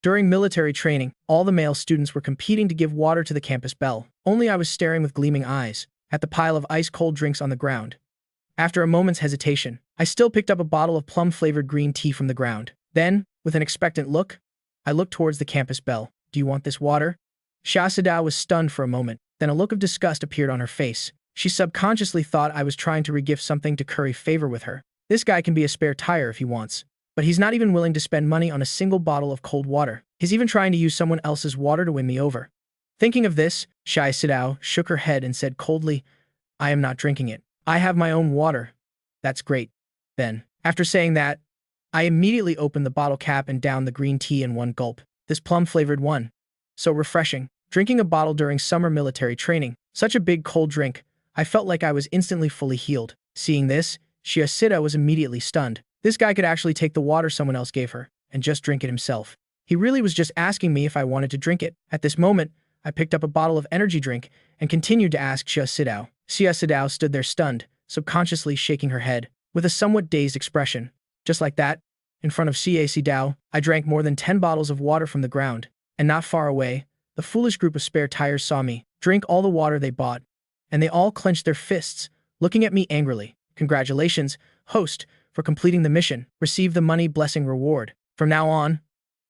During military training, all the male students were competing to give water to the campus belle. Only I was staring with gleaming eyes at the pile of ice-cold drinks on the ground. After a moment's hesitation, I still picked up a bottle of plum-flavored green tea from the ground. Then, with an expectant look, I looked towards the campus belle. "Do you want this water?" Xia Sidao was stunned for a moment, then a look of disgust appeared on her face. She subconsciously thought I was trying to regift something to curry favor with her. This guy can be a spare tire if he wants, but he's not even willing to spend money on a single bottle of cold water. He's even trying to use someone else's water to win me over. Thinking of this, Xia Sidao shook her head and said coldly, "I am not drinking it. I have my own water." "That's great." Then, after saying that, I immediately opened the bottle cap and downed the green tea in one gulp. This plum-flavored one. So refreshing. Drinking a bottle during summer military training, such a big cold drink, I felt like I was instantly fully healed. Seeing this, Xia Sidao was immediately stunned. This guy could actually take the water someone else gave her and just drink it himself. He really was just asking me if I wanted to drink it. At this moment, I picked up a bottle of energy drink and continued to ask Xia Sidao. Xia Sidao stood there stunned, subconsciously shaking her head, with a somewhat dazed expression. Just like that, in front of Xia Sidao, I drank more than 10 bottles of water from the ground, and not far away, the foolish group of spare tires saw me drink all the water they bought, and they all clenched their fists, looking at me angrily. "Congratulations, host, for completing the mission. Receive the money blessing reward. From now on,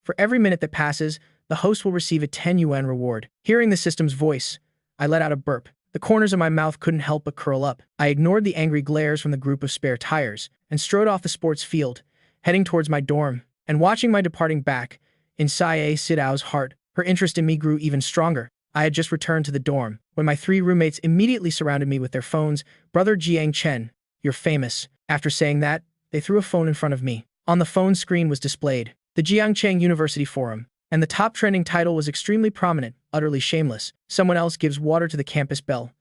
for every minute that passes, the host will receive a 10 yuan reward." Hearing the system's voice, I let out a burp. The corners of my mouth couldn't help but curl up. I ignored the angry glares from the group of spare tires and strode off the sports field, heading towards my dorm and watching my departing back. In Xia Sidao's heart, her interest in me grew even stronger. I had just returned to the dorm when my 3 roommates immediately surrounded me with their phones. "Brother Jiang Chen, you're famous." After saying that, they threw a phone in front of me. On the phone screen was displayed the Jiangcheng University Forum, and the top trending title was extremely prominent, "Utterly shameless. Someone else gives water to the campus belle.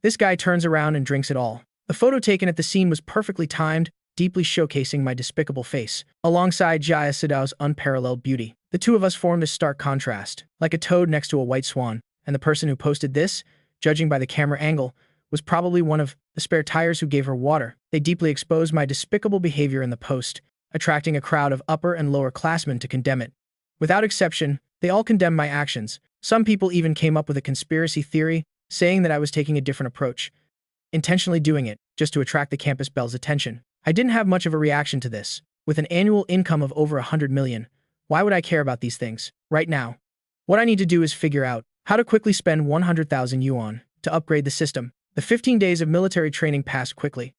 This guy turns around and drinks it all." The photo taken at the scene was perfectly timed, deeply showcasing my despicable face, alongside Xia Sidao's unparalleled beauty. The two of us formed a stark contrast, like a toad next to a white swan, and the person who posted this, judging by the camera angle, was probably one of the spare tires who gave her water. They deeply exposed my despicable behavior in the post, attracting a crowd of upper and lower classmen to condemn it. Without exception, they all condemned my actions. Some people even came up with a conspiracy theory, saying that I was taking a different approach, intentionally doing it just to attract the campus belle's attention. I didn't have much of a reaction to this. With an annual income of over 100 million, why would I care about these things? Right now, what I need to do is figure out how to quickly spend 100,000 yuan to upgrade the system. The 15 days of military training passed quickly.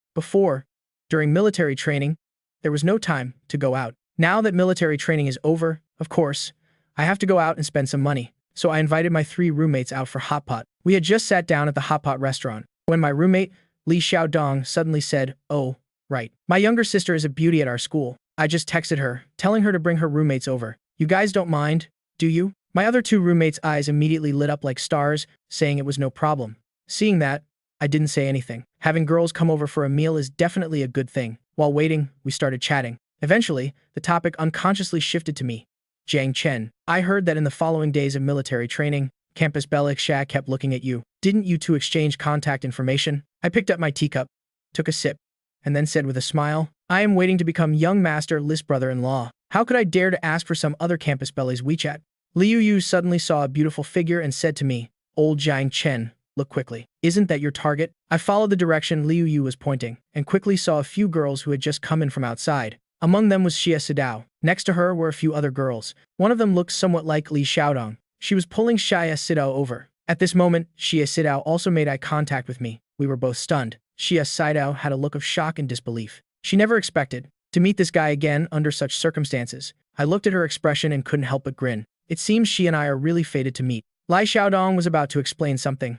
During military training, there was no time to go out. Now that military training is over, of course, I have to go out and spend some money. So I invited my 3 roommates out for hot pot. We had just sat down at the hot pot restaurant when my roommate, Li Xiaodong, suddenly said, "Oh, right. My younger sister is a beauty at our school." I just texted her, telling her to bring her roommates over. "You guys don't mind, do you?" My other 2 roommates' eyes immediately lit up like stars, saying it was no problem. Seeing that, I didn't say anything. Having girls come over for a meal is definitely a good thing. While waiting, we started chatting. Eventually, the topic unconsciously shifted to me. "Jiang Chen, I heard that in the following days of military training, Campus Belle Xia kept looking at you. Didn't you two exchange contact information?" I picked up my teacup, took a sip, and then said with a smile, "I am waiting to become young master Li's brother-in-law. How could I dare to ask for some other Campus Belle's WeChat?" Liu Yu suddenly saw a beautiful figure and said to me, "Old Jiang Chen, look quickly. Isn't that your target?" I followed the direction Liu Yu was pointing, and quickly saw a few girls who had just come in from outside. Among them was Xia Sidao. Next to her were a few other girls. One of them looked somewhat like Li Xiaodong. She was pulling Xia Sidao over. At this moment, Xia Sidao also made eye contact with me. We were both stunned. Xia Sidao had a look of shock and disbelief. She never expected to meet this guy again under such circumstances. I looked at her expression and couldn't help but grin. It seems she and I are really fated to meet. Li Xiaodong was about to explain something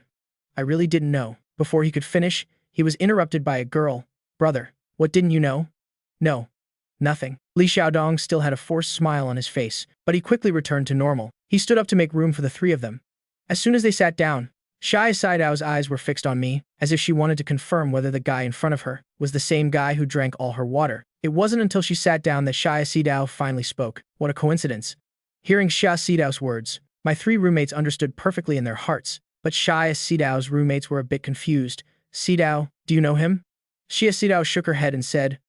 I really didn't know. Before he could finish, he was interrupted by a girl. "Brother, what didn't you know?" "No. Nothing." Li Xiaodong still had a forced smile on his face, but he quickly returned to normal. He stood up to make room for the 3 of them. As soon as they sat down, Xia Sidao's eyes were fixed on me, as if she wanted to confirm whether the guy in front of her was the same guy who drank all her water. It wasn't until she sat down that Xia Sidao finally spoke. What a coincidence. Hearing Xia Sidao's words, my 3 roommates understood perfectly in their hearts, but Xia Sidao's roommates were a bit confused. "Sidao, do you know him?" Xia Sidao shook her head and said,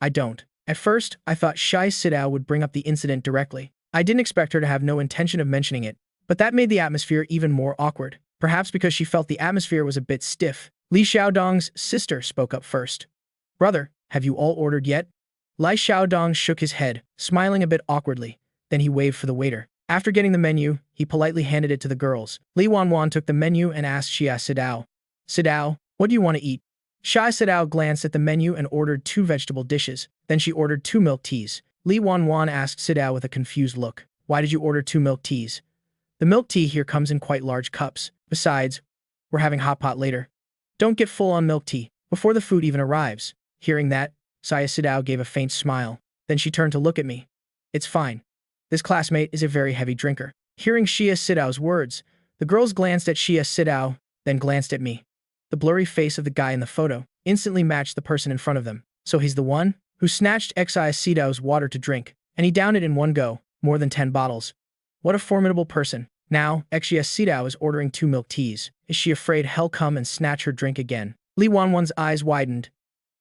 "I don't." At first, I thought Xia Sidao would bring up the incident directly, I didn't expect her to have no intention of mentioning it, but that made the atmosphere even more awkward. Perhaps because she felt the atmosphere was a bit stiff. Li Xiaodong's sister spoke up first. Brother, have you all ordered yet? Li Xiaodong shook his head, smiling a bit awkwardly. Then he waved for the waiter. After getting the menu, he politely handed it to the girls. Li Wanwan took the menu and asked Xia Sidao. Sidao, what do you want to eat? Xia Sidao glanced at the menu and ordered 2 vegetable dishes. Then she ordered 2 milk teas. Li Wanwan asked Sidao with a confused look. Why did you order 2 milk teas? The milk tea here comes in quite large cups. Besides, we're having hot pot later. Don't get full on milk tea before the food even arrives. Hearing that, Xia Sidao gave a faint smile. Then she turned to look at me. It's fine. This classmate is a very heavy drinker. Hearing Xia Sidao's words, the girls glanced at Xia Sidao, then glanced at me. The blurry face of the guy in the photo instantly matched the person in front of them. So he's the one who snatched Xia Sidao's water to drink, and he downed it in one go, more than 10 bottles. What a formidable person. Now, Xia Sidao is ordering 2 milk teas. Is she afraid he'll come and snatch her drink again? Li Wanwan's eyes widened,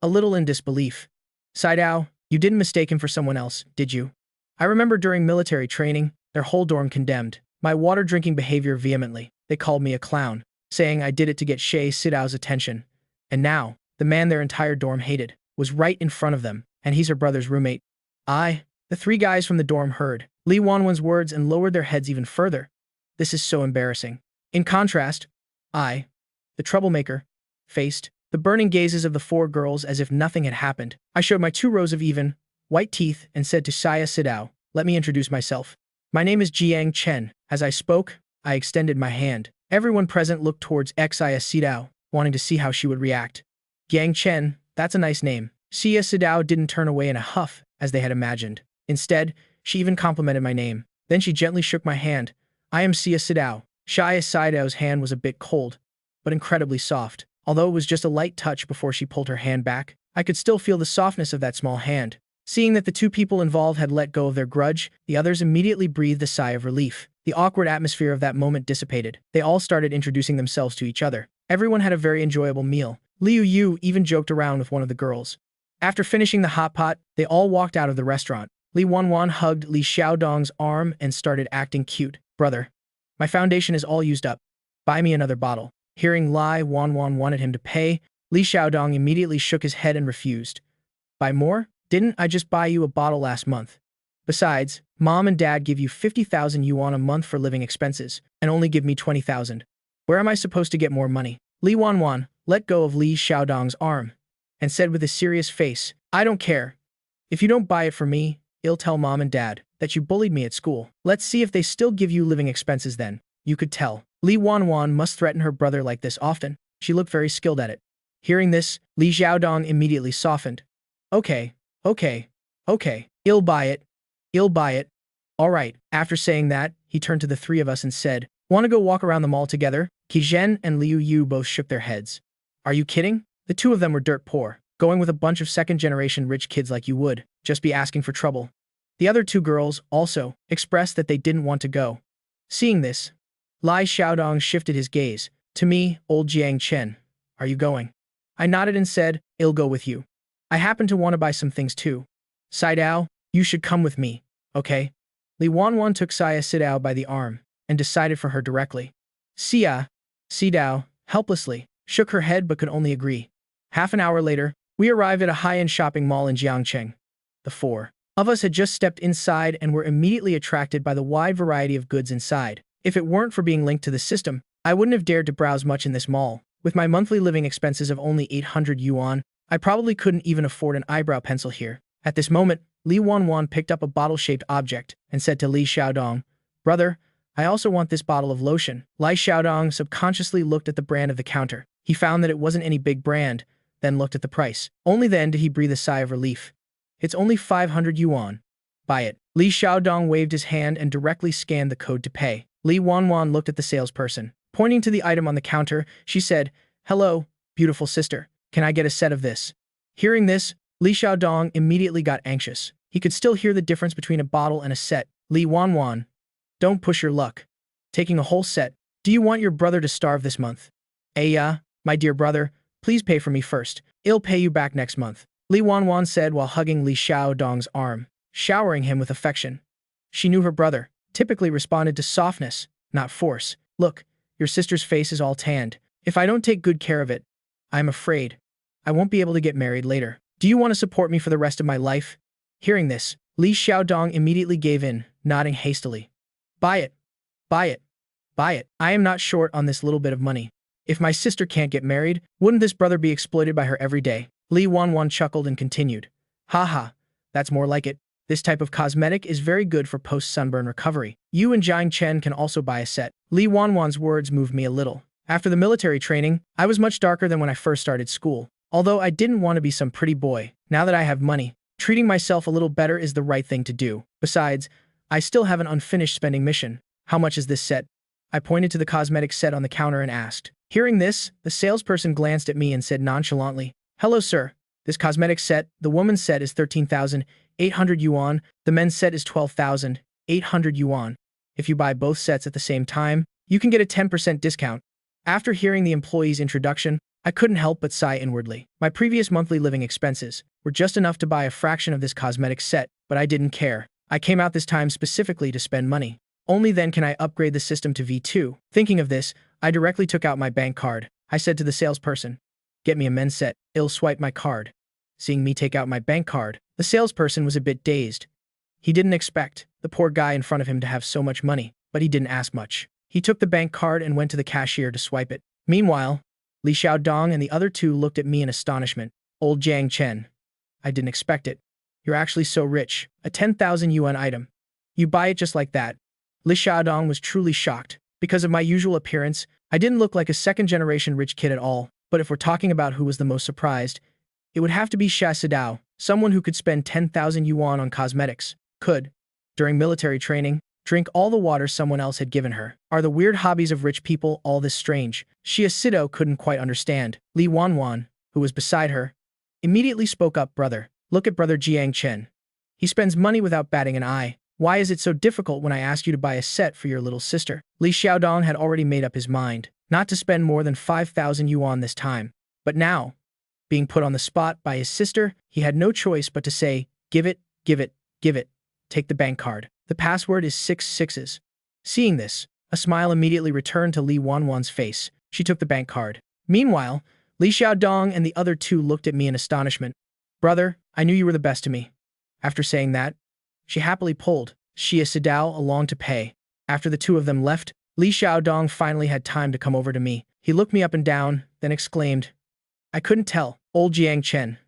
a little in disbelief. Sidao, you didn't mistake him for someone else, did you? I remember during military training, their whole dorm condemned my water-drinking behavior vehemently. They called me a clown, saying I did it to get Xia Sidao's attention. And now, the man their entire dorm hated was right in front of them, and he's her brother's roommate. The 3 guys from the dorm heard Li Wanwan's words and lowered their heads even further. This is so embarrassing. In contrast, I, the troublemaker, faced the burning gazes of the 4 girls as if nothing had happened. I showed my 2 rows of even, white teeth and said to Xia Sidao, let me introduce myself. My name is Jiang Chen. As I spoke, I extended my hand. Everyone present looked towards Xia Sidao, wanting to see how she would react. Jiang Chen, that's a nice name. Xia Sidao didn't turn away in a huff, as they had imagined. Instead, she even complimented my name. Then she gently shook my hand. I am Xia Sidao. Xia Sidao's hand was a bit cold, but incredibly soft. Although it was just a light touch before she pulled her hand back, I could still feel the softness of that small hand. Seeing that the 2 people involved had let go of their grudge, the others immediately breathed a sigh of relief. The awkward atmosphere of that moment dissipated. They all started introducing themselves to each other. Everyone had a very enjoyable meal. Liu Yu even joked around with one of the girls. After finishing the hot pot, they all walked out of the restaurant. Li Wanwan hugged Li Xiaodong's arm and started acting cute. Brother, my foundation is all used up. Buy me another bottle. Hearing Li Wanwan wanted him to pay, Li Xiaodong immediately shook his head and refused. Buy more? Didn't I just buy you a bottle last month? Besides, Mom and Dad give you 50,000 yuan a month for living expenses, and only give me 20,000. Where am I supposed to get more money? Li Wanwan let go of Li Xiaodong's arm, and said with a serious face, I don't care. If you don't buy it for me, I'll tell Mom and Dad that you bullied me at school. Let's see if they still give you living expenses then. You could tell. Li Wanwan must threaten her brother like this often. She looked very skilled at it. Hearing this, Li Xiaodong immediately softened. Okay. I'll buy it. I'll buy it. All right. After saying that, he turned to the 3 of us and said, want to go walk around the mall together? Qi Zhen and Liu Yu both shook their heads. Are you kidding? The 2 of them were dirt poor, going with a bunch of second-generation rich kids like you would, just be asking for trouble. The other 2 girls, also, expressed that they didn't want to go. Seeing this, Li Xiaodong shifted his gaze. To me, old Jiang Chen, are you going? I nodded and said, I'll go with you. I happen to want to buy some things too. Sidao, you should come with me, okay? Li Wanwan took Xia Sidao by the arm and decided for her directly. Xia Sidao, helplessly, shook her head but could only agree. Half an hour later, we arrived at a high-end shopping mall in Jiangcheng. The 4 of us had just stepped inside and were immediately attracted by the wide variety of goods inside. If it weren't for being linked to the system, I wouldn't have dared to browse much in this mall. With my monthly living expenses of only 800 yuan, I probably couldn't even afford an eyebrow pencil here. At this moment, Li Wanwan picked up a bottle-shaped object and said to Li Xiaodong, Brother, I also want this bottle of lotion. Li Xiaodong subconsciously looked at the brand of the counter. He found that it wasn't any big brand, then looked at the price. Only then did he breathe a sigh of relief. It's only 500 yuan. Buy it. Li Xiaodong waved his hand and directly scanned the code to pay. Li Wanwan looked at the salesperson. Pointing to the item on the counter, she said, Hello, beautiful sister. Can I get a set of this? Hearing this, Li Xiaodong immediately got anxious. He could still hear the difference between a bottle and a set. Li Wanwan, don't push your luck. Taking a whole set. Do you want your brother to starve this month? My dear brother, please pay for me first. I'll pay you back next month. Li Wanwan said while hugging Li Xiaodong's arm, showering him with affection. She knew her brother typically responded to softness, not force. Look, your sister's face is all tanned. If I don't take good care of it, I'm afraid I won't be able to get married later. Do you want to support me for the rest of my life? Hearing this, Li Xiaodong immediately gave in, nodding hastily. Buy it. Buy it. Buy it. I am not short on this little bit of money. If my sister can't get married, wouldn't this brother be exploited by her every day? Li Wanwan chuckled and continued. Haha, that's more like it. This type of cosmetic is very good for post-sunburn recovery. You and Jiang Chen can also buy a set. Li Wanwan's words moved me a little. After the military training, I was much darker than when I first started school. Although I didn't want to be some pretty boy, now that I have money, treating myself a little better is the right thing to do. Besides, I still have an unfinished spending mission. How much is this set? I pointed to the cosmetic set on the counter and asked. Hearing this, the salesperson glanced at me and said nonchalantly, Hello, sir. This cosmetic set, the woman's set is 13,800 yuan, the men's set is 12,800 yuan. If you buy both sets at the same time, you can get a 10% discount. After hearing the employee's introduction, I couldn't help but sigh inwardly. My previous monthly living expenses were just enough to buy a fraction of this cosmetic set, but I didn't care. I came out this time specifically to spend money. Only then can I upgrade the system to V2. Thinking of this, I directly took out my bank card. I said to the salesperson, Get me a men's set. He'll swipe my card. Seeing me take out my bank card, the salesperson was a bit dazed. He didn't expect the poor guy in front of him to have so much money, but he didn't ask much. He took the bank card and went to the cashier to swipe it. Meanwhile, Li Xiaodong and the other two looked at me in astonishment. Old Jiang Chen. I didn't expect it. You're actually so rich. A 10,000 yuan item. You buy it just like that. Li Xiaodong was truly shocked. Because of my usual appearance, I didn't look like a second-generation rich kid at all. But if we're talking about who was the most surprised, it would have to be Xia Sidao, someone who could spend 10,000 yuan on cosmetics. Could, during military training, drink all the water someone else had given her. Are the weird hobbies of rich people all this strange? Xia Sidao couldn't quite understand. Li Wanwan, who was beside her, immediately spoke up. Brother, look at brother Jiang Chen. He spends money without batting an eye. Why is it so difficult when I ask you to buy a set for your little sister? Li Xiaodong had already made up his mind not to spend more than 5,000 yuan this time. But now, being put on the spot by his sister, he had no choice but to say, Give it, give it, give it. Take the bank card. The password is 6 sixes. Seeing this, a smile immediately returned to Li Wanwan's face. She took the bank card. Meanwhile, Li Xiaodong and the other two looked at me in astonishment. Brother, I knew you were the best to me. After saying that, she happily pulled Xia Sidao along to pay. After the two of them left, Li Xiaodong finally had time to come over to me. He looked me up and down, then exclaimed, I couldn't tell, old Jiang Chen.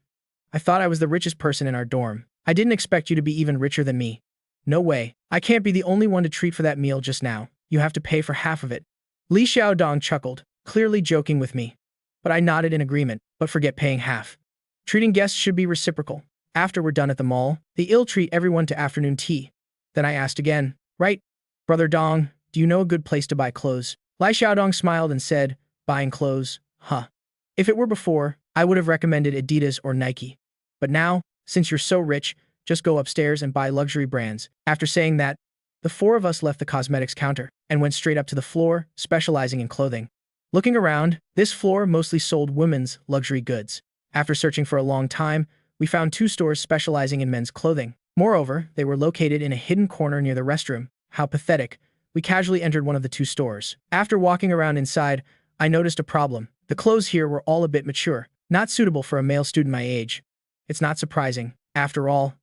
I thought I was the richest person in our dorm. I didn't expect you to be even richer than me. No way. I can't be the only one to treat for that meal just now. You have to pay for half of it. Li Xiaodong chuckled, clearly joking with me. But I nodded in agreement, but forget paying half. Treating guests should be reciprocal. After we're done at the mall, they ill-treat everyone to afternoon tea. Then I asked again, Right, Brother Dong, do you know a good place to buy clothes? Li Xiaodong smiled and said, Buying clothes? Huh. If it were before, I would have recommended Adidas or Nike. But now, since you're so rich, just go upstairs and buy luxury brands. After saying that, the four of us left the cosmetics counter and went straight up to the floor, specializing in clothing. Looking around, this floor mostly sold women's luxury goods. After searching for a long time, we found 2 stores specializing in men's clothing. Moreover, they were located in a hidden corner near the restroom. How pathetic. We casually entered one of the 2 stores. After walking around inside, I noticed a problem. The clothes here were all a bit mature, not suitable for a male student my age. It's not surprising. After all,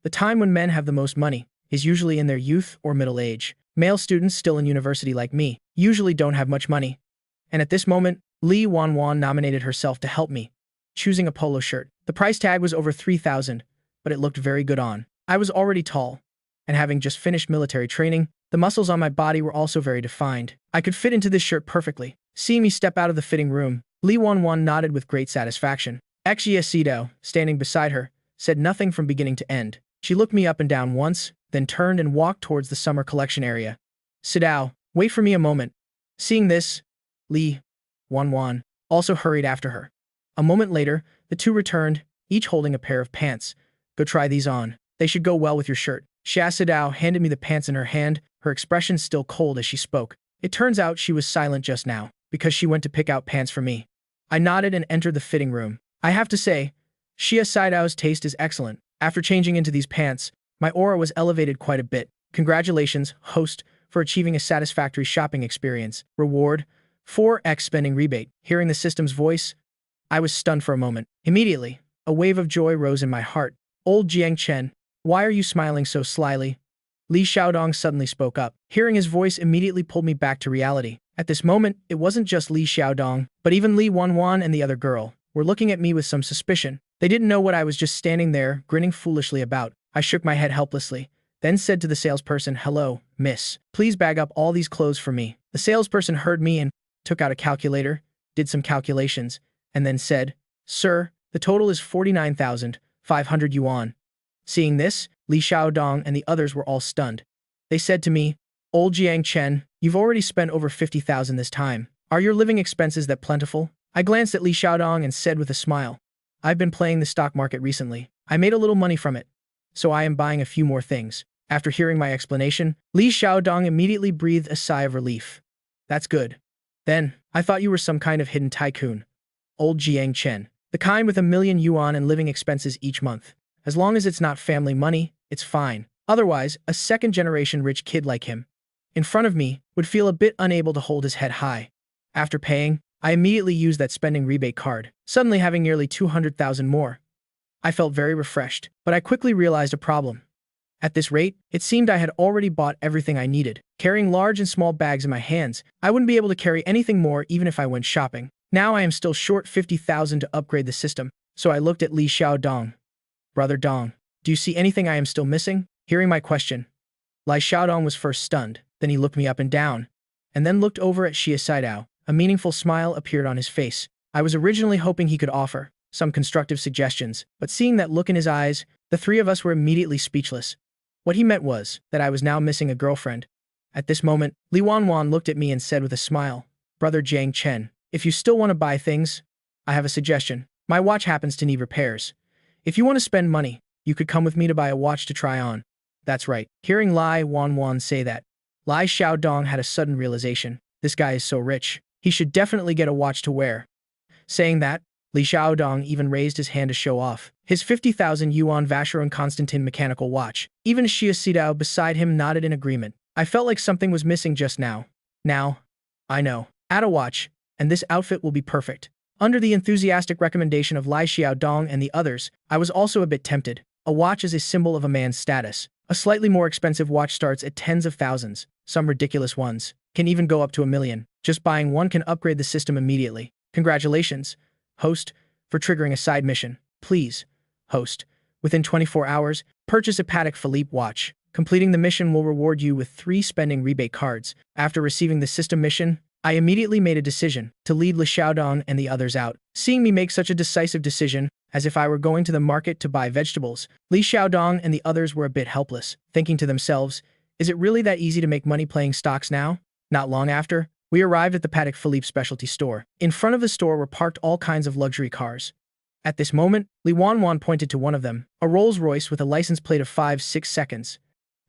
the time when men have the most money is usually in their youth or middle age. Male students still in university like me usually don't have much money. And at this moment, Li Wanwan nominated herself to help me, choosing a polo shirt. The price tag was over 3,000, but it looked very good on. I was already tall, and having just finished military training, the muscles on my body were also very defined. I could fit into this shirt perfectly. Seeing me step out of the fitting room, Li Wanwan nodded with great satisfaction. Xia Sidao, standing beside her, said nothing from beginning to end. She looked me up and down once, then turned and walked towards the summer collection area. Sidao, wait for me a moment. Seeing this, Li Wanwan also hurried after her. A moment later, the two returned, each holding a pair of pants. Go try these on. They should go well with your shirt. Xia Sidao handed me the pants in her hand, her expression still cold as she spoke. It turns out she was silent just now, because she went to pick out pants for me. I nodded and entered the fitting room. I have to say, Xia Sidao's taste is excellent. After changing into these pants, my aura was elevated quite a bit. Congratulations, host, for achieving a satisfactory shopping experience. Reward, 4x spending rebate. Hearing the system's voice, I was stunned for a moment. Immediately, a wave of joy rose in my heart. Old Jiang Chen, why are you smiling so slyly? Li Xiaodong suddenly spoke up. Hearing his voice immediately pulled me back to reality. At this moment, it wasn't just Li Xiaodong, but even Li Wanwan and the other girl were looking at me with some suspicion. They didn't know what I was just standing there, grinning foolishly about. I shook my head helplessly, then said to the salesperson, "Hello, miss. Please bag up all these clothes for me." The salesperson heard me and took out a calculator, did some calculations, and then said, "Sir, the total is 49,500 yuan." Seeing this, Li Xiaodong and the others were all stunned. They said to me, "Old Jiang Chen, you've already spent over 50,000 this time. Are your living expenses that plentiful?" I glanced at Li Xiaodong and said with a smile, "I've been playing the stock market recently. I made a little money from it, so I am buying a few more things." After hearing my explanation, Li Xiaodong immediately breathed a sigh of relief. "That's good. Then, I thought you were some kind of hidden tycoon. Old Jiang Chen, the kind with 1 million yuan in living expenses each month. As long as it's not family money, it's fine. Otherwise, a second-generation rich kid like him, in front of me, would feel a bit unable to hold his head high." After paying, I immediately used that spending rebate card, suddenly having nearly 200,000 more. I felt very refreshed, but I quickly realized a problem. At this rate, it seemed I had already bought everything I needed. Carrying large and small bags in my hands, I wouldn't be able to carry anything more even if I went shopping. Now I am still short 50,000 to upgrade the system, so I looked at Li Xiaodong. "Brother Dong, do you see anything I am still missing?" Hearing my question, Li Xiaodong was first stunned, then he looked me up and down, and then looked over at Xia Saidao. A meaningful smile appeared on his face. I was originally hoping he could offer some constructive suggestions, but seeing that look in his eyes, the three of us were immediately speechless. What he meant was that I was now missing a girlfriend. At this moment, Li Wanwan looked at me and said with a smile, "Brother Jiang Chen, if you still want to buy things, I have a suggestion. My watch happens to need repairs. If you want to spend money, you could come with me to buy a watch to try on." That's right. Hearing Li Wanwan say that, Li Xiaodong had a sudden realization. This guy is so rich. He should definitely get a watch to wear. Saying that, Li Xiaodong even raised his hand to show off his 50,000 yuan Vacheron Constantin mechanical watch. Even Xia Saidao beside him nodded in agreement. I felt like something was missing just now. Now, I know. Add a watch, and this outfit will be perfect. Under the enthusiastic recommendation of Li Xiaodong and the others, I was also a bit tempted. A watch is a symbol of a man's status. A slightly more expensive watch starts at tens of thousands. Some ridiculous ones can even go up to 1 million. Just buying one can upgrade the system immediately. Congratulations, host, for triggering a side mission. Please, host, within 24 hours, purchase a Patek Philippe watch. Completing the mission will reward you with 3 spending rebate cards. After receiving the system mission, I immediately made a decision to lead Li Xiaodong and the others out. Seeing me make such a decisive decision, as if I were going to the market to buy vegetables, Li Xiaodong and the others were a bit helpless, thinking to themselves, is it really that easy to make money playing stocks now? Not long after, we arrived at the Patek Philippe specialty store. In front of the store were parked all kinds of luxury cars. At this moment, Li Wanwan pointed to one of them, a Rolls-Royce with a license plate of 5-6 seconds,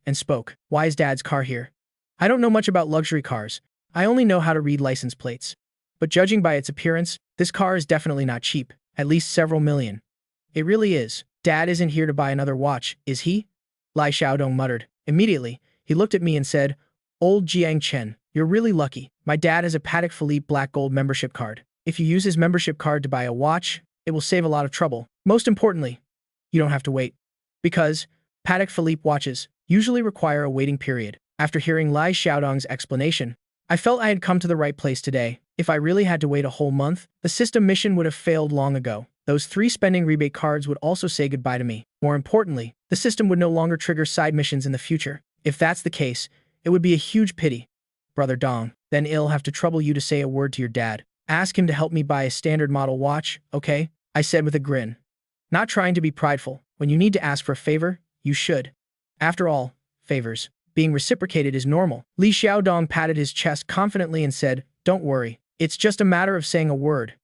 and spoke, "Why is Dad's car here?" I don't know much about luxury cars. I only know how to read license plates. But judging by its appearance, this car is definitely not cheap, at least several million. It really is. Dad isn't here to buy another watch, is he? Li Xiaodong muttered. Immediately, he looked at me and said, "Old Jiang Chen, you're really lucky. My dad has a Patek Philippe Black Gold membership card. If you use his membership card to buy a watch, it will save a lot of trouble. Most importantly, you don't have to wait. Because Patek Philippe watches usually require a waiting period." After hearing Li Xiaodong's explanation, I felt I had come to the right place today. If I really had to wait a whole month, the system mission would have failed long ago. Those 3 spending rebate cards would also say goodbye to me. More importantly, the system would no longer trigger side missions in the future. If that's the case, it would be a huge pity. Brother Dong, then I'll have to trouble you to say a word to your dad. Ask him to help me buy a standard model watch, okay? I said with a grin. Not trying to be prideful. When you need to ask for a favor, you should. After all, favors being reciprocated is normal. Li Xiaodong patted his chest confidently and said, "Don't worry. It's just a matter of saying a word."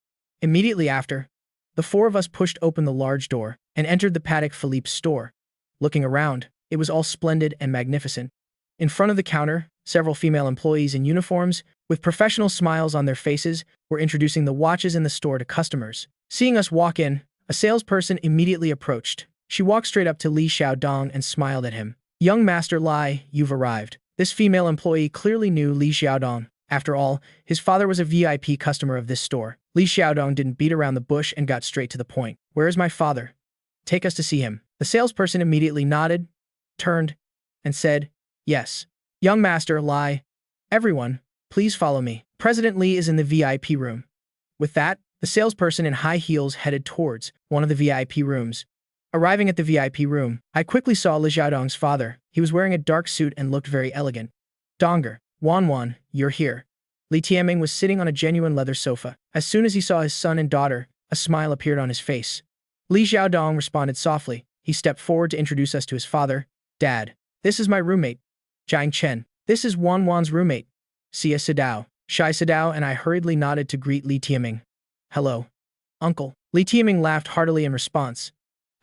Immediately after, the 4 of us pushed open the large door and entered the Patek Philippe store. Looking around, it was all splendid and magnificent. In front of the counter, several female employees in uniforms, with professional smiles on their faces, were introducing the watches in the store to customers. Seeing us walk in, a salesperson immediately approached. She walked straight up to Li Xiaodong and smiled at him. Young Master Lai, you've arrived. This female employee clearly knew Li Xiaodong. After all, his father was a VIP customer of this store. Li Xiaodong didn't beat around the bush and got straight to the point. Where is my father? Take us to see him. The salesperson immediately nodded, turned, and said, yes. Young Master Lai, everyone, please follow me. President Li is in the VIP room. With that, the salesperson in high heels headed towards one of the VIP rooms. Arriving at the VIP room, I quickly saw Li Xiaodong's father. He was wearing a dark suit and looked very elegant. Donger, Wan, you're here. Li Tianming was sitting on a genuine leather sofa. As soon as he saw his son and daughter, a smile appeared on his face. Li Xiaodong responded softly. He stepped forward to introduce us to his father. Dad, this is my roommate, Jiang Chen. This is Wan's roommate, Xia Sidao. Shai Sidao and I hurriedly nodded to greet Li Tianming. Hello, uncle. Li Tianming laughed heartily in response.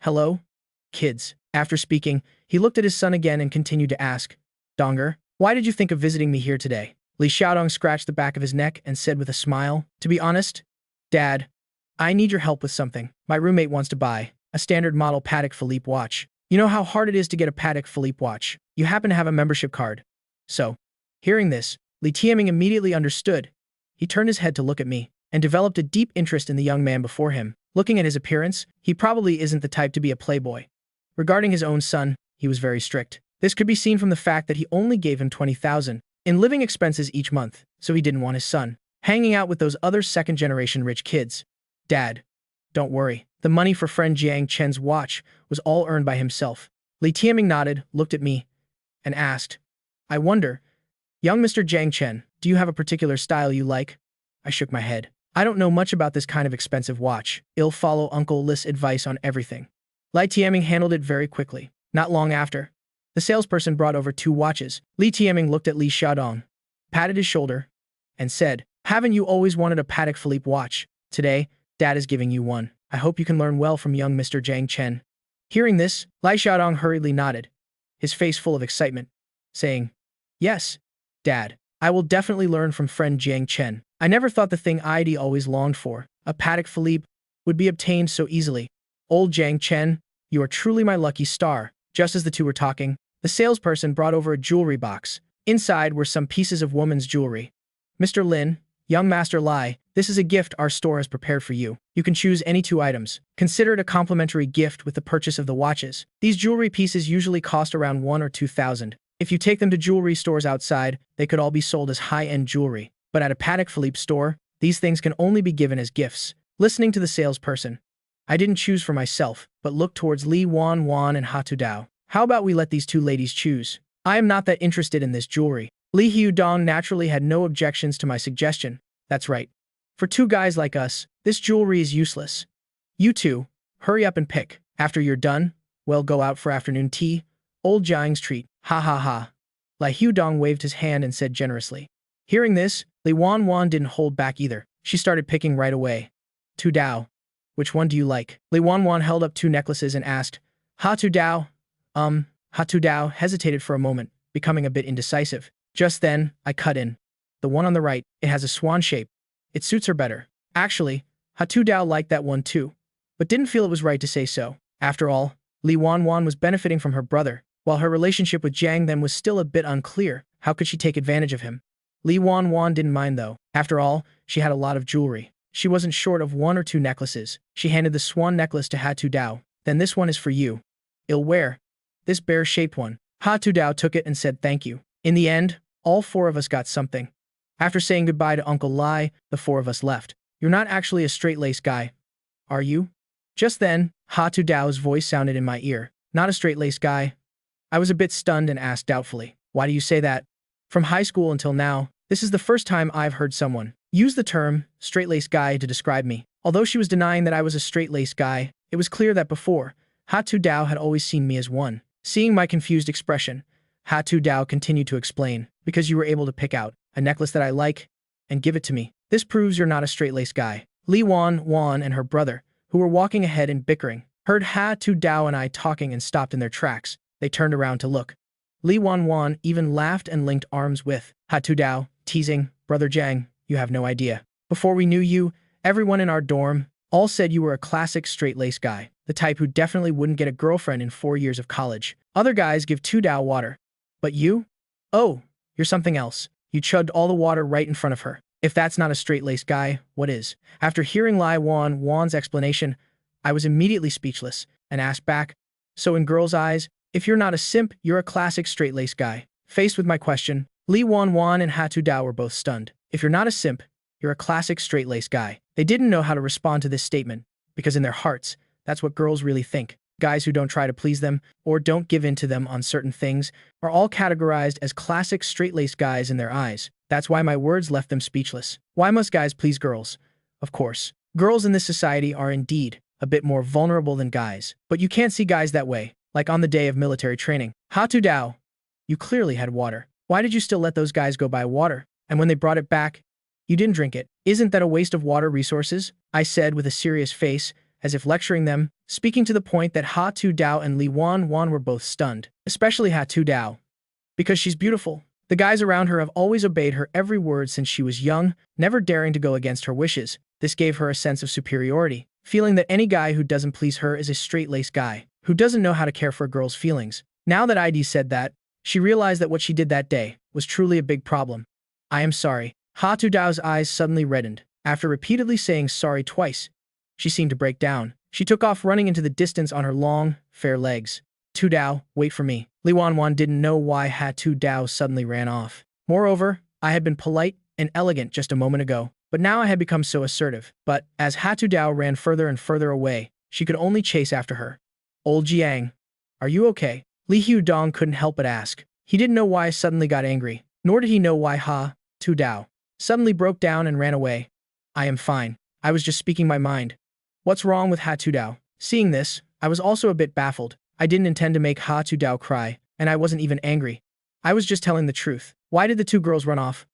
Hello, kids. After speaking, he looked at his son again and continued to ask, Donger, why did you think of visiting me here today? Li Xiaodong scratched the back of his neck and said with a smile, to be honest, Dad, I need your help with something. My roommate wants to buy a standard model Patek Philippe watch. You know how hard it is to get a Patek Philippe watch. You happen to have a membership card. So, hearing this, Li Tianming immediately understood. He turned his head to look at me and developed a deep interest in the young man before him. Looking at his appearance, he probably isn't the type to be a playboy. Regarding his own son, he was very strict. This could be seen from the fact that he only gave him 20,000 in living expenses each month, so he didn't want his son hanging out with those other second-generation rich kids. Dad, don't worry. The money for friend Jiang Chen's watch was all earned by himself. Li Tianming nodded, looked at me, and asked, I wonder, young Mr. Jiang Chen, do you have a particular style you like? I shook my head. I don't know much about this kind of expensive watch. I'll follow Uncle Li's advice on everything. Li Tianming handled it very quickly. Not long after, the salesperson brought over 2 watches. Li Tianming looked at Li Xiaodong, patted his shoulder, and said, haven't you always wanted a Patek Philippe watch? Today, Dad is giving you one. I hope you can learn well from young Mr. Jiang Chen. Hearing this, Li Xiaodong hurriedly nodded, his face full of excitement, saying, yes, Dad, I will definitely learn from friend Jiang Chen. I never thought the thing I'd always longed for, a Patek Philippe, would be obtained so easily. Old Jiang Chen, you are truly my lucky star. Just as the two were talking, the salesperson brought over a jewelry box. Inside were some pieces of woman's jewelry. Mr. Lin, young Master Lai, this is a gift our store has prepared for you. You can choose any 2 items. Consider it a complimentary gift with the purchase of the watches. These jewelry pieces usually cost around 1 or 2,000. If you take them to jewelry stores outside, they could all be sold as high-end jewelry. But at a Patek Philippe store, these things can only be given as gifts. Listening to the salesperson, I didn't choose for myself, but looked towards Li Wan and Ha Tudao. How about we let these 2 ladies choose? I am not that interested in this jewelry. Li Xiaodong naturally had no objections to my suggestion. That's right. For 2 guys like us, this jewelry is useless. You 2, hurry up and pick. After you're done, we'll go out for afternoon tea. Old Jiang's treat. Ha ha ha. Li Xiaodong waved his hand and said generously. Hearing this, Li Wan didn't hold back either. She started picking right away. Tudao, which one do you like? Li Wan held up 2 necklaces and asked, Ha Tudao? Ha Tudao hesitated for a moment, becoming a bit indecisive. Just then, I cut in. The one on the right, it has a swan shape. It suits her better. Actually, Ha Tudao liked that one too, but didn't feel it was right to say so. After all, Li Wan was benefiting from her brother, while her relationship with Jiang then was still a bit unclear. How could she take advantage of him? Li Wan didn't mind though. After all, she had a lot of jewelry. She wasn't short of 1 or 2 necklaces. She handed the swan necklace to Ha Tudao. Then this one is for you. I'll wear this bear-shaped one. Ha Tudao took it and said thank you. In the end, all 4 of us got something. After saying goodbye to Uncle Lai, the 4 of us left. You're not actually a straight-laced guy, are you? Just then, Ha Tudao's voice sounded in my ear. Not a straight-laced guy. I was a bit stunned and asked doubtfully, why do you say that? From high school until now, this is the first time I've heard someone use the term straight-laced guy to describe me. Although she was denying that I was a straight-laced guy, it was clear that before, Ha Tudao had always seen me as one. Seeing my confused expression, Ha Tudao continued to explain, because you were able to pick out a necklace that I like and give it to me. This proves you're not a straight-laced guy. Li Wan and her brother, who were walking ahead and bickering, heard Ha Tudao and I talking and stopped in their tracks. They turned around to look. Li Wan even laughed and linked arms with Ha Tudao, teasing, Brother Jiang, you have no idea. Before we knew you, everyone in our dorm, All said you were a classic straight-laced guy, the type who definitely wouldn't get a girlfriend in 4 years of college. Other guys give 2 Dao water. But you? Oh, you're something else. You chugged all the water right in front of her. If that's not a straight-laced guy, what is? After hearing Li Wan's explanation, I was immediately speechless and asked back, so in girls' eyes, if you're not a simp, you're a classic straight-laced guy. Faced with my question, Li Wan and Hatu Dao were both stunned. If you're not a simp, you're a classic straight-laced guy. They didn't know how to respond to this statement, because in their hearts, that's what girls really think. Guys who don't try to please them or don't give in to them on certain things are all categorized as classic straight-laced guys in their eyes. That's why my words left them speechless. Why must guys please girls? Of course, girls in this society are indeed a bit more vulnerable than guys, but you can't see guys that way, like on the day of military training. Hatu Dao, you clearly had water. Why did you still let those guys go buy water? And when they brought it back, you didn't drink it. Isn't that a waste of water resources? I said with a serious face, as if lecturing them, speaking to the point that Hatu Dao and Li Wan were both stunned, especially Hatu Dao, because she's beautiful. The guys around her have always obeyed her every word since she was young, never daring to go against her wishes. This gave her a sense of superiority, feeling that any guy who doesn't please her is a straight-laced guy, who doesn't know how to care for a girl's feelings. Now that ID said that, she realized that what she did that day was truly a big problem. I am sorry. Hatu Dao's eyes suddenly reddened. After repeatedly saying sorry twice, she seemed to break down. She took off running into the distance on her long, fair legs. Tu Dao, wait for me. Li Wan didn't know why Hatu Dao suddenly ran off. Moreover, I had been polite and elegant just a moment ago, but now I had become so assertive. But as Hatu Dao ran further and further away, she could only chase after her. Old Jiang, are you okay? Li Dong couldn't help but ask. He didn't know why I suddenly got angry, nor did he know why Hatu Dao suddenly broke down and ran away. I am fine. I was just speaking my mind. What's wrong with Hatu Dao? Seeing this, I was also a bit baffled. I didn't intend to make Hatu Dao cry, and I wasn't even angry. I was just telling the truth. Why did the two girls run off?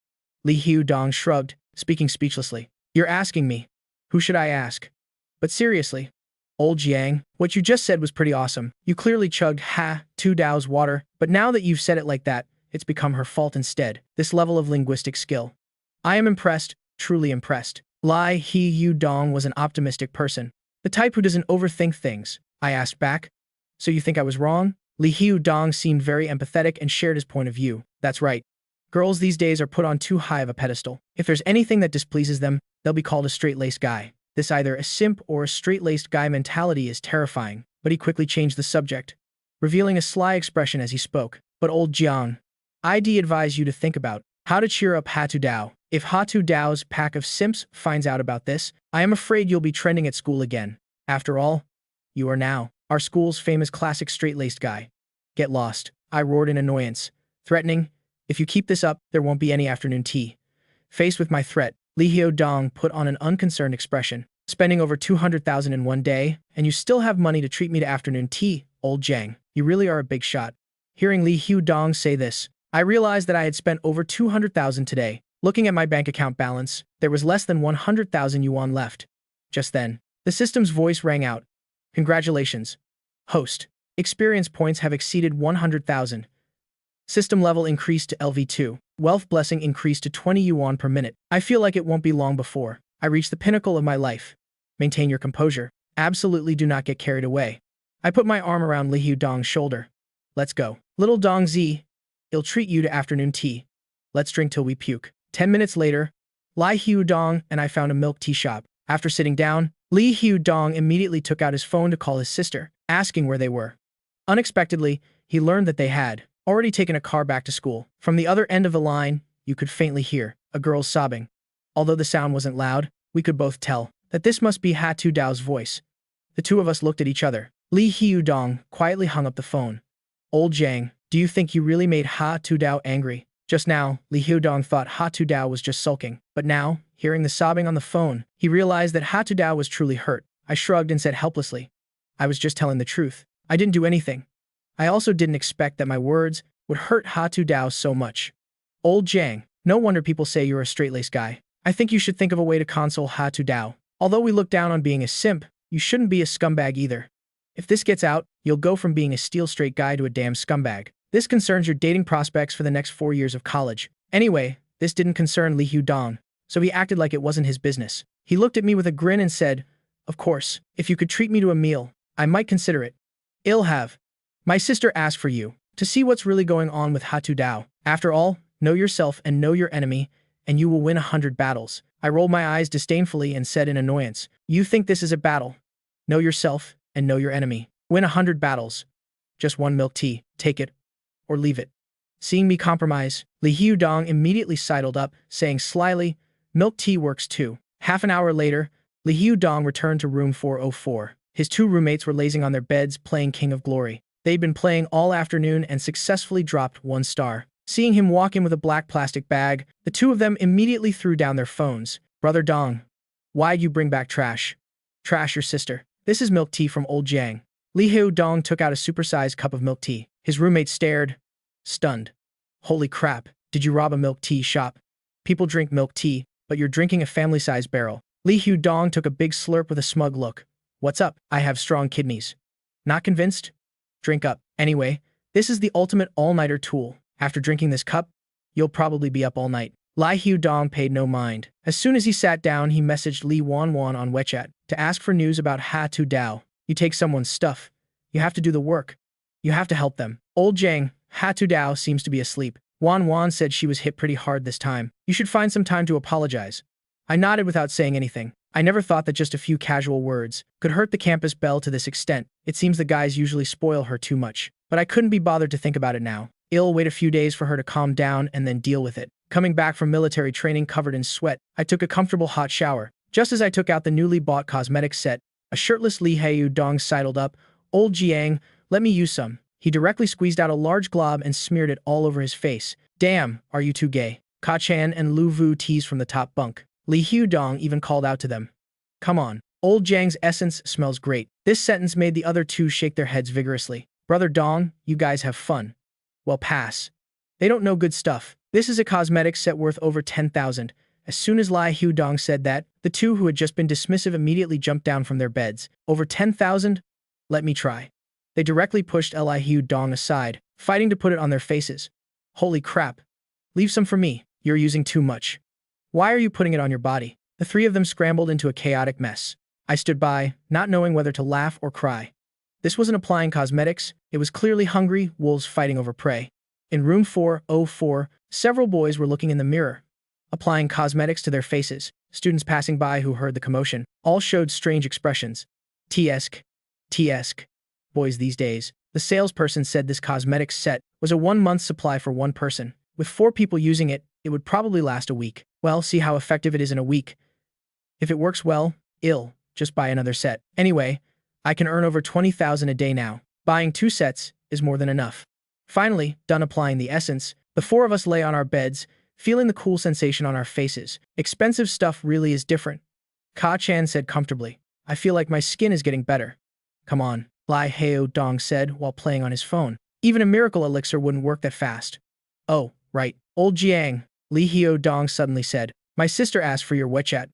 Li Dong shrugged, speaking speechlessly. You're asking me. Who should I ask? But seriously, old Jiang, what you just said was pretty awesome. You clearly chugged Hatu Dao's water, but now that you've said it like that, it's become her fault instead. This level of linguistic skill. I am impressed, truly impressed. Li Dong was an optimistic person, the type who doesn't overthink things. I asked back. So you think I was wrong? Li Dong seemed very empathetic and shared his point of view. That's right. Girls these days are put on too high of a pedestal. If there's anything that displeases them, they'll be called a straight-laced guy. This either a simp or a straight-laced guy mentality is terrifying, but he quickly changed the subject, revealing a sly expression as he spoke. But old Jiang, I'd advise you to think about how to cheer up Hatu Dao. If Hatu Dao's pack of simps finds out about this, I am afraid you'll be trending at school again. After all, you are now our school's famous classic straight-laced guy. Get lost, I roared in annoyance, threatening, if you keep this up, there won't be any afternoon tea. Faced with my threat, Li Dong put on an unconcerned expression. Spending over 200,000 in one day, and you still have money to treat me to afternoon tea, old Jiang. You really are a big shot. Hearing Li Dong say this, I realized that I had spent over 200,000 today. Looking at my bank account balance, there was less than 100,000 yuan left. Just then, the system's voice rang out. Congratulations. Host. Experience points have exceeded 100,000. System level increased to LV2. Wealth blessing increased to 20 yuan per minute. I feel like it won't be long before I reach the pinnacle of my life. Maintain your composure. Absolutely do not get carried away. I put my arm around Li Dong's shoulder. Let's go. Little Dong Zi, I'll treat you to afternoon tea. Let's drink till we puke. 10 minutes later, Li Dong and I found a milk tea shop. After sitting down, Li Dong immediately took out his phone to call his sister, asking where they were. Unexpectedly, he learned that they had already taken a car back to school. From the other end of the line, you could faintly hear a girl sobbing. Although the sound wasn't loud, we could both tell that this must be Hatu Dao's voice. The two of us looked at each other. Li Dong quietly hung up the phone. Old Jiang, do you think you really made Hatu Dao angry? Just now, Li Dong thought Hatu Dao was just sulking, but now, hearing the sobbing on the phone, he realized that Hatu Dao was truly hurt. I shrugged and said helplessly, I was just telling the truth. I didn't do anything. I also didn't expect that my words would hurt Hatu Dao so much. Old Jiang, no wonder people say you're a straight-laced guy. I think you should think of a way to console Hatu Dao. Although we look down on being a simp, you shouldn't be a scumbag either. If this gets out, you'll go from being a steel-straight guy to a damn scumbag. This concerns your dating prospects for the next 4 years of college. Anyway, this didn't concern Li Dong, so he acted like it wasn't his business. He looked at me with a grin and said, Of course, if you could treat me to a meal, I might consider it. I'll have. My sister asked for you, to see what's really going on with Hatu Dao. After all, know yourself and know your enemy, and you will win 100 battles. I rolled my eyes disdainfully and said in annoyance, you think this is a battle? Know yourself and know your enemy. Win 100 battles. Just one milk tea. Take it. Or leave it. Seeing me compromise, Li Hudong immediately sidled up, saying slyly, milk tea works too. Half an hour later, Li Hudong returned to room 404. His two roommates were lazing on their beds playing King of Glory. They'd been playing all afternoon and successfully dropped 1 star. Seeing him walk in with a black plastic bag, the two of them immediately threw down their phones. Brother Dong, why'd you bring back trash? Trash your sister. This is milk tea from old Jiang. Li Hudong took out a supersized cup of milk tea. His roommate stared, stunned. Holy crap, did you rob a milk tea shop? People drink milk tea, but you're drinking a family-sized barrel. Li Hudong took a big slurp with a smug look. What's up? I have strong kidneys. Not convinced? Drink up. Anyway, this is the ultimate all-nighter tool. After drinking this cup, you'll probably be up all night. Li Hudong paid no mind. As soon as he sat down, he messaged Li Wanwan on WeChat to ask for news about Hatu Dao. You take someone's stuff. You have to do the work. You have to help them. Old Jiang, Hatu Dao seems to be asleep. Wanwan said she was hit pretty hard this time. You should find some time to apologize. I nodded without saying anything. I never thought that just a few casual words could hurt the campus belle to this extent. It seems the guys usually spoil her too much. But I couldn't be bothered to think about it now. I'll wait a few days for her to calm down and then deal with it. Coming back from military training covered in sweat, I took a comfortable hot shower. Just as I took out the newly bought cosmetics set, a shirtless Li Hudong sidled up. Old Jiang, let me use some. He directly squeezed out a large glob and smeared it all over his face. Damn, are you too gay? Ka Chan and Lu Vu teased from the top bunk. Li Hudong even called out to them. Come on. Old Jiang's essence smells great. This sentence made the other two shake their heads vigorously. Brother Dong, you guys have fun. Well, pass. They don't know good stuff. This is a cosmetics set worth over 10,000. As soon as Li Hudong said that, the two who had just been dismissive immediately jumped down from their beds. Over 10,000? Let me try. They directly pushed Li Hudong aside, fighting to put it on their faces. Holy crap. Leave some for me. You're using too much. Why are you putting it on your body? The three of them scrambled into a chaotic mess. I stood by, not knowing whether to laugh or cry. This wasn't applying cosmetics. It was clearly hungry wolves fighting over prey. In room 404, several boys were looking in the mirror, applying cosmetics to their faces. Students passing by who heard the commotion all showed strange expressions. T-esque. Boys these days. The salesperson said this cosmetics set was a 1-month supply for one person. With 4 people using it, it would probably last a week. Well, see how effective it is in a week. If it works well, I'll just buy another set. Anyway, I can earn over 20,000 a day now. Buying 2 sets is more than enough. Finally, done applying the essence, the 4 of us lay on our beds, feeling the cool sensation on our faces. Expensive stuff really is different. Ka Chan said comfortably. I feel like my skin is getting better. Come on, Li Hudong said while playing on his phone. Even a miracle elixir wouldn't work that fast. Oh, right. Old Jiang, Li Hudong suddenly said. My sister asked for your WeChat.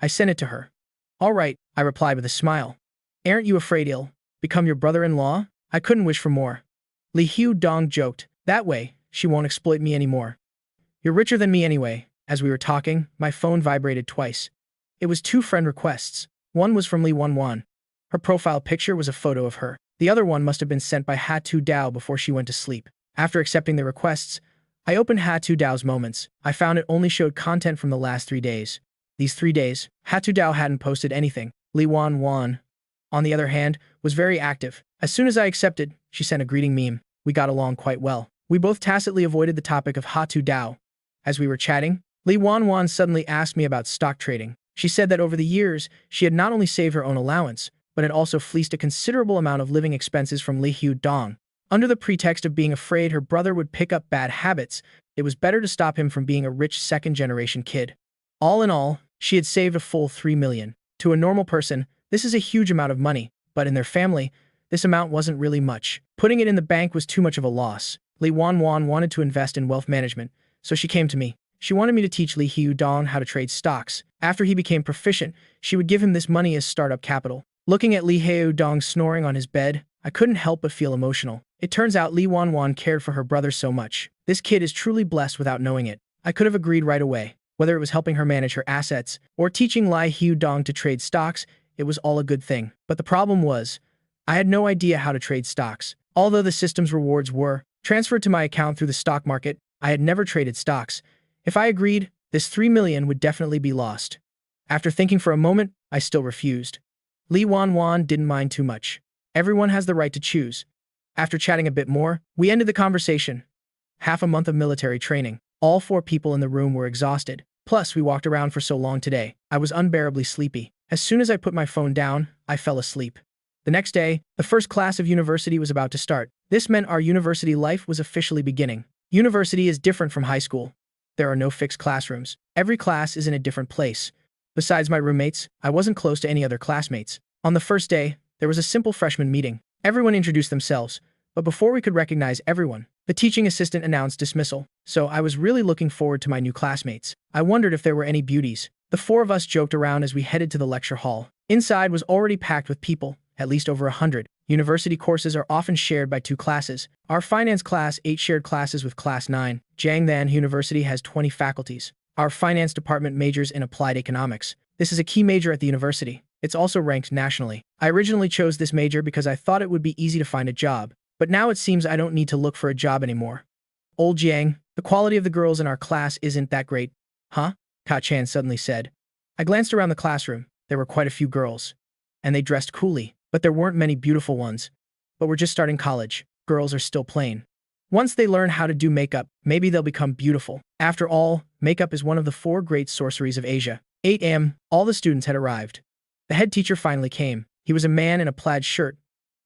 I sent it to her. All right, I replied with a smile. Aren't you afraid I'll become your brother-in-law? I couldn't wish for more. Li Hudong joked. That way, she won't exploit me anymore. You're richer than me anyway. As we were talking, my phone vibrated twice. It was 2 friend requests. One was from Li Wanwan. Her profile picture was a photo of her. The other one must have been sent by Hatu Dao before she went to sleep. After accepting the requests, I opened Hatu Dao's moments. I found it only showed content from the last 3 days. These 3 days, Hatu Dao hadn't posted anything. Li Wanwan, on the other hand, was very active. As soon as I accepted, she sent a greeting meme. We got along quite well. We both tacitly avoided the topic of Hatu Dao. As we were chatting, Li Wanwan suddenly asked me about stock trading. She said that over the years, she had not only saved her own allowance, but had also fleeced a considerable amount of living expenses from Li Hudong. Under the pretext of being afraid her brother would pick up bad habits, it was better to stop him from being a rich second-generation kid. All in all, she had saved a full 3 million. To a normal person, this is a huge amount of money, but in their family, this amount wasn't really much. Putting it in the bank was too much of a loss. Li Wanwan wanted to invest in wealth management, so she came to me. She wanted me to teach Li Hudong how to trade stocks. After he became proficient, she would give him this money as startup capital. Looking at Li Hudong snoring on his bed, I couldn't help but feel emotional. It turns out Li Wanwan cared for her brother so much. This kid is truly blessed without knowing it. I could have agreed right away. Whether it was helping her manage her assets or teaching Li Hudong to trade stocks, it was all a good thing. But the problem was, I had no idea how to trade stocks. Although the system's rewards were transferred to my account through the stock market, I had never traded stocks. If I agreed, this 3 million would definitely be lost. After thinking for a moment, I still refused. Li Wanwan didn't mind too much. Everyone has the right to choose. After chatting a bit more, we ended the conversation. Half a month of military training. All 4 people in the room were exhausted. Plus, we walked around for so long today, I was unbearably sleepy. As soon as I put my phone down, I fell asleep. The next day, the first class of university was about to start. This meant our university life was officially beginning. University is different from high school. There are no fixed classrooms. Every class is in a different place. Besides my roommates, I wasn't close to any other classmates. On the first day, there was a simple freshman meeting. Everyone introduced themselves, but before we could recognize everyone, the teaching assistant announced dismissal. So I was really looking forward to my new classmates. I wondered if there were any beauties. The 4 of us joked around as we headed to the lecture hall. Inside was already packed with people, at least over 100. University courses are often shared by 2 classes. Our finance class 8 shared classes with class 9. Jiangnan University has 20 faculties. Our finance department majors in applied economics. This is a key major at the university. It's also ranked nationally. I originally chose this major because I thought it would be easy to find a job, but now it seems I don't need to look for a job anymore. Old Jiang, the quality of the girls in our class isn't that great. Huh? Ka Chan suddenly said. I glanced around the classroom. There were quite a few girls. And they dressed coolly, but there weren't many beautiful ones. But we're just starting college. Girls are still plain. Once they learn how to do makeup, maybe they'll become beautiful. After all, makeup is one of the 4 great sorceries of Asia. 8 a.m., all the students had arrived. The head teacher finally came. He was a man in a plaid shirt,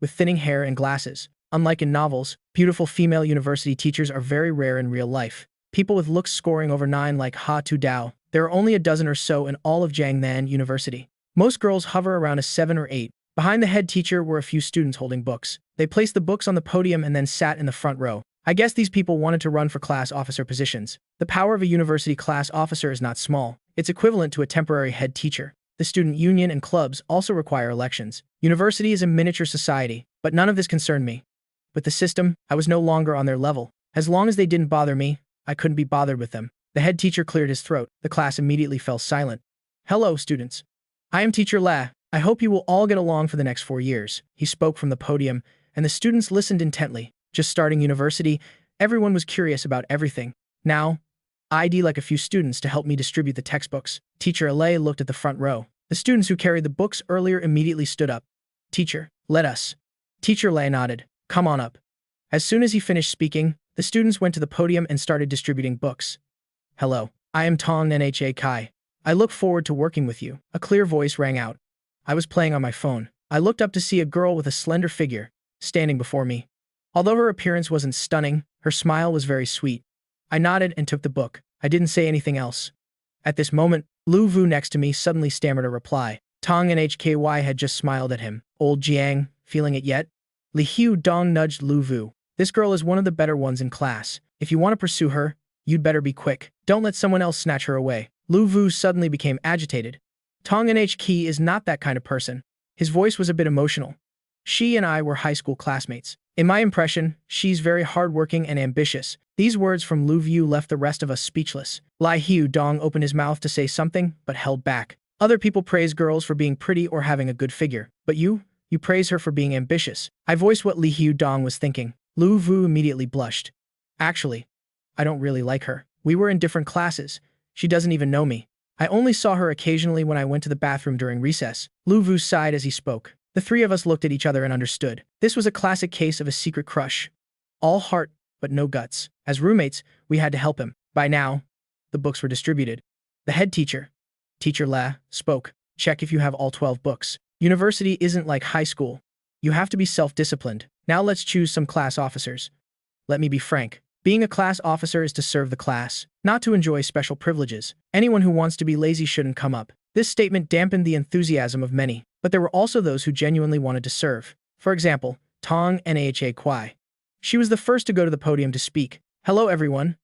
with thinning hair and glasses. Unlike in novels, beautiful female university teachers are very rare in real life. People with looks scoring over 9 like Ha Tu Dao. There are only a dozen or so in all of Jiangnan University. Most girls hover around a 7 or 8. Behind the head teacher were a few students holding books. They placed the books on the podium and then sat in the front row. I guess these people wanted to run for class officer positions. The power of a university class officer is not small. It's equivalent to a temporary head teacher. The student union and clubs also require elections. University is a miniature society, but none of this concerned me. With the system, I was no longer on their level. As long as they didn't bother me, I couldn't be bothered with them. The head teacher cleared his throat. The class immediately fell silent. Hello, students. I am Teacher La. I hope you will all get along for the next 4 years. He spoke from the podium, and the students listened intently. Just starting university, everyone was curious about everything. Now, I'd like a few students to help me distribute the textbooks. Teacher Alay looked at the front row. The students who carried the books earlier immediately stood up. Teacher, let us. Teacher Lay nodded. Come on up. As soon as he finished speaking, the students went to the podium and started distributing books. Hello, I am Tong Nha Kai. I look forward to working with you. A clear voice rang out. I was playing on my phone. I looked up to see a girl with a slender figure standing before me. Although her appearance wasn't stunning, her smile was very sweet. I nodded and took the book. I didn't say anything else. At this moment, Lu Vu next to me suddenly stammered a reply. Tong Nhky had just smiled at him. Old Jiang, feeling it yet? Li Hu Dong nudged Lu Vu. This girl is one of the better ones in class. If you want to pursue her, you'd better be quick. Don't let someone else snatch her away. Lu Vu suddenly became agitated. Tong Nhk is not that kind of person. His voice was a bit emotional. She and I were high school classmates. In my impression, she's very hardworking and ambitious. These words from Lu Vu left the rest of us speechless. Lai Hu Dong opened his mouth to say something, but held back. Other people praise girls for being pretty or having a good figure. But you praise her for being ambitious. I voiced what Li Hu Dong was thinking. Lu Vu immediately blushed. Actually, I don't really like her. We were in different classes. She doesn't even know me. I only saw her occasionally when I went to the bathroom during recess. Lu Vu sighed as he spoke. The 3 of us looked at each other and understood. This was a classic case of a secret crush. All heart, but no guts. As roommates, we had to help him. By now, the books were distributed. The head teacher, Teacher La, spoke. Check if you have all 12 books. University isn't like high school. You have to be self-disciplined. Now let's choose some class officers. Let me be frank. Being a class officer is to serve the class, not to enjoy special privileges. Anyone who wants to be lazy shouldn't come up. This statement dampened the enthusiasm of many, but there were also those who genuinely wanted to serve. For example, Tong Nha Kwai. She was the first to go to the podium to speak. Hello everyone.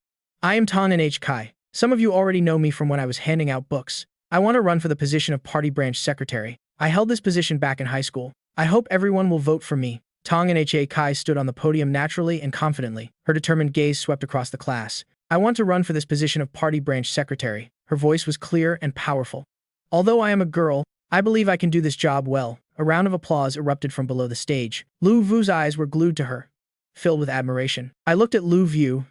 I am Tong Nha Kai. Some of you already know me from when I was handing out books. I want to run for the position of party branch secretary. I held this position back in high school. I hope everyone will vote for me. Tong Nha Kai stood on the podium naturally and confidently. Her determined gaze swept across the class. I want to run for this position of party branch secretary. Her voice was clear and powerful. Although I am a girl, I believe I can do this job well. A round of applause erupted from below the stage. Lu Vu's eyes were glued to her, filled with admiration. I looked at Lu Vu,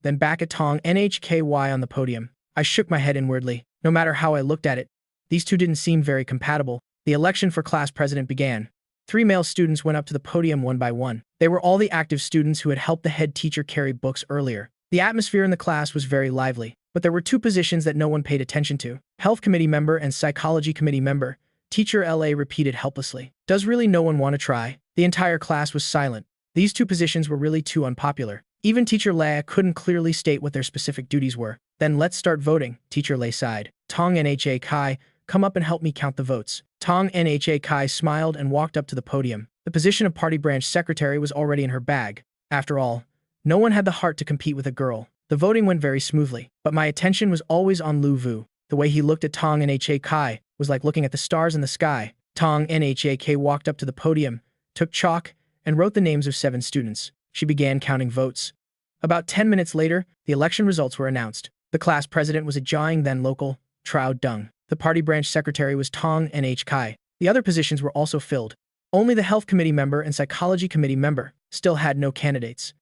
then back at Tong Nhky on the podium. I shook my head inwardly. No matter how I looked at it, these two didn't seem very compatible. The election for class president began. 3 male students went up to the podium one by one. They were all the active students who had helped the head teacher carry books earlier. The atmosphere in the class was very lively, but there were 2 positions that no one paid attention to. Health committee member and psychology committee member. Teacher LA repeated helplessly. Does really no one want to try? The entire class was silent. These 2 positions were really too unpopular. Even Teacher Leia couldn't clearly state what their specific duties were. Then let's start voting, Teacher Lei sighed. Tong Nhky, come up and help me count the votes. Tong Nhky smiled and walked up to the podium. The position of party branch secretary was already in her bag. After all, no one had the heart to compete with a girl. The voting went very smoothly, but my attention was always on Lu Vu. The way he looked at Tong Nhky was like looking at the stars in the sky. Tong Nhky walked up to the podium, took chalk, and wrote the names of 7 students. She began counting votes. About 10 minutes later, the election results were announced. The class president was a Jiang then local, Trao Dung. The party branch secretary was Tong Nhky. The other positions were also filled. Only the health committee member and psychology committee member still had no candidates.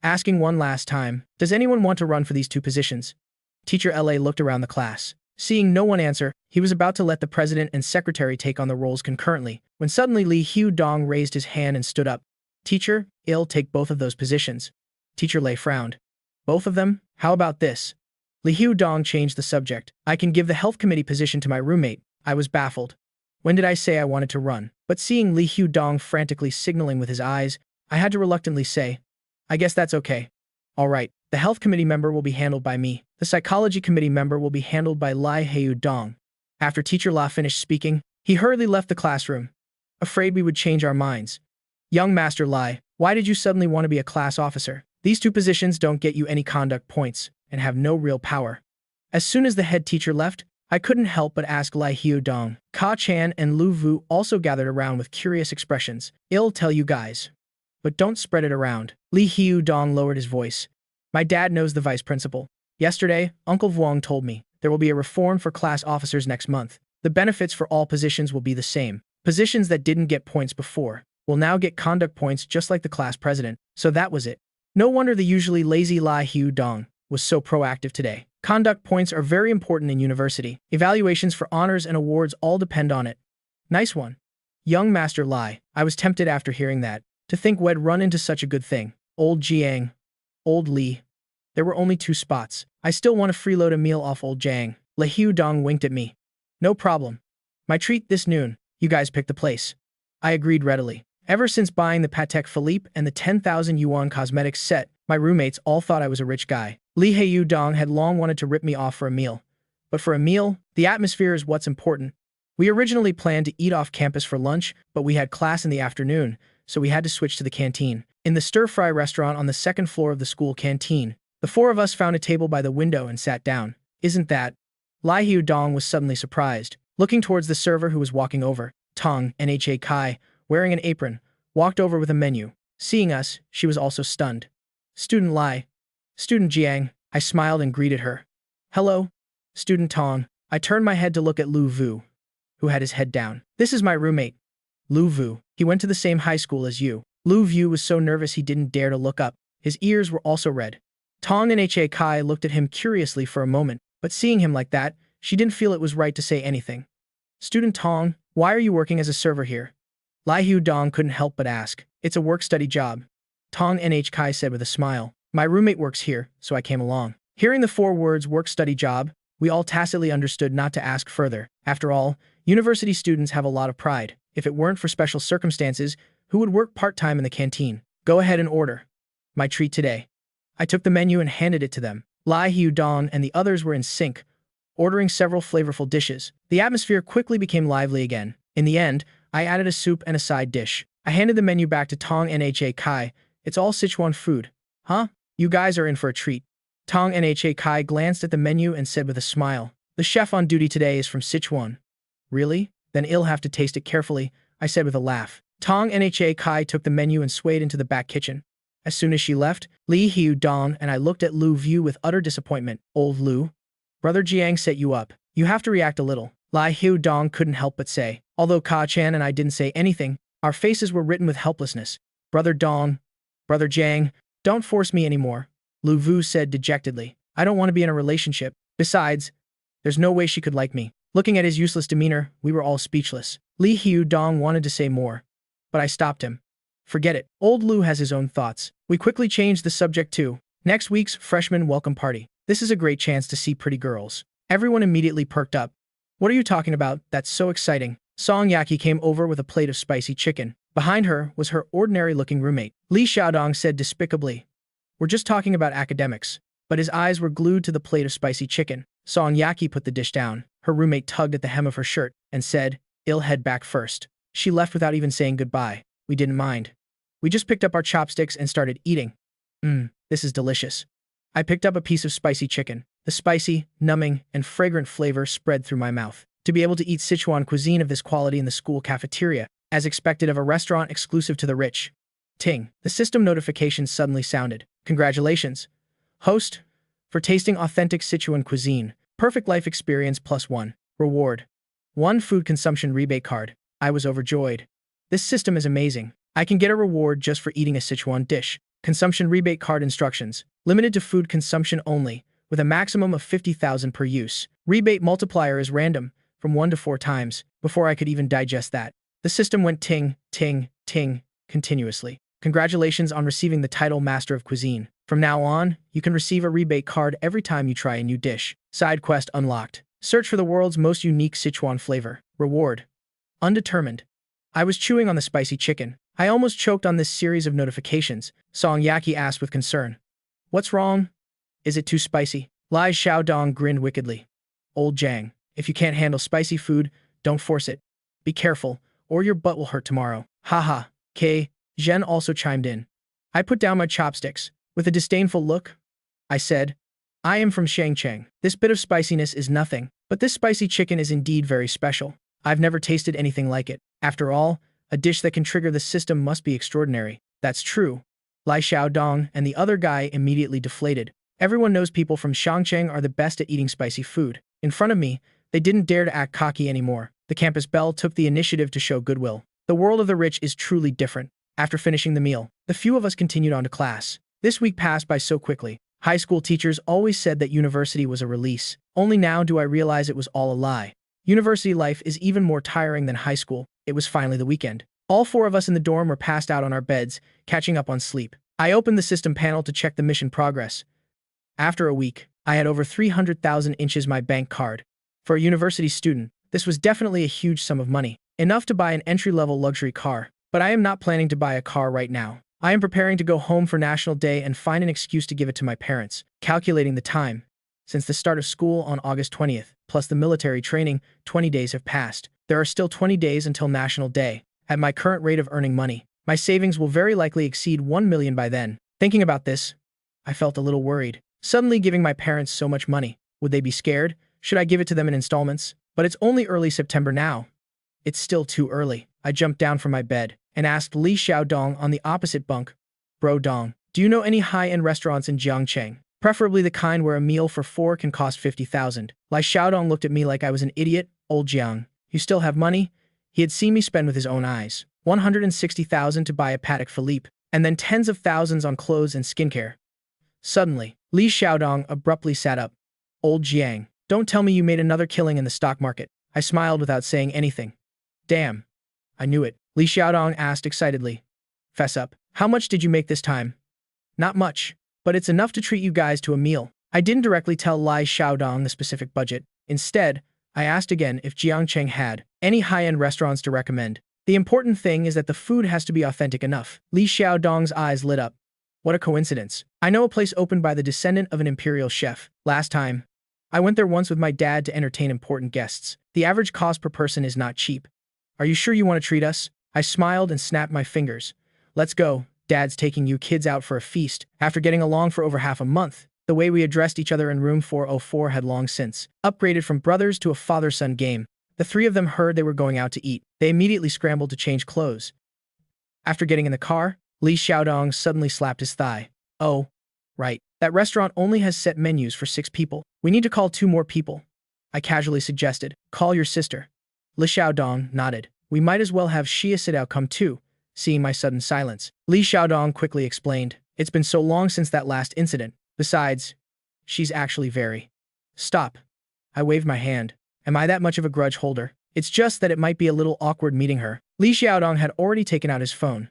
Asking one last time, does anyone want to run for these 2 positions? Teacher LA looked around the class. Seeing no one answer, he was about to let the president and secretary take on the roles concurrently, when suddenly Li Hu Dong raised his hand and stood up. Teacher, I'll take both of those positions. Teacher Lei frowned. Both of them? How about this? Li Hu Dong changed the subject. I can give the health committee position to my roommate. I was baffled. When did I say I wanted to run? But seeing Li Hu Dong frantically signaling with his eyes, I had to reluctantly say, I guess that's okay. All right, the health committee member will be handled by me. The psychology committee member will be handled by Lai Hu Dong. After Teacher La finished speaking, he hurriedly left the classroom, afraid we would change our minds. Young Master Lai, why did you suddenly want to be a class officer? These 2 positions don't get you any conduct points and have no real power. As soon as the head teacher left, I couldn't help but ask Lai Hu Dong. Ka Chan and Lu Vu also gathered around with curious expressions. I'll tell you guys, but don't spread it around. Li Hu Dong lowered his voice. My dad knows the vice principal. Yesterday, Uncle Vuong told me there will be a reform for class officers next month. The benefits for all positions will be the same. Positions that didn't get points before will now get conduct points just like the class president. So that was it. No wonder the usually lazy Lai Hu Dong was so proactive today. Conduct points are very important in university. Evaluations for honors and awards all depend on it. Nice one. Young Master Lai, I was tempted after hearing that. To think we'd run into such a good thing. Old Jiang. Old Li. There were only 2 spots. I still want to freeload a meal off old Jiang. Lai Hu Dong winked at me. No problem. My treat this noon. You guys pick the place. I agreed readily. Ever since buying the Patek Philippe and the 10,000 yuan cosmetics set, my roommates all thought I was a rich guy. Li Hu Dong had long wanted to rip me off for a meal. But for a meal, the atmosphere is what's important. We originally planned to eat off campus for lunch, but we had class in the afternoon, so we had to switch to the canteen. In the stir-fry restaurant on the 2nd floor of the school canteen, the 4 of us found a table by the window and sat down. Isn't that? Lai Hu Dong was suddenly surprised, looking towards the server who was walking over. Tong Nhky, wearing an apron, walked over with a menu. Seeing us, she was also stunned. Student Lai. Student Jiang. I smiled and greeted her. Hello. Student Tong. I turned my head to look at Lu Vu, who had his head down. This is my roommate. Lu Vu. He went to the same high school as you. Lu Vu was so nervous he didn't dare to look up. His ears were also red. Tong Nhky looked at him curiously for a moment, but seeing him like that, she didn't feel it was right to say anything. Student Tong, why are you working as a server here? Lai Hu Dong couldn't help but ask. It's a work-study job. Tong Nhky said with a smile. My roommate works here, so I came along. Hearing the 4 words work-study job, we all tacitly understood not to ask further. After all, university students have a lot of pride. If it weren't for special circumstances, who would work part-time in the canteen? Go ahead and order. My treat today. I took the menu and handed it to them. Lai Hu Dong and the others were in sync, ordering several flavorful dishes. The atmosphere quickly became lively again. In the end, I added a soup and a side dish. I handed the menu back to Tong Nhky. It's all Sichuan food. Huh? You guys are in for a treat. Tong Nhky glanced at the menu and said with a smile, the chef on duty today is from Sichuan. Really? Then I'll have to taste it carefully, I said with a laugh. Tong Nhky took the menu and swayed into the back kitchen. As soon as she left, Li Hu Dong and I looked at Lu Vu with utter disappointment. Old Lu? Brother Jiang set you up. You have to react a little. Lai Hu Dong couldn't help but say. Although Ka Chan and I didn't say anything, our faces were written with helplessness. Brother Dong, Brother Jiang, don't force me anymore, Lu Vu said dejectedly. I don't want to be in a relationship. Besides, there's no way she could like me. Looking at his useless demeanor, we were all speechless. Li Hu Dong wanted to say more, but I stopped him. Forget it. Old Lu has his own thoughts. We quickly changed the subject to next week's freshman welcome party. This is a great chance to see pretty girls. Everyone immediately perked up. What are you talking about? That's so exciting. Song Yaki came over with a plate of spicy chicken. Behind her was her ordinary-looking roommate. Li Xiaodong said despicably, "We're just talking about academics." But his eyes were glued to the plate of spicy chicken. Song Yaki put the dish down. Her roommate tugged at the hem of her shirt and said, "I'll head back first." She left without even saying goodbye. We didn't mind. We just picked up our chopsticks and started eating. This is delicious. I picked up a piece of spicy chicken. The spicy, numbing, and fragrant flavor spread through my mouth. To be able to eat Sichuan cuisine of this quality in the school cafeteria, as expected of a restaurant exclusive to the rich. Ting. The system notification suddenly sounded. Congratulations, host, for tasting authentic Sichuan cuisine. Perfect life experience +1. Reward. 1 food consumption rebate card. I was overjoyed. This system is amazing. I can get a reward just for eating a Sichuan dish. Consumption rebate card instructions. Limited to food consumption only, with a maximum of 50,000 per use. Rebate multiplier is random, from 1 to 4 times. Before I could even digest that, the system went ting, ting, ting, continuously. Congratulations on receiving the title Master of Cuisine. From now on, you can receive a rebate card every time you try a new dish. Side quest unlocked. Search for the world's most unique Sichuan flavor. Reward. Undetermined. I was chewing on the spicy chicken. I almost choked on this series of notifications. Song Yaki asked with concern. What's wrong? Is it too spicy? Lai Xiaodong grinned wickedly. Old Jiang, if you can't handle spicy food, don't force it. Be careful, or your butt will hurt tomorrow. Haha. K. Zhen also chimed in. I put down my chopsticks. With a disdainful look, I said, I am from Shangcheng. This bit of spiciness is nothing, but this spicy chicken is indeed very special. I've never tasted anything like it. After all, a dish that can trigger the system must be extraordinary. That's true. Lai Xiaodong and the other guy immediately deflated. Everyone knows people from Shangcheng are the best at eating spicy food. In front of me, they didn't dare to act cocky anymore. The campus belle took the initiative to show goodwill. The world of the rich is truly different. After finishing the meal, the few of us continued on to class. This week passed by so quickly. High school teachers always said that university was a release. Only now do I realize it was all a lie. University life is even more tiring than high school. It was finally the weekend. All 4 of us in the dorm were passed out on our beds, catching up on sleep. I opened the system panel to check the mission progress. After a week, I had over 300,000 inches my bank card. For a university student, this was definitely a huge sum of money. Enough to buy an entry-level luxury car. But I am not planning to buy a car right now. I am preparing to go home for National Day and find an excuse to give it to my parents. Calculating the time. Since the start of school on August 20th, plus the military training, 20 days have passed. There are still 20 days until National Day. At my current rate of earning money, my savings will very likely exceed 1 million by then. Thinking about this, I felt a little worried. Suddenly giving my parents so much money. Would they be scared? Should I give it to them in installments? But it's only early September now. It's still too early. I jumped down from my bed and asked Li Xiaodong on the opposite bunk, Bro Dong, do you know any high-end restaurants in Jiangcheng? Preferably the kind where a meal for 4 can cost 50,000. Li Xiaodong looked at me like I was an idiot. Old Jiang, you still have money? He had seen me spend with his own eyes. 160,000 to buy a Patek Philippe, and then tens of thousands on clothes and skincare. Suddenly, Li Xiaodong abruptly sat up. Old Jiang, don't tell me you made another killing in the stock market. I smiled without saying anything. Damn. I knew it. Li Xiaodong asked excitedly. Fess up. How much did you make this time? Not much, but it's enough to treat you guys to a meal. I didn't directly tell Li Xiaodong the specific budget. Instead, I asked again if Jiangcheng had any high-end restaurants to recommend. The important thing is that the food has to be authentic enough. Li Xiaodong's eyes lit up. What a coincidence. I know a place opened by the descendant of an imperial chef. Last time, I went there once with my dad to entertain important guests. The average cost per person is not cheap. Are you sure you want to treat us? I smiled and snapped my fingers. Let's go. Dad's taking you kids out for a feast. After getting along for over half a month, the way we addressed each other in room 404 had long since upgraded from brothers to a father-son game. The 3 of them heard they were going out to eat. They immediately scrambled to change clothes. After getting in the car, Li Xiaodong suddenly slapped his thigh. Oh, right. That restaurant only has set menus for 6 people. We need to call 2 more people. I casually suggested. Call your sister. Li Xiaodong nodded. We might as well have Xia Sidao come too, seeing my sudden silence. Li Xiaodong quickly explained. It's been so long since that last incident. Besides, she's actually very... Stop. I waved my hand. Am I that much of a grudge holder? It's just that it might be a little awkward meeting her. Li Xiaodong had already taken out his phone.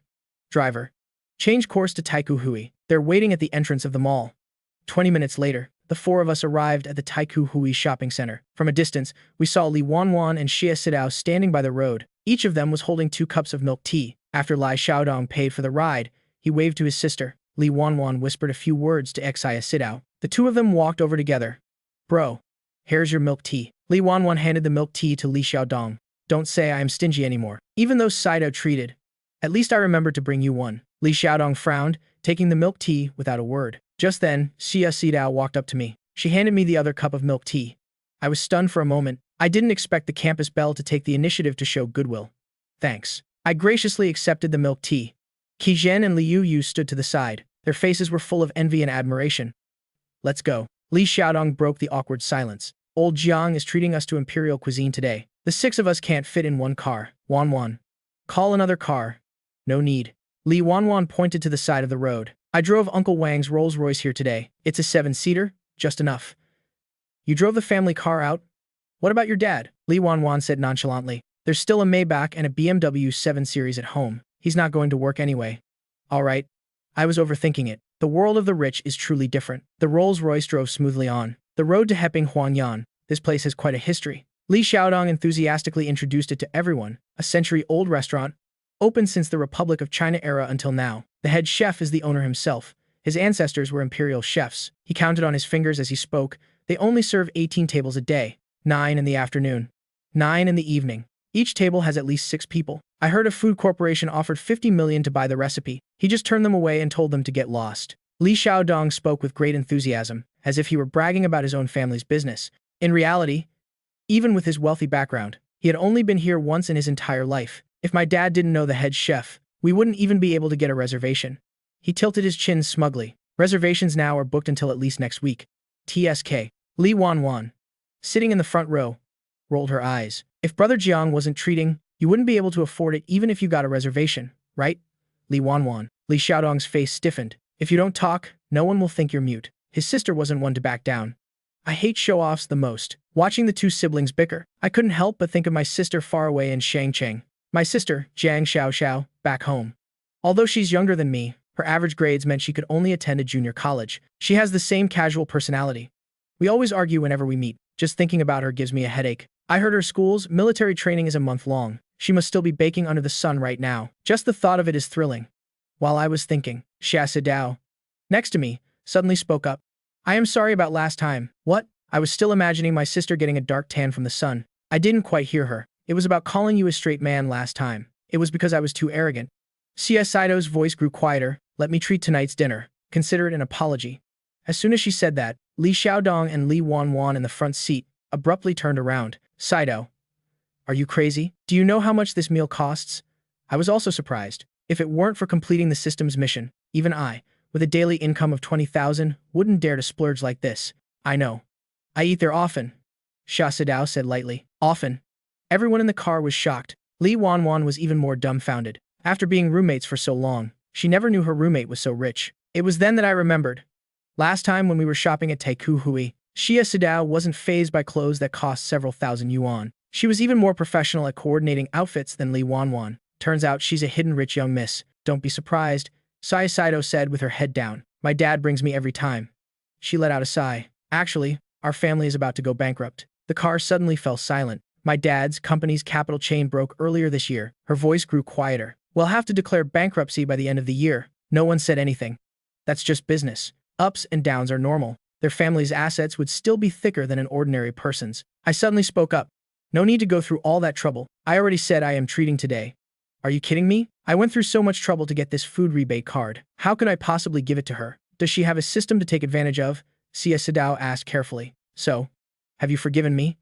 Driver. Change course to Taikoo Hui. They're waiting at the entrance of the mall. 20 minutes later, the four of us arrived at the Taikoo Hui shopping center. From a distance, we saw Li Wanwan and Xia Sidao standing by the road. Each of them was holding 2 cups of milk tea. After Li Xiaodong paid for the ride, he waved to his sister. Li Wanwan whispered a few words to Xia Sidao. The two of them walked over together. Bro, here's your milk tea. Li Wanwan handed the milk tea to Li Xiaodong. Don't say I am stingy anymore. Even though Sidao treated. At least I remembered to bring you one. Li Xiaodong frowned, taking the milk tea without a word. Just then, Xia Sidao walked up to me. She handed me the other cup of milk tea. I was stunned for a moment. I didn't expect the campus belle to take the initiative to show goodwill. Thanks. I graciously accepted the milk tea. Qi Zhen and Liu Yu stood to the side. Their faces were full of envy and admiration. Let's go. Li Xiaodong broke the awkward silence. Old Jiang is treating us to imperial cuisine today. The 6 of us can't fit in one car. Wanwan. Call another car. No need. Li Wanwan pointed to the side of the road. I drove Uncle Wang's Rolls-Royce here today. It's a 7-seater, just enough. You drove the family car out? What about your dad? Li Wanwan said nonchalantly. There's still a Maybach and a BMW 7 Series at home. He's not going to work anyway. All right. I was overthinking it. The world of the rich is truly different. The Rolls-Royce drove smoothly on. The road to Heping Huangyan. This place has quite a history. Li Xiaodong enthusiastically introduced it to everyone. A century-old restaurant, open since the Republic of China era until now. The head chef is the owner himself. His ancestors were imperial chefs. He counted on his fingers as he spoke. They only serve 18 tables a day. 9 in the afternoon. 9 in the evening. Each table has at least 6 people. I heard a food corporation offered 50 million to buy the recipe. He just turned them away and told them to get lost. Li Xiaodong spoke with great enthusiasm, as if he were bragging about his own family's business. In reality, even with his wealthy background, he had only been here once in his entire life. If my dad didn't know the head chef, we wouldn't even be able to get a reservation. He tilted his chin smugly. Reservations now are booked until at least next week. TSK. Li Wanwan, sitting in the front row, rolled her eyes. If Brother Jiang wasn't treating, you wouldn't be able to afford it even if you got a reservation, right? Li Wanwan. Li Xiaodong's face stiffened. If you don't talk, no one will think you're mute. His sister wasn't one to back down. I hate show-offs the most. Watching the 2 siblings bicker, I couldn't help but think of my sister far away in Shangcheng. My sister, Jiang Xiaoxiao, back home. Although she's younger than me, her average grades meant she could only attend a junior college. She has the same casual personality. We always argue whenever we meet. Just thinking about her gives me a headache. I heard her school's military training is a month long. She must still be baking under the sun right now. Just the thought of it is thrilling. While I was thinking, Xia Sidao, next to me, suddenly spoke up. I am sorry about last time. What? I was still imagining my sister getting a dark tan from the sun. I didn't quite hear her. It was about calling you a straight man last time. It was because I was too arrogant. Xia Sidao's voice grew quieter. Let me treat tonight's dinner. Consider it an apology. As soon as she said that, Li Xiaodong and Li Wanwan in the front seat abruptly turned around. Sidao, are you crazy? Do you know how much this meal costs? I was also surprised. If it weren't for completing the system's mission, even I, with a daily income of 20,000, wouldn't dare to splurge like this. I know. I eat there often. Xia Sidao said lightly. Often. Everyone in the car was shocked. Li Wanwan was even more dumbfounded. After being roommates for so long, she never knew her roommate was so rich. It was then that I remembered. Last time when we were shopping at Taikoo Hui, Xia Sidao wasn't fazed by clothes that cost several thousand yuan. She was even more professional at coordinating outfits than Li Wanwan. Turns out she's a hidden rich young miss. Don't be surprised, Xia Sidao said with her head down. My dad brings me every time. She let out a sigh. Actually, our family is about to go bankrupt. The car suddenly fell silent. My dad's company's capital chain broke earlier this year. Her voice grew quieter. We'll have to declare bankruptcy by the end of the year. No one said anything. That's just business. Ups and downs are normal. Their family's assets would still be thicker than an ordinary person's. I suddenly spoke up. No need to go through all that trouble. I already said I am treating today. Are you kidding me? I went through so much trouble to get this food rebate card. How could I possibly give it to her? Does she have a system to take advantage of? Xia Sidao asked carefully. So, have you forgiven me?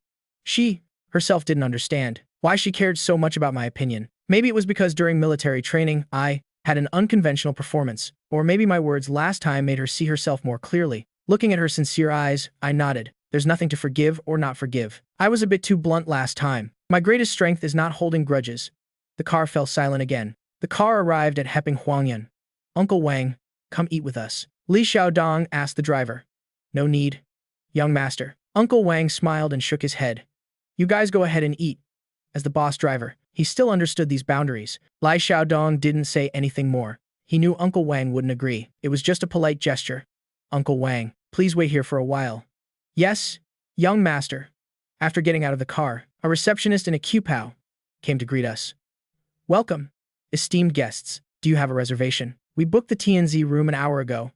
She herself didn't understand why she cared so much about my opinion. Maybe it was because during military training, I had an unconventional performance, or maybe my words last time made her see herself more clearly. Looking at her sincere eyes, I nodded. There's nothing to forgive or not forgive. I was a bit too blunt last time. My greatest strength is not holding grudges. The car fell silent again. The car arrived at Heping Huangyan. Uncle Wang, come eat with us. Li Xiaodong asked the driver. No need, young master. Uncle Wang smiled and shook his head. You guys go ahead and eat. As the boss driver, he still understood these boundaries. Li Xiaodong didn't say anything more. He knew Uncle Wang wouldn't agree. It was just a polite gesture. Uncle Wang, please wait here for a while. Yes, young master. After getting out of the car, a receptionist in a Qpao came to greet us. Welcome, esteemed guests. Do you have a reservation? We booked the TNZ room an hour ago.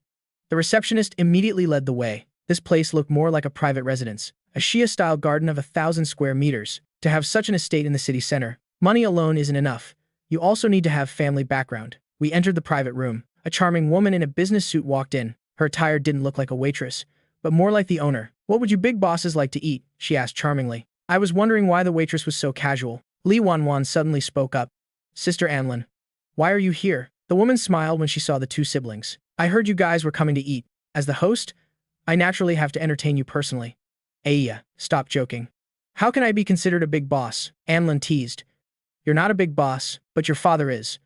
The receptionist immediately led the way. This place looked more like a private residence, a Shia-style garden of 1,000 square meters. To have such an estate in the city center, money alone isn't enough. You also need to have family background. We entered the private room. A charming woman in a business suit walked in. Her attire didn't look like a waitress, but more like the owner. What would you big bosses like to eat? She asked charmingly. I was wondering why the waitress was so casual. Li Wanwan suddenly spoke up. Sister Anlin, why are you here? The woman smiled when she saw the two siblings. I heard you guys were coming to eat. As the host, I naturally have to entertain you personally. Aya, stop joking. How can I be considered a big boss? Anlin teased. You're not a big boss, but your father is.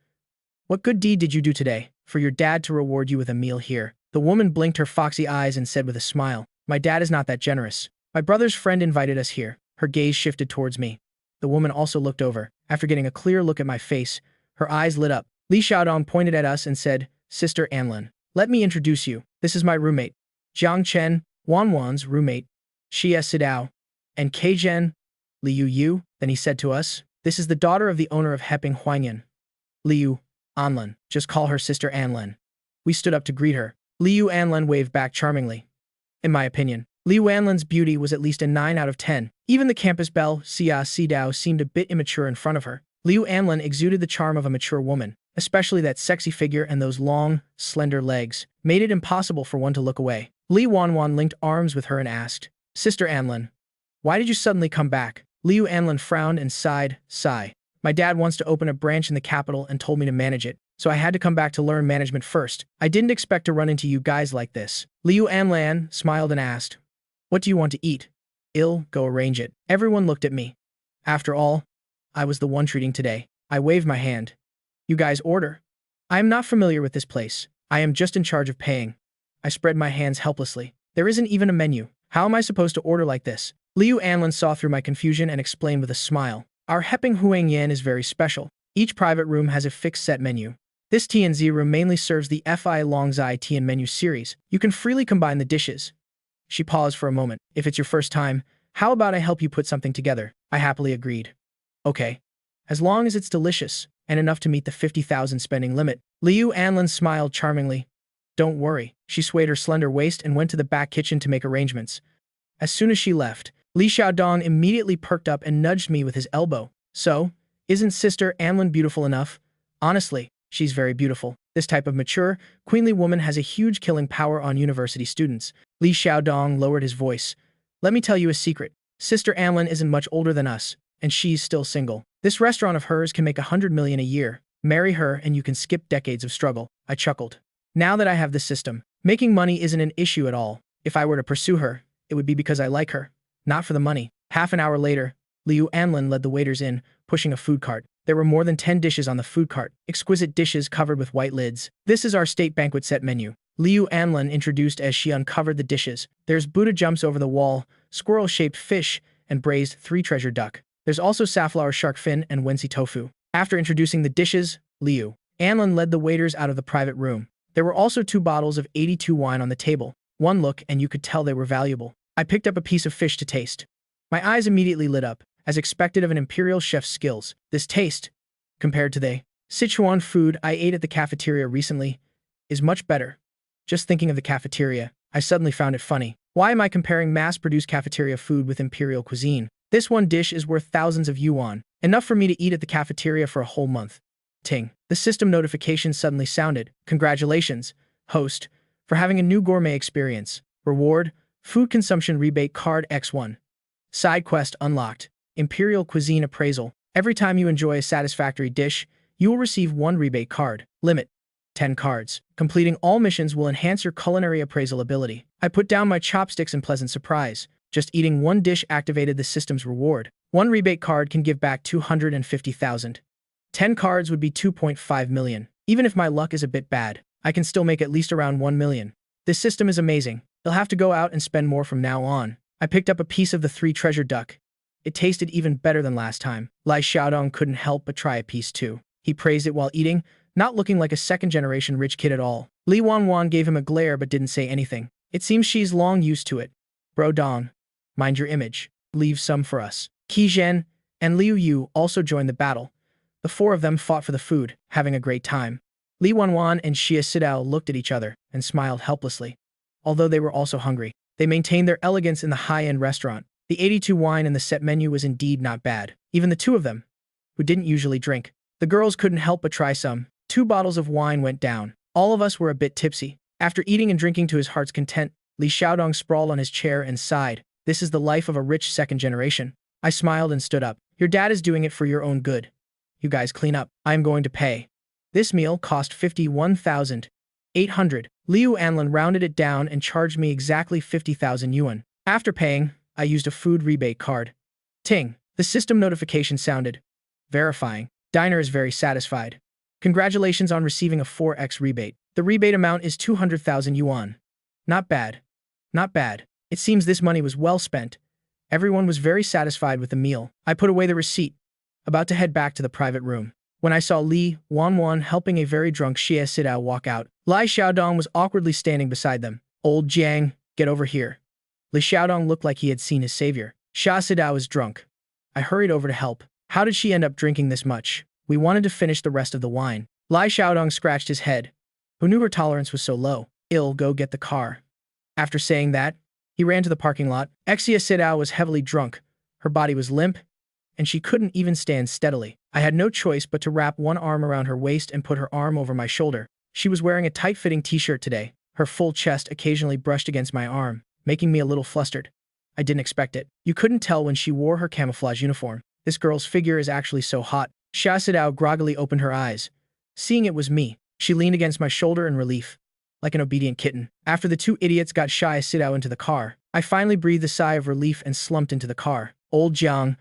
What good deed did you do today for your dad to reward you with a meal here? The woman blinked her foxy eyes and said with a smile, my dad is not that generous. My brother's friend invited us here. Her gaze shifted towards me. The woman also looked over. After getting a clear look at my face, her eyes lit up. Li Xiaodong pointed at us and said, Sister Anlin, let me introduce you. This is my roommate. Jiang Chen, Wanwan's roommate. Xie Sidao. And Kei Zhen, Liu Yu. Then he said to us, this is the daughter of the owner of Heping Huangyan. Liu Anlin. Just call her Sister Anlin. We stood up to greet her. Liu Anlin waved back charmingly. In my opinion, Liu Anlin's beauty was at least a 9 out of 10. Even the campus belle, Xia Sidao, seemed a bit immature in front of her. Liu Anlin exuded the charm of a mature woman, especially that sexy figure and those long, slender legs, made it impossible for one to look away. Li Wanwan linked arms with her and asked, Sister Anlin, why did you suddenly come back? Liu Anlin frowned and sighed, sigh. My dad wants to open a branch in the capital and told me to manage it, so I had to come back to learn management first. I didn't expect to run into you guys like this. Liu Anlin smiled and asked, what do you want to eat? Go arrange it. Everyone looked at me. After all, I was the one treating today. I waved my hand. You guys order. I am not familiar with this place. I am just in charge of paying. I spread my hands helplessly. There isn't even a menu. How am I supposed to order like this? Liu Anlin saw through my confusion and explained with a smile. Our Heping Huangyan is very special. Each private room has a fixed set menu. This TNZ room mainly serves the Fi Longzai Tian menu series. You can freely combine the dishes. She paused for a moment. If it's your first time, how about I help you put something together? I happily agreed. Okay. As long as it's delicious and enough to meet the 50,000 spending limit. Liu Anlin smiled charmingly. Don't worry. She swayed her slender waist and went to the back kitchen to make arrangements. As soon as she left, Li Xiaodong immediately perked up and nudged me with his elbow. So, isn't Sister Anlin beautiful enough? Honestly, she's very beautiful. This type of mature, queenly woman has a huge killing power on university students. Li Xiaodong lowered his voice. Let me tell you a secret. Sister Anlin isn't much older than us, and she's still single. This restaurant of hers can make 100 million a year. Marry her and you can skip decades of struggle. I chuckled. Now that I have this system, making money isn't an issue at all. If I were to pursue her, it would be because I like her, not for the money. Half an hour later, Liu Anlin led the waiters in, pushing a food cart. There were more than 10 dishes on the food cart, exquisite dishes covered with white lids. This is our state banquet set menu. Liu Anlin introduced as she uncovered the dishes. There's Buddha jumps over the wall, squirrel-shaped fish, and braised three-treasure duck. There's also safflower shark fin and wensi tofu. After introducing the dishes, Liu Anlin led the waiters out of the private room. There were also 2 bottles of 82 wine on the table. One look and you could tell they were valuable. I picked up a piece of fish to taste. My eyes immediately lit up, as expected of an imperial chef's skills. This taste, compared to the Sichuan food I ate at the cafeteria recently, is much better. Just thinking of the cafeteria, I suddenly found it funny. Why am I comparing mass-produced cafeteria food with imperial cuisine? This one dish is worth thousands of yuan, enough for me to eat at the cafeteria for a whole month. Ting. The system notification suddenly sounded. Congratulations, host, for having a new gourmet experience. Reward, food consumption rebate card X1. Side quest unlocked. Imperial cuisine appraisal. Every time you enjoy a satisfactory dish, you will receive 1 rebate card. Limit. 10 cards. Completing all missions will enhance your culinary appraisal ability. I put down my chopsticks in pleasant surprise. Just eating one dish activated the system's reward. One rebate card can give back 250,000. 10 cards would be 2.5 million. Even if my luck is a bit bad, I can still make at least around 1 million. This system is amazing. You'll have to go out and spend more from now on. I picked up a piece of the 3 treasure duck. It tasted even better than last time. Lai Xiaodong couldn't help but try a piece too. He praised it while eating, not looking like a second-generation rich kid at all. Li Wanwan gave him a glare but didn't say anything. It seems she's long used to it. Bro Dong, mind your image. Leave some for us. Qi Zhen and Liu Yu also joined the battle. The 4 of them fought for the food, having a great time. Li Wanwan and Xia Sidao looked at each other and smiled helplessly. Although they were also hungry, they maintained their elegance in the high-end restaurant. The 82 wine in the set menu was indeed not bad. Even the 2 of them, who didn't usually drink. The girls couldn't help but try some. 2 bottles of wine went down. All of us were a bit tipsy. After eating and drinking to his heart's content, Li Xiaodong sprawled on his chair and sighed. This is the life of a rich second generation. I smiled and stood up. Your dad is doing it for your own good. You guys clean up. I am going to pay. This meal cost 51,800. Liu Anlin rounded it down and charged me exactly 50,000 yuan. After paying, I used a food rebate card. Ting. The system notification sounded. Verifying. Diner is very satisfied. Congratulations on receiving a 4x rebate. The rebate amount is 200,000 yuan. Not bad. Not bad. It seems this money was well spent. Everyone was very satisfied with the meal. I put away the receipt, about to head back to the private room, when I saw Li Wanwan helping a very drunk Xie Sidao walk out. Lai Xiaodong was awkwardly standing beside them. Old Jiang, get over here. Li Xiaodong looked like he had seen his savior. Xia Sidao is drunk. I hurried over to help. How did she end up drinking this much? We wanted to finish the rest of the wine. Lai Xiaodong scratched his head. Who knew her tolerance was so low? Go get the car. After saying that, he ran to the parking lot. Xia Sidao was heavily drunk. Her body was limp, and she couldn't even stand steadily. I had no choice but to wrap one arm around her waist and put her arm over my shoulder. She was wearing a tight-fitting t-shirt today. Her full chest occasionally brushed against my arm, making me a little flustered. I didn't expect it. You couldn't tell when she wore her camouflage uniform. This girl's figure is actually so hot. Xia Sidao groggily opened her eyes. Seeing it was me, she leaned against my shoulder in relief, like an obedient kitten. After the 2 idiots got Xia Sidao into the car, I finally breathed a sigh of relief and slumped into the car. Old Jiang,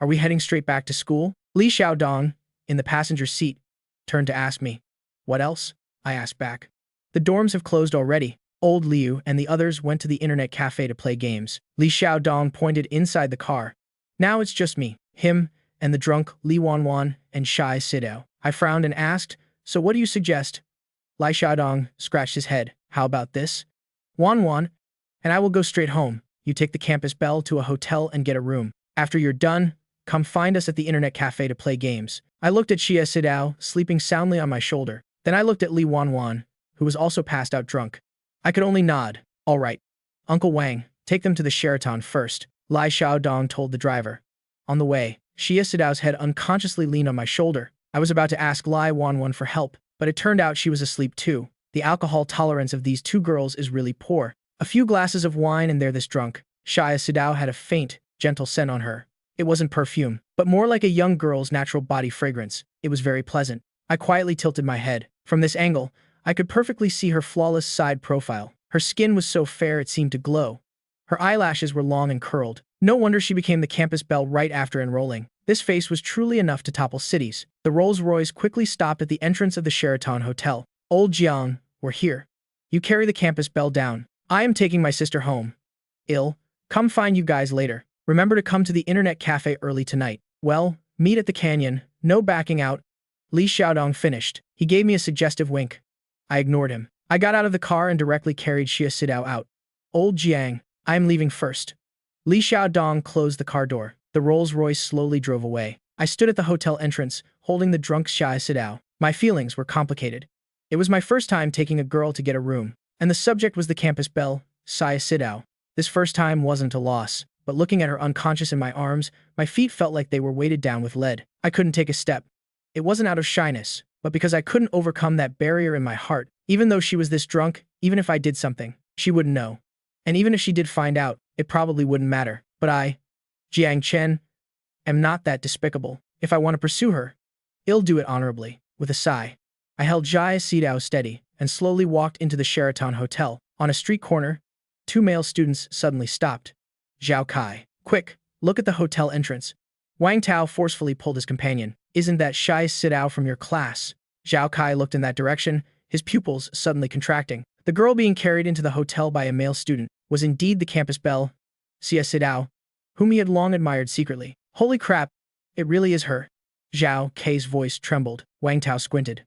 are we heading straight back to school? Li Xiaodong, in the passenger seat, turned to ask me. What else? I asked back. The dorms have closed already. Old Liu and the others went to the internet cafe to play games. Li Xiaodong pointed inside the car. Now it's just me, him, and the drunk Li Wanwan and Xia Sidao. I frowned and asked, so what do you suggest? Lai Xiaodong scratched his head. How about this? Wanwan, and I will go straight home. You take the campus bell to a hotel and get a room. After you're done, come find us at the internet cafe to play games. I looked at Xia Sidao, sleeping soundly on my shoulder. Then I looked at Li Wanwan, who was also passed out drunk. I could only nod. All right. Uncle Wang, take them to the Sheraton first, Lai Xiaodong told the driver. On the way, Xia Sidao's head unconsciously leaned on my shoulder. I was about to ask Lai Wanwan for help, but it turned out she was asleep too. The alcohol tolerance of these 2 girls is really poor. A few glasses of wine and they're this drunk. Xia Sidao had a faint, gentle scent on her. It wasn't perfume, but more like a young girl's natural body fragrance. It was very pleasant. I quietly tilted my head. From this angle, I could perfectly see her flawless side profile. Her skin was so fair it seemed to glow. Her eyelashes were long and curled. No wonder she became the campus belle right after enrolling. This face was truly enough to topple cities. The Rolls-Royce quickly stopped at the entrance of the Sheraton Hotel. Old Jiang, we're here. You carry the campus bell down. I am taking my sister home. Come find you guys later. Remember to come to the internet cafe early tonight. Well, meet at the canyon. No backing out. Li Xiaodong finished. He gave me a suggestive wink. I ignored him. I got out of the car and directly carried Xia Sidao out. Old Jiang, I am leaving first. Li Xiaodong closed the car door. The Rolls-Royce slowly drove away. I stood at the hotel entrance, holding the drunk Xia Sidao. My feelings were complicated. It was my first time taking a girl to get a room, and the subject was the campus belle, Xia Sidao. This first time wasn't a loss, but looking at her unconscious in my arms, my feet felt like they were weighted down with lead. I couldn't take a step. It wasn't out of shyness, but because I couldn't overcome that barrier in my heart. Even though she was this drunk, even if I did something, she wouldn't know. And even if she did find out, it probably wouldn't matter. But I, Jiang Chen, am not that despicable. If I want to pursue her, I'll do it honorably. With a sigh, I held Xia Sidao steady and slowly walked into the Sheraton Hotel. On a street corner, 2 male students suddenly stopped. Zhao Kai. Quick, look at the hotel entrance. Wang Tao forcefully pulled his companion. Isn't that Shai Sidao from your class? Zhao Kai looked in that direction, his pupils suddenly contracting. The girl being carried into the hotel by a male student was indeed the campus belle, Xia Sidao, whom he had long admired secretly. Holy crap, it really is her. Zhao Kai's voice trembled. Wang Tao squinted.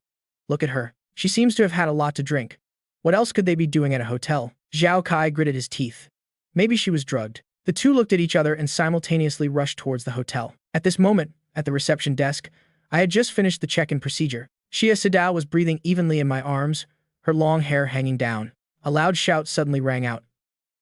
Look at her. She seems to have had a lot to drink. What else could they be doing at a hotel? Zhao Kai gritted his teeth. Maybe she was drugged. The two looked at each other and simultaneously rushed towards the hotel. At this moment, at the reception desk, I had just finished the check-in procedure. Xia Sidao was breathing evenly in my arms, her long hair hanging down. A loud shout suddenly rang out.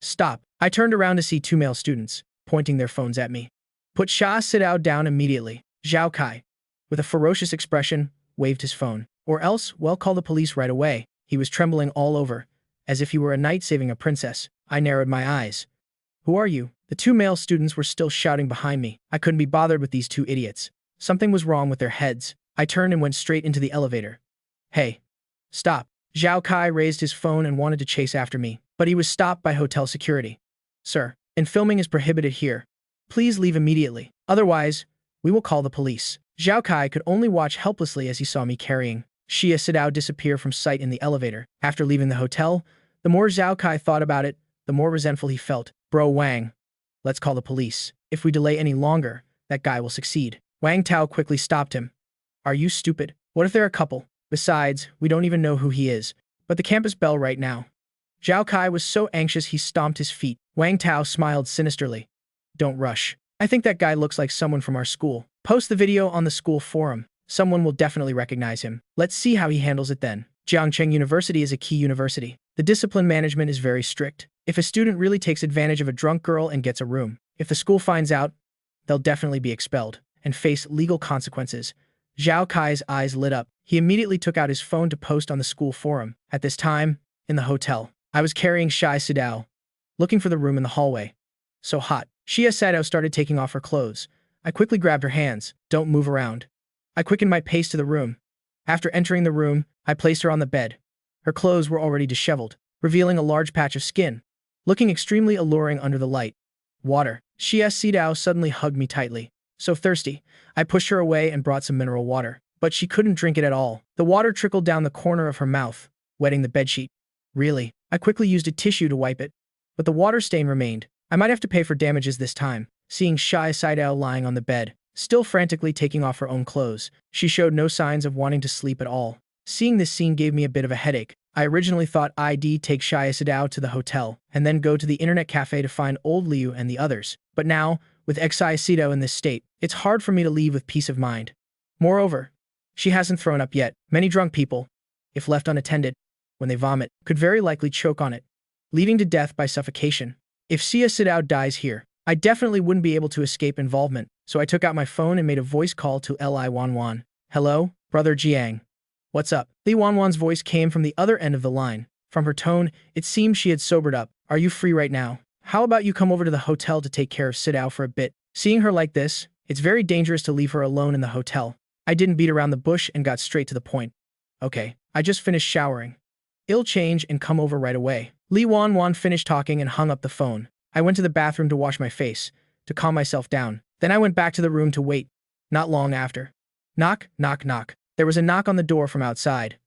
Stop. I turned around to see two male students, pointing their phones at me. Put Xia Sidao down immediately. Zhao Kai, with a ferocious expression, waved his phone. Or else, well, call the police right away. He was trembling all over, as if he were a knight saving a princess. I narrowed my eyes. Who are you? The two male students were still shouting behind me. I couldn't be bothered with these two idiots. Something was wrong with their heads. I turned and went straight into the elevator. Hey. Stop. Zhao Kai raised his phone and wanted to chase after me, but he was stopped by hotel security. Sir, and filming is prohibited here. Please leave immediately. Otherwise, we will call the police. Zhao Kai could only watch helplessly as he saw me carrying Xia Sidao disappear from sight in the elevator. After leaving the hotel, the more Zhao Kai thought about it, the more resentful he felt. Bro Wang, let's call the police. If we delay any longer, that guy will succeed. Wang Tao quickly stopped him. Are you stupid? What if they're a couple? Besides, we don't even know who he is. But the campus belle right now. Zhao Kai was so anxious he stomped his feet. Wang Tao smiled sinisterly. Don't rush. I think that guy looks like someone from our school. Post the video on the school forum. Someone will definitely recognize him. Let's see how he handles it then. Jiangcheng University is a key university. The discipline management is very strict. If a student really takes advantage of a drunk girl and gets a room, if the school finds out, they'll definitely be expelled and face legal consequences. Zhao Kai's eyes lit up. He immediately took out his phone to post on the school forum. At this time, in the hotel, I was carrying Shai Sidao, looking for the room in the hallway. So hot. Xia Sidao started taking off her clothes. I quickly grabbed her hands. Don't move around. I quickened my pace to the room. After entering the room, I placed her on the bed. Her clothes were already disheveled, revealing a large patch of skin, looking extremely alluring under the light. Water. Xia Sidao suddenly hugged me tightly. So thirsty, I pushed her away and brought some mineral water. But she couldn't drink it at all. The water trickled down the corner of her mouth, wetting the bedsheet. Really? I quickly used a tissue to wipe it. But the water stain remained. I might have to pay for damages this time. Seeing Xia Sidao lying on the bed, still frantically taking off her own clothes, she showed no signs of wanting to sleep at all. Seeing this scene gave me a bit of a headache. I originally thought I'd take Xia Sidao to the hotel, and then go to the internet cafe to find old Liu and the others. But now, with Xia Sidao in this state, it's hard for me to leave with peace of mind. Moreover, she hasn't thrown up yet. Many drunk people, if left unattended, when they vomit, could very likely choke on it, leading to death by suffocation. If Xia Sidao dies here, I definitely wouldn't be able to escape involvement, so I took out my phone and made a voice call to Li Wanwan. Hello, Brother Jiang. What's up? Li Wanwan's voice came from the other end of the line. From her tone, it seemed she had sobered up. Are you free right now? How about you come over to the hotel to take care of Sidao for a bit? Seeing her like this, it's very dangerous to leave her alone in the hotel. I didn't beat around the bush and got straight to the point. Okay, I just finished showering. I'll change and come over right away. Li Wanwan finished talking and hung up the phone. I went to the bathroom to wash my face, to calm myself down. Then I went back to the room to wait. Not long after. Knock, knock, knock. There was a knock on the door from outside.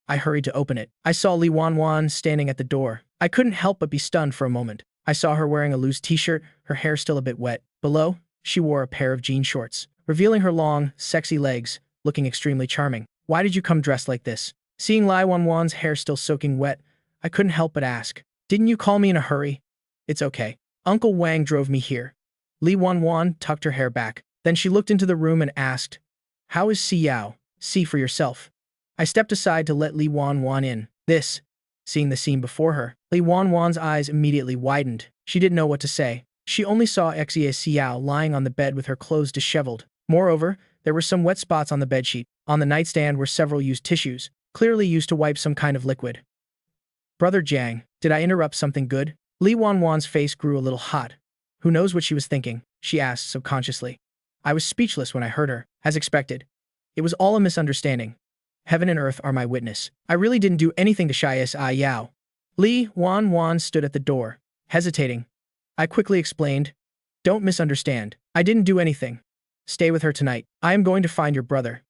I hurried to open it. I saw Li Wanwan standing at the door. I couldn't help but be stunned for a moment. I saw her wearing a loose t-shirt, her hair still a bit wet. Below, she wore a pair of jean shorts, revealing her long, sexy legs, looking extremely charming. Why did you come dressed like this? Seeing Li Wanwan's hair still soaking wet, I couldn't help but ask. Didn't you call me in a hurry? It's okay. Uncle Wang drove me here. Li Wanwan tucked her hair back. Then she looked into the room and asked, How is Si Yao? See for yourself. I stepped aside to let Li Wanwan in. Seeing the scene before her, Li Wanwan's eyes immediately widened. She didn't know what to say. She only saw Xia Xiao lying on the bed with her clothes disheveled. Moreover, there were some wet spots on the bedsheet. On the nightstand were several used tissues, clearly used to wipe some kind of liquid. Brother Jiang, did I interrupt something good? Li Wanwan's face grew a little hot. Who knows what she was thinking? She asked subconsciously. I was speechless when I heard her, as expected. It was all a misunderstanding. Heaven and earth are my witness. I really didn't do anything to Xia Xiao. Li Wanwan stood at the door, hesitating. I quickly explained, Don't misunderstand. I didn't do anything. Stay with her tonight. I am going to find your brother.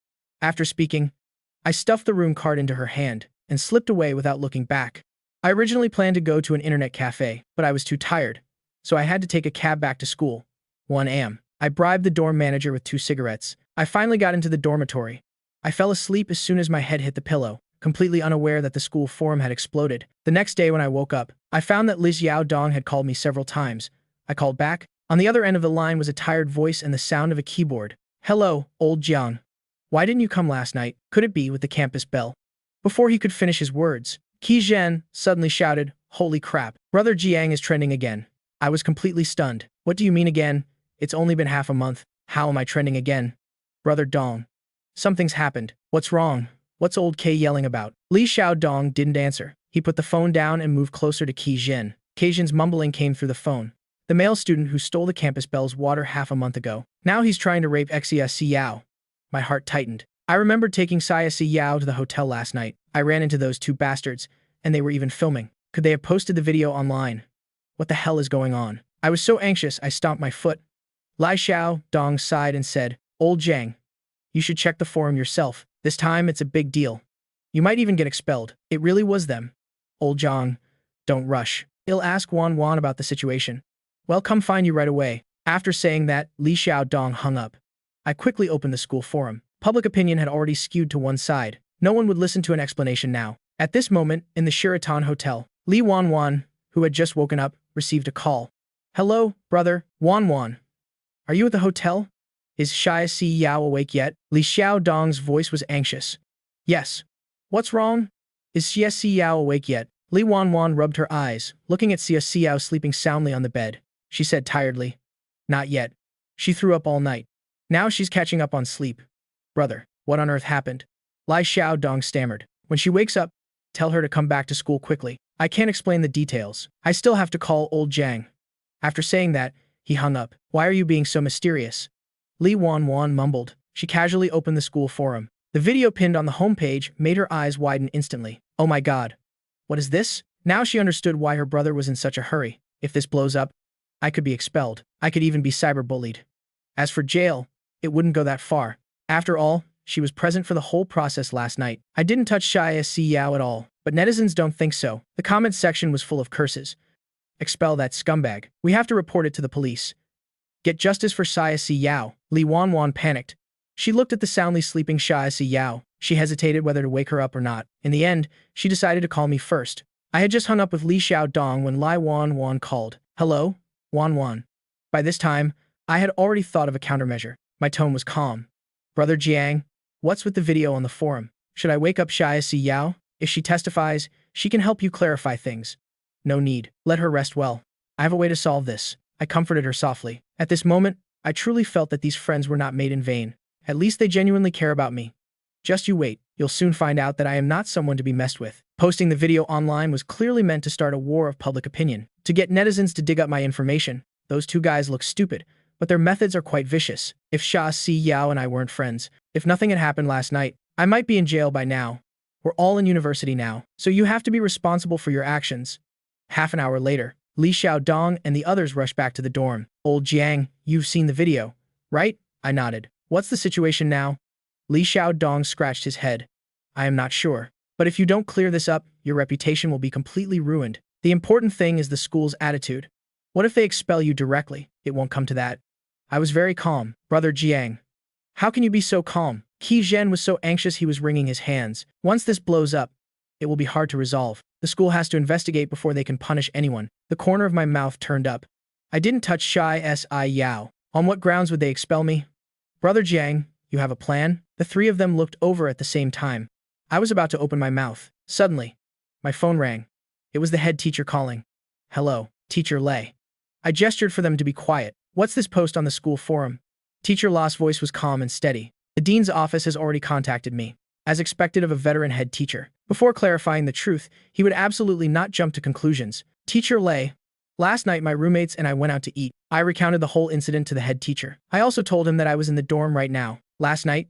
After speaking, I stuffed the room card into her hand and slipped away without looking back. I originally planned to go to an internet cafe, but I was too tired, so I had to take a cab back to school. 1 a.m. I bribed the dorm manager with 2 cigarettes. I finally got into the dormitory. I fell asleep as soon as my head hit the pillow, completely unaware that the school forum had exploded. The next day when I woke up, I found that Li Xiaodong had called me several times. I called back. On the other end of the line was a tired voice and the sound of a keyboard. Hello, old Jiang. Why didn't you come last night? Could it be with the campus bell? Before he could finish his words, Qi Zhen suddenly shouted, Holy crap, Brother Jiang is trending again. I was completely stunned. What do you mean again? It's only been half a month. How am I trending again? Brother Dong. Something's happened. What's wrong? What's old K yelling about? Li Xiaodong didn't answer. He put the phone down and moved closer to Qi Zhen. Qi Zhen's mumbling came through the phone. The male student who stole the campus bell's water half a month ago. Now he's trying to rape Xia Si Yao. My heart tightened. I remembered taking Xia Si Yao to the hotel last night. I ran into those 2 bastards, and they were even filming. Could they have posted the video online? What the hell is going on? I was so anxious I stomped my foot. Li Xiaodong sighed and said, Old Jiang, you should check the forum yourself. This time it's a big deal. You might even get expelled. It really was them. Old Jiang, don't rush. I'll ask Wan Wan about the situation. Well, come find you right away. After saying that, Li Xiaodong hung up. I quickly opened the school forum. Public opinion had already skewed to one side. No one would listen to an explanation now. At this moment, in the Sheraton Hotel, Li Wan Wan, who had just woken up, received a call. Hello, brother, Wan Wan. Are you at the hotel? Is Xia Si Yao awake yet? Li Xiaodong's voice was anxious. Yes. What's wrong? Is Xia Si Yao awake yet? Li Wan Wan rubbed her eyes, looking at Xia Si Yao sleeping soundly on the bed. She said tiredly. Not yet. She threw up all night. Now she's catching up on sleep. Brother, what on earth happened? Li Xiaodong stammered. When she wakes up, tell her to come back to school quickly. I can't explain the details. I still have to call old Jiang. After saying that, he hung up. Why are you being so mysterious? Li Wan Wan mumbled. She casually opened the school forum. The video pinned on the homepage made her eyes widen instantly. Oh my god. What is this? Now she understood why her brother was in such a hurry. If this blows up, I could be expelled. I could even be cyberbullied. As for jail, it wouldn't go that far. After all, she was present for the whole process last night. I didn't touch Xia Si Yao at all, but netizens don't think so. The comments section was full of curses. Expel that scumbag. We have to report it to the police. Get justice for Xia Si Yao. Li Wan Wan panicked. She looked at the soundly sleeping Xia Si Yao. She hesitated whether to wake her up or not. In the end, she decided to call me first. I had just hung up with Li Xiaodong when Li Wan Wan called. Hello, Wan Wan. By this time, I had already thought of a countermeasure. My tone was calm. Brother Jiang, what's with the video on the forum? Should I wake up Xia Si Yao? If she testifies, she can help you clarify things. No need. Let her rest well. I have a way to solve this. I comforted her softly. At this moment, I truly felt that these friends were not made in vain. At least they genuinely care about me. Just you wait. You'll soon find out that I am not someone to be messed with. Posting the video online was clearly meant to start a war of public opinion. To get netizens to dig up my information. Those 2 guys look stupid, but their methods are quite vicious. If Xia Si Yao and I weren't friends, if nothing had happened last night, I might be in jail by now. We're all in university now, so you have to be responsible for your actions. Half an hour later, Li Xiaodong and the others rushed back to the dorm. Old Jiang, you've seen the video, right? I nodded. What's the situation now? Li Xiaodong scratched his head. I am not sure. But if you don't clear this up, your reputation will be completely ruined. The important thing is the school's attitude. What if they expel you directly? It won't come to that. I was very calm. Brother Jiang. How can you be so calm? Qi Zhen was so anxious he was wringing his hands. Once this blows up, it will be hard to resolve. The school has to investigate before they can punish anyone. The corner of my mouth turned up. I didn't touch Xia Si Yao. On what grounds would they expel me? Brother Jiang, you have a plan? The 3 of them looked over at the same time. I was about to open my mouth. Suddenly, my phone rang. It was the head teacher calling. Hello, Teacher Lei. I gestured for them to be quiet. What's this post on the school forum? Teacher La's voice was calm and steady. The dean's office has already contacted me. As expected of a veteran head teacher. Before clarifying the truth, he would absolutely not jump to conclusions. Teacher Lei. Last night my roommates and I went out to eat. I recounted the whole incident to the head teacher. I also told him that I was in the dorm right now. Last night,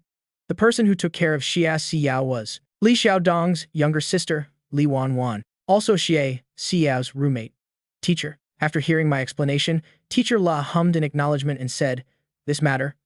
the person who took care of Xia Si Yao was Li Xiaodong's younger sister, Li Wan Wan. Also Xia Si Yao's roommate. Teacher. After hearing my explanation, Teacher La hummed in acknowledgement and said, "This matter?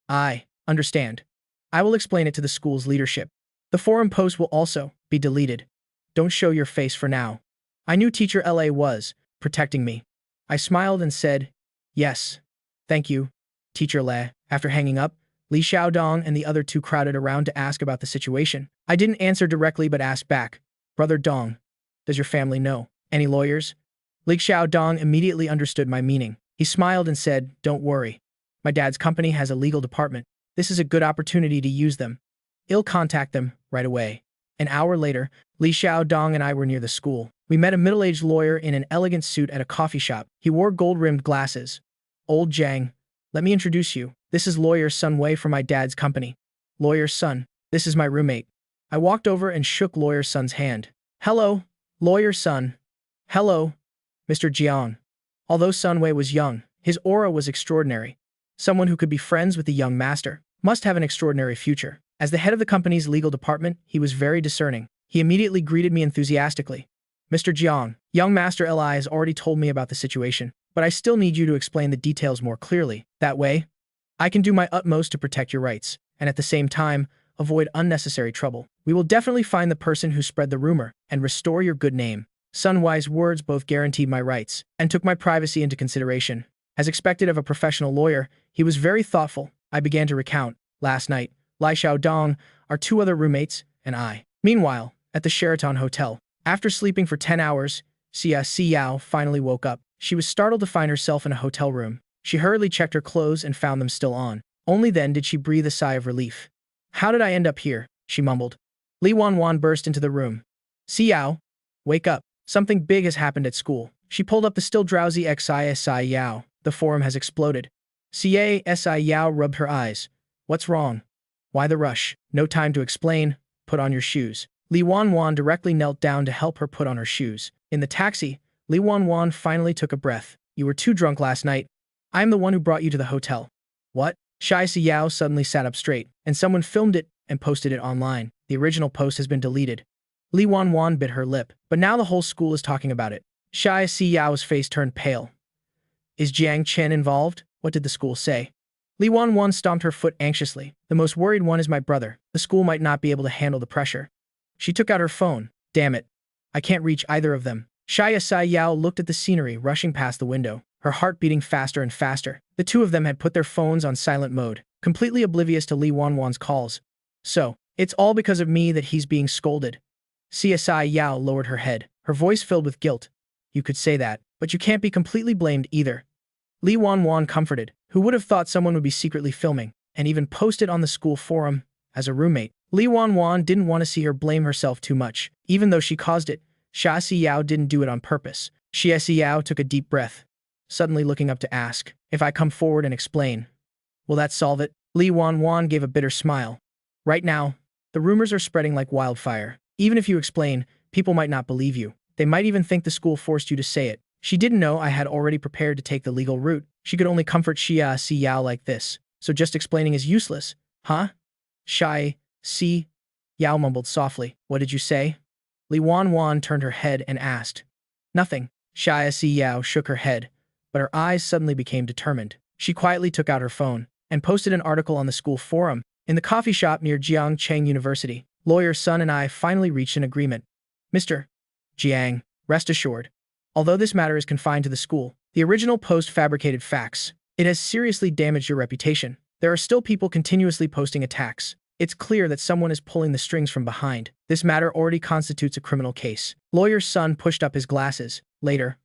I understand. I will explain it to the school's leadership. The forum post will also be deleted. Don't show your face for now." I knew Teacher La was protecting me. I smiled and said, "Yes. Thank you, Teacher La." After hanging up, Li Xiaodong and the other two crowded around to ask about the situation. I didn't answer directly but asked back, "Brother Dong, does your family know any lawyers?" Li Xiaodong immediately understood my meaning. He smiled and said, "Don't worry. My dad's company has a legal department. This is a good opportunity to use them. I'll contact them right away." An hour later, Li Xiaodong and I were near the school. We met a middle-aged lawyer in an elegant suit at a coffee shop. He wore gold-rimmed glasses. "Old Jiang, let me introduce you. This is Lawyer Sun Wei from my dad's company." "Lawyer Sun, this is my roommate." I walked over and shook Lawyer Sun's hand. "Hello, Lawyer Sun." "Hello, Mr. Jiang." Although Sun Wei was young, his aura was extraordinary. Someone who could be friends with the young master must have an extraordinary future. As the head of the company's legal department, he was very discerning. He immediately greeted me enthusiastically. "Mr. Jiang, young Master Li has already told me about the situation, but I still need you to explain the details more clearly. That way, I can do my utmost to protect your rights, and at the same time, avoid unnecessary trouble. We will definitely find the person who spread the rumor and restore your good name." Sun Wei's words both guaranteed my rights and took my privacy into consideration. As expected of a professional lawyer, he was very thoughtful. I began to recount. "Last night, Li Xiaodong, our two other roommates, and I." Meanwhile, at the Sheraton Hotel, after sleeping for 10 hours, Xia Xiao finally woke up. She was startled to find herself in a hotel room. She hurriedly checked her clothes and found them still on. Only then did she breathe a sigh of relief. "How did I end up here?" she mumbled. Li Wanwan burst into the room. "Xiao, wake up. Something big has happened at school." She pulled up the still drowsy Xi Yao. "The forum has exploded." Xi Yao rubbed her eyes. "What's wrong? Why the rush?" "No time to explain. Put on your shoes." Li Wanwan directly knelt down to help her put on her shoes. In the taxi, Li Wanwan finally took a breath. "You were too drunk last night. I am the one who brought you to the hotel." "What?" Xi Yao suddenly sat up straight, "and someone filmed it and posted it online. The original post has been deleted." Li Wanwan bit her lip, "But now the whole school is talking about it." Xi Yao's face turned pale. "Is Jiang Chen involved? What did the school say?" Li Wanwan stomped her foot anxiously. "The most worried one is my brother. The school might not be able to handle the pressure." She took out her phone. "Damn it. I can't reach either of them." Xi Yao looked at the scenery rushing past the window, her heart beating faster and faster. The two of them had put their phones on silent mode, completely oblivious to Li Wanwan's calls. "So, it's all because of me that he's being scolded." Xi Yao lowered her head, her voice filled with guilt. "You could say that, but you can't be completely blamed either." Li Wanwan comforted. Who would have thought someone would be secretly filming, and even post it on the school forum, as a roommate? Li Wanwan didn't want to see her blame herself too much. Even though she caused it, Xia Yao didn't do it on purpose. Xia Yao took a deep breath, suddenly looking up to ask, "If I come forward and explain, will that solve it?" Li Wanwan gave a bitter smile. "Right now, the rumors are spreading like wildfire. Even if you explain, people might not believe you. They might even think the school forced you to say it." She didn't know I had already prepared to take the legal route. She could only comfort Xia Yao like this, so just explaining is useless. "Huh?" Xia Yao mumbled softly. "What did you say?" Li Wanwan turned her head and asked. "Nothing." Xia Yao shook her head, but her eyes suddenly became determined. She quietly took out her phone and posted an article on the school forum. In the coffee shop near Jiangcheng University, Lawyer Sun and I finally reached an agreement. "Mr. Jiang, rest assured. Although this matter is confined to the school, the original post fabricated facts. It has seriously damaged your reputation. There are still people continuously posting attacks. It's clear that someone is pulling the strings from behind. This matter already constitutes a criminal case." Lawyer Sun pushed up his glasses. "Later,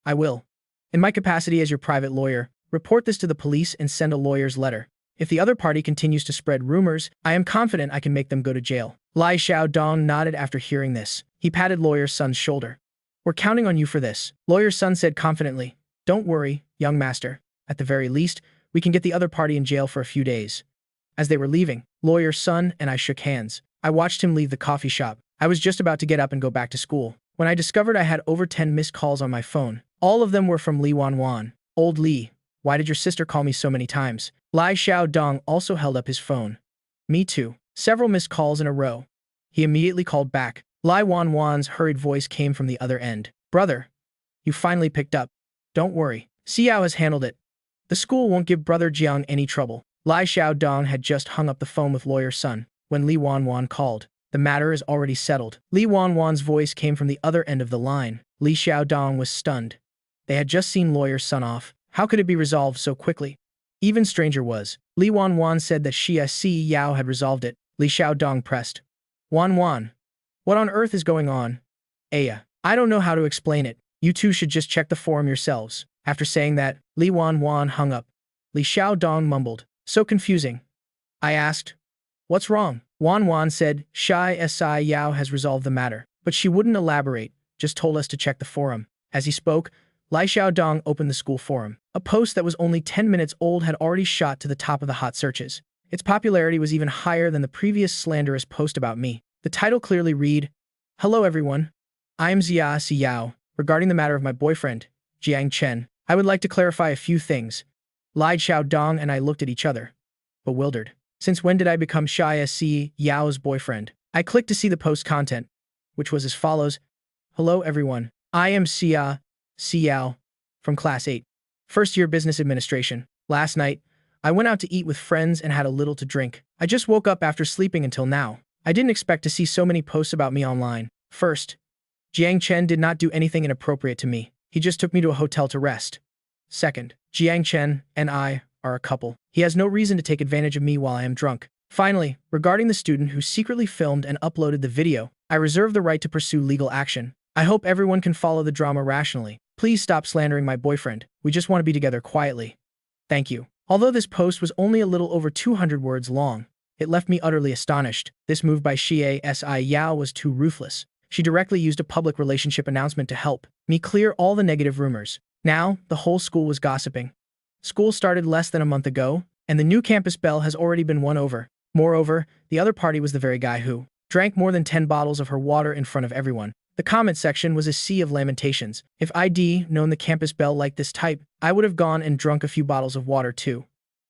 I will, in my capacity as your private lawyer, report this to the police and send a lawyer's letter. If the other party continues to spread rumors, I am confident I can make them go to jail." Li Xiaodong nodded after hearing this. He patted Lawyer Sun's shoulder. "We're counting on you for this," Lawyer Sun said confidently. "Don't worry, young master. At the very least, we can get the other party in jail for a few days." As they were leaving, Lawyer Sun and I shook hands. I watched him leave the coffee shop. I was just about to get up and go back to school when I discovered I had over 10 missed calls on my phone. All of them were from Li Wanwan. "Old Li, why did your sister call me so many times?" Li Xiaodong also held up his phone. "Me too." Several missed calls in a row. He immediately called back. Li Wanwan's hurried voice came from the other end. "Brother, you finally picked up. Don't worry. Xiao has handled it. The school won't give Brother Jiang any trouble. Lai Xiaodong had just hung up the phone with Lawyer Sun when Li Wanwan called. The matter is already settled. Li Wanwan's voice came from the other end of the line. Li Xiaodong was stunned. They had just seen Lawyer Sun off. How could it be resolved so quickly? Even stranger was, Li Wanwan said that Xia Si Yao had resolved it. Li Xiaodong pressed. Wanwan, what on earth is going on? Aya, I don't know how to explain it. You two should just check the forum yourselves. After saying that, Li Wanwan hung up. Li Xiaodong mumbled. So confusing. I asked, what's wrong? Wanwan said, Xia Si Yao has resolved the matter, but she wouldn't elaborate, just told us to check the forum. As he spoke, Lai Xiaodong opened the school forum. A post that was only 10 minutes old had already shot to the top of the hot searches. Its popularity was even higher than the previous slanderous post about me. The title clearly read, Hello everyone. I am Xia Si Yao. Regarding the matter of my boyfriend, Jiang Chen, I would like to clarify a few things. Lai Xiaodong and I looked at each other, bewildered. Since when did I become Xia Si Yao's boyfriend? I clicked to see the post content, which was as follows. Hello everyone. I am Xia Si Yao from Class 8, First Year Business Administration. Last night, I went out to eat with friends and had a little to drink. I just woke up after sleeping until now. I didn't expect to see so many posts about me online. First, Jiang Chen did not do anything inappropriate to me. He just took me to a hotel to rest. Second, Jiang Chen and I are a couple. He has no reason to take advantage of me while I am drunk. Finally, regarding the student who secretly filmed and uploaded the video, I reserve the right to pursue legal action. I hope everyone can follow the drama rationally. Please stop slandering my boyfriend. We just want to be together quietly. Thank you. Although this post was only a little over 200 words long, it left me utterly astonished. This move by Xia Si Yao was too ruthless. She directly used a public relationship announcement to help me clear all the negative rumors. Now, the whole school was gossiping. School started less than a month ago, and the new campus belle has already been won over. Moreover, the other party was the very guy who drank more than 10 bottles of her water in front of everyone. The comment section was a sea of lamentations. If I'd known the campus belle like this type, I would have gone and drunk a few bottles of water too.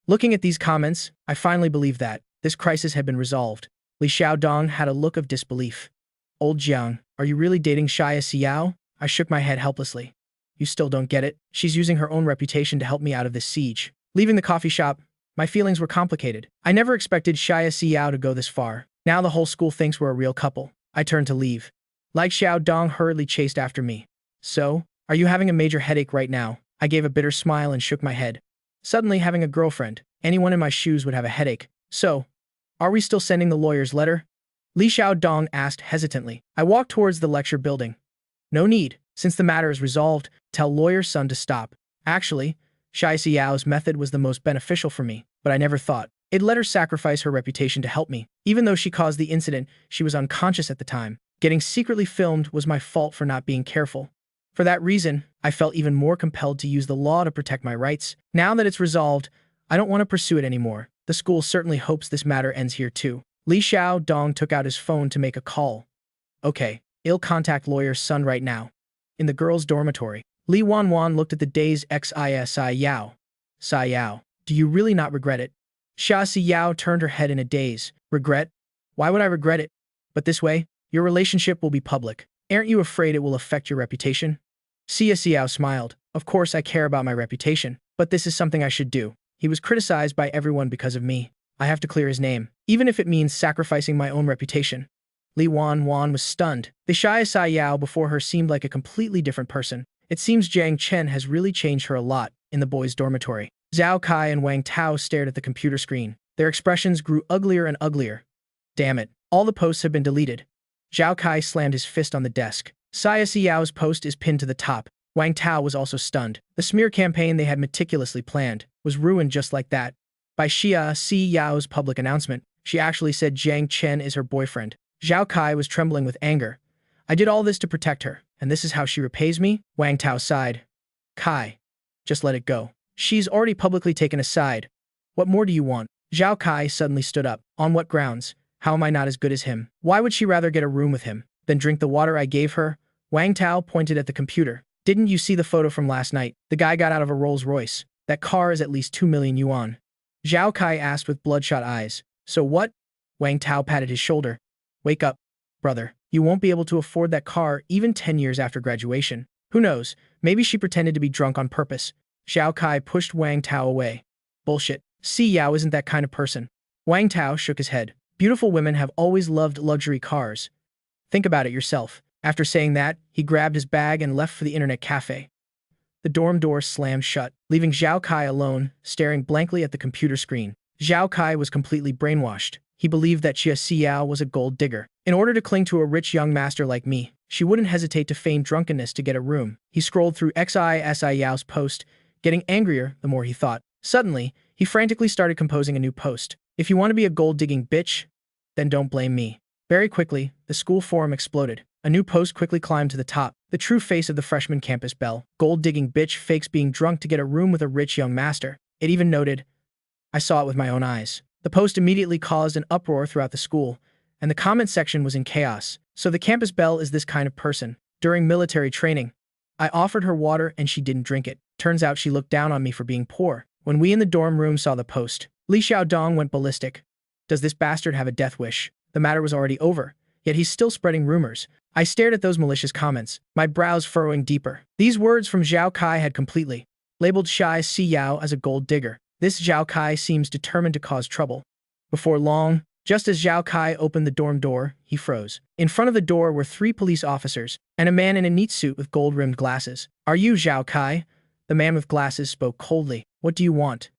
Looking at these comments, I finally believed that this crisis had been resolved. Li Xiaodong had a look of disbelief. Old Jiang, are you really dating Xia Si Yao? I shook my head helplessly. You still don't get it? She's using her own reputation to help me out of this siege. Leaving the coffee shop, my feelings were complicated. I never expected Xia Si Yao to go this far. Now the whole school thinks we're a real couple. I turned to leave. Lai Xiaodong hurriedly chased after me. So, are you having a major headache right now? I gave a bitter smile and shook my head. Suddenly having a girlfriend, anyone in my shoes would have a headache. So, are we still sending the lawyer's letter? Li Xiaodong asked hesitantly. I walked towards the lecture building. No need. Since the matter is resolved, tell Lawyer Sun to stop. Actually, Xia Si Yao's method was the most beneficial for me, but I never thought it'd let her sacrifice her reputation to help me. Even though she caused the incident, she was unconscious at the time. Getting secretly filmed was my fault for not being careful. For that reason, I felt even more compelled to use the law to protect my rights. Now that it's resolved, I don't want to pursue it anymore. The school certainly hopes this matter ends here too. Li Xiaodong took out his phone to make a call. Okay, I'll contact Lawyer Sun right now. In the girls' dormitory, Li Wanwan looked at the dazed Xia Si Yao. Si Yao, do you really not regret it? Xia Si Yao turned her head in a daze. Regret? Why would I regret it? But this way, your relationship will be public. Aren't you afraid it will affect your reputation? Xia Si Yao smiled. Of course I care about my reputation, but this is something I should do. He was criticized by everyone because of me. I have to clear his name, even if it means sacrificing my own reputation. Li Wanwan was stunned. The Xia Si Yao before her seemed like a completely different person. It seems Jiang Chen has really changed her a lot in the boys' dormitory. Zhao Kai and Wang Tao stared at the computer screen. Their expressions grew uglier and uglier. Damn it, all the posts have been deleted. Zhao Kai slammed his fist on the desk. Xia Si Yao's post is pinned to the top. Wang Tao was also stunned. The smear campaign they had meticulously planned was ruined just like that. By Xia Si Yao's public announcement, she actually said Jiang Chen is her boyfriend. Zhao Kai was trembling with anger. I did all this to protect her, and this is how she repays me? Wang Tao sighed. Kai, just let it go. She's already publicly taken a side. What more do you want? Zhao Kai suddenly stood up. On what grounds? How am I not as good as him? Why would she rather get a room with him than drink the water I gave her? Wang Tao pointed at the computer. Didn't you see the photo from last night? The guy got out of a Rolls Royce. That car is at least 2 million yuan. Zhao Kai asked with bloodshot eyes. So what? Wang Tao patted his shoulder. Wake up, brother. You won't be able to afford that car even 10 years after graduation. Who knows? Maybe she pretended to be drunk on purpose. Zhao Kai pushed Wang Tao away. Bullshit. Si Yao isn't that kind of person. Wang Tao shook his head. Beautiful women have always loved luxury cars. Think about it yourself. After saying that, he grabbed his bag and left for the internet cafe. The dorm door slammed shut, leaving Zhao Kai alone, staring blankly at the computer screen. Zhao Kai was completely brainwashed. He believed that Xia Xiao was a gold digger. In order to cling to a rich young master like me, she wouldn't hesitate to feign drunkenness to get a room. He scrolled through XISI Yao's post, getting angrier the more he thought. Suddenly, he frantically started composing a new post. If you want to be a gold-digging bitch, then don't blame me. Very quickly, the school forum exploded. A new post quickly climbed to the top. The true face of the freshman campus belle. Gold-digging bitch fakes being drunk to get a room with a rich young master. It even noted, I saw it with my own eyes. The post immediately caused an uproar throughout the school, and the comment section was in chaos. So the campus belle is this kind of person. During military training, I offered her water and she didn't drink it. Turns out she looked down on me for being poor. When we in the dorm room saw the post, Li Xiaodong went ballistic. Does this bastard have a death wish? The matter was already over, yet he's still spreading rumors. I stared at those malicious comments, my brows furrowing deeper. These words from Zhao Kai had completely labeled Xia Xiao as a gold digger. This Zhao Kai seems determined to cause trouble. Before long, just as Zhao Kai opened the dorm door, he froze. In front of the door were 3 police officers and a man in a neat suit with gold-rimmed glasses. Are you Zhao Kai? The man with glasses spoke coldly. What do you want?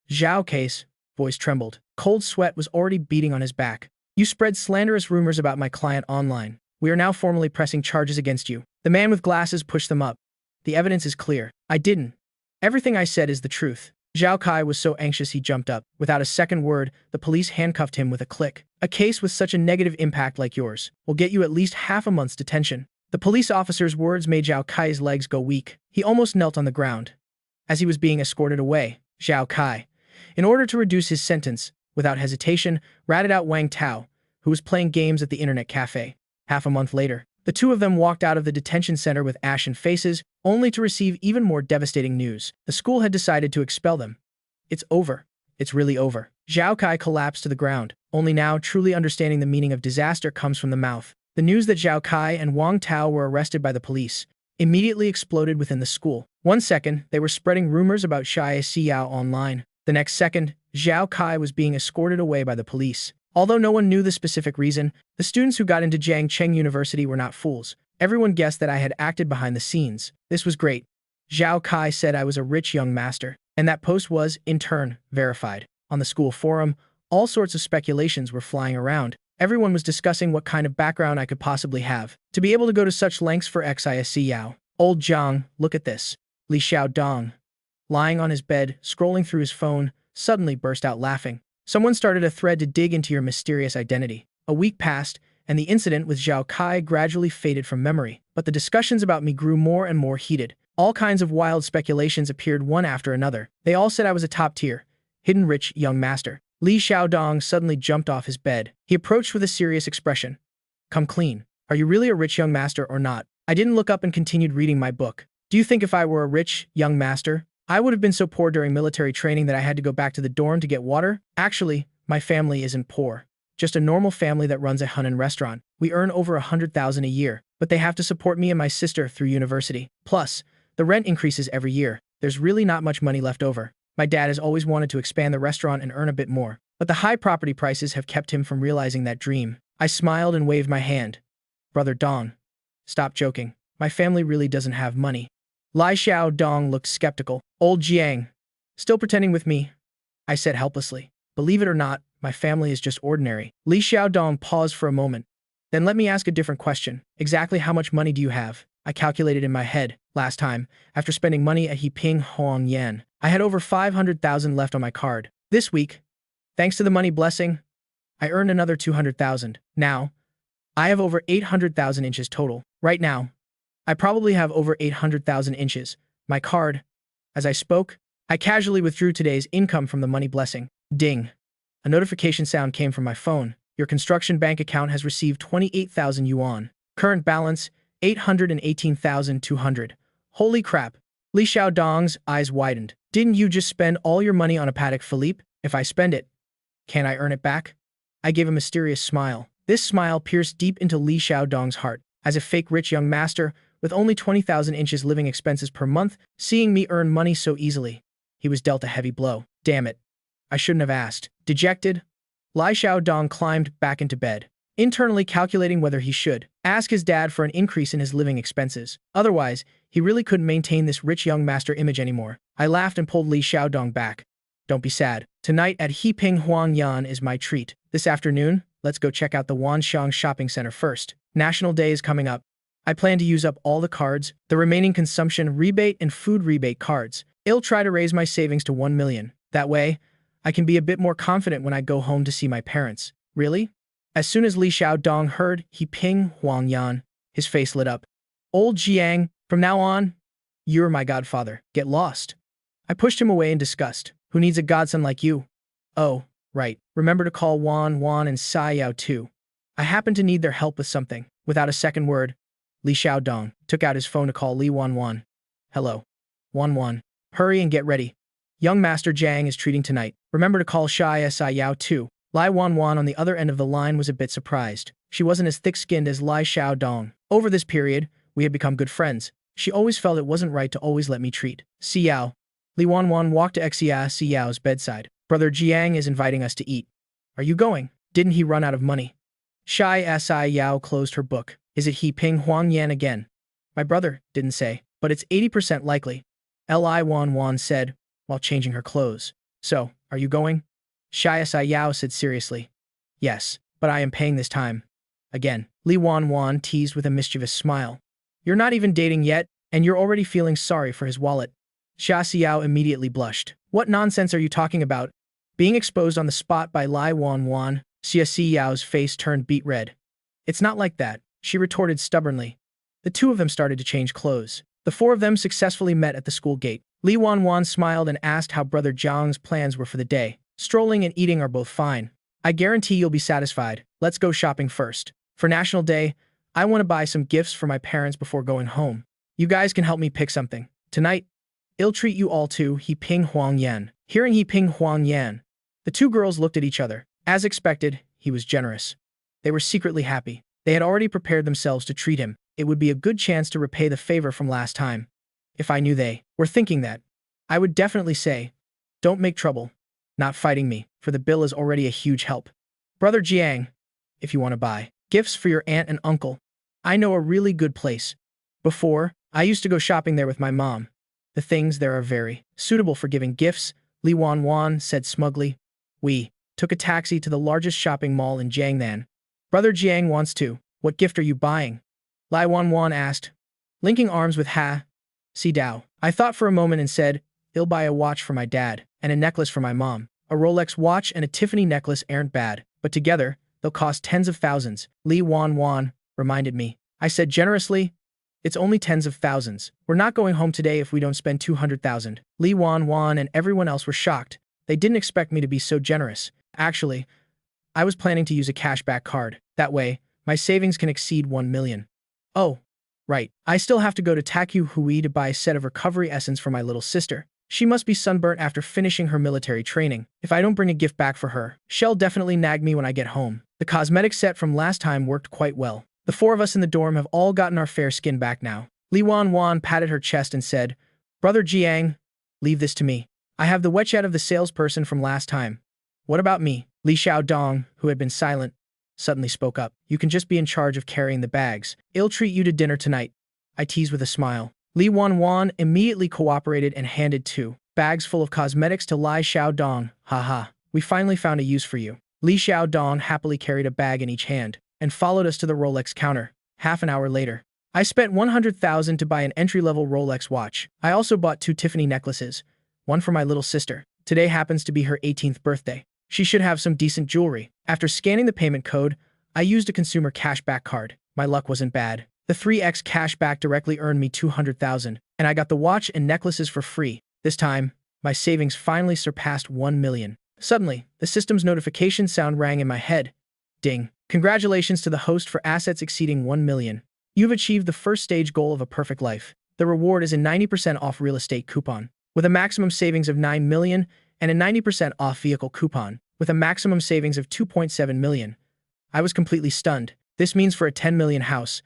Zhao Kai's voice trembled. Cold sweat was already beating on his back. You spread slanderous rumors about my client online. We are now formally pressing charges against you. The man with glasses pushed them up. The evidence is clear. I didn't. Everything I said is the truth. Zhao Kai was so anxious he jumped up. Without a second word, the police handcuffed him with a click. A case with such a negative impact like yours will get you at least half a month's detention. The police officer's words made Zhao Kai's legs go weak. He almost knelt on the ground. As he was being escorted away, Zhao Kai, in order to reduce his sentence, without hesitation, ratted out Wang Tao, who was playing games at the internet cafe. Half a month later, the two of them walked out of the detention center with ashen faces, only to receive even more devastating news. The school had decided to expel them. It's over. It's really over. Zhao Kai collapsed to the ground. Only now, truly understanding the meaning of disaster comes from the mouth. The news that Zhao Kai and Wang Tao were arrested by the police immediately exploded within the school. 1 second, they were spreading rumors about Xia Xiao online. The next second, Zhao Kai was being escorted away by the police. Although no one knew the specific reason, the students who got into Jiangcheng University were not fools. Everyone guessed that I had acted behind the scenes. This was great. Zhao Kai said I was a rich young master, and that post was, in turn, verified. On the school forum, all sorts of speculations were flying around. Everyone was discussing what kind of background I could possibly have to be able to go to such lengths for Xia Xiao. Old Zhang, look at this. Li Xiaodong, lying on his bed, scrolling through his phone, suddenly burst out laughing. Someone started a thread to dig into your mysterious identity. A week passed, and the incident with Zhao Kai gradually faded from memory. But the discussions about me grew more and more heated. All kinds of wild speculations appeared one after another. They all said I was a top-tier, hidden rich young master. Li Xiaodong suddenly jumped off his bed. He approached with a serious expression. Come clean. Are you really a rich young master or not? I didn't look up and continued reading my book. Do you think if I were a rich young master, I would have been so poor during military training that I had to go back to the dorm to get water? Actually, my family isn't poor. Just a normal family that runs a Hunan restaurant. We earn over 100,000 a year, but they have to support me and my sister through university. Plus, the rent increases every year. There's really not much money left over. My dad has always wanted to expand the restaurant and earn a bit more, but the high property prices have kept him from realizing that dream. I smiled and waved my hand. Brother Dong, stop joking. My family really doesn't have money. Li Xiaodong looked skeptical. Old Jiang, still pretending with me? I said helplessly. Believe it or not, my family is just ordinary. Li Xiaodong paused for a moment. Then let me ask a different question. Exactly how much money do you have? I calculated in my head. Last time, after spending money at Heping Huang Yan, I had over 500,000 left on my card. This week, thanks to the money blessing, I earned another 200,000. Now, I have over 800,000 inches total. Right now, I probably have over 800,000 inches. My card. As I spoke, I casually withdrew today's income from the money blessing. Ding. A notification sound came from my phone. Your construction bank account has received 28,000 yuan. Current balance, 818,200. Holy crap. Li Xiaodong's eyes widened. Didn't you just spend all your money on a Patek Philippe? If I spend it, can I earn it back? I gave a mysterious smile. This smile pierced deep into Li Xiaodong's heart. As a fake rich young master, with only 20,000 inches living expenses per month, seeing me earn money so easily. He was dealt a heavy blow. Damn it. I shouldn't have asked. Dejected, Li Xiaodong climbed back into bed, internally calculating whether he should ask his dad for an increase in his living expenses. Otherwise, he really couldn't maintain this rich young master image anymore. I laughed and pulled Li Xiaodong back. Don't be sad. Tonight at Heping Huangyan is my treat. This afternoon, let's go check out the Wanxiang Shopping Center first. National Day is coming up. I plan to use up all the cards, the remaining consumption rebate and food rebate cards. I'll try to raise my savings to 1 million. That way, I can be a bit more confident when I go home to see my parents. Really? As soon as Li Xiaodong heard Heping Huangyan, his face lit up. Old Jiang, from now on, you're my godfather. Get lost. I pushed him away in disgust. Who needs a godson like you? Oh, right. Remember to call Wan Wan and Sai Yao too. I happen to need their help with something. Without a second word, Li Xiaodong took out his phone to call Li Wan Wan. Hello. Wan Wan. Hurry and get ready. Young Master Jiang is treating tonight. Remember to call Sai Yao too. Lai Wan Wan on the other end of the line was a bit surprised. She wasn't as thick-skinned as Li Xiaodong. Over this period, we had become good friends. She always felt it wasn't right to always let me treat Si Yao. Li Wan Wan walked to Xia Si Yao's bedside. Brother Jiang is inviting us to eat. Are you going? Didn't he run out of money? Si Yao closed her book. Is it Heping Huangyan again? My brother didn't say, but it's 80% likely. Li Wan Wan said, while changing her clothes. So, are you going? Si Yao said seriously. Yes, but I am paying this time. Again, Li Wan Wan teased with a mischievous smile. You're not even dating yet, and you're already feeling sorry for his wallet. Xia Xiao immediately blushed. What nonsense are you talking about? Being exposed on the spot by Li Wan Wan, Xia Xiao's face turned beet red. It's not like that, she retorted stubbornly. The two of them started to change clothes. The four of them successfully met at the school gate. Li Wan Wan smiled and asked how Brother Jiang's plans were for the day. Strolling and eating are both fine. I guarantee you'll be satisfied. Let's go shopping first. For National Day, I want to buy some gifts for my parents before going home. You guys can help me pick something. Tonight, I'll treat you all to Heping Huangyan. Hearing Heping Huangyan, the two girls looked at each other. As expected, he was generous. They were secretly happy. They had already prepared themselves to treat him. It would be a good chance to repay the favor from last time. If I knew they were thinking that, I would definitely say, don't make trouble. Not fighting me, for the bill is already a huge help. Brother Jiang, if you want to buy gifts for your aunt and uncle, I know a really good place. Before, I used to go shopping there with my mom. The things there are very suitable for giving gifts, Li Wan Wan said smugly. We took a taxi to the largest shopping mall in Jiangnan. Brother Jiang wants to. What gift are you buying? Li Wan Wan asked, linking arms with Si Dao. I thought for a moment and said, I'll buy a watch for my dad and a necklace for my mom. A Rolex watch and a Tiffany necklace aren't bad, but together, they'll cost tens of thousands. Li Wan Wan reminded me. I said generously, it's only tens of thousands. We're not going home today if we don't spend 200,000. Li Wan Wan and everyone else were shocked. They didn't expect me to be so generous. Actually, I was planning to use a cashback card. That way, my savings can exceed 1 million. Oh, right. I still have to go to Takyu Hui to buy a set of recovery essence for my little sister. She must be sunburnt after finishing her military training. If I don't bring a gift back for her, she'll definitely nag me when I get home. The cosmetic set from last time worked quite well. The four of us in the dorm have all gotten our fair skin back now. Li Wan Wan patted her chest and said, Brother Jiang, leave this to me. I have the WeChat of the salesperson from last time. What about me? Li Xiaodong, who had been silent, suddenly spoke up. You can just be in charge of carrying the bags. I'll treat you to dinner tonight. I teased with a smile. Li Wan Wan immediately cooperated and handed 2 bags full of cosmetics to Li Xiaodong. Haha, we finally found a use for you. Li Xiaodong happily carried a bag in each hand and followed us to the Rolex counter. Half an hour later, I spent 100,000 to buy an entry-level Rolex watch. I also bought 2 Tiffany necklaces, one for my little sister. Today happens to be her 18th birthday. She should have some decent jewelry. After scanning the payment code, I used a consumer cashback card. My luck wasn't bad. The 3x cashback directly earned me 200,000, and I got the watch and necklaces for free. This time, my savings finally surpassed 1 million. Suddenly, the system's notification sound rang in my head. Ding. Congratulations to the host for assets exceeding 1 million. You've achieved the first stage goal of a perfect life. The reward is a 90% off real estate coupon, with a maximum savings of 9 million, and a 90% off vehicle coupon, with a maximum savings of 2.7 million. I was completely stunned. This means for a 10 million house,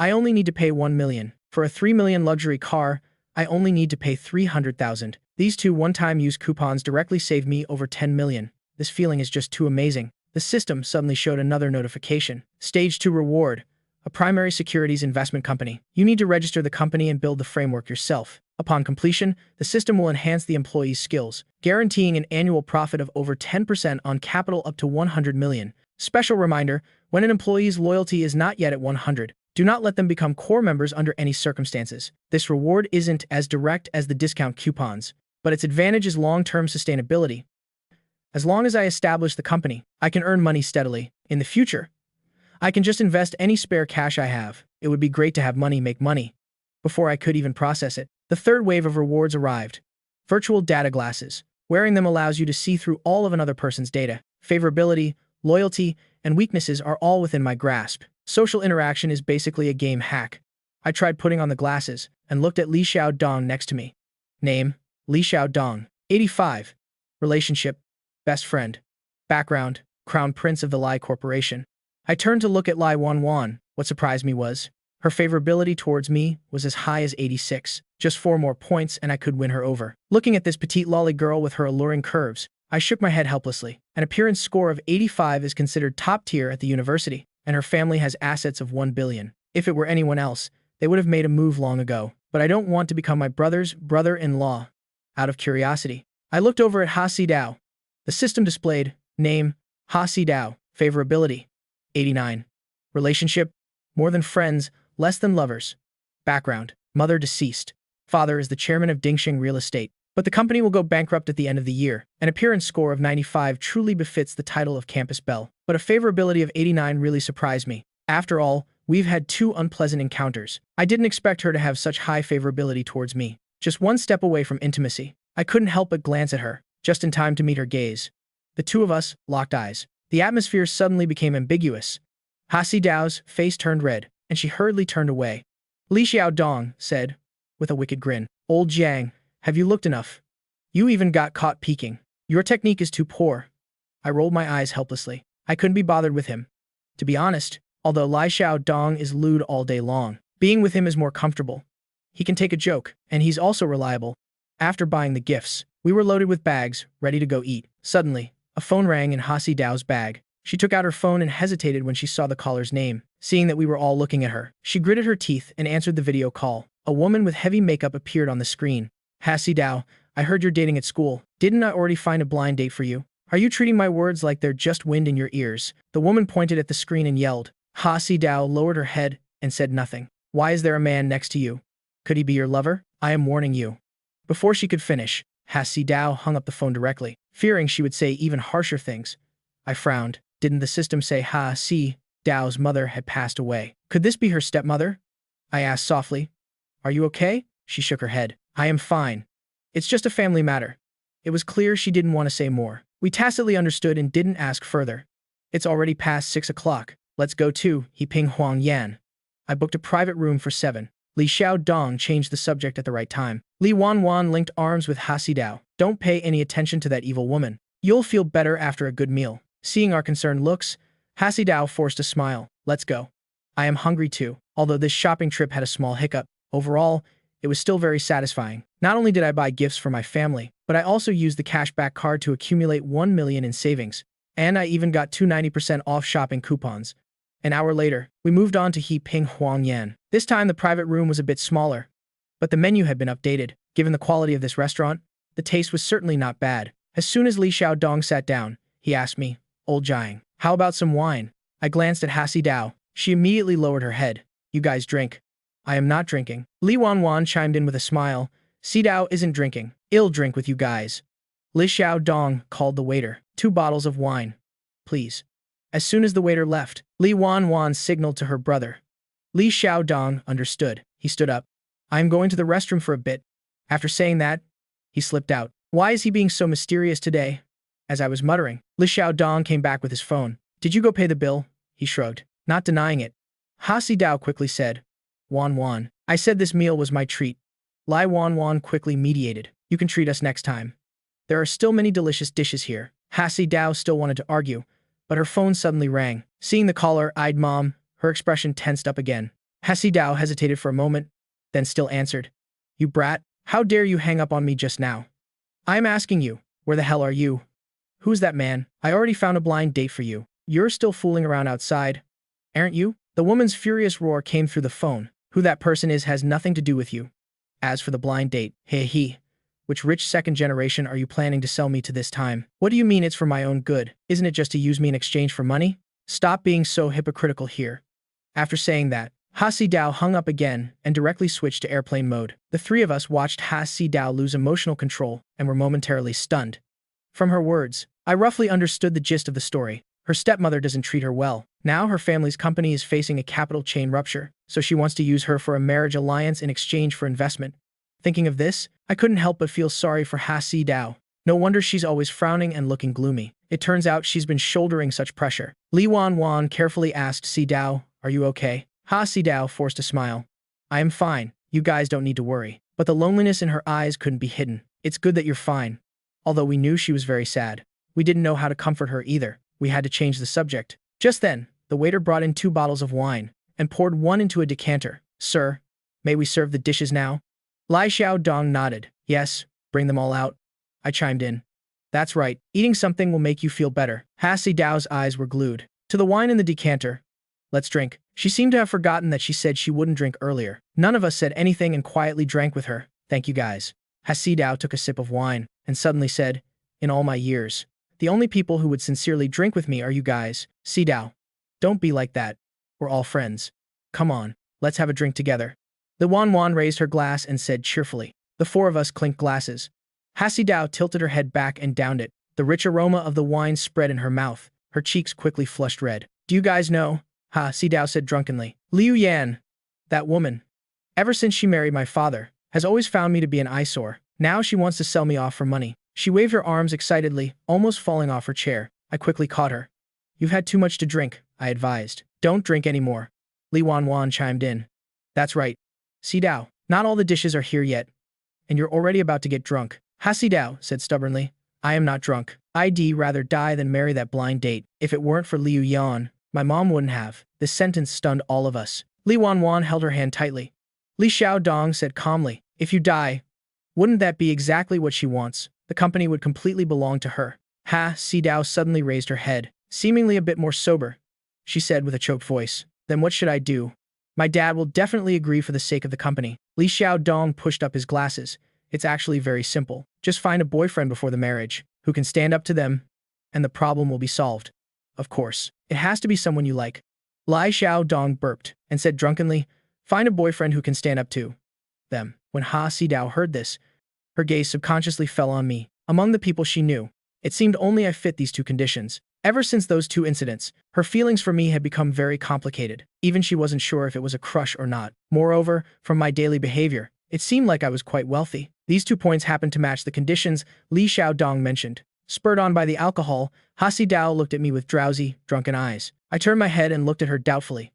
I only need to pay 1 million. For a 3 million luxury car, I only need to pay 300,000. These two one-time use coupons directly save me over 10 million. This feeling is just too amazing. The system suddenly showed another notification. Stage 2 reward. A primary securities investment company. You need to register the company and build the framework yourself. Upon completion, the system will enhance the employee's skills, guaranteeing an annual profit of over 10% on capital up to 100 million. Special reminder, when an employee's loyalty is not yet at 100, do not let them become core members under any circumstances. This reward isn't as direct as the discount coupons, but its advantage is long-term sustainability. As long as I establish the company, I can earn money steadily. In the future, I can just invest any spare cash I have. It would be great to have money make money. Before I could even process it, the third wave of rewards arrived. Virtual data glasses. Wearing them allows you to see through all of another person's data. Favorability, loyalty, and weaknesses are all within my grasp. Social interaction is basically a game hack. I tried putting on the glasses and looked at Li Xiaodong next to me. Name, Li Xiaodong. 85. Relationship, best friend. Background, Crown Prince of the Lai Corporation. I turned to look at Lai Wanwan. What surprised me was, her favorability towards me was as high as 86. Just 4 more points and I could win her over. Looking at this petite lolly girl with her alluring curves, I shook my head helplessly. An appearance score of 85 is considered top tier at the university, and her family has assets of 1 billion. If it were anyone else, they would have made a move long ago. But I don't want to become my brother's brother-in-law. Out of curiosity, I looked over at Ha Xidao. The system displayed, name, Ha Xidao, favorability, 89. Relationship, more than friends, less than lovers. Background, mother deceased. Father is the chairman of Dingxing Real Estate. But the company will go bankrupt at the end of the year. An appearance score of 95 truly befits the title of Campus Belle. But a favorability of 89 really surprised me. After all, we've had 2 unpleasant encounters. I didn't expect her to have such high favorability towards me. Just 1 step away from intimacy. I couldn't help but glance at her, just in time to meet her gaze. The two of us locked eyes. The atmosphere suddenly became ambiguous. Ha Xidao's face turned red, and she hurriedly turned away. Li Xiaodong said, with a wicked grin, "Old Jiang, have you looked enough? You even got caught peeking. Your technique is too poor." I rolled my eyes helplessly. I couldn't be bothered with him. To be honest, although Li Xiaodong is lewd all day long, being with him is more comfortable. He can take a joke, and he's also reliable. After buying the gifts, we were loaded with bags, ready to go eat. Suddenly, a phone rang in Ha Xidao's bag. She took out her phone and hesitated when she saw the caller's name. Seeing that we were all looking at her, she gritted her teeth and answered the video call. A woman with heavy makeup appeared on the screen. "Ha Xidao, I heard you're dating at school. Didn't I already find a blind date for you? Are you treating my words like they're just wind in your ears?" The woman pointed at the screen and yelled. Ha Xidao lowered her head and said nothing. "Why is there a man next to you? Could he be your lover? I am warning you." Before she could finish, Ha Xidao hung up the phone directly, fearing she would say even harsher things. I frowned. Didn't the system say Ha Xidao's mother had passed away? Could this be her stepmother? I asked softly. "Are you okay?" She shook her head. "I am fine. It's just a family matter." It was clear she didn't want to say more. We tacitly understood and didn't ask further. "It's already past 6 o'clock. Let's go to Heping Huang Yan." I booked a private room for 7. Li Xiaodong changed the subject at the right time. Li Wanwan linked arms with Ha Xidao. "Don't pay any attention to that evil woman. You'll feel better after a good meal." Seeing our concerned looks, Ha Xidao forced a smile. "Let's go. I am hungry too." Although this shopping trip had a small hiccup, overall, it was still very satisfying. Not only did I buy gifts for my family, but I also used the cashback card to accumulate 1 million in savings. And I even got 2 90% off shopping coupons. An hour later, we moved on to Heping Huang Yan. This time the private room was a bit smaller, but the menu had been updated. Given the quality of this restaurant, the taste was certainly not bad. As soon as Li Xiaodong sat down, he asked me, "Old Jiang, how about some wine?" I glanced at Ha Xidao. She immediately lowered her head. "You guys drink." "I am not drinking." Li Wanwan chimed in with a smile. "Xidao isn't drinking. I'll drink with you guys." Li Xiaodong called the waiter. 2 bottles of wine, please." As soon as the waiter left, Li Wanwan signaled to her brother. Li Xiaodong understood. He stood up. "I am going to the restroom for a bit." After saying that, he slipped out. "Why is he being so mysterious today?" As I was muttering, Li Xiaodong came back with his phone. "Did you go pay the bill?" He shrugged, not denying it. Ha Xidao quickly said, "Wanwan, I said this meal was my treat." Lai Wanwan quickly mediated. "You can treat us next time. There are still many delicious dishes here." Ha Xidao still wanted to argue, but her phone suddenly rang. Seeing the caller-eyed mom, her expression tensed up again. Hasi Dao hesitated for a moment, then still answered. You brat, how dare you hang up on me just now? I'm asking you, where the hell are you? Who's that man? I already found a blind date for you. You're still fooling around outside, aren't you? The woman's furious roar came through the phone. Who that person is has nothing to do with you. As for the blind date, he. Which rich second generation are you planning to sell me to this time? What do you mean it's for my own good? Isn't it just to use me in exchange for money? Stop being so hypocritical here. After saying that, Hasi Dao hung up again and directly switched to airplane mode. The three of us watched Hasi Dao lose emotional control and were momentarily stunned. From her words, I roughly understood the gist of the story. Her stepmother doesn't treat her well. Now her family's company is facing a capital chain rupture, so she wants to use her for a marriage alliance in exchange for investment. Thinking of this, I couldn't help but feel sorry for Hasi Dao. No wonder she's always frowning and looking gloomy. It turns out she's been shouldering such pressure. Li Wanwan carefully asked Si Dao, are you okay? Hasi Dao forced a smile. I am fine. You guys don't need to worry. But the loneliness in her eyes couldn't be hidden. It's good that you're fine. Although we knew she was very sad. We didn't know how to comfort her either. We had to change the subject. Just then, the waiter brought in 2 bottles of wine and poured one into a decanter. Sir, may we serve the dishes now? Lai Xiaodong nodded. Yes, bring them all out. I chimed in. That's right, eating something will make you feel better. Hasi Dao's eyes were glued to the wine in the decanter. Let's drink. She seemed to have forgotten that she said she wouldn't drink earlier. None of us said anything and quietly drank with her. Thank you guys. Hasi Dao took a sip of wine and suddenly said, in all my years, the only people who would sincerely drink with me are you guys. Si Dao. Don't be like that. We're all friends. Come on, let's have a drink together. Li Wanwan raised her glass and said cheerfully. The 4 of us clinked glasses. Hasi Dao tilted her head back and downed it. The rich aroma of the wine spread in her mouth. Her cheeks quickly flushed red. Do you guys know? Si Dao said drunkenly. Liu Yan, that woman, ever since she married my father, has always found me to be an eyesore. Now she wants to sell me off for money. She waved her arms excitedly, almost falling off her chair. I quickly caught her. You've had too much to drink, I advised. Don't drink anymore. Li Wanwan chimed in. That's right. Si Dao, not all the dishes are here yet, and you're already about to get drunk. Hasi Dao said stubbornly. I am not drunk. I'd rather die than marry that blind date. If it weren't for Liu Yan, my mom wouldn't have. This sentence stunned all of us. Li Wanwan held her hand tightly. Li Xiaodong said calmly, if you die, wouldn't that be exactly what she wants? The company would completely belong to her. Si Dao suddenly raised her head, seemingly a bit more sober. She said with a choked voice, then what should I do? My dad will definitely agree for the sake of the company. Li Xiaodong pushed up his glasses. It's actually very simple. Just find a boyfriend before the marriage, who can stand up to them, and the problem will be solved. Of course, it has to be someone you like. Lai Xiaodong burped and said drunkenly, find a boyfriend who can stand up to them. When Si Dao heard this, her gaze subconsciously fell on me. Among the people she knew, it seemed only I fit these 2 conditions. Ever since those 2 incidents, her feelings for me had become very complicated. Even she wasn't sure if it was a crush or not. Moreover, from my daily behavior, it seemed like I was quite wealthy. These 2 points happened to match the conditions Li Xiaodong mentioned. Spurred on by the alcohol, Hasi Dao looked at me with drowsy, drunken eyes. I turned my head and looked at her doubtfully.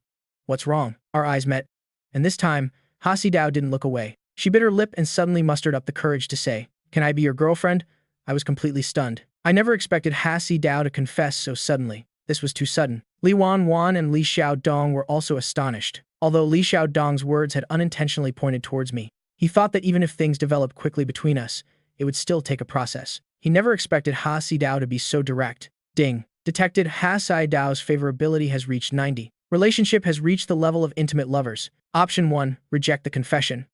What's wrong? Our eyes met. And this time, Hasi Dao didn't look away. She bit her lip and suddenly mustered up the courage to say, can I be your girlfriend? I was completely stunned. I never expected Hasi Dao to confess so suddenly. This was too sudden. Li Wanwan and Li Xiaodong were also astonished. Although Li Xiaodong's words had unintentionally pointed towards me, he thought that even if things developed quickly between us, it would still take a process. He never expected Hasi Dao to be so direct. Ding. Detected. Hasi Dao's favorability has reached 90. Relationship has reached the level of intimate lovers. Option 1, reject the confession.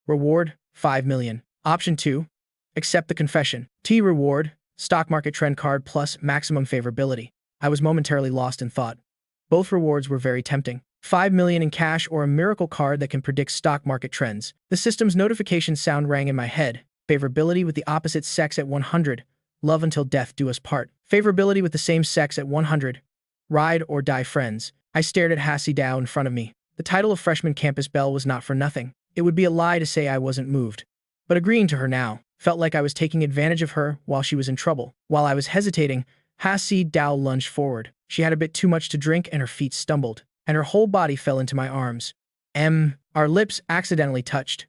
Reward, 5 million. Option 2, accept the confession. T reward, stock market trend card plus maximum favorability. I was momentarily lost in thought. Both rewards were very tempting. 5 million in cash or a miracle card that can predict stock market trends. The system's notification sound rang in my head. Favorability with the opposite sex at 100. Love until death do us part. Favorability with the same sex at 100. Ride or die friends. I stared at Hasi Dao in front of me. The title of freshman campus belle was not for nothing. It would be a lie to say I wasn't moved. But agreeing to her now felt like I was taking advantage of her while she was in trouble. While I was hesitating, Hasi Dao lunged forward. She had a bit too much to drink and her feet stumbled, and her whole body fell into my arms. Our lips accidentally touched.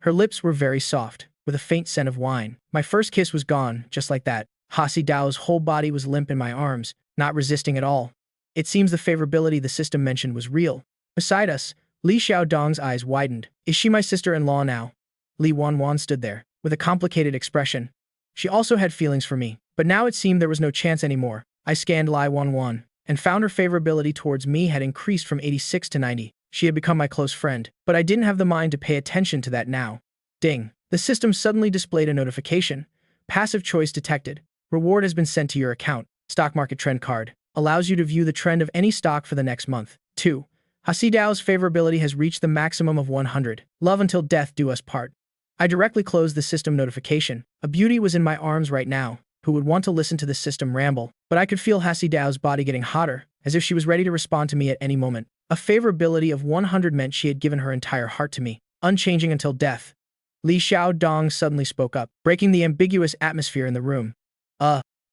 Her lips were very soft, with a faint scent of wine. My first kiss was gone, just like that. Hasi Dao's whole body was limp in my arms, not resisting at all. It seems the favorability the system mentioned was real. Beside us, Li Xiaodong's eyes widened. Is she my sister-in-law now? Li Wanwan stood there, with a complicated expression. She also had feelings for me, but now it seemed there was no chance anymore. I scanned Li Wanwan, and found her favorability towards me had increased from 86 to 90. She had become my close friend, but I didn't have the mind to pay attention to that now. Ding. The system suddenly displayed a notification. Passive choice detected. Reward has been sent to your account. Stock market trend card. Allows you to view the trend of any stock for the next month. 2. Hasidao's favorability has reached the maximum of 100. Love until death do us part. I directly closed the system notification. A beauty was in my arms right now, who would want to listen to the system ramble, but I could feel Hasidao's body getting hotter, as if she was ready to respond to me at any moment. A favorability of 100 meant she had given her entire heart to me, unchanging until death. Li Xiaodong suddenly spoke up, breaking the ambiguous atmosphere in the room.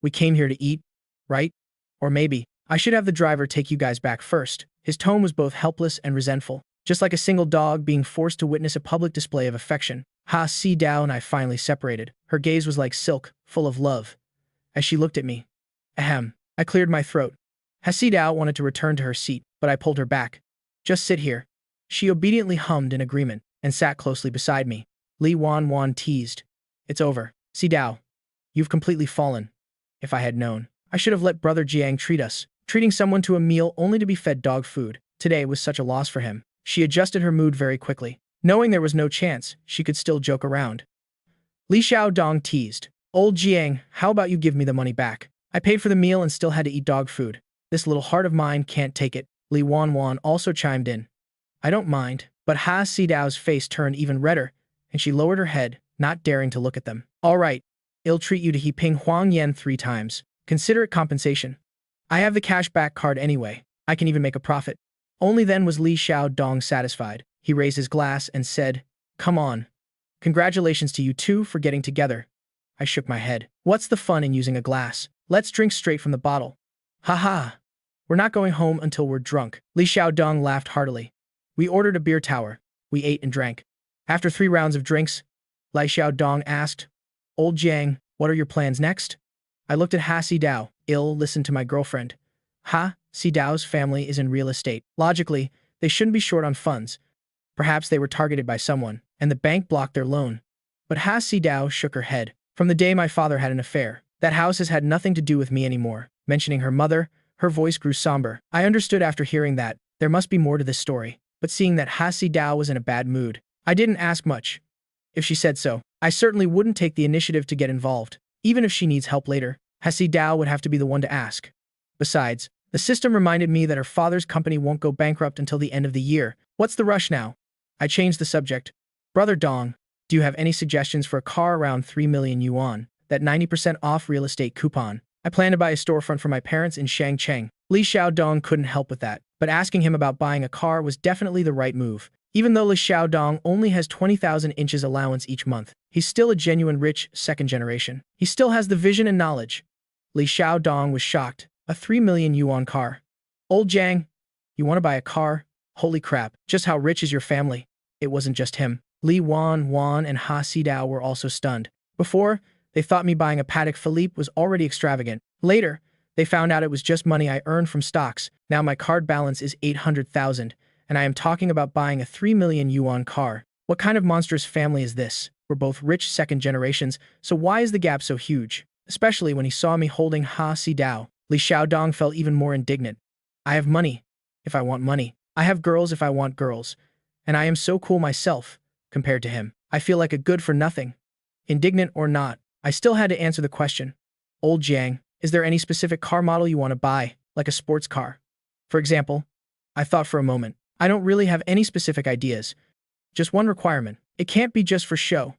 We came here to eat, right? Or maybe, I should have the driver take you guys back first. His tone was both helpless and resentful, just like a single dog being forced to witness a public display of affection. Hasidao and I finally separated. Her gaze was like silk, full of love. As she looked at me. Ahem. I cleared my throat. Hasidao wanted to return to her seat, but I pulled her back. Just sit here. She obediently hummed in agreement, and sat closely beside me. Li Wanwan teased. It's over. Sidao. You've completely fallen. If I had known, I should have let Brother Jiang treat us. Treating someone to a meal only to be fed dog food today was such a loss for him. She adjusted her mood very quickly, knowing there was no chance she could still joke around. Li Xiaodong teased. Old Jiang, how about you give me the money back? I paid for the meal and still had to eat dog food. This little heart of mine can't take it. Li Wanwan also chimed in. I don't mind, but Ha Sidao's face turned even redder, and she lowered her head, not daring to look at them. All right, I'll treat you to He Ping Huang Yen 3 times. Consider it compensation. I have the cashback card anyway. I can even make a profit. Only then was Li Xiaodong satisfied. He raised his glass and said, Come on. Congratulations to you two for getting together. I shook my head. What's the fun in using a glass? Let's drink straight from the bottle. Haha. We're not going home until we're drunk. Li Xiaodong laughed heartily. We ordered a beer tower. We ate and drank. After 3 rounds of drinks, Li Xiaodong asked, Old Jiang, what are your plans next? I looked at Ha Sidao. Listen to my girlfriend. Ha Sidao's family is in real estate. Logically, they shouldn't be short on funds. Perhaps they were targeted by someone, and the bank blocked their loan. But Ha Sidao shook her head. From the day my father had an affair, that house has had nothing to do with me anymore. Mentioning her mother, her voice grew somber. I understood after hearing that there must be more to this story, but seeing that Ha Sidao was in a bad mood, I didn't ask much. If she said so, I certainly wouldn't take the initiative to get involved. Even if she needs help later, Ha Sidao would have to be the one to ask. Besides, the system reminded me that her father's company won't go bankrupt until the end of the year. What's the rush now? I changed the subject. Brother Dong, do you have any suggestions for a car around 3 million yuan, that 90% off real estate coupon? I plan to buy a storefront for my parents in Shangcheng. Li Xiaodong couldn't help with that, but asking him about buying a car was definitely the right move. Even though Li Xiaodong only has 20,000 inches allowance each month, he's still a genuine rich second generation. He still has the vision and knowledge. Li Xiaodong was shocked. A 3 million yuan car. Old Jiang, you want to buy a car? Holy crap, just how rich is your family? It wasn't just him. Li Wanwan and Ha Sidao were also stunned. Before, they thought me buying a Patek Philippe was already extravagant. Later, they found out it was just money I earned from stocks. Now my card balance is 800,000, and I am talking about buying a 3 million yuan car. What kind of monstrous family is this? We're both rich second generations, so why is the gap so huge? Especially when he saw me holding Ha Sidao. Li Xiaodong felt even more indignant. I have money, if I want money. I have girls if I want girls. And I am so cool myself, compared to him. I feel like a good-for-nothing. Indignant or not, I still had to answer the question. Old Jiang, is there any specific car model you want to buy, like a sports car? For example, I thought for a moment. I don't really have any specific ideas. Just one requirement. It can't be just for show.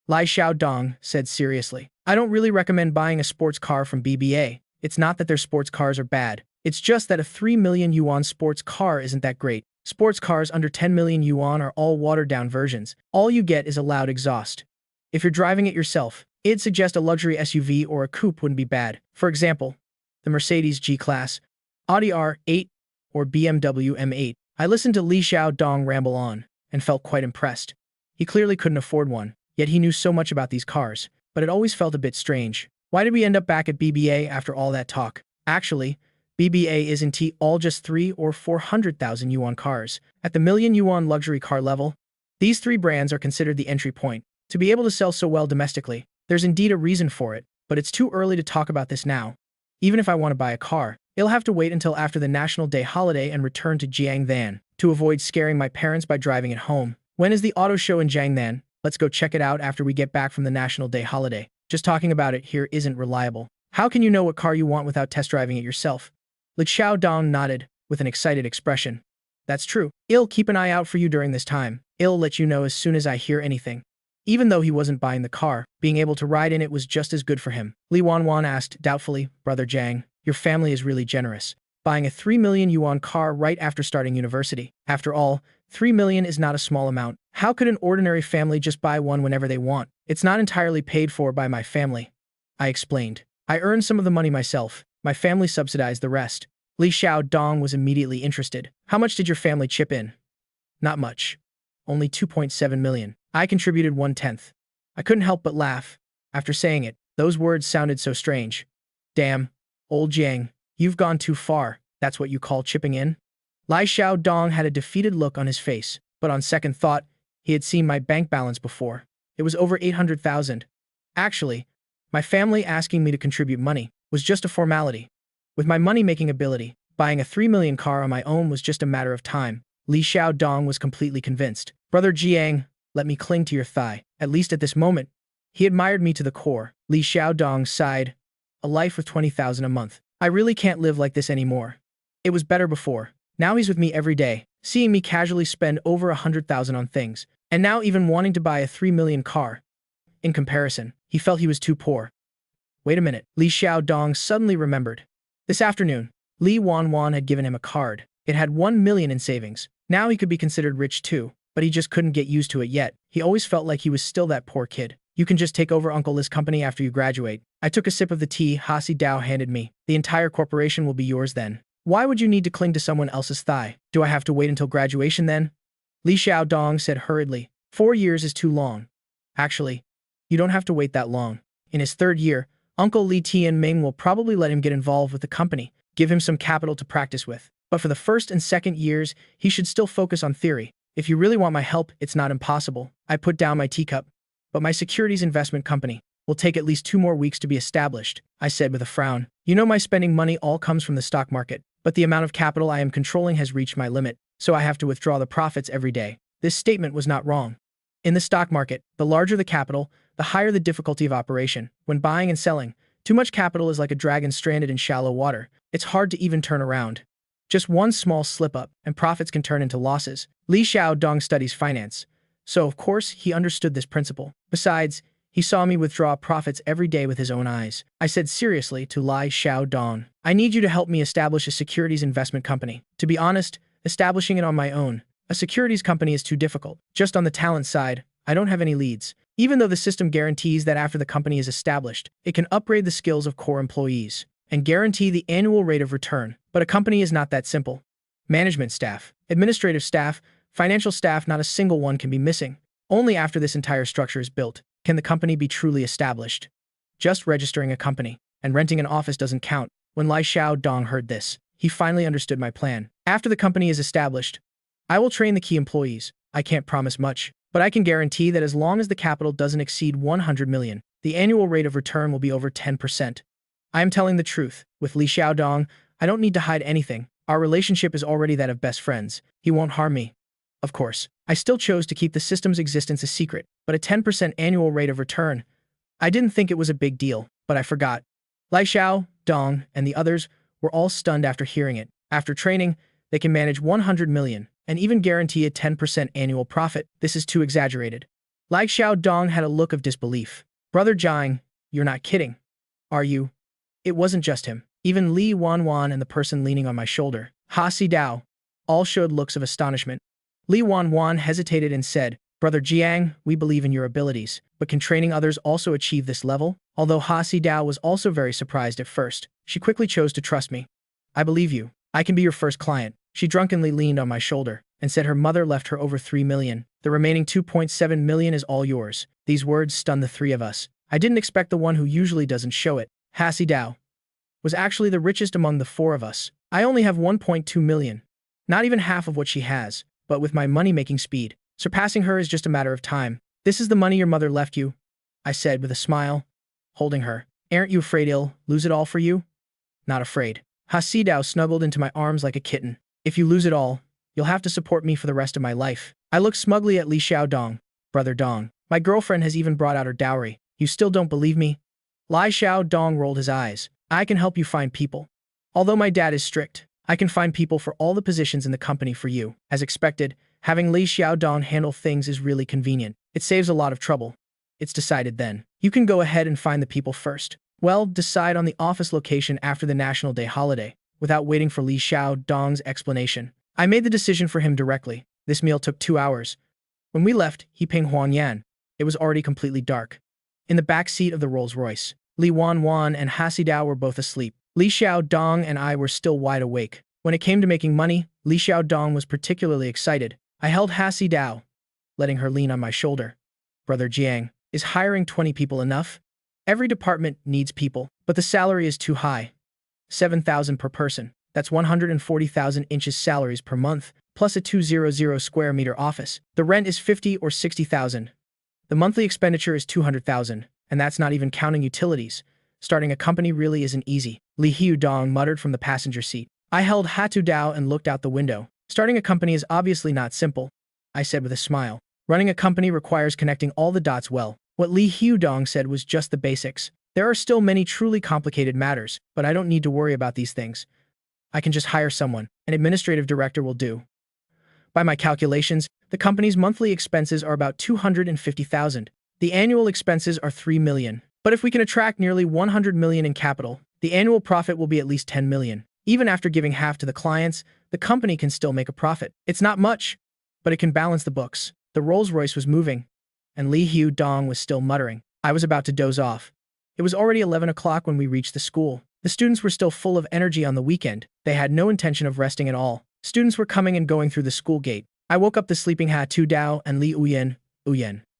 Li Xiaodong said seriously. I don't really recommend buying a sports car from BBA. It's not that their sports cars are bad. It's just that a 3 million yuan sports car isn't that great. Sports cars under 10 million yuan are all watered-down versions. All you get is a loud exhaust. If you're driving it yourself, I'd suggest a luxury SUV or a coupe wouldn't be bad. For example, the Mercedes G-Class, Audi R8, or BMW M8. I listened to Li Xiaodong ramble on, and felt quite impressed. He clearly couldn't afford one, yet he knew so much about these cars, but it always felt a bit strange. Why did we end up back at BBA after all that talk? Actually, BBA isn't all just 3 or 400,000 yuan cars. At the million yuan luxury car level, these three brands are considered the entry point. To be able to sell so well domestically, there's indeed a reason for it, but it's too early to talk about this now. Even if I want to buy a car, it'll have to wait until after the National Day holiday and return to Jiangnan to avoid scaring my parents by driving it home. When is the auto show in Jiangnan? Let's go check it out after we get back from the National Day holiday. Just talking about it here isn't reliable. How can you know what car you want without test driving it yourself? Li Xiaodong nodded with an excited expression. That's true. I'll keep an eye out for you during this time. I'll let you know as soon as I hear anything. Even though he wasn't buying the car, being able to ride in it was just as good for him. Li Wanwan asked doubtfully, Brother Jiang, your family is really generous, buying a 3 million yuan car right after starting university. After all, 3 million is not a small amount. How could an ordinary family just buy one whenever they want? It's not entirely paid for by my family. I explained. I earned some of the money myself. My family subsidized the rest. Li Xiaodong was immediately interested. How much did your family chip in? Not much. Only 2.7 million. I contributed 1/10. I couldn't help but laugh. After saying it, those words sounded so strange. Damn, old Jiang, you've gone too far. That's what you call chipping in? Li Xiaodong had a defeated look on his face, but on second thought, he had seen my bank balance before. It was over 800,000. Actually, my family asking me to contribute money was just a formality. With my money-making ability, buying a 3 million car on my own was just a matter of time. Li Xiaodong was completely convinced. Brother Jiang, let me cling to your thigh, at least at this moment. He admired me to the core. Li Xiaodong sighed. A life with 20,000 a month. I really can't live like this anymore. It was better before. Now he's with me every day, seeing me casually spend over 100,000 on things, and now even wanting to buy a 3 million car. In comparison, he felt he was too poor. Wait a minute, Li Xiaodong suddenly remembered. This afternoon, Li Wanwan had given him a card. It had 1 million in savings. Now he could be considered rich too, but he just couldn't get used to it yet. He always felt like he was still that poor kid. You can just take over Uncle Li's company after you graduate. I took a sip of the tea Hasi Dao handed me. The entire corporation will be yours then. Why would you need to cling to someone else's thigh? Do I have to wait until graduation then? Li Xiaodong said hurriedly. 4 years is too long. Actually, you don't have to wait that long. In his third year, Uncle Li Tianming will probably let him get involved with the company, give him some capital to practice with. But for the first and second years, he should still focus on theory. If you really want my help, it's not impossible. I put down my teacup. But my securities investment company will take at least 2 more weeks to be established, I said with a frown. You know my spending money all comes from the stock market, but the amount of capital I am controlling has reached my limit, so I have to withdraw the profits every day. This statement was not wrong. In the stock market, the larger the capital, the higher the difficulty of operation. When buying and selling, too much capital is like a dragon stranded in shallow water. It's hard to even turn around. Just one small slip-up, and profits can turn into losses. Li Xiaodong studies finance, so of course he understood this principle. Besides, he saw me withdraw profits every day with his own eyes. I said seriously to Li Xiaodong, I need you to help me establish a securities investment company. To be honest, establishing it on my own, a securities company is too difficult. Just on the talent side, I don't have any leads. Even though the system guarantees that after the company is established, it can upgrade the skills of core employees and guarantee the annual rate of return. But a company is not that simple. Management staff, administrative staff, financial staff, not a single one can be missing. Only after this entire structure is built can the company be truly established. Just registering a company and renting an office doesn't count. When Li Xiaodong heard this, he finally understood my plan. After the company is established, I will train the key employees. I can't promise much, but I can guarantee that as long as the capital doesn't exceed 100 million, the annual rate of return will be over 10%. I am telling the truth. With Li Xiaodong, I don't need to hide anything. Our relationship is already that of best friends. He won't harm me. Of course, I still chose to keep the system's existence a secret, but a 10% annual rate of return. I didn't think it was a big deal, but I forgot. Li Xiaodong and the others were all stunned after hearing it. After training, they can manage 100 million and even guarantee a 10% annual profit. This is too exaggerated. Li Xiaodong had a look of disbelief. Brother Jiang, you're not kidding, are you? It wasn't just him. Even Li Wanwan and the person leaning on my shoulder, Hasi Dao, all showed looks of astonishment. Li Wanwan hesitated and said, Brother Jiang, we believe in your abilities, but can training others also achieve this level? Although Hasi Dao was also very surprised at first, she quickly chose to trust me. I believe you. I can be your first client. She drunkenly leaned on my shoulder and said her mother left her over 3 million. The remaining 2.7 million is all yours. These words stunned the three of us. I didn't expect the one who usually doesn't show it. Hasi Dao. was actually the richest among the four of us. I only have 1.2 million. Not even half of what she has, but with my money-making speed, surpassing her is just a matter of time. This is the money your mother left you, I said with a smile, holding her. Aren't you afraid I'll lose it all for you? Not afraid. Hasidao snuggled into my arms like a kitten. If you lose it all, you'll have to support me for the rest of my life. I looked smugly at Li Xiaodong. Brother Dong. My girlfriend has even brought out her dowry. You still don't believe me? Li Xiaodong rolled his eyes. I can help you find people. Although my dad is strict, I can find people for all the positions in the company for you. As expected, having Li Xiaodong handle things is really convenient. It saves a lot of trouble. It's decided then. You can go ahead and find the people first. Well, decide on the office location after the National Day holiday, without waiting for Li Xiaodong's explanation. I made the decision for him directly. This meal took 2 hours. When we left Heping Huangyan, it was already completely dark. In the back seat of the Rolls-Royce, Li Wanwan and Hasidao were both asleep. Li Xiaodong and I were still wide awake. When it came to making money, Li Xiaodong was particularly excited. I held Hasidao, letting her lean on my shoulder. Brother Jiang, is hiring 20 people enough? Every department needs people, but the salary is too high. 7,000 per person. That's 140,000 inches salaries per month, plus a 200 square meter office. The rent is 50 or 60,000. The monthly expenditure is 200,000, and that's not even counting utilities. Starting a company really isn't easy. Li Xiaodong muttered from the passenger seat. I held Hatu Dao and looked out the window. Starting a company is obviously not simple, I said with a smile. Running a company requires connecting all the dots well. What Li Xiaodong said was just the basics. There are still many truly complicated matters, but I don't need to worry about these things. I can just hire someone. An administrative director will do. By my calculations, the company's monthly expenses are about 250,000. The annual expenses are 3 million. But if we can attract nearly 100 million in capital, the annual profit will be at least 10 million. Even after giving half to the clients, the company can still make a profit. It's not much, but it can balance the books. The Rolls-Royce was moving, and Li Xiaodong was still muttering. I was about to doze off. It was already 11 o'clock when we reached the school. The students were still full of energy on the weekend. They had no intention of resting at all. Students were coming and going through the school gate. I woke up the sleeping Hatu Dao and Li Uyen.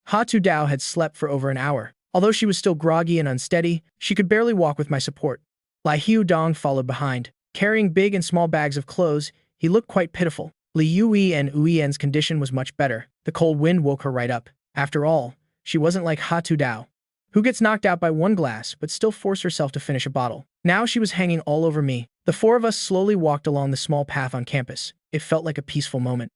Hatu Dao had slept for over an hour. Although she was still groggy and unsteady, she could barely walk with my support. Li Xiaodong followed behind. Carrying big and small bags of clothes, he looked quite pitiful. Li Yui and Uyen's condition was much better. The cold wind woke her right up. After all, she wasn't like Hatu Dao, who gets knocked out by one glass but still forced herself to finish a bottle. Now she was hanging all over me. The four of us slowly walked along the small path on campus. It felt like a peaceful moment.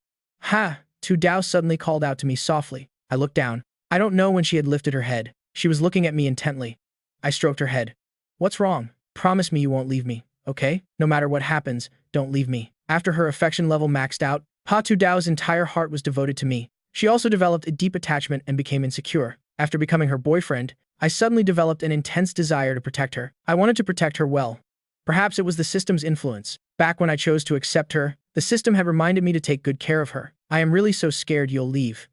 Tu Dao suddenly called out to me softly. I looked down. I don't know when she had lifted her head. She was looking at me intently. I stroked her head. What's wrong? Promise me you won't leave me, okay? No matter what happens, don't leave me. After her affection level maxed out, Tu Dao's entire heart was devoted to me. She also developed a deep attachment and became insecure. After becoming her boyfriend, I suddenly developed an intense desire to protect her. I wanted to protect her well. Perhaps it was the system's influence. Back when I chose to accept her, the system had reminded me to take good care of her. I am really so scared you'll leave.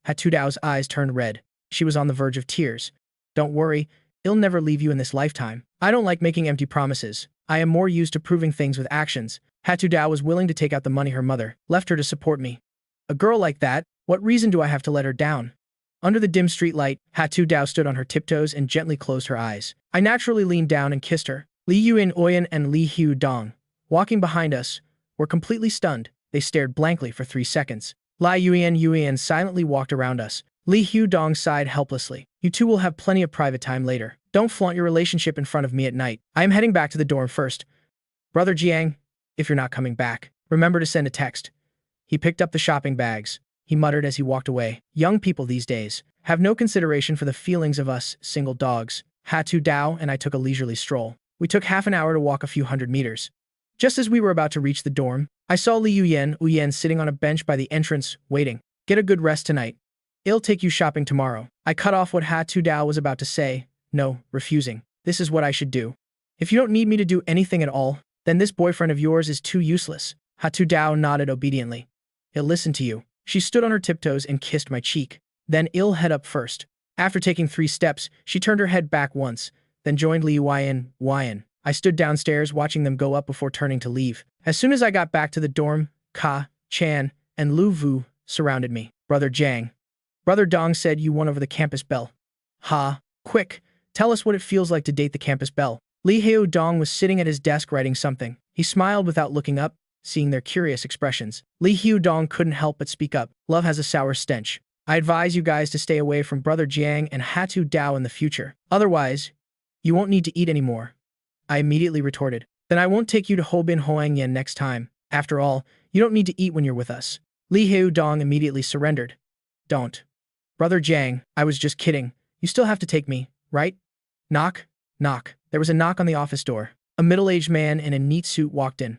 Hatu Dao's eyes turned red. She was on the verge of tears. Don't worry, I'll never leave you in this lifetime. I don't like making empty promises. I am more used to proving things with actions. Hatu Dao was willing to take out the money her mother left her to support me. A girl like that, what reason do I have to let her down? Under the dim street light, Hatu Dao stood on her tiptoes and gently closed her eyes. I naturally leaned down and kissed her. Li Yuan and Li Xiaodong, walking behind us, were completely stunned. They stared blankly for 3 seconds. Li Yuan silently walked around us. Li Xiaodong sighed helplessly. You two will have plenty of private time later. Don't flaunt your relationship in front of me at night. I am heading back to the dorm first. Brother Jiang, if you're not coming back, remember to send a text. He picked up the shopping bags. He muttered as he walked away. Young people these days have no consideration for the feelings of us single dogs. Hatu Dao and I took a leisurely stroll. We took half an hour to walk a few hundred meters. Just as we were about to reach the dorm, I saw Li Uyen sitting on a bench by the entrance, waiting. Get a good rest tonight. I'll take you shopping tomorrow. I cut off what Hatu Dao was about to say. No, refusing. This is what I should do. If you don't need me to do anything at all, then this boyfriend of yours is too useless. Hatu Dao nodded obediently. I'll listen to you. She stood on her tiptoes and kissed my cheek. Then I'll head up first. After taking 3 steps, she turned her head back once, then joined Li Yuan. I stood downstairs watching them go up before turning to leave. As soon as I got back to the dorm, Ka, Chan, and Lu Vu surrounded me. Brother Jiang. Brother Dong said you won over the campus belle. Ha, quick, tell us what it feels like to date the campus belle. Li Heo-dong was sitting at his desk writing something. He smiled without looking up, seeing their curious expressions. Li Heo-dong couldn't help but speak up. Love has a sour stench. I advise you guys to stay away from Brother Jiang and Hatu Dao in the future. Otherwise, you won't need to eat anymore. I immediately retorted. Then I won't take you to Hobin Hoangyan next time. After all, you don't need to eat when you're with us. Li Heo-dong immediately surrendered. Don't. Brother Jiang, I was just kidding. You still have to take me, right? Knock, knock. There was a knock on the office door. A middle-aged man in a neat suit walked in.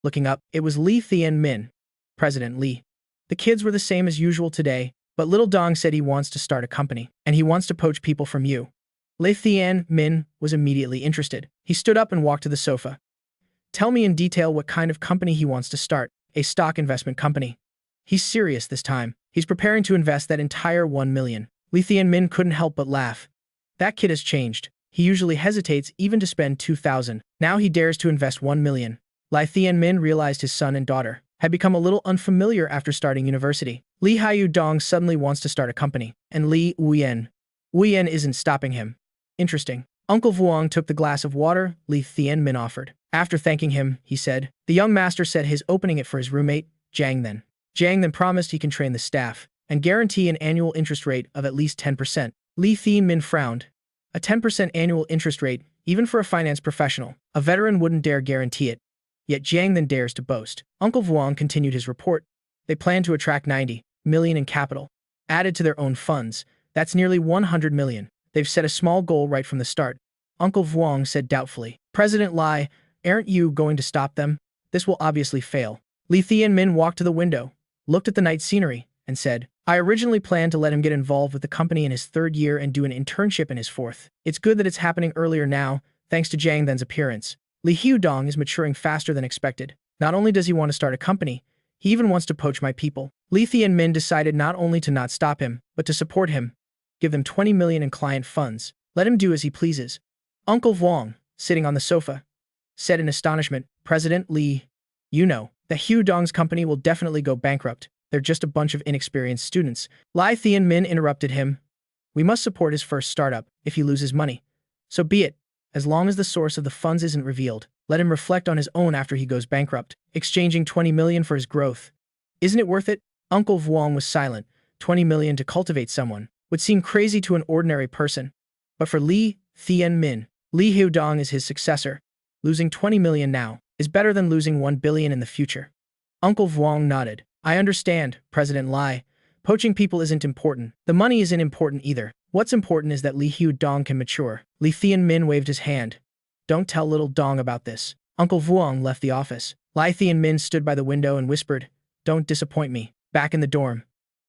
Looking up, it was Li Thien-min. President Li. The kids were the same as usual today, but little Dong said he wants to start a company, and he wants to poach people from you. Li Thien-min was immediately interested. He stood up and walked to the sofa. Tell me in detail what kind of company he wants to start. A stock investment company. He's serious this time. He's preparing to invest that entire 1 million. Li Thien-min couldn't help but laugh. That kid has changed. He usually hesitates even to spend 2,000. Now he dares to invest 1 million. Li Thien-min realized his son and daughter had become a little unfamiliar after starting university. Li Heo-dong suddenly wants to start a company, and Li Wuyen isn't stopping him. Interesting. Uncle Vuong took the glass of water Li Thien-min offered. After thanking him, he said, the young master said he's opening it for his roommate, Jiang then. Jiang then promised he can train the staff and guarantee an annual interest rate of at least 10%. Li Thien-min frowned. A 10% annual interest rate, even for a finance professional, a veteran wouldn't dare guarantee it. Yet Jiang then dares to boast. Uncle Vuong continued his report. They plan to attract 90 million in capital. Added to their own funds, that's nearly 100 million. They've set a small goal right from the start. Uncle Vuong said doubtfully. President Lai, aren't you going to stop them? This will obviously fail. Li Thien-min walked to the window, looked at the night scenery, and said, I originally planned to let him get involved with the company in his 3rd year and do an internship in his 4th. It's good that it's happening earlier now, thanks to Jiang Then's appearance. Li Heo-dong is maturing faster than expected. Not only does he want to start a company, he even wants to poach my people. Li Thien-min decided not only to not stop him, but to support him. Give them 20 million in client funds. Let him do as he pleases. Uncle Vuong, sitting on the sofa, said in astonishment, President Li, you know, the Heo-dong's company will definitely go bankrupt. They're just a bunch of inexperienced students. Li Thien-min interrupted him. We must support his first startup if he loses money. So be it. As long as the source of the funds isn't revealed, let him reflect on his own after he goes bankrupt, exchanging 20 million for his growth. Isn't it worth it? Uncle Vuong was silent. 20 million to cultivate someone would seem crazy to an ordinary person. But for Li Thien-min, Li Heo-dong is his successor. Losing 20 million now is better than losing 1 billion in the future. Uncle Vuong nodded. I understand, President Lai. Poaching people isn't important. The money isn't important either. What's important is that Li Heo-dong can mature. Li Thien-min waved his hand. Don't tell little Dong about this. Uncle Vuong left the office. Li Thien-min stood by the window and whispered, Don't disappoint me. Back in the dorm.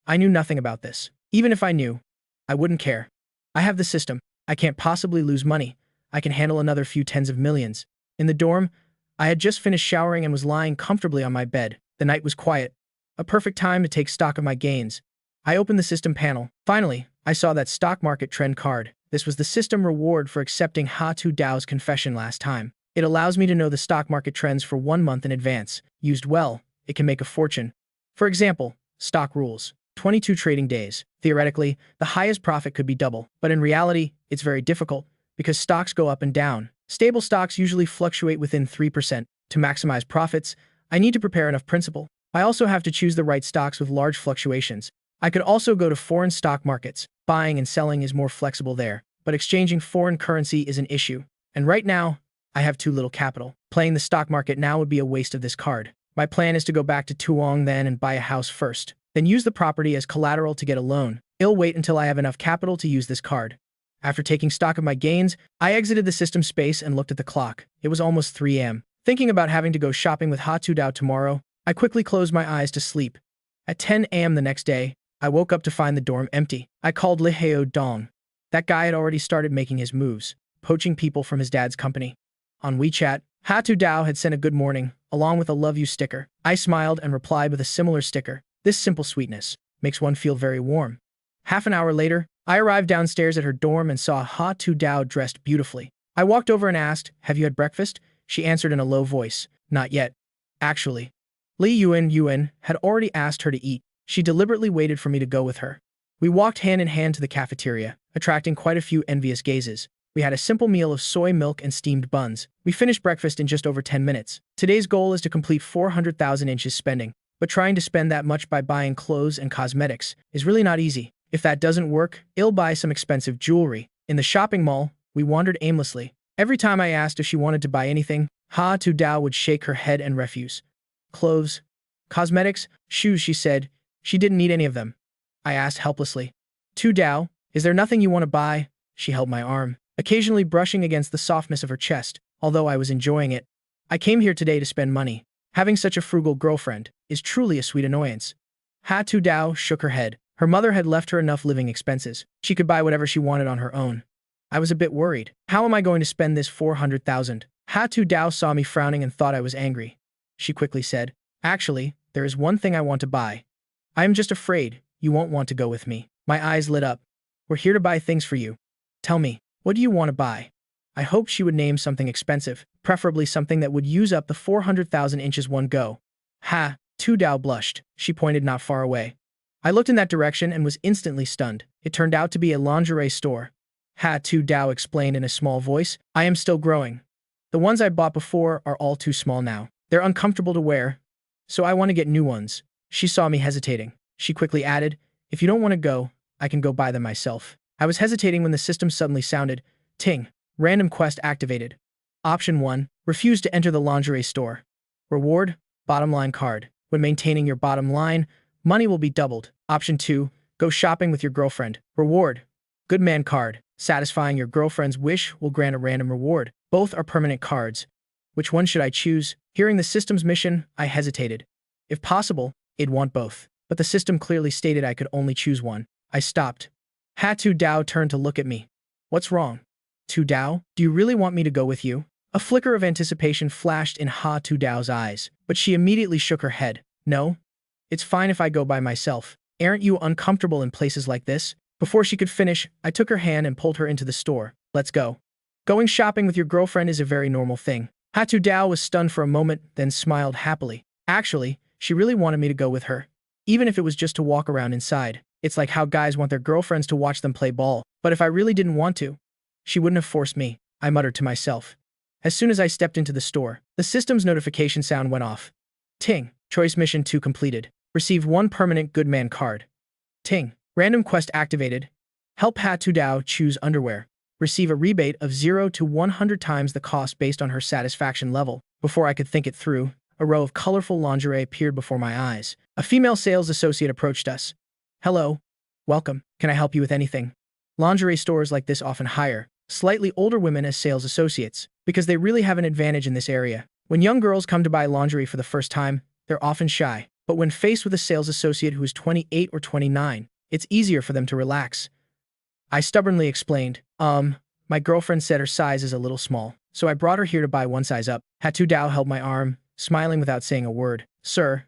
I knew nothing about this. Even if I knew, I wouldn't care. I have the system. I can't possibly lose money. I can handle another few tens of millions. In the dorm, I had just finished showering and was lying comfortably on my bed. The night was quiet. A perfect time to take stock of my gains. I opened the system panel. Finally, I saw that stock market trend card. This was the system reward for accepting Hatu Dao's confession last time. It allows me to know the stock market trends for 1 month in advance. Used well, it can make a fortune. For example, stock rules. 22 trading days. Theoretically, the highest profit could be double, but in reality, it's very difficult because stocks go up and down. Stable stocks usually fluctuate within 3%. To maximize profits, I need to prepare enough principal. I also have to choose the right stocks with large fluctuations. I could also go to foreign stock markets. Buying and selling is more flexible there, but exchanging foreign currency is an issue. And right now, I have too little capital. Playing the stock market now would be a waste of this card. My plan is to go back to Tuong then and buy a house first, then use the property as collateral to get a loan. I'll wait until I have enough capital to use this card. After taking stock of my gains, I exited the system space and looked at the clock. It was almost 3 a.m. Thinking about having to go shopping with Hatu Dao tomorrow, I quickly closed my eyes to sleep. At 10 a.m. the next day, I woke up to find the dorm empty. I called Li Heo-dong. That guy had already started making his moves, poaching people from his dad's company. On WeChat, Hatu Dao had sent a good morning, along with a love you sticker. I smiled and replied with a similar sticker. This simple sweetness makes one feel very warm. Half an hour later, I arrived downstairs at her dorm and saw Hatu Dao dressed beautifully. I walked over and asked, Have you had breakfast? She answered in a low voice, Not yet. Actually. Li Yuan had already asked her to eat. She deliberately waited for me to go with her. We walked hand in hand to the cafeteria, attracting quite a few envious gazes. We had a simple meal of soy milk and steamed buns. We finished breakfast in just over 10 minutes. Today's goal is to complete 400,000 inches spending, but trying to spend that much by buying clothes and cosmetics is really not easy. If that doesn't work, I'll buy some expensive jewelry. In the shopping mall, we wandered aimlessly. Every time I asked if she wanted to buy anything, Ha Tu Dao would shake her head and refuse. Clothes, cosmetics, shoes, she said. She didn't need any of them. I asked helplessly. Tu Dao, is there nothing you want to buy? She held my arm, occasionally brushing against the softness of her chest, although I was enjoying it. I came here today to spend money. Having such a frugal girlfriend is truly a sweet annoyance. Ha Tu Dao shook her head. Her mother had left her enough living expenses. She could buy whatever she wanted on her own. I was a bit worried. How am I going to spend this 400,000? Ha Tu Dao saw me frowning and thought I was angry. She quickly said, actually, there is one thing I want to buy. I am just afraid you won't want to go with me. My eyes lit up. We're here to buy things for you. Tell me, what do you want to buy? I hoped she would name something expensive, preferably something that would use up the 400,000 inches one go. Ha, Tu Dao blushed. She pointed not far away. I looked in that direction and was instantly stunned. It turned out to be a lingerie store. Ha Tu Dao explained in a small voice, I am still growing. The ones I bought before are all too small now. They're uncomfortable to wear, so I want to get new ones. She saw me hesitating. She quickly added, if you don't want to go, I can go buy them myself. I was hesitating when the system suddenly sounded, ting, random quest activated. Option 1, refuse to enter the lingerie store. Reward, bottom line card. When maintaining your bottom line, money will be doubled. Option 2, go shopping with your girlfriend. Reward, good man card. Satisfying your girlfriend's wish will grant a random reward. Both are permanent cards. Which one should I choose? Hearing the system's mission, I hesitated. If possible, I'd want both. But the system clearly stated I could only choose one. I stopped. Ha Tu Dao turned to look at me. What's wrong? Tu Dao, do you really want me to go with you? A flicker of anticipation flashed in Ha Tu Dao's eyes, but she immediately shook her head. No, it's fine if I go by myself. Aren't you uncomfortable in places like this? Before she could finish, I took her hand and pulled her into the store. Let's go. Going shopping with your girlfriend is a very normal thing. Ha Tu Dao was stunned for a moment, then smiled happily. Actually, she really wanted me to go with her. Even if it was just to walk around inside. It's like how guys want their girlfriends to watch them play ball. But if I really didn't want to, she wouldn't have forced me, I muttered to myself. As soon as I stepped into the store, the system's notification sound went off. Ting, choice mission 2 completed. Receive 1 permanent good man card. Ting, random quest activated. Help Ha Tu Dao choose underwear. Receive a rebate of 0 to 100 times the cost based on her satisfaction level. Before I could think it through, a row of colorful lingerie appeared before my eyes. A female sales associate approached us. Hello. Welcome. Can I help you with anything? Lingerie stores like this often hire slightly older women as sales associates because they really have an advantage in this area. When young girls come to buy lingerie for the first time, they're often shy. But when faced with a sales associate who is 28 or 29, it's easier for them to relax. I stubbornly explained, my girlfriend said her size is a little small, so I brought her here to buy one size up. Ha Tu Dao held my arm, smiling without saying a word. Sir,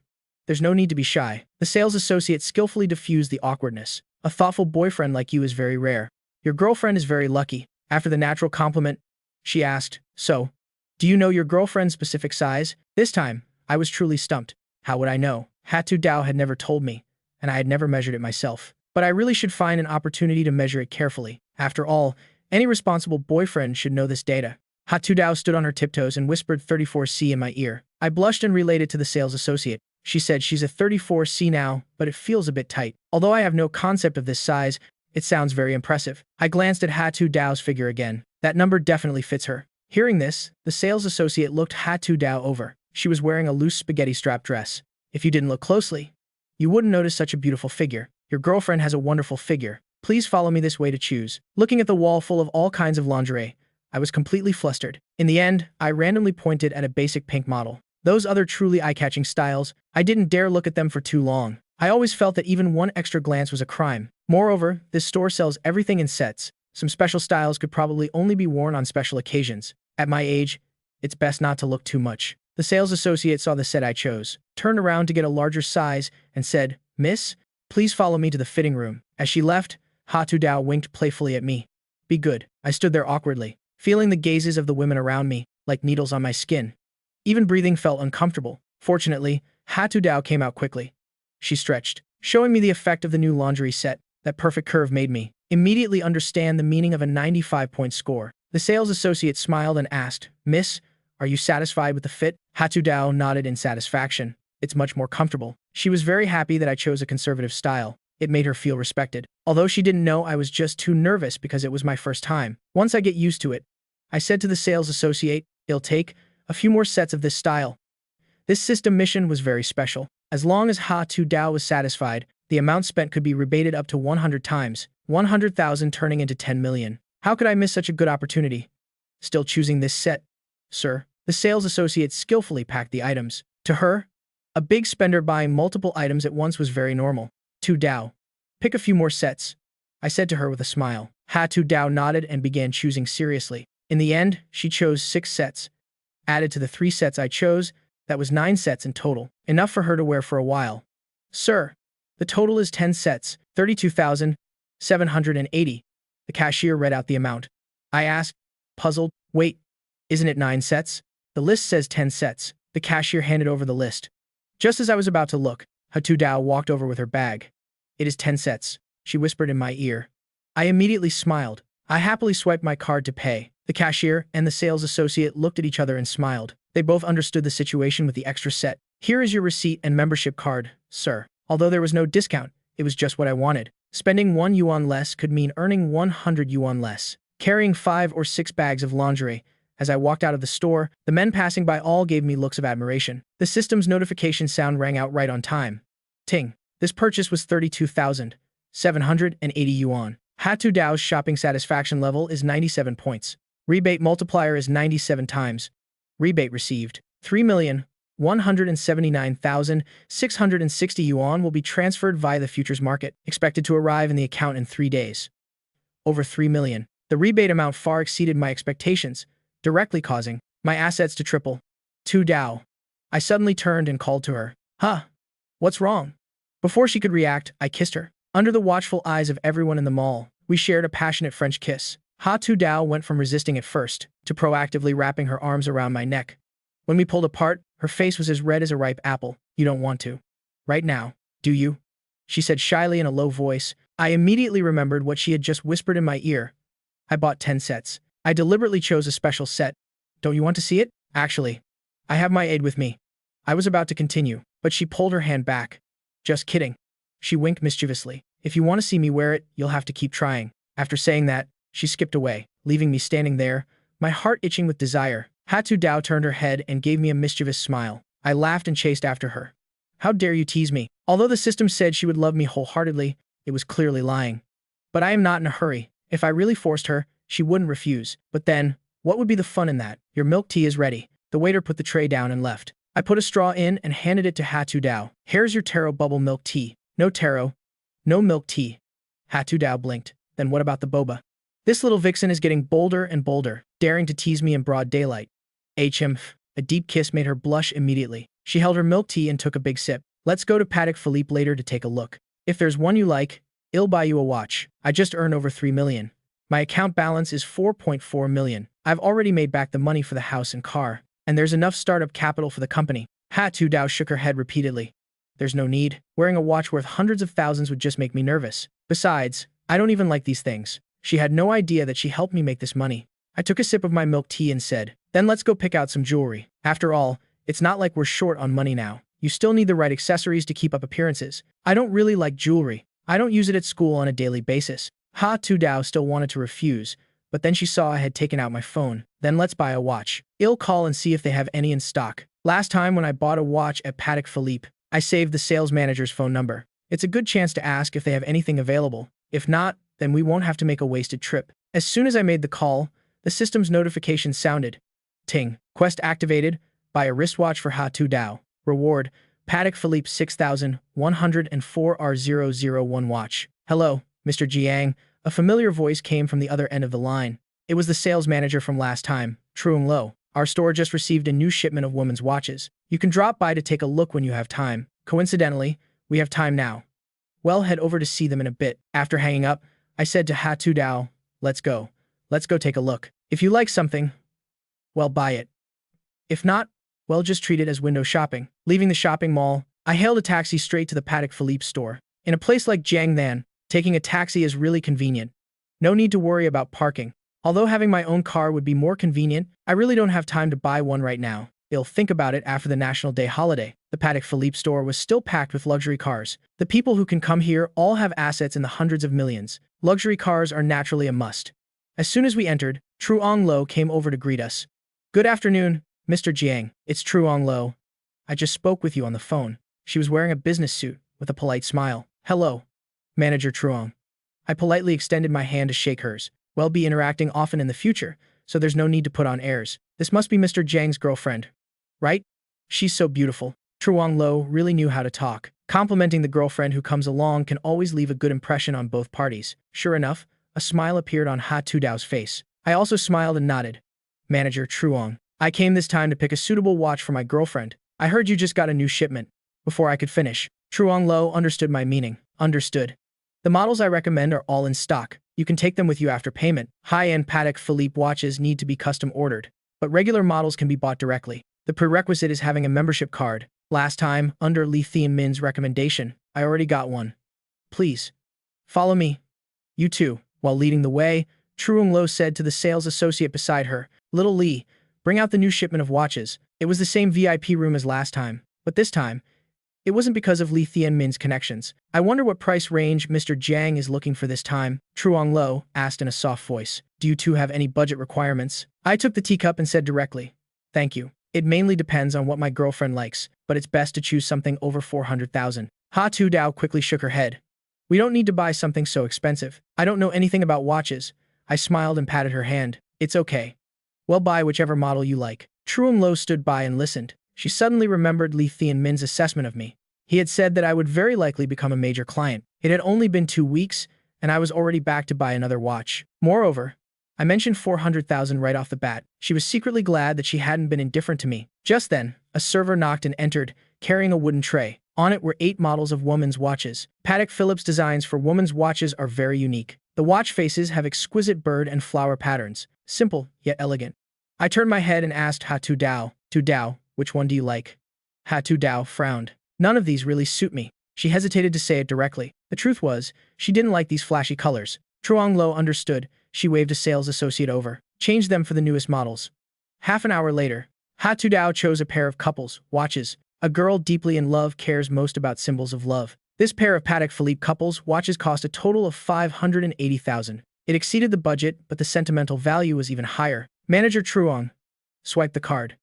there's no need to be shy. The sales associate skillfully diffused the awkwardness. A thoughtful boyfriend like you is very rare. Your girlfriend is very lucky. After the natural compliment, she asked, so, do you know your girlfriend's specific size? This time, I was truly stumped. How would I know? Ha Tu Dao had never told me, and I had never measured it myself. But I really should find an opportunity to measure it carefully. After all, any responsible boyfriend should know this data. Ha Tu Dao stood on her tiptoes and whispered 34C in my ear. I blushed and relayed it to the sales associate. She said she's a 34C now, but it feels a bit tight. Although I have no concept of this size, it sounds very impressive. I glanced at Ha Tu Dao's figure again. That number definitely fits her. Hearing this, the sales associate looked Ha Tu Dao over. She was wearing a loose spaghetti strap dress. If you didn't look closely, you wouldn't notice such a beautiful figure. Your girlfriend has a wonderful figure. Please follow me this way to choose. Looking at the wall full of all kinds of lingerie, I was completely flustered. In the end, I randomly pointed at a basic pink model. Those other truly eye-catching styles, I didn't dare look at them for too long. I always felt that even one extra glance was a crime. Moreover, this store sells everything in sets. Some special styles could probably only be worn on special occasions. At my age, it's best not to look too much. The sales associate saw the set I chose, turned around to get a larger size, and said, Miss, please follow me to the fitting room. As she left, Ha Tu Dao winked playfully at me. Be good. I stood there awkwardly, feeling the gazes of the women around me, like needles on my skin. Even breathing felt uncomfortable. Fortunately, Ha Tu Dao came out quickly. She stretched, showing me the effect of the new lingerie set. That perfect curve made me immediately understand the meaning of a 95-point score. The sales associate smiled and asked, "Miss, are you satisfied with the fit?" Hatu Dao nodded in satisfaction. "It's much more comfortable." She was very happy that I chose a conservative style. It made her feel respected. Although she didn't know I was just too nervous because it was my first time. Once I get used to it, I said to the sales associate, "It'll take a few more sets of this style." This system mission was very special. As long as Hatu Dao was satisfied, the amount spent could be rebated up to 100 times, 100,000 turning into 10 million. How could I miss such a good opportunity? Still choosing this set, sir. The sales associate skillfully packed the items. To her, a big spender buying multiple items at once was very normal. Tu Dao, pick a few more sets, I said to her with a smile. Hatu Dao nodded and began choosing seriously. In the end, she chose 6 sets. Added to the 3 sets I chose, that was 9 sets in total, enough for her to wear for a while. "Sir, the total is 10 sets, 32,780. The cashier read out the amount. I asked, puzzled, "Wait, isn't it 9 sets? The list says 10 sets." The cashier handed over the list. Just as I was about to look, Hatu Dao walked over with her bag. "It is 10 sets," she whispered in my ear. I immediately smiled. I happily swiped my card to pay. The cashier and the sales associate looked at each other and smiled. They both understood the situation with the extra set. "Here is your receipt and membership card, sir." Although there was no discount, it was just what I wanted. Spending 1 yuan less could mean earning 100 yuan less. Carrying 5 or 6 bags of lingerie, as I walked out of the store, the men passing by all gave me looks of admiration. The system's notification sound rang out right on time. Ting. This purchase was 32,780 yuan. Hatu Dao's shopping satisfaction level is 97 points. Rebate multiplier is 97 times. Rebate received. 3,179,660 yuan will be transferred via the futures market, expected to arrive in the account in 3 days. Over 3 million. The rebate amount far exceeded my expectations, directly causing my assets to triple. Tu Dao. I suddenly turned and called to her. "Huh? What's wrong?" Before she could react, I kissed her. Under the watchful eyes of everyone in the mall, we shared a passionate French kiss. Hatu Dao went from resisting at first to proactively wrapping her arms around my neck. When we pulled apart, her face was as red as a ripe apple. "You don't want to. Right now, do you?" she said shyly in a low voice. I immediately remembered what she had just whispered in my ear. "I bought 10 sets. I deliberately chose a special set. Don't you want to see it? Actually, I have my aide with me." I was about to continue, but she pulled her hand back. "Just kidding." She winked mischievously. "If you want to see me wear it, you'll have to keep trying." After saying that, she skipped away, leaving me standing there, my heart itching with desire. Hatu Dao turned her head and gave me a mischievous smile. I laughed and chased after her. "How dare you tease me?" Although the system said she would love me wholeheartedly, it was clearly lying. But I am not in a hurry. If I really forced her, she wouldn't refuse. But then, what would be the fun in that? "Your milk tea is ready." The waiter put the tray down and left. I put a straw in and handed it to Hatu Dao. "Here's your taro bubble milk tea." "No taro. No milk tea." Hatu Dao blinked. "Then what about the boba?" This little vixen is getting bolder and bolder, daring to tease me in broad daylight. HMF. A deep kiss made her blush immediately. She held her milk tea and took a big sip. "Let's go to Patek Philippe later to take a look. If there's one you like, I'll buy you a watch." I just earned over 3 million. My account balance is 4.4 million. I've already made back the money for the house and car, and there's enough startup capital for the company. Hatu Dao shook her head repeatedly. "There's no need. Wearing a watch worth hundreds of thousands would just make me nervous. Besides, I don't even like these things." She had no idea that she helped me make this money. I took a sip of my milk tea and said, "Then let's go pick out some jewelry. After all, it's not like we're short on money now. You still need the right accessories to keep up appearances." I don't really like jewelry. I don't use it at school on a daily basis. Hatu Dao still wanted to refuse, but then she saw I had taken out my phone. "Then let's buy a watch. I'll call and see if they have any in stock." Last time when I bought a watch at Patek Philippe, I saved the sales manager's phone number. It's a good chance to ask if they have anything available. If not, then we won't have to make a wasted trip. As soon as I made the call, the system's notification sounded. Ting. Quest activated. Buy a wristwatch for Hatu Dao. Reward. Patek Philippe 6104 R001 watch. "Hello, Mr. Jiang." A familiar voice came from the other end of the line. It was the sales manager from last time, Truong Lo. "Our store just received a new shipment of women's watches. You can drop by to take a look when you have time. Coincidentally, we have time now. Well, head over to see them in a bit." After hanging up, I said to Hatu Dao, Let's go. Let's go take a look. If you like something, well, buy it. If not, well, just treat it as window shopping." Leaving the shopping mall, I hailed a taxi straight to the Patek Philippe store. In a place like Jiangnan, taking a taxi is really convenient. No need to worry about parking. Although having my own car would be more convenient, I really don't have time to buy one right now. I'll think about it after the National Day holiday. The Patek Philippe store was still packed with luxury cars. The people who can come here all have assets in the hundreds of millions. Luxury cars are naturally a must. As soon as we entered, Truong Lo came over to greet us. Good afternoon, Mr. Jiang. It's Truong Lo. I just spoke with you on the phone. She was wearing a business suit with a polite smile. Hello, Manager Truong. I politely extended my hand to shake hers. We'll be interacting often in the future, so there's no need to put on airs. This must be Mr. Jiang's girlfriend, right? She's so beautiful. Truong Lo really knew how to talk. Complimenting the girlfriend who comes along can always leave a good impression on both parties. Sure enough, a smile appeared on Ha Tudao's face. I also smiled and nodded. Manager Truong, I came this time to pick a suitable watch for my girlfriend. I heard you just got a new shipment. Before I could finish, Truong Lo understood my meaning. Understood. The models I recommend are all in stock. You can take them with you after payment. High-end Patek Philippe watches need to be custom ordered, but regular models can be bought directly. The prerequisite is having a membership card. Last time, under Li Thianmin's recommendation, I already got one. Please, follow me. You too. While leading the way, Truong Lo said to the sales associate beside her, Little Li, bring out the new shipment of watches. It was the same VIP room as last time, but this time, it wasn't because of Li Thianmin's connections. I wonder what price range Mr. Jiang is looking for this time, Truong Lo asked in a soft voice. Do you two have any budget requirements? I took the teacup and said directly, thank you. It mainly depends on what my girlfriend likes, but it's best to choose something over 400,000. Ha Tudao quickly shook her head. We don't need to buy something so expensive. I don't know anything about watches. I smiled and patted her hand. It's okay. We'll buy whichever model you like. Truong Lo stood by and listened. She suddenly remembered Li Thianmin's assessment of me. He had said that I would very likely become a major client. It had only been 2 weeks, and I was already back to buy another watch. Moreover, I mentioned 400,000 right off the bat. She was secretly glad that she hadn't been indifferent to me. Just then, a server knocked and entered, carrying a wooden tray. On it were 8 models of women's watches. Patek Philippe's designs for women's watches are very unique. The watch faces have exquisite bird and flower patterns, simple yet elegant. I turned my head and asked Ha Tudao, which one do you like? Ha Tudao frowned. None of these really suit me. She hesitated to say it directly. The truth was, she didn't like these flashy colors. Truong Lo understood. She waved a sales associate over. Change them for the newest models. Half an hour later, Ha Tudao chose a pair of couples watches. A girl deeply in love cares most about symbols of love. This pair of Patek Philippe couples watches cost a total of 580,000. It exceeded the budget, but the sentimental value was even higher. Manager Truong swiped the card.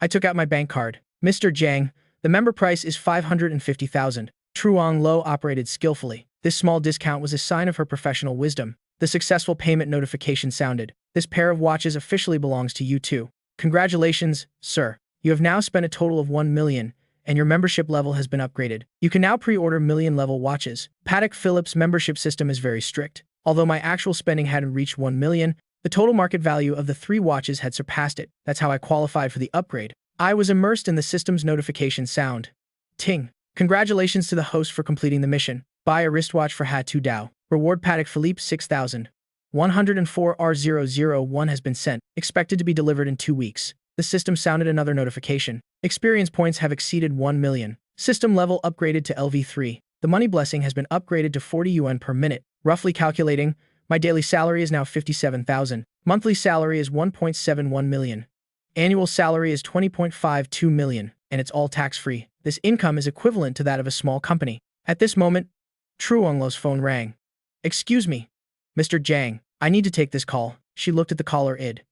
I took out my bank card. Mr. Jiang, the member price is 550,000. Truong Lo operated skillfully. This small discount was a sign of her professional wisdom. The successful payment notification sounded. This pair of watches officially belongs to you too. Congratulations, sir. You have now spent a total of 1 million, and your membership level has been upgraded. You can now pre-order million-level watches. Patek Philippe's membership system is very strict. Although my actual spending hadn't reached 1 million, the total market value of the 3 watches had surpassed it. That's how I qualified for the upgrade. I was immersed in the system's notification sound. Ting. Congratulations to the host for completing the mission. Buy a wristwatch for Ha Tudao. Reward Patek Philippe 6,000. 104 R001 has been sent, expected to be delivered in 2 weeks. The system sounded another notification. Experience points have exceeded 1 million. System level upgraded to LV3. The money blessing has been upgraded to 40 yuan per minute. Roughly calculating, my daily salary is now 57,000. Monthly salary is 1.71 million. Annual salary is 20.52 million, and it's all tax-free. This income is equivalent to that of a small company. At this moment, Truong Lo's phone rang. Excuse me, Mr. Jiang, I need to take this call. She looked at the caller ID.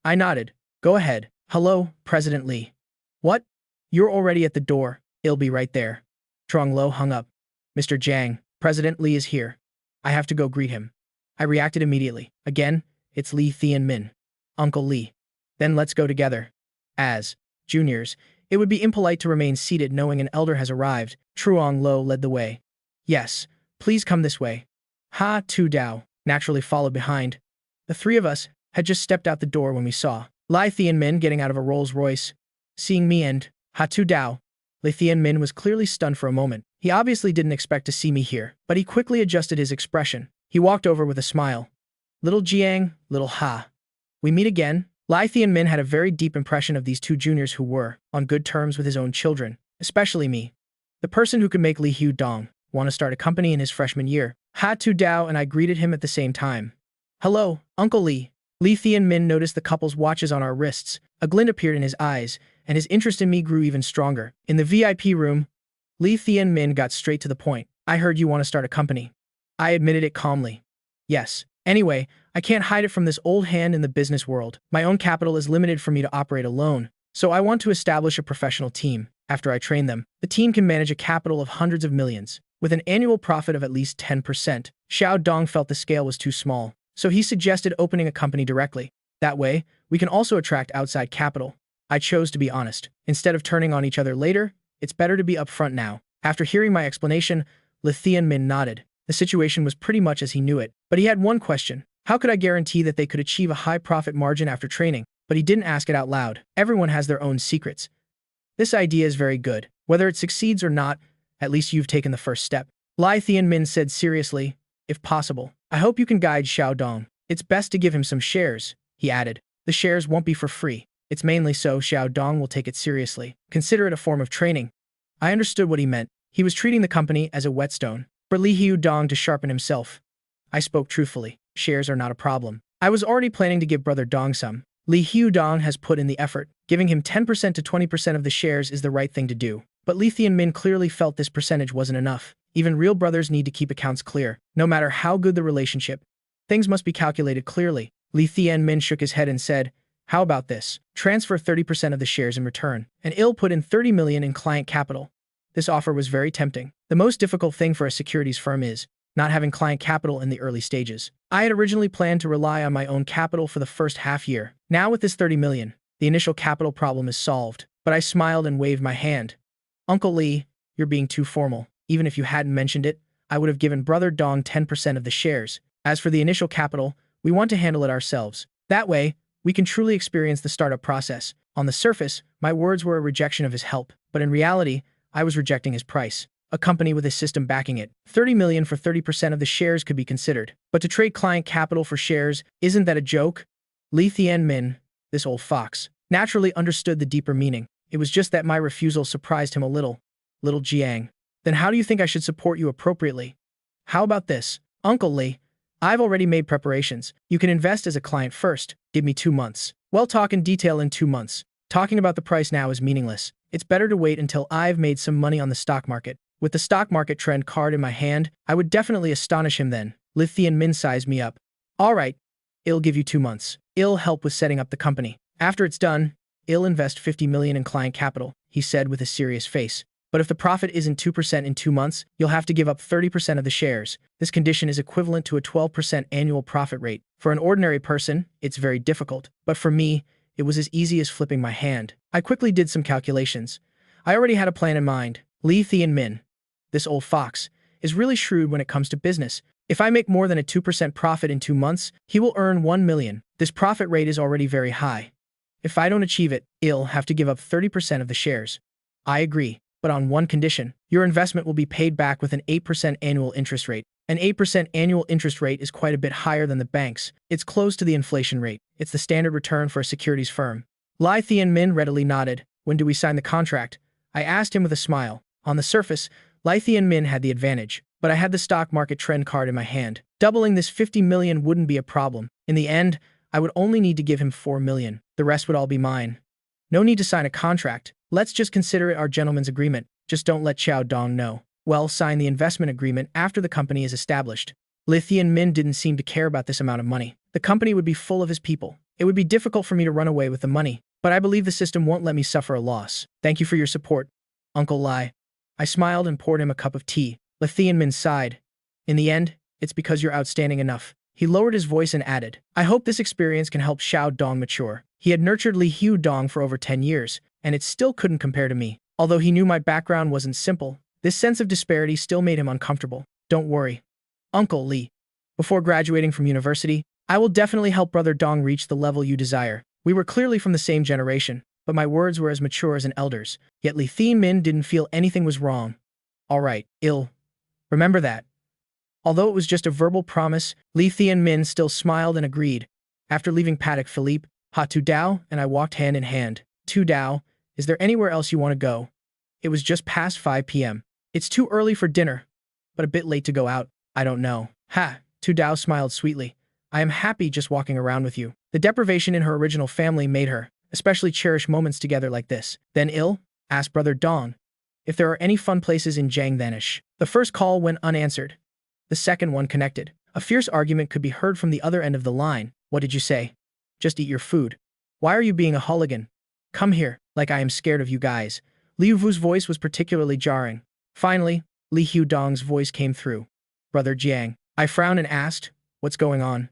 I nodded. Go ahead. Hello, President Li. What? You're already at the door. I'll be right there. Truong Lo hung up. Mr. Jiang, President Li is here. I have to go greet him. I reacted immediately. Again, it's Li Thianmin. Uncle Li. Then let's go together. As juniors, it would be impolite to remain seated knowing an elder has arrived. Truong Lo led the way. Yes, please come this way. Ha Tudao naturally followed behind. The 3 of us had just stepped out the door when we saw Li Thianmin getting out of a Rolls-Royce. Seeing me and Ha Tudao, Li Thianmin was clearly stunned for a moment. He obviously didn't expect to see me here, but he quickly adjusted his expression. He walked over with a smile. Little Jiang, little Ha. We meet again? Li Thianmin had a very deep impression of these 2 juniors who were on good terms with his own children, especially me. The person who could make Li Hu Dong want to start a company in his freshman year. Ha Tudao and I greeted him at the same time. Hello, Uncle Lee. Li Thian-min noticed the couple's watches on our wrists. A glint appeared in his eyes, and his interest in me grew even stronger. In the VIP room, Li Thian-min got straight to the point. I heard you want to start a company. I admitted it calmly. Yes. Anyway, I can't hide it from this old hand in the business world. My own capital is limited for me to operate alone, so I want to establish a professional team. After I train them, the team can manage a capital of hundreds of millions, with an annual profit of at least 10%. Xiao Dong felt the scale was too small, so he suggested opening a company directly. That way, we can also attract outside capital. I chose to be honest. Instead of turning on each other later, it's better to be upfront now. After hearing my explanation, Li Thian-min nodded. The situation was pretty much as he knew it, but he had one question. How could I guarantee that they could achieve a high profit margin after training? But he didn't ask it out loud. Everyone has their own secrets. This idea is very good. Whether it succeeds or not, at least you've taken the first step. Li Thian-min said seriously, if possible, I hope you can guide Xiao Dong. It's best to give him some shares, he added. The shares won't be for free. It's mainly so Xiao Dong will take it seriously. Consider it a form of training. I understood what he meant. He was treating the company as a whetstone for Li Hiu Dong to sharpen himself. I spoke truthfully. Shares are not a problem. I was already planning to give Brother Dong some. Li Hiu Dong has put in the effort. Giving him 10% to 20% of the shares is the right thing to do. But Li Thian-min clearly felt this percentage wasn't enough. Even real brothers need to keep accounts clear. No matter how good the relationship, things must be calculated clearly. Li Thian-min shook his head and said, how about this? Transfer 30% of the shares in return. And Il put in 30 million in client capital. This offer was very tempting. The most difficult thing for a securities firm is not having client capital in the early stages. I had originally planned to rely on my own capital for the first half year. Now with this 30 million, the initial capital problem is solved. But I smiled and waved my hand. Uncle Lee, you're being too formal. Even if you hadn't mentioned it, I would have given Brother Dong 10% of the shares. As for the initial capital, we want to handle it ourselves. That way, we can truly experience the startup process. On the surface, my words were a rejection of his help, but in reality, I was rejecting his price. A company with a system backing it. 30 million for 30% of the shares could be considered. But to trade client capital for shares, isn't that a joke? Li Thian-min, this old fox, naturally understood the deeper meaning. It was just that my refusal surprised him a little. Little Jiang. Then how do you think I should support you appropriately? How about this? Uncle Lee, I've already made preparations. You can invest as a client first. Give me 2 months. We'll talk in detail in 2 months. Talking about the price now is meaningless. It's better to wait until I've made some money on the stock market. With the stock market trend card in my hand, I would definitely astonish him then. Li Thian-min sized me up. All right, I'll give you 2 months. I'll help with setting up the company. After it's done, I'll invest 50 million in client capital, he said with a serious face. But if the profit isn't 2% in 2 months, you'll have to give up 30% of the shares. This condition is equivalent to a 12% annual profit rate. For an ordinary person, it's very difficult. But for me, it was as easy as flipping my hand. I quickly did some calculations. I already had a plan in mind. Li Thian-min, this old fox, is really shrewd when it comes to business. If I make more than a 2% profit in 2 months, he will earn 1 million. This profit rate is already very high. If I don't achieve it, I'll have to give up 30% of the shares. I agree, but on one condition. Your investment will be paid back with an 8% annual interest rate. An 8% annual interest rate is quite a bit higher than the bank's. It's close to the inflation rate. It's the standard return for a securities firm. Li Thian-min readily nodded. When do we sign the contract? I asked him with a smile. On the surface, Li Thian-min had the advantage, but I had the stock market trend card in my hand. Doubling this 50 million wouldn't be a problem. In the end, I would only need to give him 4 million. The rest would all be mine. No need to sign a contract. Let's just consider it our gentleman's agreement. Just don't let Xiao Dong know. Well, sign the investment agreement after the company is established. Li Thian-min didn't seem to care about this amount of money. The company would be full of his people. It would be difficult for me to run away with the money, but I believe the system won't let me suffer a loss. Thank you for your support, Uncle Li. I smiled and poured him a cup of tea. Li Thian-min sighed. In the end, it's because you're outstanding enough. He lowered his voice and added, I hope this experience can help Xiao Dong mature. He had nurtured Li Hiu Dong for over 10 years, and it still couldn't compare to me. Although he knew my background wasn't simple, this sense of disparity still made him uncomfortable. Don't worry, Uncle Lee. Before graduating from university, I will definitely help Brother Dong reach the level you desire. We were clearly from the same generation, but my words were as mature as an elder's. Yet Li Thian-min didn't feel anything was wrong. All right, remember that. Although it was just a verbal promise, Li Thian-min still smiled and agreed. After leaving Patek Philippe, Tu Dao and I walked hand in hand. Tu Dao, is there anywhere else you want to go? It was just past 5 p.m. It's too early for dinner, but a bit late to go out. I don't know. Tu Dao smiled sweetly. I am happy just walking around with you. The deprivation in her original family made her, especially cherish moments together like this. Then ill? Asked Brother Dong. If there are any fun places in Jiangdanish. The first call went unanswered. The second one connected. A fierce argument could be heard from the other end of the line. What did you say? Just eat your food. Why are you being a hooligan? Come here, like I am scared of you guys. Liu Vu's voice was particularly jarring. Finally, Li Hu Dong's voice came through. Brother Jiang. I frowned and asked, what's going on?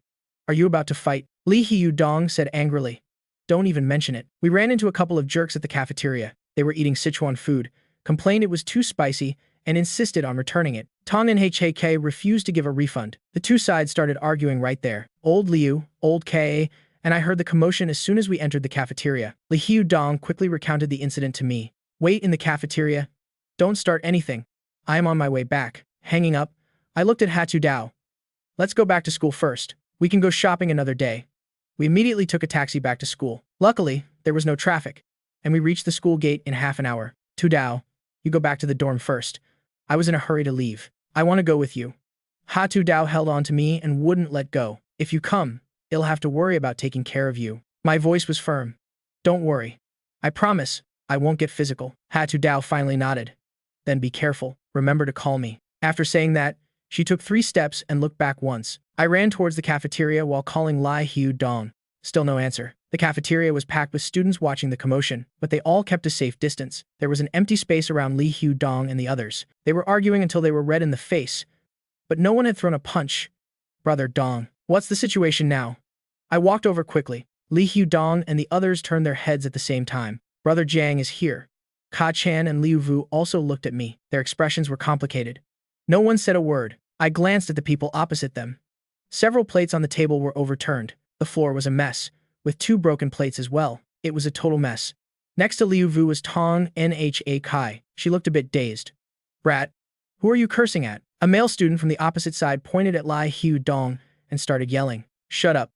Are you about to fight? Li Hu Dong said angrily. Don't even mention it. We ran into a couple of jerks at the cafeteria. They were eating Sichuan food, complained it was too spicy, and insisted on returning it. Tong and HAK refused to give a refund. The two sides started arguing right there. Old Liu, old Ka, and I heard the commotion as soon as we entered the cafeteria. Li Hu Dong quickly recounted the incident to me. Wait in the cafeteria. Don't start anything. I am on my way back. Hanging up, I looked at Hatu Dao. Let's go back to school first. We can go shopping another day. We immediately took a taxi back to school. Luckily, there was no traffic, and we reached the school gate in half an hour. Tu Dao, you go back to the dorm first. I was in a hurry to leave. I want to go with you. Hatu Dao held on to me and wouldn't let go. If you come, I'll have to worry about taking care of you. My voice was firm. Don't worry. I promise, I won't get physical. Hatu Dao finally nodded. Then be careful. Remember to call me. After saying that, she took 3 steps and looked back once. I ran towards the cafeteria while calling Li Hu Dong. Still no answer. The cafeteria was packed with students watching the commotion, but they all kept a safe distance. There was an empty space around Li Hu Dong and the others. They were arguing until they were red in the face, but no one had thrown a punch. Brother Dong, what's the situation now? I walked over quickly. Li Hu Dong and the others turned their heads at the same time. Brother Jiang is here. Ka Chan and Liu Vu also looked at me. Their expressions were complicated. No one said a word. I glanced at the people opposite them. Several plates on the table were overturned. The floor was a mess, with 2 broken plates as well. It was a total mess. Next to Liu Vu was Tong Nha Kai. She looked a bit dazed. Brat, who are you cursing at? A male student from the opposite side pointed at Li Hu Dong and started yelling. Shut up.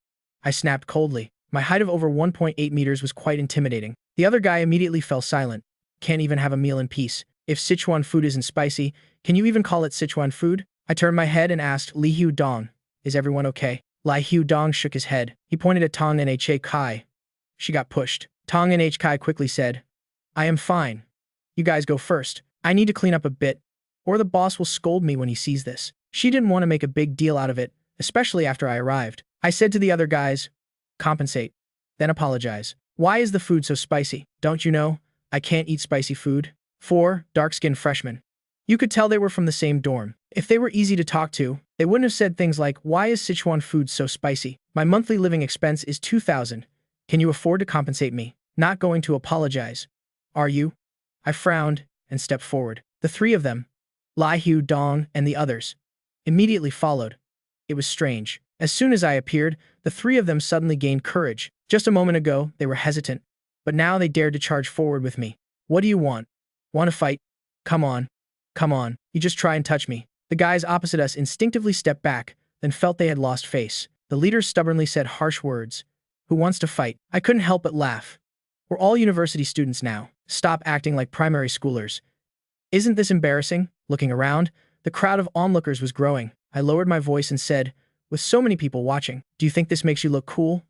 I snapped coldly. My height of over 1.8 meters was quite intimidating. The other guy immediately fell silent. Can't even have a meal in peace. If Sichuan food isn't spicy, can you even call it Sichuan food? I turned my head and asked Li Hu Dong, is everyone okay? Li Hu Dong shook his head. He pointed at Tong Nha Kai. She got pushed. Tong Nha Kai quickly said, I am fine. You guys go first. I need to clean up a bit, or the boss will scold me when he sees this. She didn't want to make a big deal out of it, especially after I arrived. I said to the other guys, compensate, then apologize. Why is the food so spicy? Don't you know? I can't eat spicy food. 4 dark-skinned freshmen. You could tell they were from the same dorm. If they were easy to talk to, they wouldn't have said things like, why is Sichuan food so spicy? My monthly living expense is 2,000. Can you afford to compensate me? Not going to apologize. Are you? I frowned and stepped forward. The 3 of them, Li Hu Dong and the others, immediately followed. It was strange. As soon as I appeared, the 3 of them suddenly gained courage. Just a moment ago, they were hesitant, but now they dared to charge forward with me. What do you want? Want to fight? Come on. Come on. You just try and touch me. The guys opposite us instinctively stepped back, then felt they had lost face. The leader stubbornly said harsh words. Who wants to fight? I couldn't help but laugh. We're all university students now. Stop acting like primary schoolers. Isn't this embarrassing? Looking around, the crowd of onlookers was growing. I lowered my voice and said, with so many people watching, do you think this makes you look cool?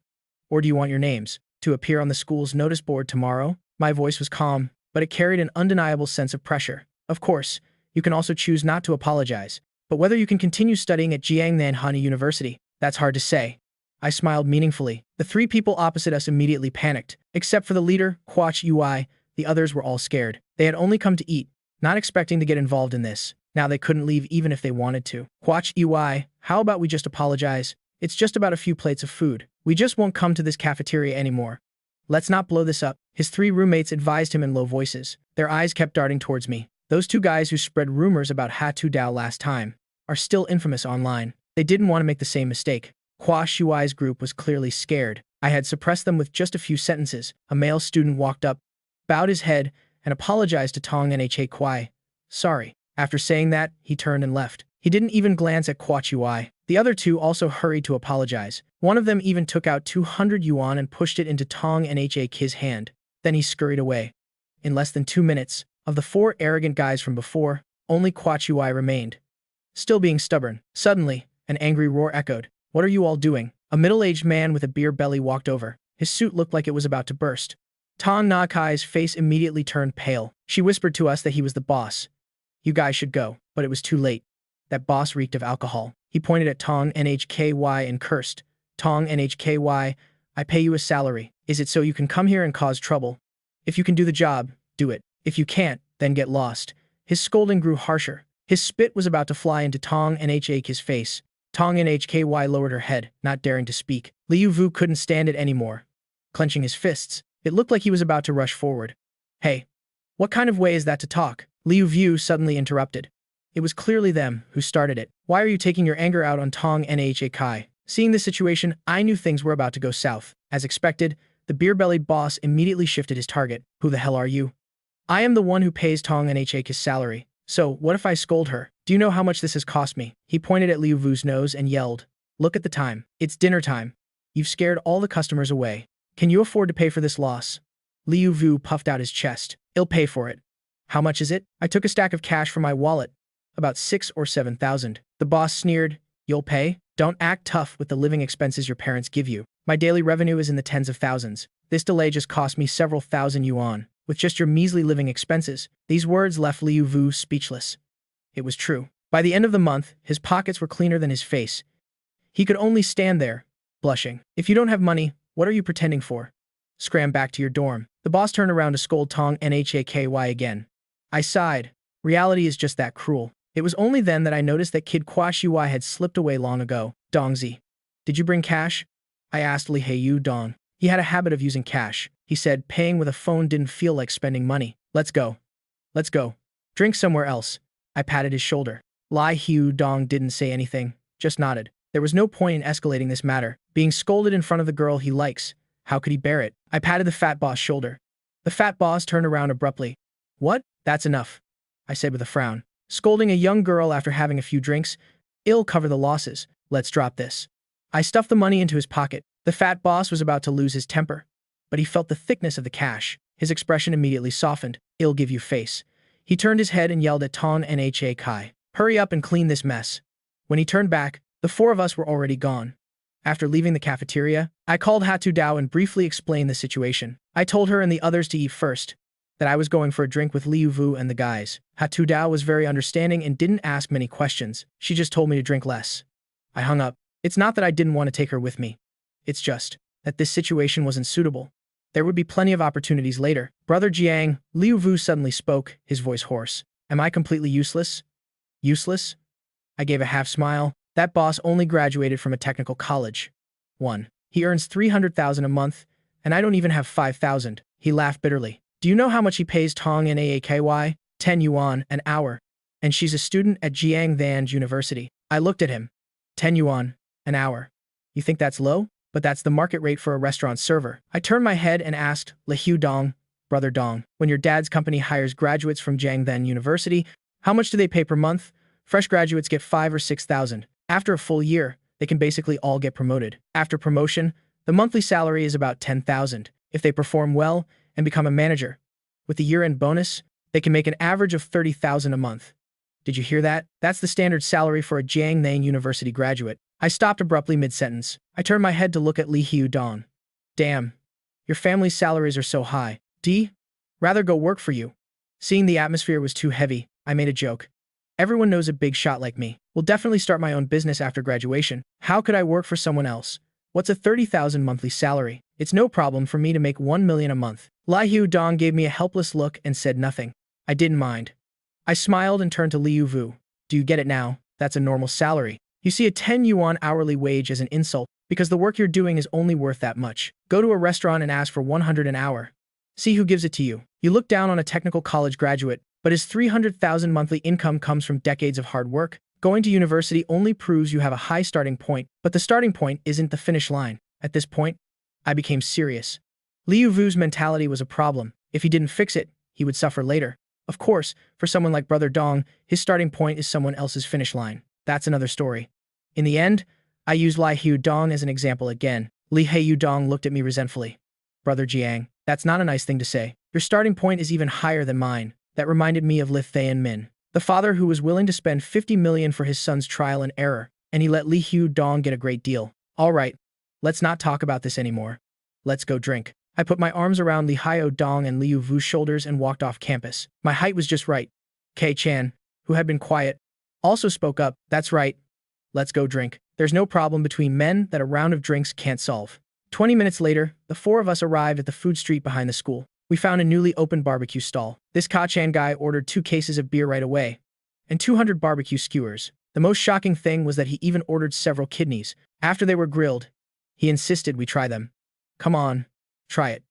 Or do you want your names to appear on the school's notice board tomorrow? My voice was calm, but it carried an undeniable sense of pressure. Of course, you can also choose not to apologize. But whether you can continue studying at Jiangnan University, that's hard to say. I smiled meaningfully. The 3 people opposite us immediately panicked. Except for the leader, Quach Ui, the others were all scared. They had only come to eat, not expecting to get involved in this. Now they couldn't leave even if they wanted to. Quach Ui, how about we just apologize? It's just about a few plates of food. We just won't come to this cafeteria anymore. Let's not blow this up. His 3 roommates advised him in low voices. Their eyes kept darting towards me. Those 2 guys who spread rumors about Hatu Dao last time are still infamous online. They didn't want to make the same mistake. Hua Shuai's group was clearly scared. I had suppressed them with just a few sentences. A male student walked up, bowed his head, and apologized to Tong Nha Kwai. Sorry. After saying that, he turned and left. He didn't even glance at Hua Shuai. The other 2 also hurried to apologize. One of them even took out 200 yuan and pushed it into Tong Nha K's hand. Then he scurried away. In less than 2 minutes, of the 4 arrogant guys from before, only Hua Shuai remained. Still being stubborn. Suddenly, an angry roar echoed. What are you all doing? A middle-aged man with a beer belly walked over. His suit looked like it was about to burst. Tong Nakai's face immediately turned pale. She whispered to us that he was the boss. You guys should go, but it was too late. That boss reeked of alcohol. He pointed at Tong Nhky and cursed. Tong Nhky, I pay you a salary. Is it so you can come here and cause trouble? If you can do the job, do it. If you can't, then get lost. His scolding grew harsher. His spit was about to fly into Tong Nhk's face. Tong Nhky lowered her head, not daring to speak. Liu Vu couldn't stand it anymore. Clenching his fists, it looked like he was about to rush forward. Hey, what kind of way is that to talk? Liu Vu suddenly interrupted. It was clearly them who started it. Why are you taking your anger out on Tong Nhky? Seeing this situation, I knew things were about to go south. As expected, the beer-bellied boss immediately shifted his target. Who the hell are you? I am the one who pays Tong Nhk's salary. So, what if I scold her? Do you know how much this has cost me? He pointed at Liu Vu's nose and yelled. Look at the time. It's dinner time. You've scared all the customers away. Can you afford to pay for this loss? Liu Vu puffed out his chest. I'll pay for it. How much is it? I took a stack of cash from my wallet. About 6,000 or 7,000. The boss sneered. You'll pay? Don't act tough with the living expenses your parents give you. My daily revenue is in the tens of thousands. This delay just cost me several thousand yuan. With just your measly living expenses. These words left Liu Vu speechless. It was true. By the end of the month, his pockets were cleaner than his face. He could only stand there, blushing. If you don't have money, what are you pretending for? Scram back to your dorm. The boss turned around to scold Tong Nhky again. I sighed. Reality is just that cruel. It was only then that I noticed that Kid Kwashiwai had slipped away long ago. Dongzi. Did you bring cash? I asked Li Hei Dong. He had a habit of using cash. He said paying with a phone didn't feel like spending money. Let's go. Let's go. Drink somewhere else. I patted his shoulder. Li Hei Dong didn't say anything, just nodded. There was no point in escalating this matter. Being scolded in front of the girl he likes. How could he bear it? I patted the fat boss' shoulder. The fat boss turned around abruptly. What? That's enough, I said with a frown. Scolding a young girl after having a few drinks? It'll cover the losses. Let's drop this. I stuffed the money into his pocket. The fat boss was about to lose his temper. But he felt the thickness of the cash. His expression immediately softened. I'll give you face. He turned his head and yelled at Tong Nhky. Hurry up and clean this mess. When he turned back, the four of us were already gone. After leaving the cafeteria, I called Hatu Dao and briefly explained the situation. I told her and the others to eat first, that I was going for a drink with Liu Vu and the guys. Hatu Dao was very understanding and didn't ask many questions. She just told me to drink less. I hung up. It's not that I didn't want to take her with me. It's just that this situation wasn't suitable. There would be plenty of opportunities later. Brother Jiang, Liu Vu suddenly spoke, his voice hoarse. Am I completely useless? Useless? I gave a half smile. That boss only graduated from a technical college. 1. He earns 300,000 a month, and I don't even have 5,000. He laughed bitterly. Do you know how much he pays Tong Nhky? 10 yuan an hour. And she's a student at Jiangnan University. I looked at him. 10 yuan an hour. You think that's low? But that's the market rate for a restaurant server. I turned my head and asked, Li Hei Dong, Brother Dong, when your dad's company hires graduates from Jiangnan University, how much do they pay per month? Fresh graduates get 5,000 or 6,000. After a full year, they can basically all get promoted. After promotion, the monthly salary is about 10,000. If they perform well and become a manager, with the year-end bonus, they can make an average of 30,000 a month. Did you hear that? That's the standard salary for a Jiangnan University graduate. I stopped abruptly mid-sentence. I turned my head to look at Li Hei Dong. Damn. Your family's salaries are so high. Rather go work for you. Seeing the atmosphere was too heavy, I made a joke. Everyone knows a big shot like me. Will definitely start my own business after graduation. How could I work for someone else? What's a 30,000 monthly salary? It's no problem for me to make 1 million a month. Li Hei Dong gave me a helpless look and said nothing. I didn't mind. I smiled and turned to Liu Vu. Do you get it now? That's a normal salary. You see a 10 yuan hourly wage as an insult because the work you're doing is only worth that much. Go to a restaurant and ask for 100 an hour. See who gives it to you. You look down on a technical college graduate, but his 300,000 monthly income comes from decades of hard work. Going to university only proves you have a high starting point, but the starting point isn't the finish line. At this point, I became serious. Liu Vu's mentality was a problem. If he didn't fix it, he would suffer later. Of course, for someone like Brother Dong, his starting point is someone else's finish line. That's another story. In the end, I used Li Hei Dong as an example again. Li Hei Dong looked at me resentfully. Brother Jiang, that's not a nice thing to say. Your starting point is even higher than mine. That reminded me of Li Min, the father who was willing to spend 50 million for his son's trial and error, and he let Li Hei Dong get a great deal. All right, Let's not talk about this anymore. Let's go drink. I put my arms around Li Hao-dong and Liu Vu's shoulders and walked off campus. My height was just right. K-chan, who had been quiet, also spoke up. That's right. Let's go drink. There's no problem between men that a round of drinks can't solve. 20 minutes later, the four of us arrived at the food street behind the school. We found a newly opened barbecue stall. This Ka-chan guy ordered 2 cases of beer right away, and 200 barbecue skewers. The most shocking thing was that he even ordered several kidneys. After they were grilled, he insisted we try them. Come on, try it.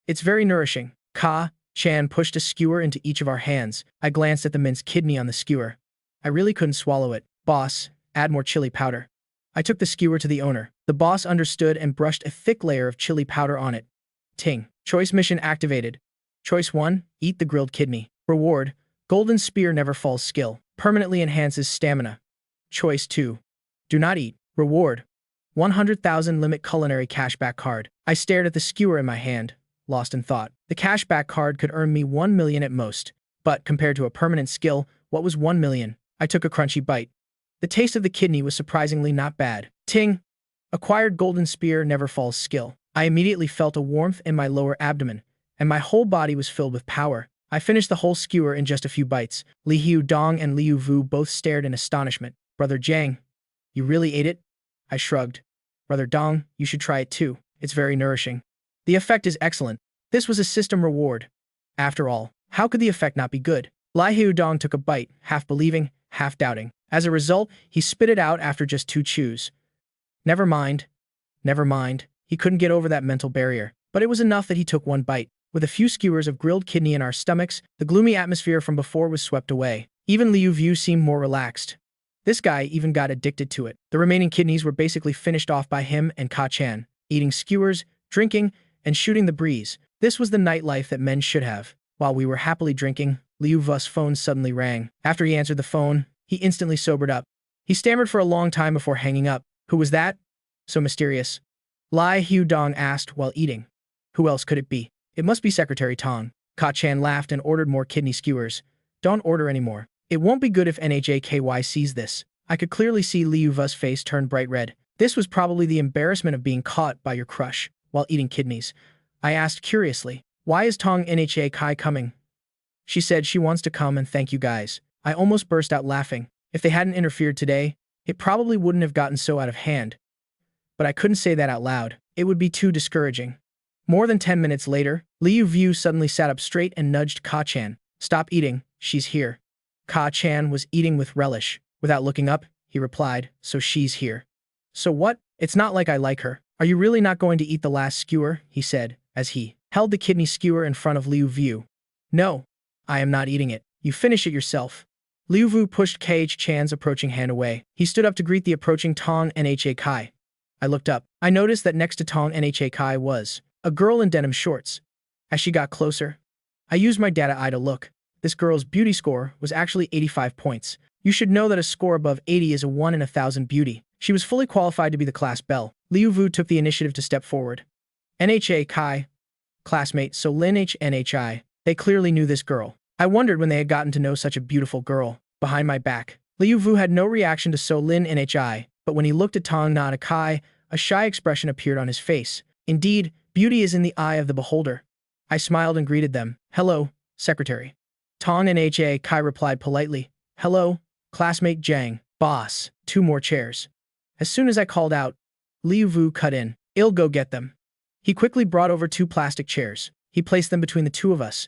It's very nourishing. Ka-chan pushed a skewer into each of our hands. I glanced at the minced kidney on the skewer. I really couldn't swallow it. Boss, add more chili powder. I took the skewer to the owner. The boss understood and brushed a thick layer of chili powder on it. Ting. Choice mission activated. Choice 1, eat the grilled kidney. Reward, golden spear never falls skill. Permanently enhances stamina. Choice 2, do not eat. Reward, 100,000 limit culinary cashback card. I stared at the skewer in my hand, lost in thought. The cashback card could earn me 1 million at most, but compared to a permanent skill, what was 1 million? I took a crunchy bite. The taste of the kidney was surprisingly not bad. Ting! Acquired golden spear never falls skill. I immediately felt a warmth in my lower abdomen, and my whole body was filled with power. I finished the whole skewer in just a few bites. Li Hao-dong and Liu Vu both stared in astonishment. Brother Jiang, you really ate it? I shrugged. Brother Dong, you should try it too. It's very nourishing. The effect is excellent. This was a system reward. After all, how could the effect not be good? Li Hao-dong took a bite, half believing, half doubting. As a result, he spit it out after just 2 chews. Never mind. Never mind. He couldn't get over that mental barrier. But it was enough that he took 1 bite. With a few skewers of grilled kidney in our stomachs, the gloomy atmosphere from before was swept away. Even Liu Vu seemed more relaxed. This guy even got addicted to it. The remaining kidneys were basically finished off by him and Ka-chan, eating skewers, drinking, and shooting the breeze. This was the nightlife that men should have. While we were happily drinking, Liu Vu's phone suddenly rang. After he answered the phone, he instantly sobered up. He stammered for a long time before hanging up. Who was that? So mysterious. Li Hao-dong asked while eating. Who else could it be? It must be Secretary Tong. Ka-chan laughed and ordered more kidney skewers. Don't order anymore. It won't be good if NHAKY sees this. I could clearly see Liu Vu's face turn bright red. This was probably the embarrassment of being caught by your crush while eating kidneys. I asked curiously, why is Tong NHAKY coming? She said she wants to come and thank you guys. I almost burst out laughing. If they hadn't interfered today, it probably wouldn't have gotten so out of hand. But I couldn't say that out loud. It would be too discouraging. More than 10 minutes later, Liu Vu suddenly sat up straight and nudged Ka-chan. Stop eating, she's here. Ka-chan was eating with relish. Without looking up, he replied, so she's here. So what? It's not like I like her. Are you really not going to eat the last skewer? He said, as he held the kidney skewer in front of Liu Vu. No, I am not eating it. You finish it yourself. Liu Vu pushed Ka-chan's approaching hand away. He stood up to greet the approaching Tong NHAKY. I looked up. I noticed that next to Tong NHAKY was a girl in denim shorts. As she got closer, I used my data eye to look. This girl's beauty score was actually 85 points. You should know that a score above 80 is a 1 in 1,000 beauty. She was fully qualified to be the class belle. Liu Vu took the initiative to step forward. NHAKY, classmate So Lin NHI. They clearly knew this girl. I wondered when they had gotten to know such a beautiful girl. Behind my back, Liu Vu had no reaction to So Lin NHI, but when he looked at Tong NHAKY, a shy expression appeared on his face. Indeed, beauty is in the eye of the beholder. I smiled and greeted them. Hello, Secretary. Tong NHAKY replied politely. Hello, classmate Jiang. Boss, 2 more chairs. As soon as I called out, Liu Vu cut in. I'll go get them. He quickly brought over 2 plastic chairs. He placed them between the 2 of us.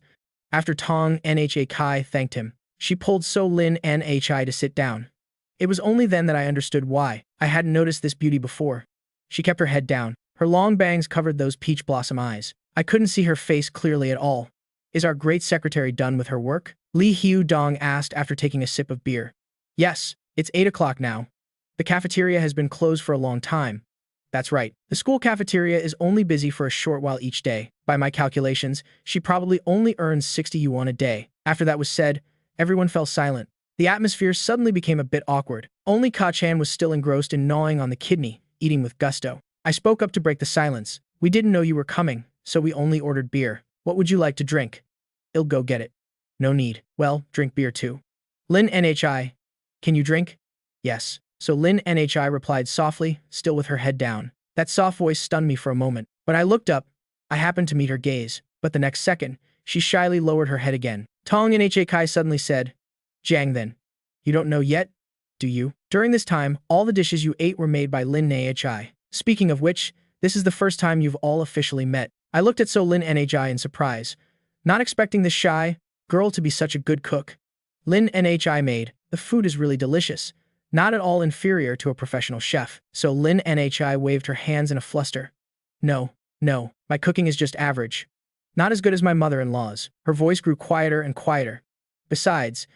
After Tong NHAKY thanked him, she pulled So Lin NHI to sit down. It was only then that I understood why. I hadn't noticed this beauty before. She kept her head down. Her long bangs covered those peach blossom eyes. I couldn't see her face clearly at all. Is our great secretary done with her work? Li Hao-dong asked after taking a sip of beer. Yes, it's 8 o'clock now. The cafeteria has been closed for a long time. That's right. The school cafeteria is only busy for a short while each day. By my calculations, she probably only earns 60 yuan a day. After that was said, everyone fell silent. The atmosphere suddenly became a bit awkward. Only Ka-chan was still engrossed in gnawing on the kidney, eating with gusto. I spoke up to break the silence. We didn't know you were coming, so we only ordered beer. What would you like to drink? I'll go get it. No need. Well, drink beer too. Lin NHI. Can you drink? Yes. So Lin NHI replied softly, still with her head down. That soft voice stunned me for a moment. When I looked up, I happened to meet her gaze, but the next second, she shyly lowered her head again. Tong Nha Kai suddenly said, Jiang then. You don't know yet, do you? During this time, all the dishes you ate were made by Lin Nha. Speaking of which, this is the first time you've all officially met. I looked at So Lin Nha in surprise, not expecting this shy girl to be such a good cook. Lin Nha made, the food is really delicious, not at all inferior to a professional chef. So Lin Nha waved her hands in a fluster. No, my cooking is just average. Not as good as my mother-in-law's. Her voice grew quieter and quieter. Besides,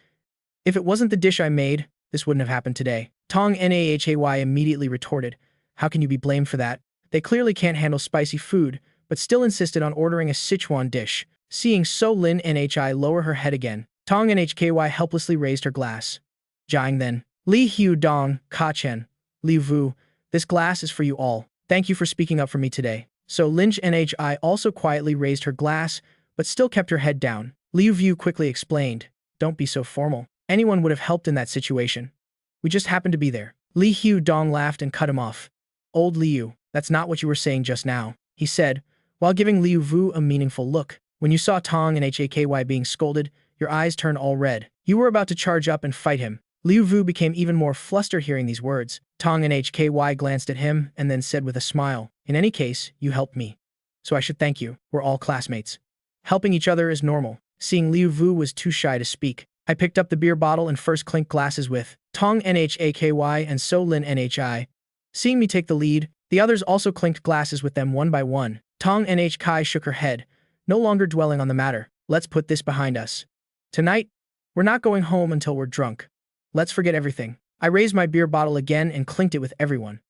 if it wasn't the dish I made, this wouldn't have happened today. Tong Nha immediately retorted, how can you be blamed for that? They clearly can't handle spicy food, but still insisted on ordering a Sichuan dish. Seeing So Lin Nha lower her head again, Tong Nhky helplessly raised her glass. Jiang then. Li Hu Dong, Ka Chen, Li Vu, this glass is for you all. Thank you for speaking up for me today. So Lin Nha also quietly raised her glass, but still kept her head down. Liu Vu quickly explained, don't be so formal. Anyone would have helped in that situation. We just happened to be there. Li Hu Dong laughed and cut him off. Old Liu, that's not what you were saying just now, he said, while giving Liu Vu a meaningful look. When you saw Tong Nha being scolded, your eyes turned all red. You were about to charge up and fight him. Liu Vu became even more flustered hearing these words. Tong Nhky glanced at him and then said with a smile, in any case, you helped me. So I should thank you. We're all classmates. Helping each other is normal. Seeing Liu Vu was too shy to speak, I picked up the beer bottle and first clinked glasses with Tong Nha and So Lin Nha. Seeing me take the lead, the others also clinked glasses with them one by one. Tong Nha shook her head, no longer dwelling on the matter. Let's put this behind us. Tonight, we're not going home until we're drunk. Let's forget everything. I raised my beer bottle again and clinked it with everyone.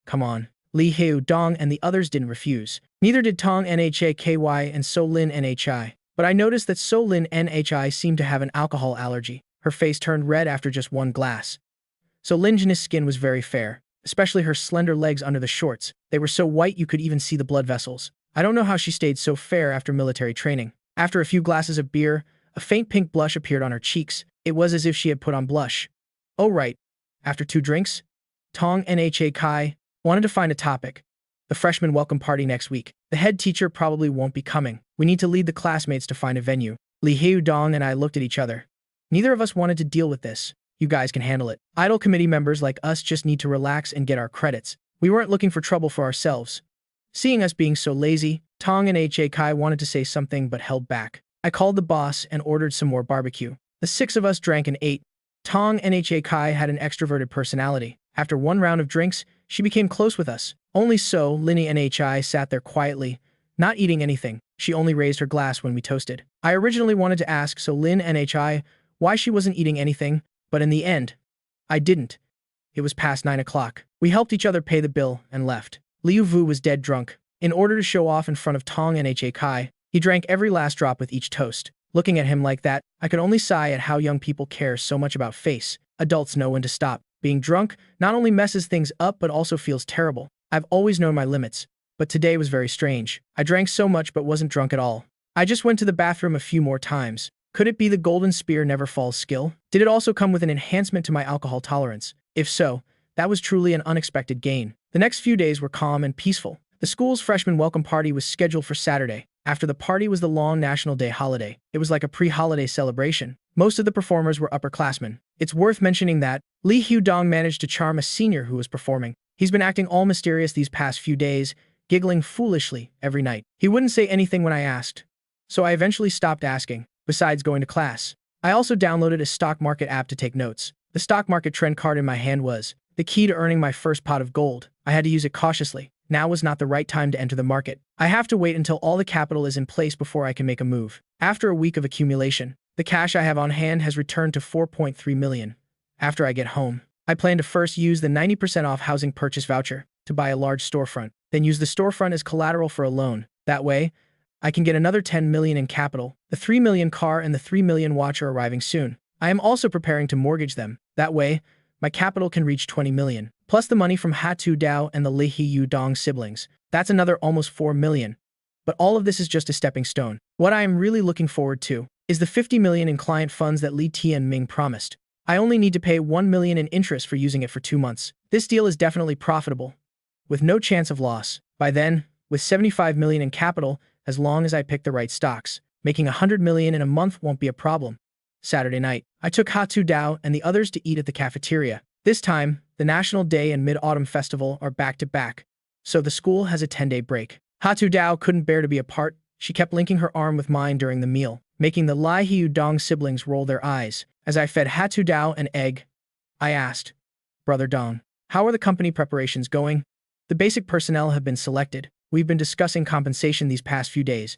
Come on. Li Hu Dong and the others didn't refuse. Neither did Tong Nhky and So Lin Nha. But I noticed that So Lin Nha seemed to have an alcohol allergy. Her face turned red after just one glass. So Lin Jin's skin was very fair, especially her slender legs under the shorts. They were so white you could even see the blood vessels. I don't know how she stayed so fair after military training. After a few glasses of beer, a faint pink blush appeared on her cheeks. It was as if she had put on blush. Oh right. After 2 drinks, Tong Nha wanted to find a topic. The freshman welcome party next week. The head teacher probably won't be coming. We need to lead the classmates to find a venue. Li Hu Dong and I looked at each other. Neither of us wanted to deal with this. You guys can handle it. Idle committee members like us just need to relax and get our credits. We weren't looking for trouble for ourselves. Seeing us being so lazy, Tong Nha wanted to say something but held back. I called the boss and ordered some more barbecue. The 6 of us drank and ate. Tong Nha had an extroverted personality. After 1 round of drinks, she became close with us. Only So Lin Nha sat there quietly, not eating anything. She only raised her glass when we toasted. I originally wanted to ask So Lin Nha why she wasn't eating anything, but in the end, I didn't. It was past 9 o'clock. We helped each other pay the bill and left. Liu Vu was dead drunk. In order to show off in front of Tong Nha, he drank every last drop with each toast. Looking at him like that, I could only sigh at how young people care so much about face. Adults know when to stop. Being drunk not only messes things up but also feels terrible. I've always known my limits, but today was very strange. I drank so much but wasn't drunk at all. I just went to the bathroom a few more times. Could it be the golden spear never falls skill? Did it also come with an enhancement to my alcohol tolerance? If so, that was truly an unexpected gain. The next few days were calm and peaceful. The school's freshman welcome party was scheduled for Saturday. After the party was the long National Day holiday. It was like a pre-holiday celebration. Most of the performers were upperclassmen. It's worth mentioning that Li Hu Dong managed to charm a senior who was performing. He's been acting all mysterious these past few days, giggling foolishly every night. He wouldn't say anything when I asked, so I eventually stopped asking. Besides going to class, I also downloaded a stock market app to take notes. The stock market trend card in my hand was the key to earning my first pot of gold. I had to use it cautiously. Now was not the right time to enter the market. I have to wait until all the capital is in place before I can make a move. After a week of accumulation, the cash I have on hand has returned to 4.3 million. After I get home, I plan to first use the 90% off housing purchase voucher to buy a large storefront, then use the storefront as collateral for a loan. That way, I can get another 10 million in capital. The 3 million car and the 3 million watch are arriving soon. I am also preparing to mortgage them. That way, my capital can reach 20 million. Plus the money from Hatu Dao and the Li Hu Dong siblings. That's another almost 4 million. But all of this is just a stepping stone. What I am really looking forward to is the 50 million in client funds that Li Tianming promised. I only need to pay 1 million in interest for using it for 2 months. This deal is definitely profitable. with no chance of loss. By then, with 75 million in capital, as long as I pick the right stocks, making 100 million in a month won't be a problem. Saturday night, I took Hatu Dao and the others to eat at the cafeteria. This time, the National Day and Mid-Autumn Festival are back-to-back, so the school has a 10-day break. Hatu Dao couldn't bear to be apart. She kept linking her arm with mine during the meal, making the Lai Hiu Dong siblings roll their eyes. As I fed Hatu Dao an egg, I asked, "Brother Dong, how are the company preparations going? The basic personnel have been selected. We've been discussing compensation these past few days."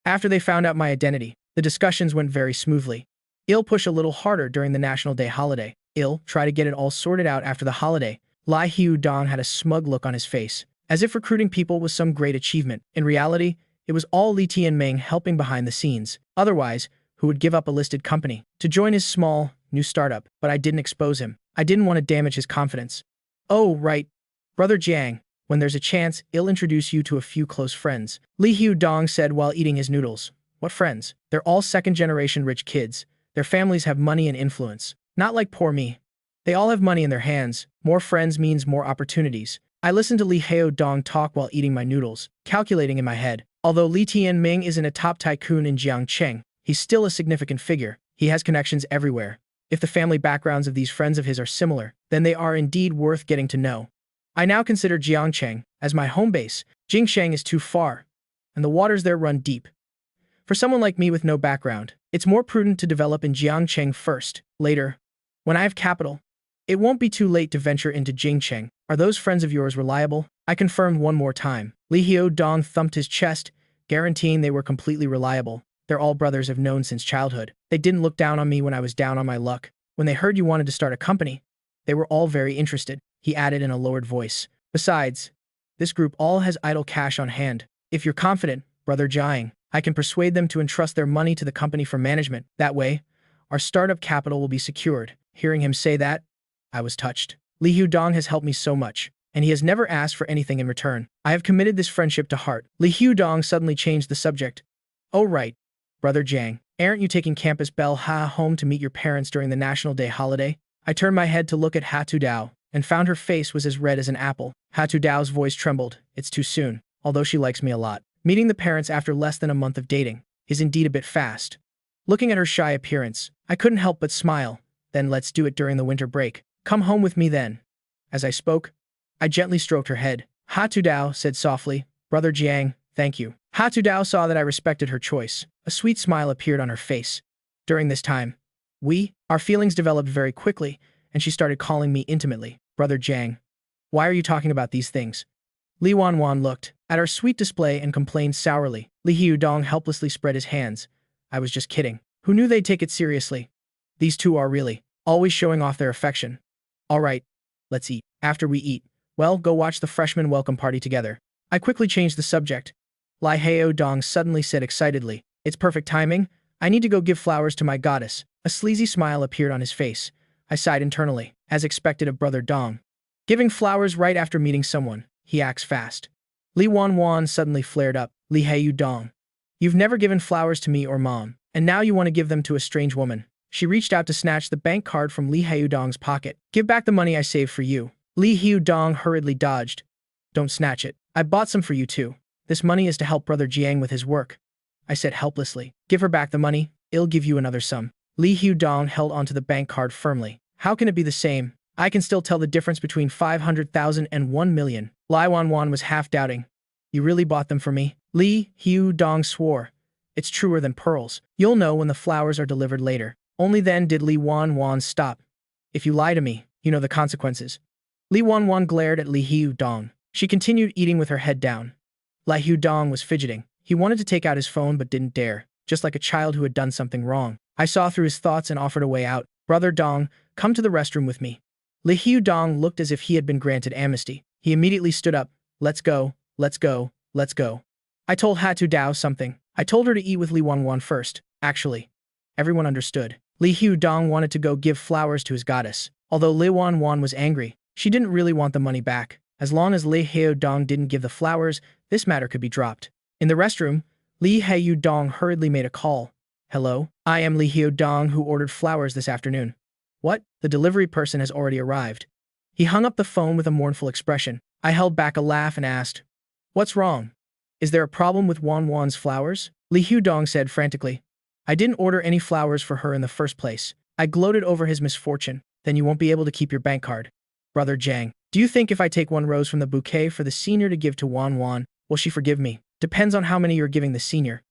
After they found out my identity, the discussions went very smoothly. I'll push a little harder during the National Day holiday. I'll try to get it all sorted out after the holiday. Lai Hiu Dong had a smug look on his face, as if recruiting people was some great achievement. In reality, it was all Li Tianming helping behind the scenes. Otherwise, who would give up a listed company to join his small, new startup? But I didn't expose him. I didn't want to damage his confidence. "Oh, right. Brother Jiang, when there's a chance, I'll introduce you to a few close friends," Li Hiu Dong said while eating his noodles. "What friends? They're all second-generation rich kids. Their families have money and influence. Not like poor me. They all have money in their hands. More friends means more opportunities." I listened to Li Hiu Dong talk while eating my noodles, calculating in my head. Although Li Tianming isn't a top tycoon in Jiangcheng, he's still a significant figure. He has connections everywhere. If the family backgrounds of these friends of his are similar, then they are indeed worth getting to know. I now consider Jiangcheng as my home base. Jingsheng is too far, and the waters there run deep. For someone like me with no background, it's more prudent to develop in Jiangcheng first. Later, when I have capital, it won't be too late to venture into Jingcheng. "Are those friends of yours reliable?" I confirmed one more time. Li Hiu Dong thumped his chest, guaranteeing they were completely reliable. "They're all brothers I've known since childhood. They didn't look down on me when I was down on my luck. When they heard you wanted to start a company, they were all very interested," he added in a lowered voice. "Besides, this group all has idle cash on hand. If you're confident, Brother Jiang, I can persuade them to entrust their money to the company for management. That way, our startup capital will be secured." Hearing him say that, I was touched. Li Hiu Dong has helped me so much, and he has never asked for anything in return. I have committed this friendship to heart. Li Hiu Dong suddenly changed the subject. "Oh right, Brother Jiang, aren't you taking Campus Bell Ha home to meet your parents during the National Day holiday?" I turned my head to look at Hatu Dao, and found her face was as red as an apple. Hatu Dao's voice trembled. "It's too soon, although she likes me a lot. Meeting the parents after less than a month of dating is indeed a bit fast." Looking at her shy appearance, I couldn't help but smile. "Then let's do it during the winter break. Come home with me then." As I spoke, I gently stroked her head. Hatu Dao said softly, "Brother Jiang, thank you." Hatu Dao saw that I respected her choice. A sweet smile appeared on her face. During this time, our feelings developed very quickly, and she started calling me intimately, "Brother Jiang. Why are you talking about these things?" Li Wanwan looked at our sweet display and complained sourly. Li Hiu Dong helplessly spread his hands. "I was just kidding. Who knew they'd take it seriously? These two are really always showing off their affection. All right, let's eat. After we eat, well, go watch the freshman welcome party together." I quickly changed the subject. Li Hiu Dong suddenly said excitedly, "It's perfect timing. I need to go give flowers to my goddess." A sleazy smile appeared on his face. I sighed internally, as expected of Brother Dong. Giving flowers right after meeting someone, he acts fast. Li Wanwan suddenly flared up. "Li Hiu Dong, you've never given flowers to me or Mom, and now you want to give them to a strange woman." She reached out to snatch the bank card from Li Hiu Dong's pocket. "Give back the money I saved for you." Li Hiu Dong hurriedly dodged. "Don't snatch it. I bought some for you too. This money is to help Brother Jiang with his work," I said helplessly. "Give her back the money. I'll give you another sum." Li Hiu Dong held onto the bank card firmly. "How can it be the same? I can still tell the difference between 500,000 and 1 million. Li Wanwan was half doubting. "You really bought them for me?" Li Hiu Dong swore. "It's truer than pearls. You'll know when the flowers are delivered later." Only then did Li Wanwan stop. "If you lie to me, you know the consequences." Li Wanwan glared at Li Hiu Dong. She continued eating with her head down. Li Hiu Dong was fidgeting. He wanted to take out his phone but didn't dare, just like a child who had done something wrong. I saw through his thoughts and offered a way out. "Brother Dong, come to the restroom with me." Li Hiu Dong looked as if he had been granted amnesty. He immediately stood up. "Let's go, let's go, let's go." I told Hatu Dao something. I told her to eat with Li Wanwan first. Actually, everyone understood. Li Hiu Dong wanted to go give flowers to his goddess. Although Li Wanwan was angry, she didn't really want the money back. As long as Li Hiu Dong didn't give the flowers, this matter could be dropped. In the restroom, Li Hiu Dong hurriedly made a call. "Hello, I am Li Hiu Dong who ordered flowers this afternoon." "What? The delivery person has already arrived." He hung up the phone with a mournful expression. I held back a laugh and asked, "What's wrong? Is there a problem with Wan Wan's flowers?" Li Hudong said frantically. "I didn't order any flowers for her in the first place." I gloated over his misfortune. "Then you won't be able to keep your bank card." "Brother Jiang, do you think if I take one rose from the bouquet for the senior to give to Wan Wan, will she forgive me?" "Depends on how many you're giving the senior."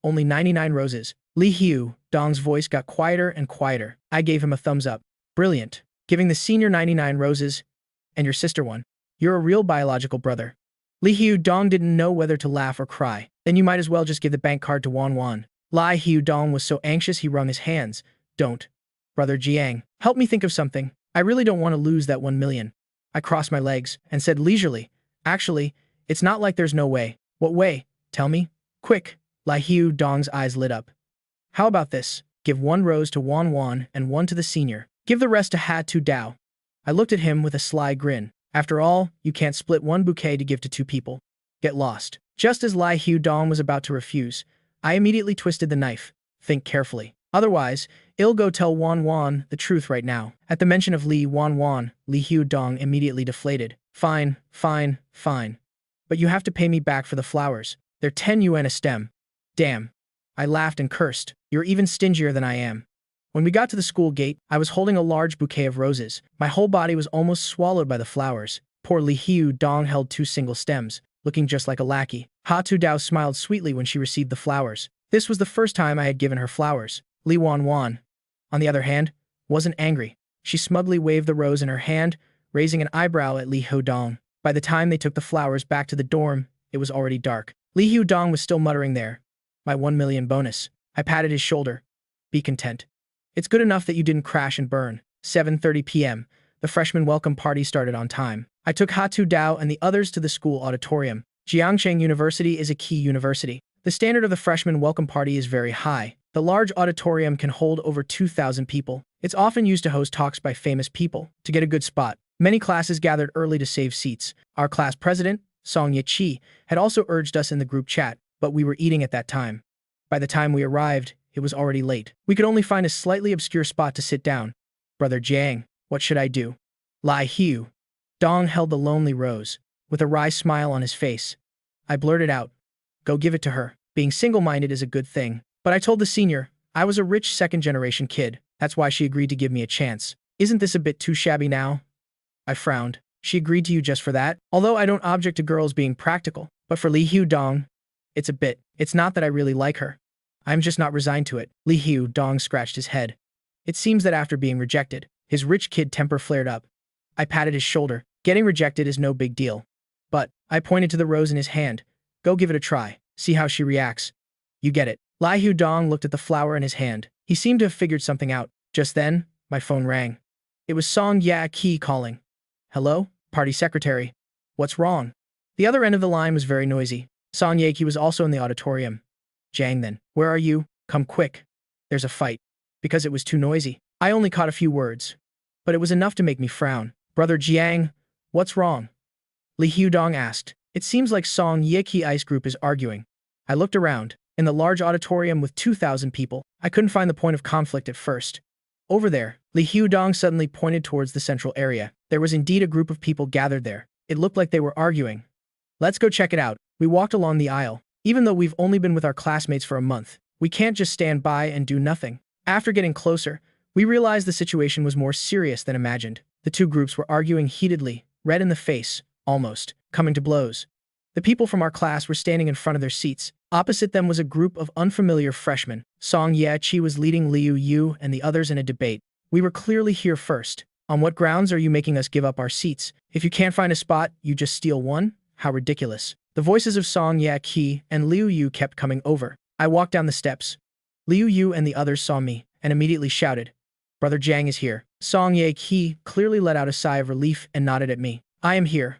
"Only 99 roses." Li Hudong's voice got quieter and quieter. I gave him a thumbs up. "Brilliant. Giving the senior 99 roses, and your sister one. You're a real biological brother." Li Hudong didn't know whether to laugh or cry. "Then you might as well just give the bank card to Wan Wan." Li Hudong was so anxious he wrung his hands. "Don't. Brother Jiang, help me think of something. I really don't want to lose that 1 million. I crossed my legs and said leisurely, "Actually, it's not like there's no way." "What way? Tell me. Quick." Li Hudong's eyes lit up. "How about this? Give 1 rose to Wan Wan and 1 to the senior. Give the rest to Ha Tu Dao." I looked at him with a sly grin. After all, you can't split 1 bouquet to give to 2 people. Get lost. Just as Li Hudong was about to refuse, I immediately twisted the knife. Think carefully. Otherwise, I'll go tell Wan Wan the truth right now. At the mention of Wan Wan, Li Hudong immediately deflated. Fine, fine, fine. But you have to pay me back for the flowers. They're 10 yuan a stem. Damn. I laughed and cursed. You're even stingier than I am. When we got to the school gate, I was holding a large bouquet of roses. My whole body was almost swallowed by the flowers. Poor Li Hudong held 2 single stems, looking just like a lackey. Ha Tu Dao smiled sweetly when she received the flowers. This was the first time I had given her flowers. Li Wan Wan, on the other hand, wasn't angry. She smugly waved the rose in her hand, raising an eyebrow at Li Hudong. By the time they took the flowers back to the dorm, it was already dark. Li Hudong was still muttering there. "My 1 million bonus." I patted his shoulder. "Be content. It's good enough that you didn't crash and burn." 7:30 p.m. The freshman welcome party started on time. I took Ha Tu Dao and the others to the school auditorium. Jiangsheng University is a key university. The standard of the freshman welcome party is very high. The large auditorium can hold over 2,000 people. It's often used to host talks by famous people. To get a good spot, many classes gathered early to save seats. Our class president, Song Ye-chi, had also urged us in the group chat, but we were eating at that time. By the time we arrived, it was already late. We could only find a slightly obscure spot to sit down. "Brother Jiang, what should I do?" Li Hudong held the lonely rose, with a wry smile on his face. I blurted out, "Go give it to her. Being single-minded is a good thing." But I told the senior, I was a rich second-generation kid. That's why she agreed to give me a chance. Isn't this a bit too shabby now? I frowned. She agreed to you just for that? Although I don't object to girls being practical, but for Li Hudong, it's a bit. It's not that I really like her. I'm just not resigned to it. Li Hudong scratched his head. It seems that after being rejected, his rich kid temper flared up. I patted his shoulder. Getting rejected is no big deal. But, I pointed to the rose in his hand. Go give it a try. See how she reacts. You get it. Li Hudong looked at the flower in his hand. He seemed to have figured something out. Just then, my phone rang. It was Song Ye-chi calling. "Hello, party secretary. What's wrong?" The other end of the line was very noisy. Song Ye-chi was also in the auditorium. "Jiang then, where are you? Come quick. There's a fight." Because it was too noisy, I only caught a few words. But it was enough to make me frown. "Brother Jiang, what's wrong?" Li Hudong asked. "It seems like Song Ye-chi's group is arguing." I looked around. In the large auditorium with 2,000 people, I couldn't find the point of conflict at first. Over there, Li Hudong suddenly pointed towards the central area. There was indeed a group of people gathered there. It looked like they were arguing. "Let's go check it out." We walked along the aisle. Even though we've only been with our classmates for a month, we can't just stand by and do nothing. After getting closer, we realized the situation was more serious than imagined. The two groups were arguing heatedly, red in the face, almost, coming to blows. The people from our class were standing in front of their seats. Opposite them was a group of unfamiliar freshmen. Song Ye-chi was leading Liu Yu and the others in a debate. "We were clearly here first. On what grounds are you making us give up our seats? If you can't find a spot, you just steal one? How ridiculous." The voices of Song Ye-chi and Liu Yu kept coming over. I walked down the steps. Liu Yu and the others saw me and immediately shouted, "Brother Jiang is here." Song Ye-chi clearly let out a sigh of relief and nodded at me. "I am here,"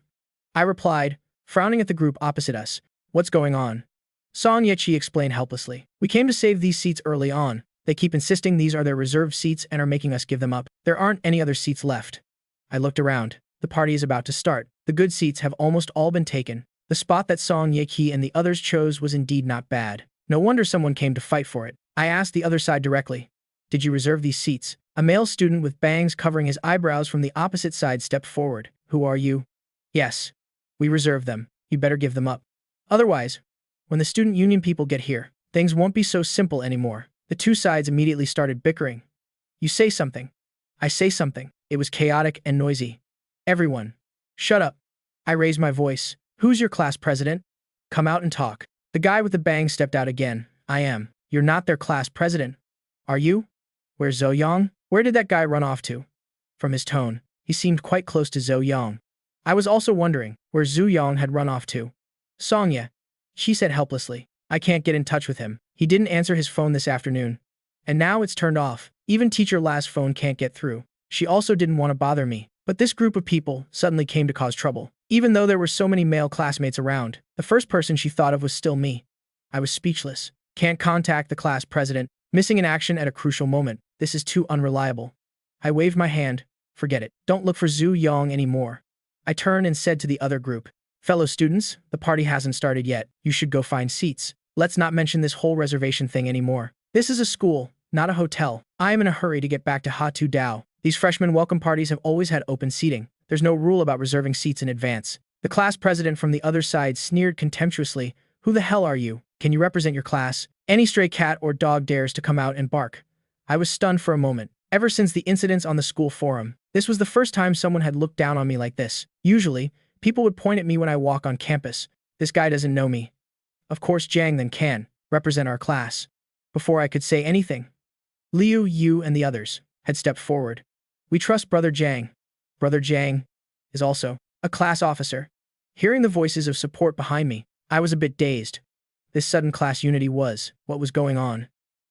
I replied, frowning at the group opposite us. "What's going on?" Song Ye-chi explained helplessly. "We came to save these seats early on. They keep insisting these are their reserved seats and are making us give them up. There aren't any other seats left." I looked around. The party is about to start. The good seats have almost all been taken. The spot that Song Ye-chi and the others chose was indeed not bad. No wonder someone came to fight for it. I asked the other side directly, "Did you reserve these seats?" A male student with bangs covering his eyebrows from the opposite side stepped forward. "Who are you?" "Yes. We reserve them. You better give them up. Otherwise, when the student union people get here, things won't be so simple anymore. The two sides immediately started bickering. You say something. I say something. It was chaotic and noisy. Everyone. Shut up. I raised my voice. Who's your class president? Come out and talk. The guy with the bang stepped out again. I am. You're not their class president. Are you? Where's Zhou Yang? Where did that guy run off to? From his tone, he seemed quite close to Zhou Yang. I was also wondering where Zhou Yang had run off to. Songya. She said helplessly. I can't get in touch with him. He didn't answer his phone this afternoon. And now it's turned off. Even teacher La's phone can't get through. She also didn't want to bother me. But this group of people suddenly came to cause trouble. Even though there were so many male classmates around, the first person she thought of was still me. I was speechless. Can't contact the class president. Missing in action at a crucial moment. This is too unreliable. I waved my hand. Forget it. Don't look for Zhu Yang anymore. I turned and said to the other group, fellow students, the party hasn't started yet. You should go find seats. Let's not mention this whole reservation thing anymore. This is a school, not a hotel. I am in a hurry to get back to Hatu Dao. These freshman welcome parties have always had open seating. There's no rule about reserving seats in advance. The class president from the other side sneered contemptuously. Who the hell are you? Can you represent your class? Any stray cat or dog dares to come out and bark. I was stunned for a moment. Ever since the incidents on the school forum, this was the first time someone had looked down on me like this. Usually, people would point at me when I walk on campus. This guy doesn't know me. Of course Jiang then can represent our class. Before I could say anything, Liu Yu and the others had stepped forward. We trust Brother Jiang. Brother Jiang is also a class officer. Hearing the voices of support behind me, I was a bit dazed. This sudden class unity was what was going on.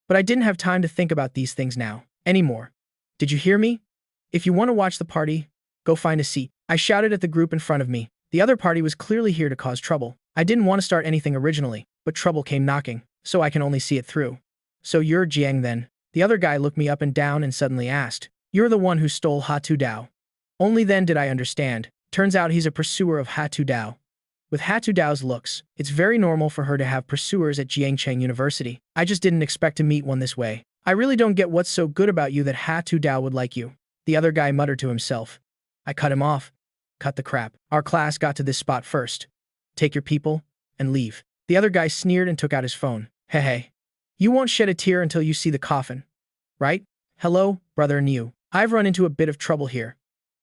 But I didn't have time to think about these things now anymore. Did you hear me? If you want to watch the party, go find a seat. I shouted at the group in front of me. The other party was clearly here to cause trouble. I didn't want to start anything originally, but trouble came knocking, so I can only see it through. So you're Jiang then? The other guy looked me up and down and suddenly asked, you're the one who stole Hatu Dao. Only then did I understand. Turns out he's a pursuer of Hatu Dao. With Hatu Dao's looks, it's very normal for her to have pursuers at Jiangcheng University. I just didn't expect to meet one this way. I really don't get what's so good about you that Hatu Dao would like you. The other guy muttered to himself. I cut him off. Cut the crap. Our class got to this spot first. Take your people and leave. The other guy sneered and took out his phone. Hey. You won't shed a tear until you see the coffin. Right? Hello, Brother Niu. I've run into a bit of trouble here.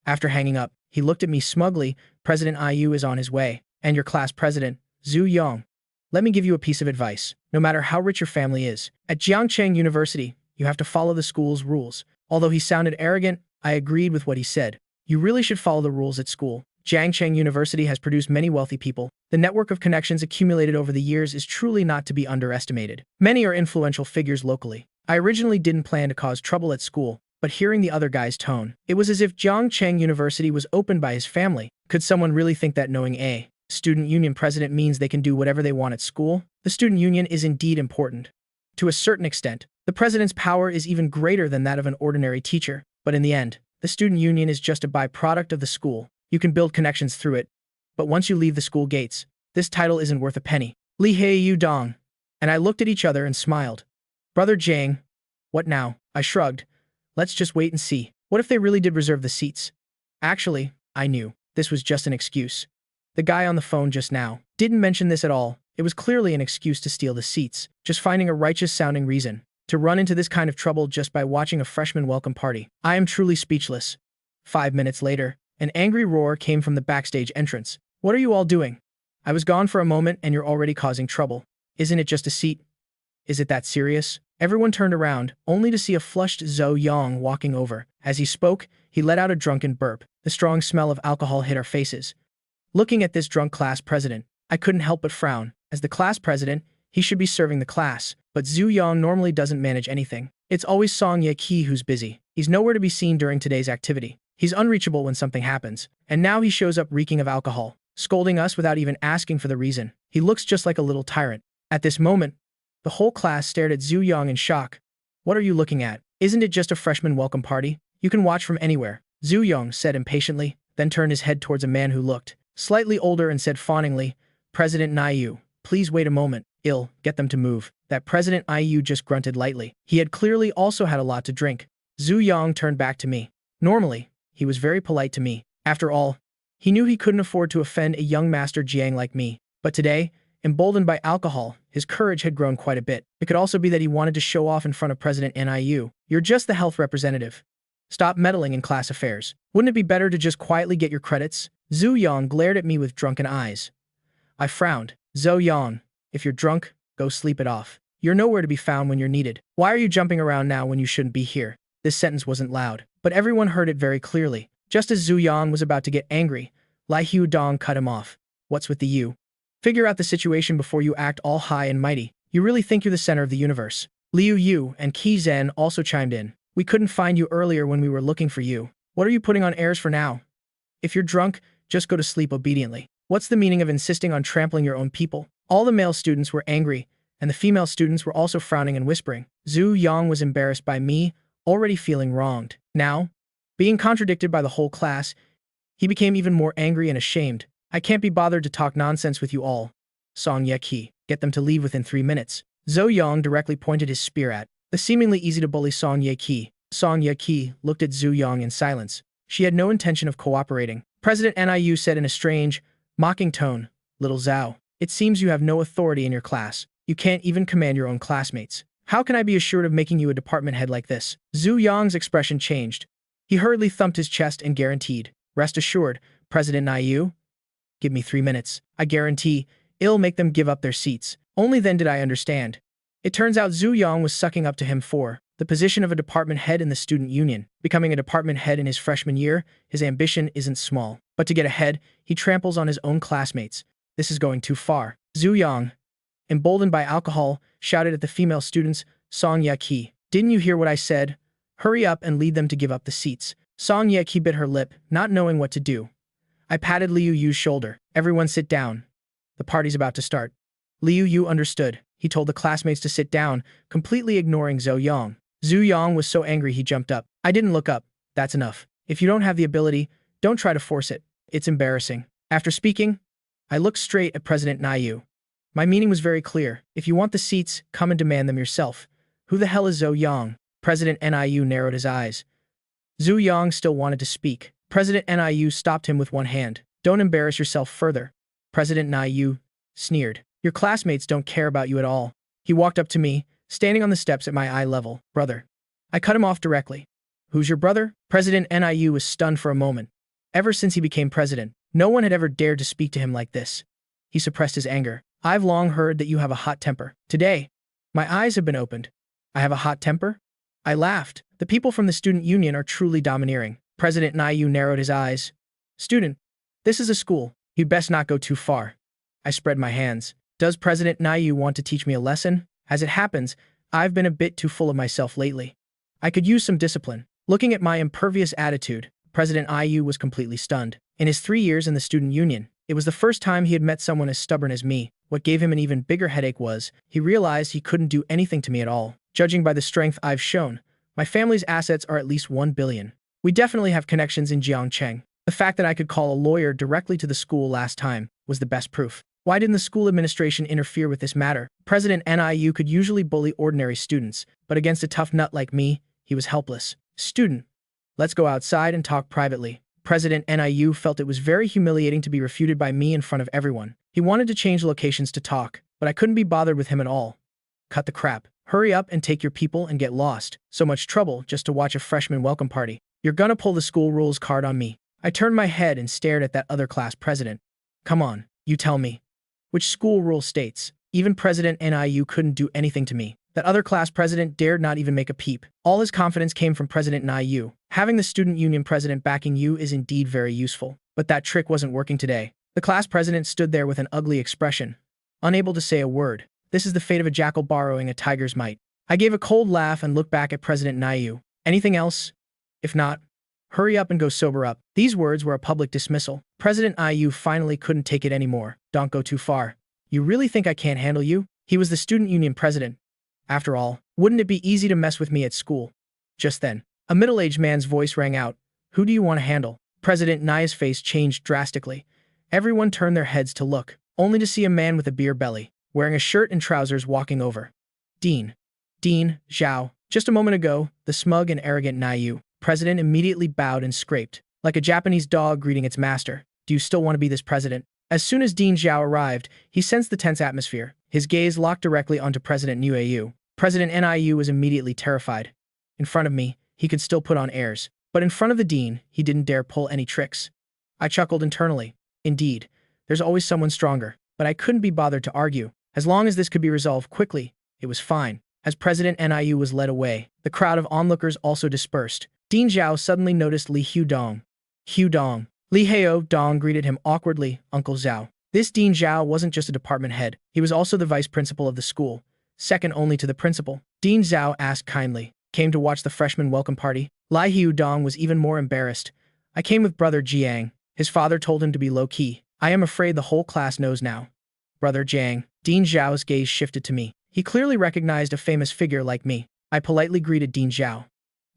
After hanging up, he looked at me smugly. President Iu is on his way. And your class president, Zhu Yang. Let me give you a piece of advice. No matter how rich your family is, at Jiangcheng University, you have to follow the school's rules. Although he sounded arrogant, I agreed with what he said. You really should follow the rules at school. Jiangcheng University has produced many wealthy people. The network of connections accumulated over the years is truly not to be underestimated. Many are influential figures locally. I originally didn't plan to cause trouble at school, but hearing the other guy's tone, it was as if Jiangcheng University was opened by his family. Could someone really think that knowing a student union president means they can do whatever they want at school? The student union is indeed important. To a certain extent, the president's power is even greater than that of an ordinary teacher. But in the end, the student union is just a byproduct of the school. You can build connections through it. But once you leave the school gates, this title isn't worth a penny. Li Hei Yu Dong. And I looked at each other and smiled. Brother Jiang. What now? I shrugged. Let's just wait and see. What if they really did reserve the seats? Actually, I knew. This was just an excuse. The guy on the phone just now didn't mention this at all. It was clearly an excuse to steal the seats, just finding a righteous-sounding reason to run into this kind of trouble just by watching a freshman welcome party. I am truly speechless. 5 minutes later, an angry roar came from the backstage entrance. What are you all doing? I was gone for a moment and you're already causing trouble. Isn't it just a seat? Is it that serious? Everyone turned around, only to see a flushed Zhou Yang walking over. As he spoke, he let out a drunken burp. The strong smell of alcohol hit our faces. Looking at this drunk class president, I couldn't help but frown. As the class president, he should be serving the class, but Zhu Yang normally doesn't manage anything. It's always Song Ye Qi who's busy. He's nowhere to be seen during today's activity. He's unreachable when something happens, and now he shows up reeking of alcohol, scolding us without even asking for the reason. He looks just like a little tyrant. At this moment, the whole class stared at Zhu Yang in shock. What are you looking at? Isn't it just a freshman welcome party? You can watch from anywhere, Zhu Yang said impatiently, then turned his head towards a man who looked slightly older and said fawningly, President Niu, please wait a moment. Get them to move. That President Iu just grunted lightly. He had clearly also had a lot to drink. Zhu Yang turned back to me. Normally, he was very polite to me. After all, He knew he couldn't afford to offend a young Master Jiang like me. But today, emboldened by alcohol, his courage had grown quite a bit. It could also be that he wanted to show off in front of President NIU. You're just the health representative. Stop meddling in class affairs. Wouldn't it be better to just quietly get your credits? Zhu Yang glared at me with drunken eyes. I frowned. Zhou Yang, if you're drunk, go sleep it off. You're nowhere to be found when you're needed. Why are you jumping around now when you shouldn't be here? This sentence wasn't loud, but everyone heard it very clearly. Just as Zhu Yang was about to get angry, Lai Hu Dong cut him off. What's with the you? Figure out the situation before you act all high and mighty. You really think you're the center of the universe. Liu Yu and Qi Zhen also chimed in. We couldn't find you earlier when we were looking for you. What are you putting on airs for now? If you're drunk, just go to sleep obediently. What's the meaning of insisting on trampling your own people? All the male students were angry, and the female students were also frowning and whispering. Zhu Yang was embarrassed by me, already feeling wronged. Now, being contradicted by the whole class, he became even more angry and ashamed. I can't be bothered to talk nonsense with you all. Song Ye Qi, get them to leave within 3 minutes. Zhou Yang directly pointed his spear at the seemingly easy-to-bully Song Ye Qi. Song Ye Qi looked at Zhu Yang in silence. She had no intention of cooperating. President NIU said in a strange, mocking tone, Little Zhao, it seems you have no authority in your class. You can't even command your own classmates. How can I be assured of making you a department head like this? Zhu Yang's expression changed. He hurriedly thumped his chest and guaranteed, rest assured, President NIU, give me 3 minutes. I guarantee, it'll make them give up their seats. Only then did I understand. It turns out Zhu Yang was sucking up to him for the position of a department head in the student union. Becoming a department head in his freshman year, his ambition isn't small. But to get ahead, he tramples on his own classmates. This is going too far. Zhu Yang, emboldened by alcohol, shouted at the female students, Song Ye Qi, didn't you hear what I said? Hurry up and lead them to give up the seats. Song Ye Qi bit her lip, not knowing what to do. I patted Liu Yu's shoulder. Everyone sit down. The party's about to start. Liu Yu understood. He told the classmates to sit down, completely ignoring Zhou Yang. Zhu Yang was so angry he jumped up. I didn't look up. That's enough. If you don't have the ability, don't try to force it. It's embarrassing. After speaking, I looked straight at President NIU. My meaning was very clear. If you want the seats, come and demand them yourself. Who the hell is Zhou Yang? President NIU narrowed his eyes. Zhu Yang still wanted to speak. President NIU stopped him with one hand. Don't embarrass yourself further. President NIU sneered. Your classmates don't care about you at all. He walked up to me, standing on the steps at my eye level. Brother. I cut him off directly. Who's your brother? President NIU was stunned for a moment. Ever since he became president, no one had ever dared to speak to him like this. He suppressed his anger. I've long heard that you have a hot temper. Today, my eyes have been opened. I have a hot temper? I laughed. The people from the student union are truly domineering. President NIU narrowed his eyes. Student, this is a school. You'd best not go too far. I spread my hands. Does President NIU want to teach me a lesson? As it happens, I've been a bit too full of myself lately. I could use some discipline. Looking at my impervious attitude, President IU was completely stunned. In his 3 years in the student union, it was the first time he had met someone as stubborn as me. What gave him an even bigger headache was, he realized he couldn't do anything to me at all. Judging by the strength I've shown, my family's assets are at least 1 billion. We definitely have connections in Jiangcheng. The fact that I could call a lawyer directly to the school last time was the best proof. Why didn't the school administration interfere with this matter? President NIU could usually bully ordinary students, but against a tough nut like me, he was helpless. Student, let's go outside and talk privately. President NIU felt it was very humiliating to be refuted by me in front of everyone. He wanted to change locations to talk, but I couldn't be bothered with him at all. Cut the crap. Hurry up and take your people and get lost. So much trouble just to watch a freshman welcome party. You're gonna pull the school rules card on me. I turned my head and stared at that other class president. Come on, you tell me. Which school rule states, even President NIU couldn't do anything to me. That other class president dared not even make a peep. All his confidence came from President NIU. Having the student union president backing you is indeed very useful. But that trick wasn't working today. The class president stood there with an ugly expression, unable to say a word. This is the fate of a jackal borrowing a tiger's might. I gave a cold laugh and looked back at President NIU. Anything else? If not, hurry up and go sober up. These words were a public dismissal. President IU finally couldn't take it anymore. Don't go too far. You really think I can't handle you? He was the student union president. After all, wouldn't it be easy to mess with me at school? Just then, a middle-aged man's voice rang out. Who do you want to handle? President Nia's face changed drastically. Everyone turned their heads to look, only to see a man with a beer belly, wearing a shirt and trousers walking over. Dean Zhao. Just a moment ago, the smug and arrogant Niu. President immediately bowed and scraped, like a Japanese dog greeting its master. Do you still want to be this president? As soon as Dean Zhao arrived, he sensed the tense atmosphere. His gaze locked directly onto President Niu. President Niu was immediately terrified. In front of me, he could still put on airs. But in front of the dean, he didn't dare pull any tricks. I chuckled internally. Indeed, there's always someone stronger. But I couldn't be bothered to argue. As long as this could be resolved quickly, it was fine. As President Niu was led away, the crowd of onlookers also dispersed. Dean Zhao suddenly noticed Li Hudong. Hudong. Li Hudong greeted him awkwardly, Uncle Zhao. This Dean Zhao wasn't just a department head. He was also the vice principal of the school, second only to the principal. Dean Zhao asked kindly, came to watch the freshman welcome party. Li Hudong was even more embarrassed. I came with Brother Jiang. His father told him to be low-key. I am afraid the whole class knows now. Brother Jiang. Dean Zhao's gaze shifted to me. He clearly recognized a famous figure like me. I politely greeted Dean Zhao.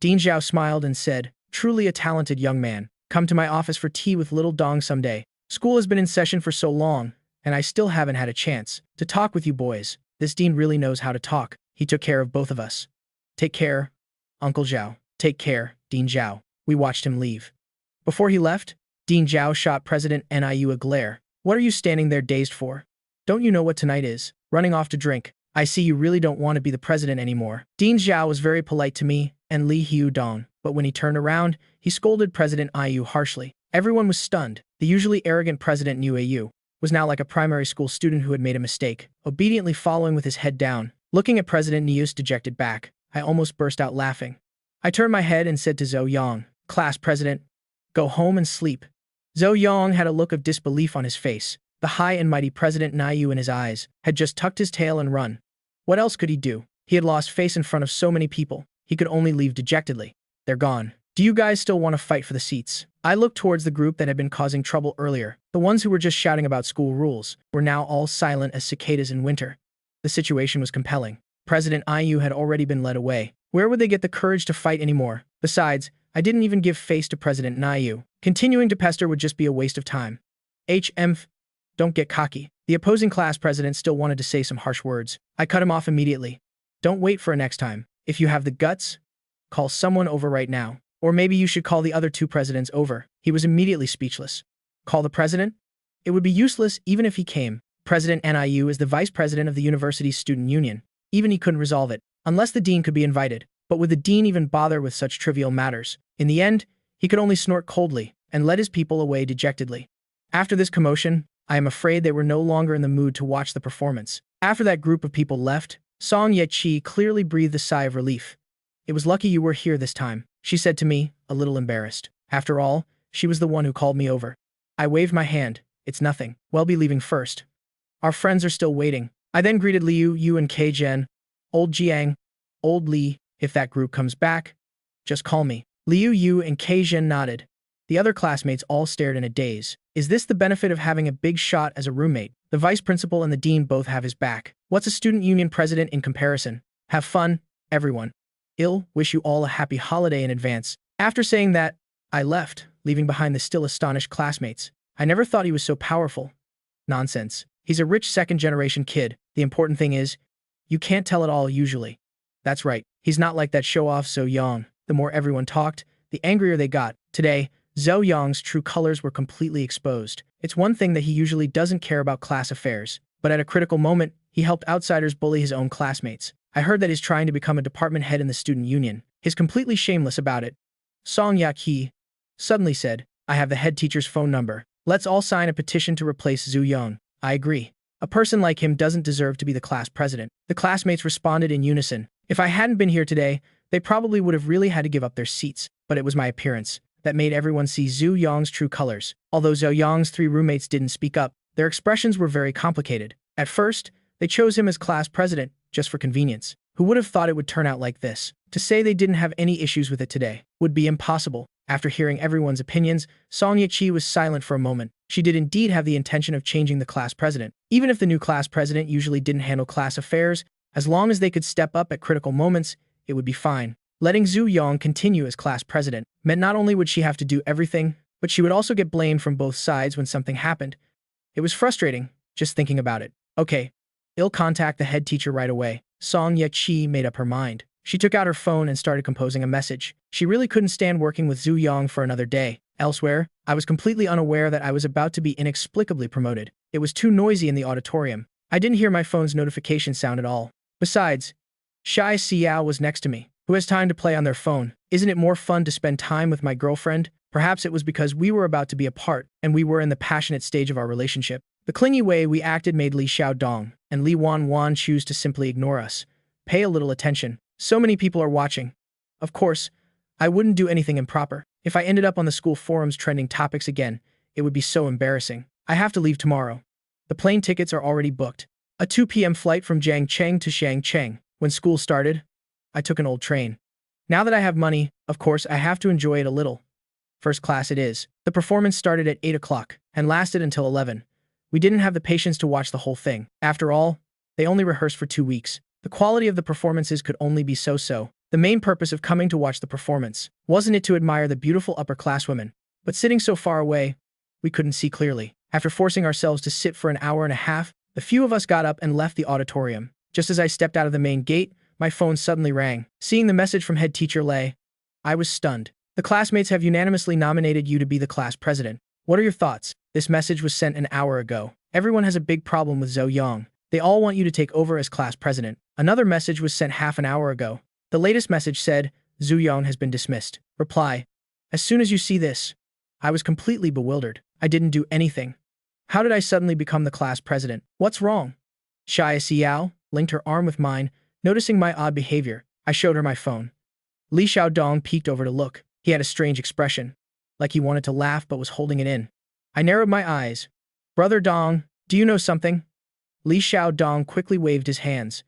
Dean Zhao smiled and said, truly a talented young man. Come to my office for tea with little Dong someday. School has been in session for so long, and I still haven't had a chance to talk with you boys. This dean really knows how to talk. He took care of both of us. Take care, Uncle Zhao. Take care, Dean Zhao. We watched him leave. Before he left, Dean Zhao shot President Niu a glare. What are you standing there dazed for? Don't you know what tonight is? Running off to drink. I see you really don't want to be the president anymore. Dean Zhao was very polite to me and Li Hudong, but when he turned around, he scolded President Niu harshly. Everyone was stunned. The usually arrogant President Niu was now like a primary school student who had made a mistake, obediently following with his head down. Looking at President Niu's dejected back, I almost burst out laughing. I turned my head and said to Zhou Yang, class president, go home and sleep. Zhou Yang had a look of disbelief on his face. The high and mighty President Niu in his eyes had just tucked his tail and run. What else could he do? He had lost face in front of so many people. He could only leave dejectedly. They're gone. Do you guys still want to fight for the seats? I looked towards the group that had been causing trouble earlier. The ones who were just shouting about school rules were now all silent as cicadas in winter. The situation was compelling. President Niu had already been led away. Where would they get the courage to fight anymore? Besides, I didn't even give face to President Niu. Continuing to pester would just be a waste of time. Don't get cocky. The opposing class president still wanted to say some harsh words. I cut him off immediately. Don't wait for a next time. If you have the guts, call someone over right now. Or maybe you should call the other two presidents over. He was immediately speechless. Call the president? It would be useless even if he came. President Niu is the vice president of the university's student union. Even he couldn't resolve it, unless the dean could be invited. But would the dean even bother with such trivial matters? In the end, he could only snort coldly and led his people away dejectedly. After this commotion, I am afraid they were no longer in the mood to watch the performance. After that group of people left, Song Yeqi clearly breathed a sigh of relief. It was lucky you were here this time, she said to me, a little embarrassed. After all, she was the one who called me over. I waved my hand. It's nothing. We'll be leaving first. Our friends are still waiting. I then greeted Liu Yu and Kei Zhen. Old Jiang. Old Li. If that group comes back, just call me. Liu Yu and Kei Zhen nodded. The other classmates all stared in a daze. Is this the benefit of having a big shot as a roommate? The vice principal and the dean both have his back. What's a student union president in comparison? Have fun, everyone. Wish you all a happy holiday in advance. After saying that, I left, leaving behind the still astonished classmates. I never thought he was so powerful. Nonsense. He's a rich second-generation kid. The important thing is, you can't tell it all usually. That's right. He's not like that show-off Zhou Yang. The more everyone talked, the angrier they got. Today, Zhou Yang's true colors were completely exposed. It's one thing that he usually doesn't care about class affairs, but at a critical moment, he helped outsiders bully his own classmates. I heard that he's trying to become a department head in the student union. He's completely shameless about it. Song Yaqi suddenly said, I have the head teacher's phone number. Let's all sign a petition to replace Zhu Yang. I agree. A person like him doesn't deserve to be the class president. The classmates responded in unison. If I hadn't been here today, they probably would have really had to give up their seats, but it was my appearance that made everyone see Zhu Yang's true colors. Although Zhou Yang's three roommates didn't speak up, their expressions were very complicated. At first, they chose him as class president, just for convenience. Who would have thought it would turn out like this? To say they didn't have any issues with it today would be impossible. After hearing everyone's opinions, Song Yeqi was silent for a moment. She did indeed have the intention of changing the class president. Even if the new class president usually didn't handle class affairs, as long as they could step up at critical moments, it would be fine. Letting Zhu Yang continue as class president meant not only would she have to do everything, but she would also get blamed from both sides when something happened. It was frustrating, just thinking about it. Okay, I'll contact the head teacher right away. Song Yeqi made up her mind. She took out her phone and started composing a message. She really couldn't stand working with Zhu Yang for another day, Elsewhere, I was completely unaware that I was about to be inexplicably promoted. It was too noisy in the auditorium. I didn't hear my phone's notification sound at all. Besides, Shai Xiao was next to me. Who has time to play on their phone? Isn't it more fun to spend time with my girlfriend? Perhaps it was because we were about to be apart, and we were in the passionate stage of our relationship. The clingy way we acted made Li Xiaodong and Li Wanwan choose to simply ignore us. Pay a little attention. So many people are watching. Of course, I wouldn't do anything improper. If I ended up on the school forums trending topics again, it would be so embarrassing. I have to leave tomorrow. The plane tickets are already booked. A 2 p.m. flight from Jiangcheng to Shangcheng. When school started, I took an old train. Now that I have money, of course, I have to enjoy it a little. First class it is. The performance started at 8 o'clock and lasted until 11. We didn't have the patience to watch the whole thing. After all, they only rehearsed for 2 weeks. The quality of the performances could only be so-so. The main purpose of coming to watch the performance wasn't it to admire the beautiful upper-class women, but sitting so far away, we couldn't see clearly. After forcing ourselves to sit for an hour and a half, the few of us got up and left the auditorium. Just as I stepped out of the main gate, my phone suddenly rang. Seeing the message from head teacher Lei, I was stunned. The classmates have unanimously nominated you to be the class president. What are your thoughts? This message was sent an hour ago. Everyone has a big problem with Zhou Yang. They all want you to take over as class president. Another message was sent half an hour ago. The latest message said, Zhu Yang has been dismissed. Reply. As soon as you see this, I was completely bewildered. I didn't do anything. How did I suddenly become the class president? What's wrong? Shai Xiao linked her arm with mine, noticing my odd behavior. I showed her my phone. Li Xiaodong peeked over to look. He had a strange expression, like he wanted to laugh but was holding it in. I narrowed my eyes. Brother Dong, do you know something? Li Xiaodong quickly waved his hands.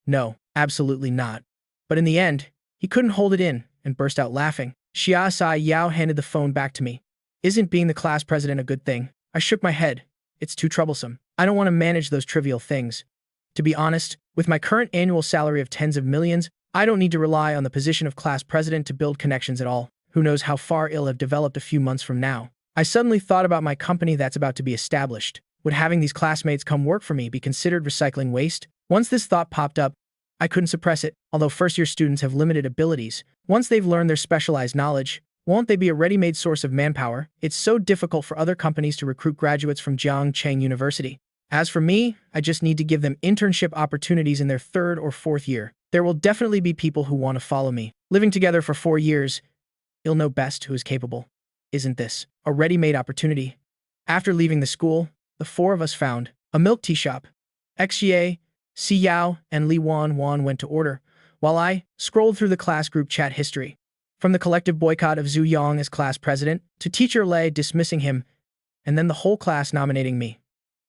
No, absolutely not. But in the end, he couldn't hold it in and burst out laughing. Xia Sai Yao handed the phone back to me. Isn't being the class president a good thing? I shook my head. It's too troublesome. I don't want to manage those trivial things. To be honest, with my current annual salary of tens of millions, I don't need to rely on the position of class president to build connections at all. Who knows how far it'll have developed a few months from now. I suddenly thought about my company that's about to be established. Would having these classmates come work for me be considered recycling waste? Once this thought popped up, I couldn't suppress it. Although first-year students have limited abilities, once they've learned their specialized knowledge, won't they be a ready-made source of manpower? It's so difficult for other companies to recruit graduates from Jiangcheng University. As for me, I just need to give them internship opportunities in their 3rd or 4th year. There will definitely be people who want to follow me. Living together for 4 years, you'll know best who is capable. Isn't this a ready-made opportunity? After leaving the school, the 4 of us found a milk tea shop. Xie, Si Yao, and Li Wanwan went to order, while I scrolled through the class group chat history. From the collective boycott of Zhu Yang as class president, to teacher Lei dismissing him, and then the whole class nominating me.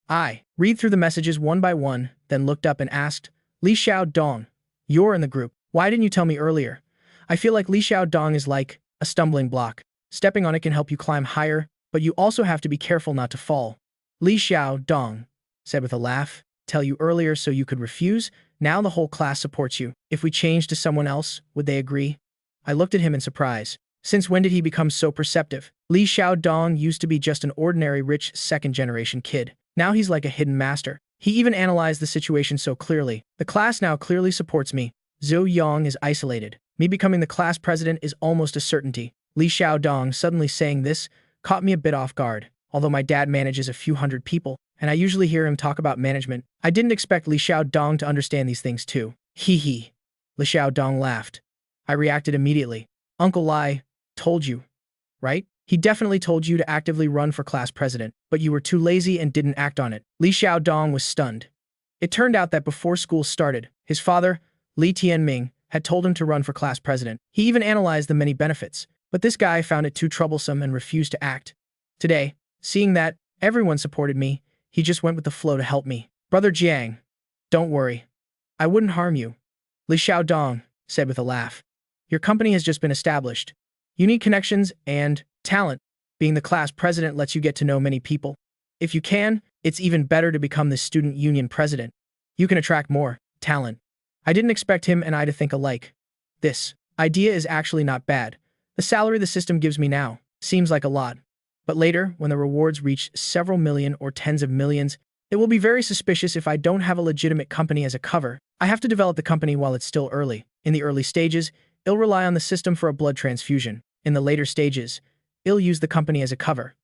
I read through the messages one by one, then looked up and asked, Li Xiaodong, you're in the group. Why didn't you tell me earlier? I feel like Li Xiaodong is like a stumbling block. Stepping on it can help you climb higher, but you also have to be careful not to fall. Li Xiaodong said with a laugh, tell you earlier so you could refuse? Now the whole class supports you. If we change to someone else, would they agree? I looked at him in surprise. Since when did he become so perceptive? Li Xiaodong used to be just an ordinary rich second-generation kid. Now he's like a hidden master. He even analyzed the situation so clearly. The class now clearly supports me. Zhou Yang is isolated. Me becoming the class president is almost a certainty. Li Xiaodong suddenly saying this caught me a bit off guard. Although my dad manages a few hundred people, and I usually hear him talk about management, I didn't expect Li Xiaodong to understand these things too. Hee hee. Li Xiaodong laughed. I reacted immediately. Uncle Lai told you, right? He definitely told you to actively run for class president, but you were too lazy and didn't act on it. Li Xiaodong was stunned. It turned out that before school started, his father, Li Tianming, had told him to run for class president. He even analyzed the many benefits, but this guy found it too troublesome and refused to act. Today, seeing that everyone supported me, he just went with the flow to help me. Brother Jiang, don't worry. I wouldn't harm you. Li Xiaodong said with a laugh. Your company has just been established. You need connections and talent. Being the class president lets you get to know many people. If you can, it's even better to become the student union president. You can attract more talent. I didn't expect him and I to think alike. This idea is actually not bad. The salary the system gives me now seems like a lot. But later, when the rewards reach several million or tens of millions, it will be very suspicious if I don't have a legitimate company as a cover. I have to develop the company while it's still early. In the early stages, it'll rely on the system for a blood transfusion. In the later stages, He'll use the company as a cover.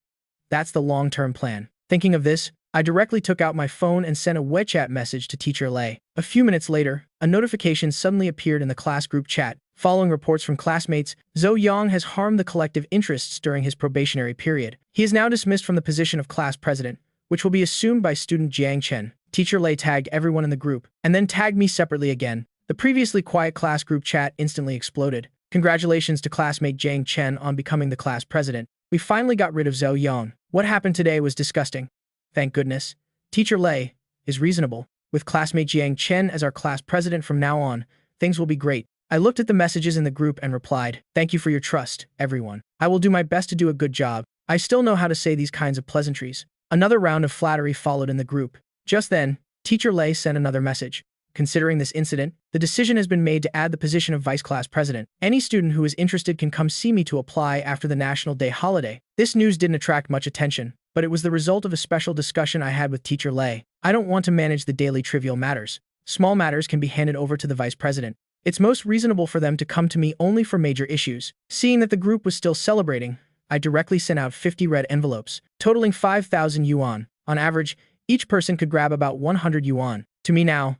That's the long-term plan. Thinking of this, I directly took out my phone and sent a WeChat message to Teacher Lei. A few minutes later, a notification suddenly appeared in the class group chat. Following reports from classmates, Zhou Yang has harmed the collective interests during his probationary period. He is now dismissed from the position of class president, which will be assumed by student Jiang Chen. Teacher Lei tagged everyone in the group, and then tagged me separately again. The previously quiet class group chat instantly exploded. Congratulations to classmate Jiang Chen on becoming the class president. We finally got rid of Zhou Yang. What happened today was disgusting. Thank goodness. Teacher Lei is reasonable. With classmate Jiang Chen as our class president from now on, things will be great. I looked at the messages in the group and replied, "Thank you for your trust, everyone. I will do my best to do a good job." I still know how to say these kinds of pleasantries. Another round of flattery followed in the group. Just then, Teacher Lei sent another message. Considering this incident, the decision has been made to add the position of vice class president. Any student who is interested can come see me to apply after the National Day holiday. This news didn't attract much attention, but it was the result of a special discussion I had with Teacher Lei. I don't want to manage the daily trivial matters. Small matters can be handed over to the vice president. It's most reasonable for them to come to me only for major issues. Seeing that the group was still celebrating, I directly sent out 50 red envelopes, totaling 5,000 yuan. On average, each person could grab about 100 yuan. To me now,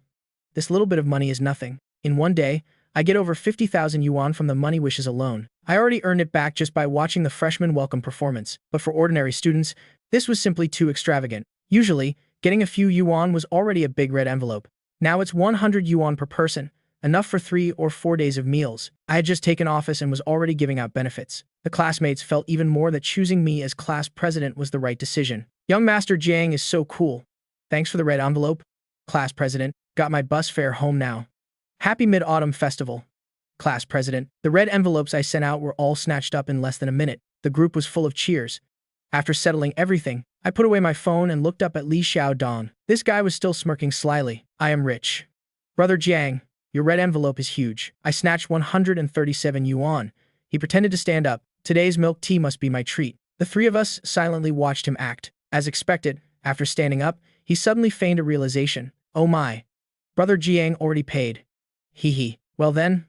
this little bit of money is nothing. In one day, I get over 50,000 yuan from the money wishes alone. I already earned it back just by watching the freshman welcome performance, but for ordinary students, this was simply too extravagant. Usually, getting a few yuan was already a big red envelope. Now it's 100 yuan per person, enough for 3 or 4 days of meals. I had just taken office and was already giving out benefits. The classmates felt even more that choosing me as class president was the right decision. Young Master Jiang is so cool. Thanks for the red envelope. Class president, got my bus fare home now. Happy Mid-Autumn Festival. Class president, the red envelopes I sent out were all snatched up in less than a minute. The group was full of cheers. After settling everything, I put away my phone and looked up at Li Xiaodong. This guy was still smirking slyly. I am rich. Brother Jiang, your red envelope is huge. I snatched 137 yuan. He pretended to stand up. Today's milk tea must be my treat. The three of us silently watched him act. As expected, after standing up, he suddenly feigned a realization. Oh my. Brother Jiang already paid. Hee hee. Well then,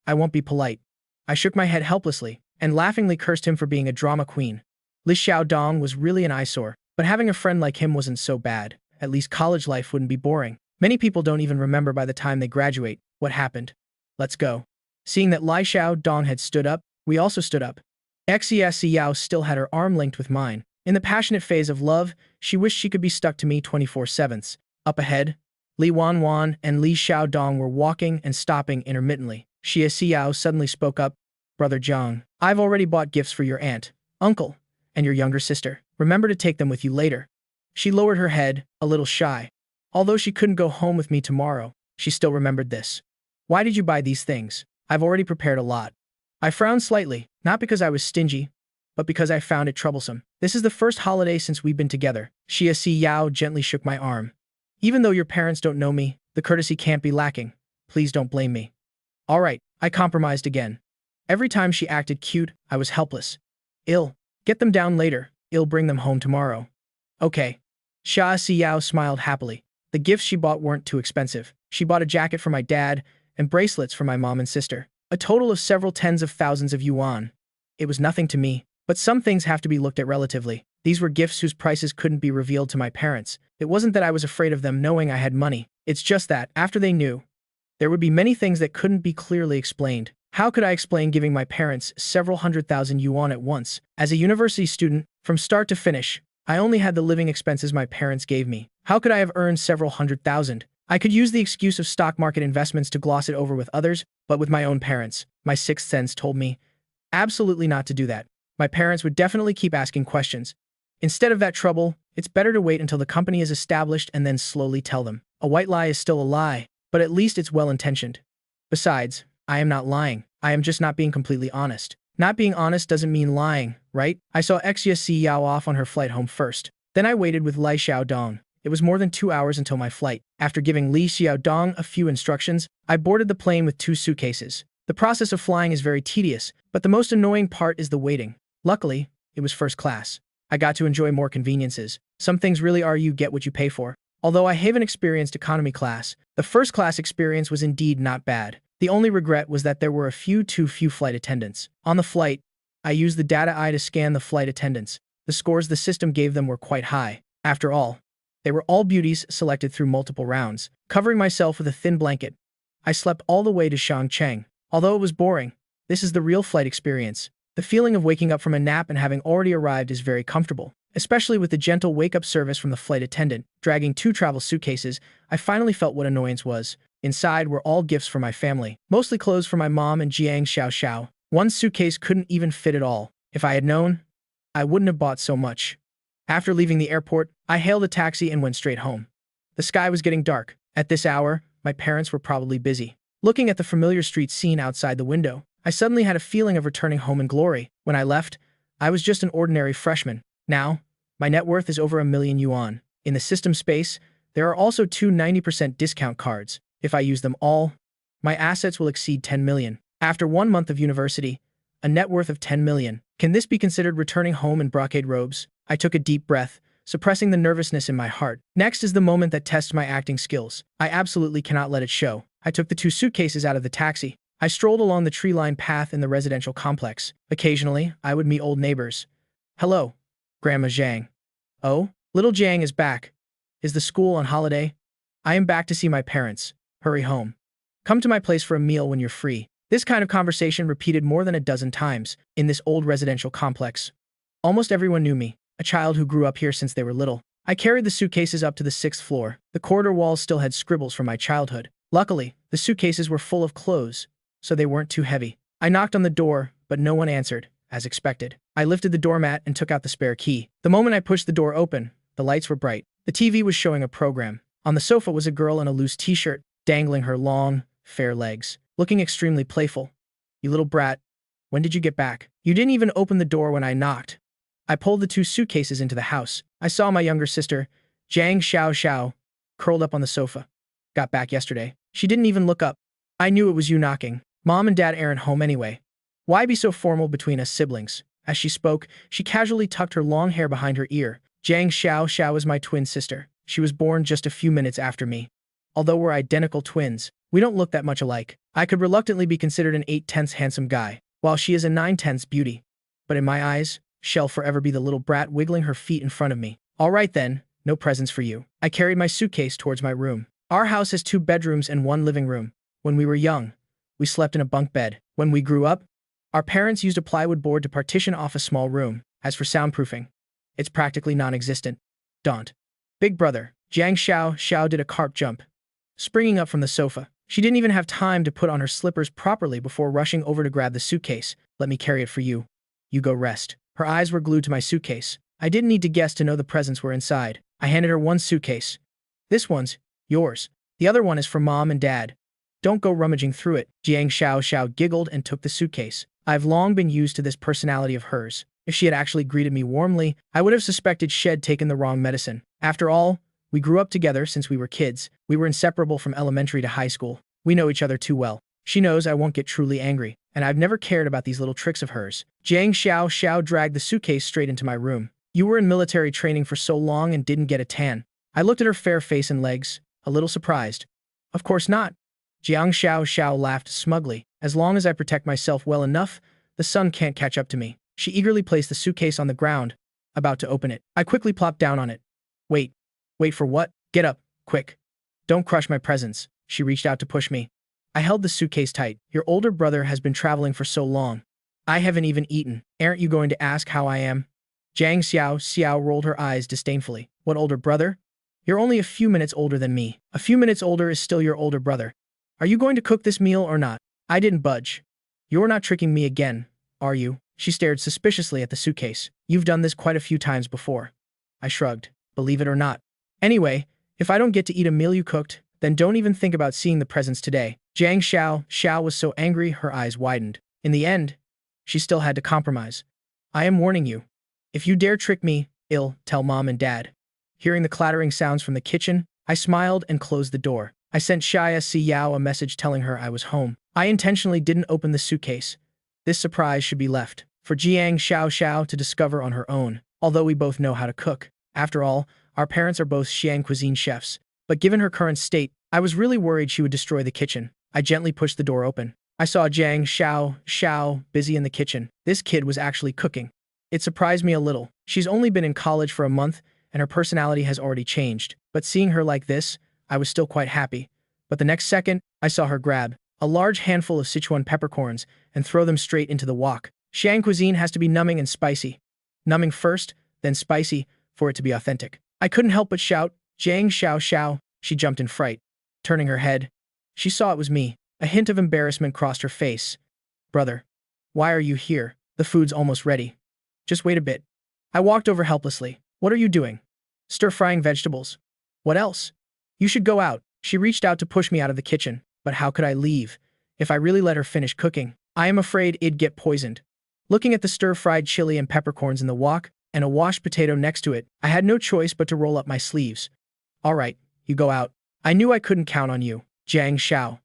I won't be polite. I shook my head helplessly, and laughingly cursed him for being a drama queen. Li Xiaodong was really an eyesore, but having a friend like him wasn't so bad. At least college life wouldn't be boring. Many people don't even remember by the time they graduate what happened. Let's go. Seeing that Li Xiaodong had stood up, we also stood up. Xie Yao still had her arm linked with mine. In the passionate phase of love, she wished she could be stuck to me 24/7. Up ahead, Li Wanwan and Li Xiaodong were walking and stopping intermittently. Xie Yao suddenly spoke up. Brother Jiang, I've already bought gifts for your aunt, uncle, and your younger sister. Remember to take them with you later. She lowered her head, a little shy. Although she couldn't go home with me tomorrow, she still remembered this. Why did you buy these things? I've already prepared a lot. I frowned slightly, not because I was stingy, but because I found it troublesome. This is the first holiday since we've been together. Xie Yao gently shook my arm. Even though your parents don't know me, the courtesy can't be lacking. Please don't blame me. All right, I compromised again. Every time she acted cute, I was helpless. Get them down later. Bring them home tomorrow. Okay. Xie Yao smiled happily. The gifts she bought weren't too expensive. She bought a jacket for my dad and bracelets for my mom and sister. A total of several tens of thousands of yuan. It was nothing to me, but some things have to be looked at relatively. These were gifts whose prices couldn't be revealed to my parents. It wasn't that I was afraid of them knowing I had money. It's just that, after they knew, there would be many things that couldn't be clearly explained. How could I explain giving my parents several 100,000 yuan at once? As a university student, from start to finish, I only had the living expenses my parents gave me. How could I have earned several 100,000? I could use the excuse of stock market investments to gloss it over with others, but with my own parents, my sixth sense told me absolutely not to do that. My parents would definitely keep asking questions. Instead of that trouble, it's better to wait until the company is established and then slowly tell them. A white lie is still a lie, but at least it's well-intentioned. Besides, I am not lying. I am just not being completely honest. Not being honest doesn't mean lying, right? I saw Xie Yao off on her flight home first. Then I waited with Li Xiaodong. It was more than 2 hours until my flight. After giving Li Xiaodong a few instructions, I boarded the plane with 2 suitcases. The process of flying is very tedious, but the most annoying part is the waiting. Luckily, it was first class. I got to enjoy more conveniences. Some things really are you get what you pay for. Although I haven't experienced economy class, the first class experience was indeed not bad. The only regret was that there were too few flight attendants. On the flight, I used the data eye to scan the flight attendants. The scores the system gave them were quite high. After all, they were all beauties selected through multiple rounds. Covering myself with a thin blanket, I slept all the way to Changcheng. Although it was boring, this is the real flight experience. The feeling of waking up from a nap and having already arrived is very comfortable, especially with the gentle wake-up service from the flight attendant. Dragging 2 travel suitcases, I finally felt what annoyance was. Inside were all gifts for my family, mostly clothes for my mom and Jiang Xiao. One suitcase couldn't even fit it all. If I had known, I wouldn't have bought so much. After leaving the airport, I hailed a taxi and went straight home. The sky was getting dark. At this hour, my parents were probably busy. Looking at the familiar street scene outside the window, I suddenly had a feeling of returning home in glory. When I left, I was just an ordinary freshman. Now, my net worth is over 1,000,000 yuan. In the system space, there are also 2 90% discount cards. If I use them all, my assets will exceed 10 million. After 1 month of university, a net worth of 10 million. Can this be considered returning home in brocade robes? I took a deep breath, suppressing the nervousness in my heart. Next is the moment that tests my acting skills. I absolutely cannot let it show. I took the 2 suitcases out of the taxi. I strolled along the tree-lined path in the residential complex. Occasionally, I would meet old neighbors. Hello, Grandma Zhang. Oh, little Zhang is back. Is the school on holiday? I am back to see my parents. Hurry home. Come to my place for a meal when you're free. This kind of conversation repeated more than a dozen times in this old residential complex. Almost everyone knew me, a child who grew up here since they were little. I carried the suitcases up to the 6th floor. The corridor walls still had scribbles from my childhood. Luckily, the suitcases were full of clothes, so they weren't too heavy. I knocked on the door, but no one answered, as expected. I lifted the doormat and took out the spare key. The moment I pushed the door open, the lights were bright. The TV was showing a program. On the sofa was a girl in a loose t-shirt, dangling her long, fair legs, looking extremely playful. You little brat, when did you get back? You didn't even open the door when I knocked. I pulled the 2 suitcases into the house. I saw my younger sister, Jiang Xiao, curled up on the sofa. Got back yesterday. She didn't even look up. I knew it was you knocking. Mom and Dad aren't home anyway. Why be so formal between us siblings? As she spoke, she casually tucked her long hair behind her ear. Jiang Xiao is my twin sister. She was born just a few minutes after me. Although we're identical twins, we don't look that much alike. I could reluctantly be considered an 8/10 handsome guy, while she is a 9/10 beauty. But in my eyes, she'll forever be the little brat wiggling her feet in front of me. All right then, no presents for you. I carried my suitcase towards my room. Our house has 2 bedrooms and 1 living room. When we were young, we slept in a bunk bed. When we grew up, our parents used a plywood board to partition off a small room. As for soundproofing, it's practically non-existent. Don't. Big brother, Jiang Xiao did a carp jump, springing up from the sofa. She didn't even have time to put on her slippers properly before rushing over to grab the suitcase. Let me carry it for you. You go rest. Her eyes were glued to my suitcase. I didn't need to guess to know the presents were inside. I handed her 1 suitcase. This one's yours. The other one is for Mom and Dad. Don't go rummaging through it. Jiang Xiao giggled and took the suitcase. I've long been used to this personality of hers. If she had actually greeted me warmly, I would have suspected she'd taken the wrong medicine. After all, we grew up together since we were kids. We were inseparable from elementary to high school. We know each other too well. She knows I won't get truly angry, and I've never cared about these little tricks of hers. Jiang Xiao dragged the suitcase straight into my room. You were in military training for so long and didn't get a tan. I looked at her fair face and legs, a little surprised. Of course not. Jiang Xiao laughed smugly. As long as I protect myself well enough, the sun can't catch up to me. She eagerly placed the suitcase on the ground, about to open it. I quickly plopped down on it. Wait for what? Get up, quick. Don't crush my presents. She reached out to push me. I held the suitcase tight. Your older brother has been traveling for so long. I haven't even eaten. Aren't you going to ask how I am? Jiang Xiao rolled her eyes disdainfully. What older brother? You're only a few minutes older than me. A few minutes older is still your older brother. Are you going to cook this meal or not? I didn't budge. You're not tricking me again, are you? She stared suspiciously at the suitcase. You've done this quite a few times before. I shrugged. Believe it or not. Anyway, if I don't get to eat a meal you cooked, then don't even think about seeing the presents today. Jiang Xiao was so angry her eyes widened. In the end, she still had to compromise. I am warning you. If you dare trick me, I'll tell Mom and Dad. Hearing the clattering sounds from the kitchen, I smiled and closed the door. I sent Xia Xiao a message telling her I was home. I intentionally didn't open the suitcase. This surprise should be left for Jiang Xiao to discover on her own, although we both know how to cook. After all, our parents are both Xiang cuisine chefs. But given her current state, I was really worried she would destroy the kitchen. I gently pushed the door open. I saw Jiang Xiao busy in the kitchen. This kid was actually cooking. It surprised me a little. She's only been in college for a month, and her personality has already changed. But seeing her like this, I was still quite happy. But the next second, I saw her grab a large handful of Sichuan peppercorns and throw them straight into the wok. Xiang cuisine has to be numbing and spicy. Numbing first, then spicy, for it to be authentic. I couldn't help but shout, Jiang Xiao. She jumped in fright. Turning her head, she saw it was me. A hint of embarrassment crossed her face. Brother, why are you here? The food's almost ready. Just wait a bit. I walked over helplessly. What are you doing? Stir-frying vegetables. What else? You should go out. She reached out to push me out of the kitchen. But how could I leave? If I really let her finish cooking, I am afraid it'd get poisoned. Looking at the stir-fried chili and peppercorns in the wok, and a washed potato next to it, I had no choice but to roll up my sleeves. All right, you go out. I knew I couldn't count on you. Jiang Xiao.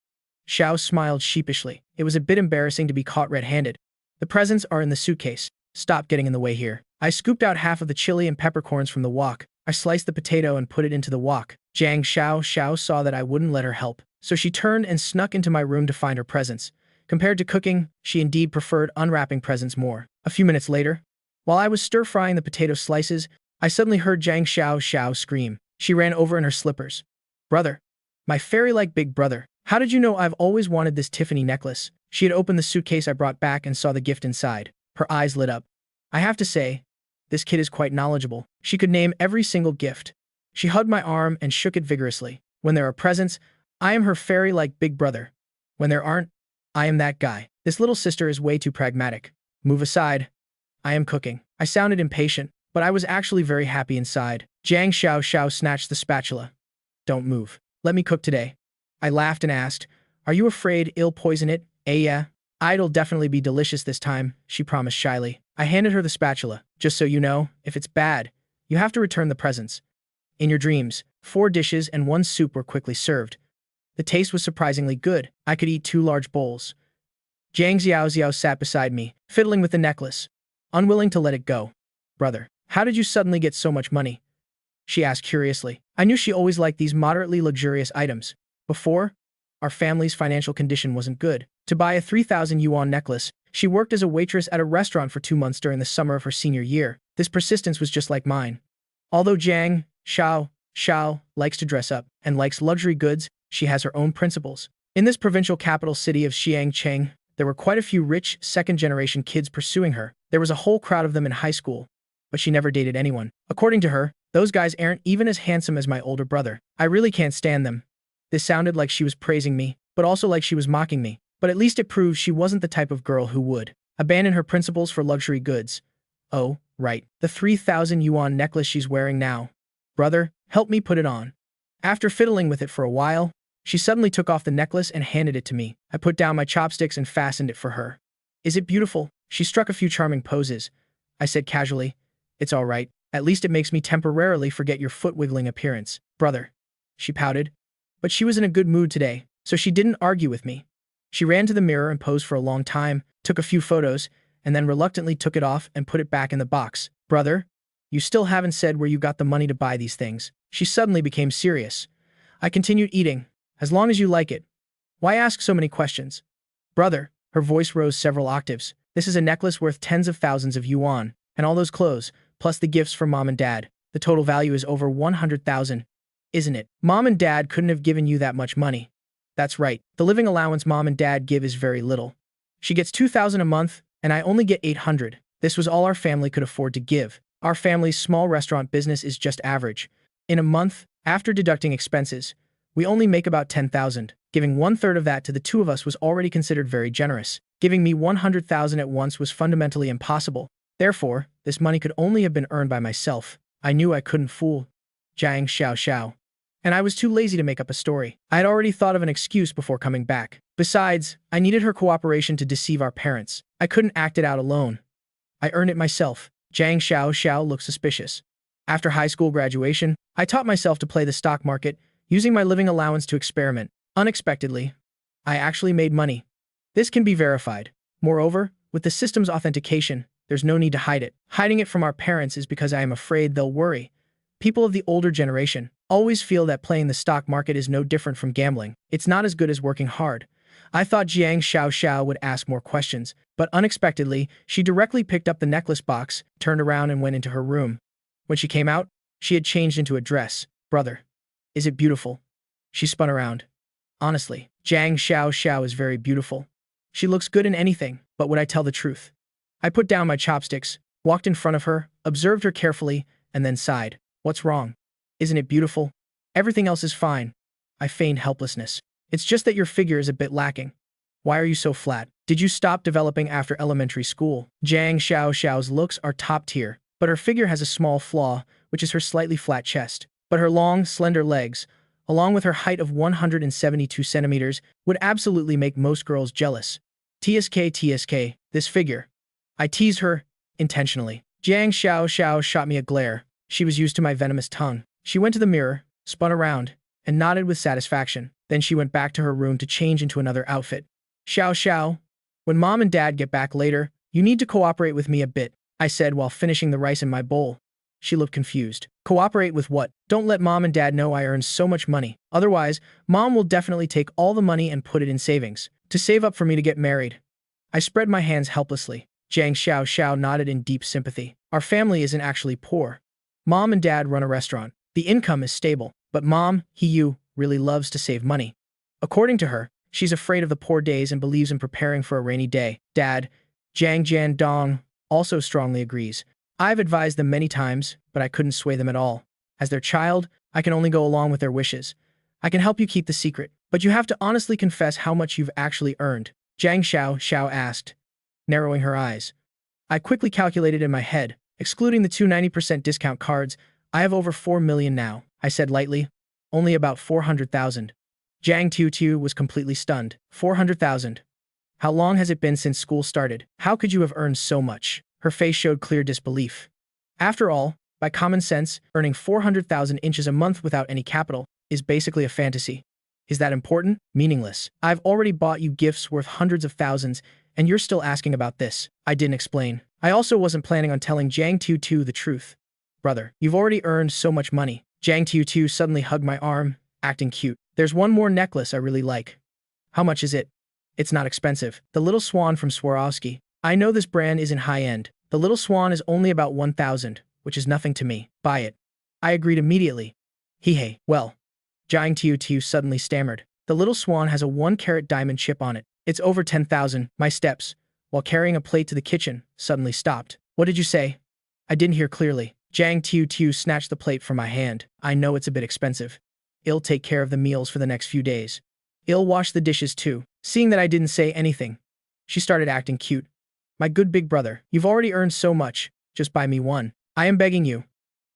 Xiao smiled sheepishly. It was a bit embarrassing to be caught red-handed. The presents are in the suitcase. Stop getting in the way here. I scooped out half of the chili and peppercorns from the wok. I sliced the potato and put it into the wok. Jiang Xiao saw that I wouldn't let her help, so she turned and snuck into my room to find her presents. Compared to cooking, she indeed preferred unwrapping presents more. A few minutes later, while I was stir-frying the potato slices, I suddenly heard Jiang Xiao scream. She ran over in her slippers. Brother. My fairy-like big brother. How did you know I've always wanted this Tiffany necklace? She had opened the suitcase I brought back and saw the gift inside. Her eyes lit up. I have to say, this kid is quite knowledgeable. She could name every single gift. She hugged my arm and shook it vigorously. When there are presents, I am her fairy-like big brother. When there aren't, I am that guy. This little sister is way too pragmatic. Move aside. I am cooking. I sounded impatient, but I was actually very happy inside. Jiang Xiao snatched the spatula. Don't move. Let me cook today. I laughed and asked, are you afraid I'll poison it? Yeah. It'll definitely be delicious this time, she promised shyly. I handed her the spatula. Just so you know, if it's bad, you have to return the presents. In your dreams, 4 dishes and 1 soup were quickly served. The taste was surprisingly good. I could eat 2 large bowls. Jiang Xiao sat beside me, fiddling with the necklace, unwilling to let it go. Brother, how did you suddenly get so much money? She asked curiously. I knew she always liked these moderately luxurious items. Before, our family's financial condition wasn't good. To buy a 3,000 yuan necklace, she worked as a waitress at a restaurant for 2 months during the summer of her senior year. This persistence was just like mine. Although Jiang Xiao likes to dress up and likes luxury goods, she has her own principles. In this provincial capital city of Xiangcheng, there were quite a few rich, second-generation kids pursuing her. There was a whole crowd of them in high school, but she never dated anyone. According to her, those guys aren't even as handsome as my older brother. I really can't stand them. This sounded like she was praising me, but also like she was mocking me. But at least it proves she wasn't the type of girl who would abandon her principles for luxury goods. Oh, right. The 3,000 yuan necklace she's wearing now. Brother, help me put it on. After fiddling with it for a while, she suddenly took off the necklace and handed it to me. I put down my chopsticks and fastened it for her. Is it beautiful? She struck a few charming poses. I said casually, it's all right. At least it makes me temporarily forget your foot-wiggling appearance. Brother. She pouted. But she was in a good mood today, so she didn't argue with me. She ran to the mirror and posed for a long time, took a few photos, and then reluctantly took it off and put it back in the box. Brother, you still haven't said where you got the money to buy these things. She suddenly became serious. I continued eating. As long as you like it. Why ask so many questions? Brother, her voice rose several octaves. This is a necklace worth tens of thousands of yuan, and all those clothes, plus the gifts from Mom and Dad. The total value is over 100,000. Isn't it? Mom and Dad couldn't have given you that much money. That's right. The living allowance Mom and Dad give is very little. She gets 2,000 a month, and I only get 800. This was all our family could afford to give. Our family's small restaurant business is just average. In a month, after deducting expenses, we only make about 10,000. Giving 1/3 of that to the 2 of us was already considered very generous. Giving me 100,000 at once was fundamentally impossible. Therefore, this money could only have been earned by myself. I knew I couldn't fool Jiang Xiao. And I was too lazy to make up a story. I had already thought of an excuse before coming back. Besides, I needed her cooperation to deceive our parents. I couldn't act it out alone. I earned it myself. Jiang Xiao looked suspicious. After high school graduation, I taught myself to play the stock market, using my living allowance to experiment. Unexpectedly, I actually made money. This can be verified. Moreover, with the system's authentication, there's no need to hide it. Hiding it from our parents is because I am afraid they'll worry. People of the older generation always feel that playing the stock market is no different from gambling. It's not as good as working hard. I thought Jiang Xiao would ask more questions, but unexpectedly, she directly picked up the necklace box, turned around and went into her room. When she came out, she had changed into a dress. Brother, is it beautiful? She spun around. Honestly, Jiang Xiao is very beautiful. She looks good in anything, but would I tell the truth? I put down my chopsticks, walked in front of her, observed her carefully, and then sighed. What's wrong? Isn't it beautiful? Everything else is fine. I feigned helplessness. It's just that your figure is a bit lacking. Why are you so flat? Did you stop developing after elementary school? Jiang Xiao's looks are top tier, but her figure has a small flaw, which is her slightly flat chest. But her long, slender legs, along with her height of 172 centimeters, would absolutely make most girls jealous. TSK, this figure. I teased her, intentionally. Jiang Xiao shot me a glare. She was used to my venomous tongue. She went to the mirror, spun around, and nodded with satisfaction. Then she went back to her room to change into another outfit. Xiao, when Mom and Dad get back later, you need to cooperate with me a bit, I said while finishing the rice in my bowl. She looked confused. Cooperate with what? Don't let Mom and Dad know I earn so much money. Otherwise, Mom will definitely take all the money and put it in savings, to save up for me to get married. I spread my hands helplessly. Jiang Xiao nodded in deep sympathy. Our family isn't actually poor. Mom and Dad run a restaurant. The income is stable, but Mom, really loves to save money. According to her, she's afraid of the poor days and believes in preparing for a rainy day. Dad, Jiang Jiandong, also strongly agrees. I've advised them many times, but I couldn't sway them at all. As their child, I can only go along with their wishes. I can help you keep the secret, but you have to honestly confess how much you've actually earned. Jiang Xiao asked, narrowing her eyes. I quickly calculated in my head, excluding the 90% discount cards, I have over 4 million now, I said lightly. Only about 400,000. Jiang Tiu was completely stunned. 400,000. How long has it been since school started? How could you have earned so much? Her face showed clear disbelief. After all, by common sense, earning 400,000 inches a month without any capital is basically a fantasy. Is that important? Meaningless. I've already bought you gifts worth hundreds of thousands, and you're still asking about this. I didn't explain. I also wasn't planning on telling Jiang Tiu the truth. Brother, you've already earned so much money. Jiang Tiu suddenly hugged my arm, acting cute. There's one more necklace I really like. How much is it? It's not expensive. The Little Swan from Swarovski. I know this brand isn't high-end. The Little Swan is only about 1,000, which is nothing to me. Buy it. I agreed immediately. Hey, well. Jiang Tiu suddenly stammered. The Little Swan has a 1-carat diamond chip on it. It's over 10,000. My steps, while carrying a plate to the kitchen, suddenly stopped. What did you say? I didn't hear clearly. Jiang Tiu snatched the plate from my hand. I know it's a bit expensive. I'll take care of the meals for the next few days. I'll wash the dishes too. Seeing that I didn't say anything, she started acting cute. My good big brother, you've already earned so much. Just buy me one. I am begging you.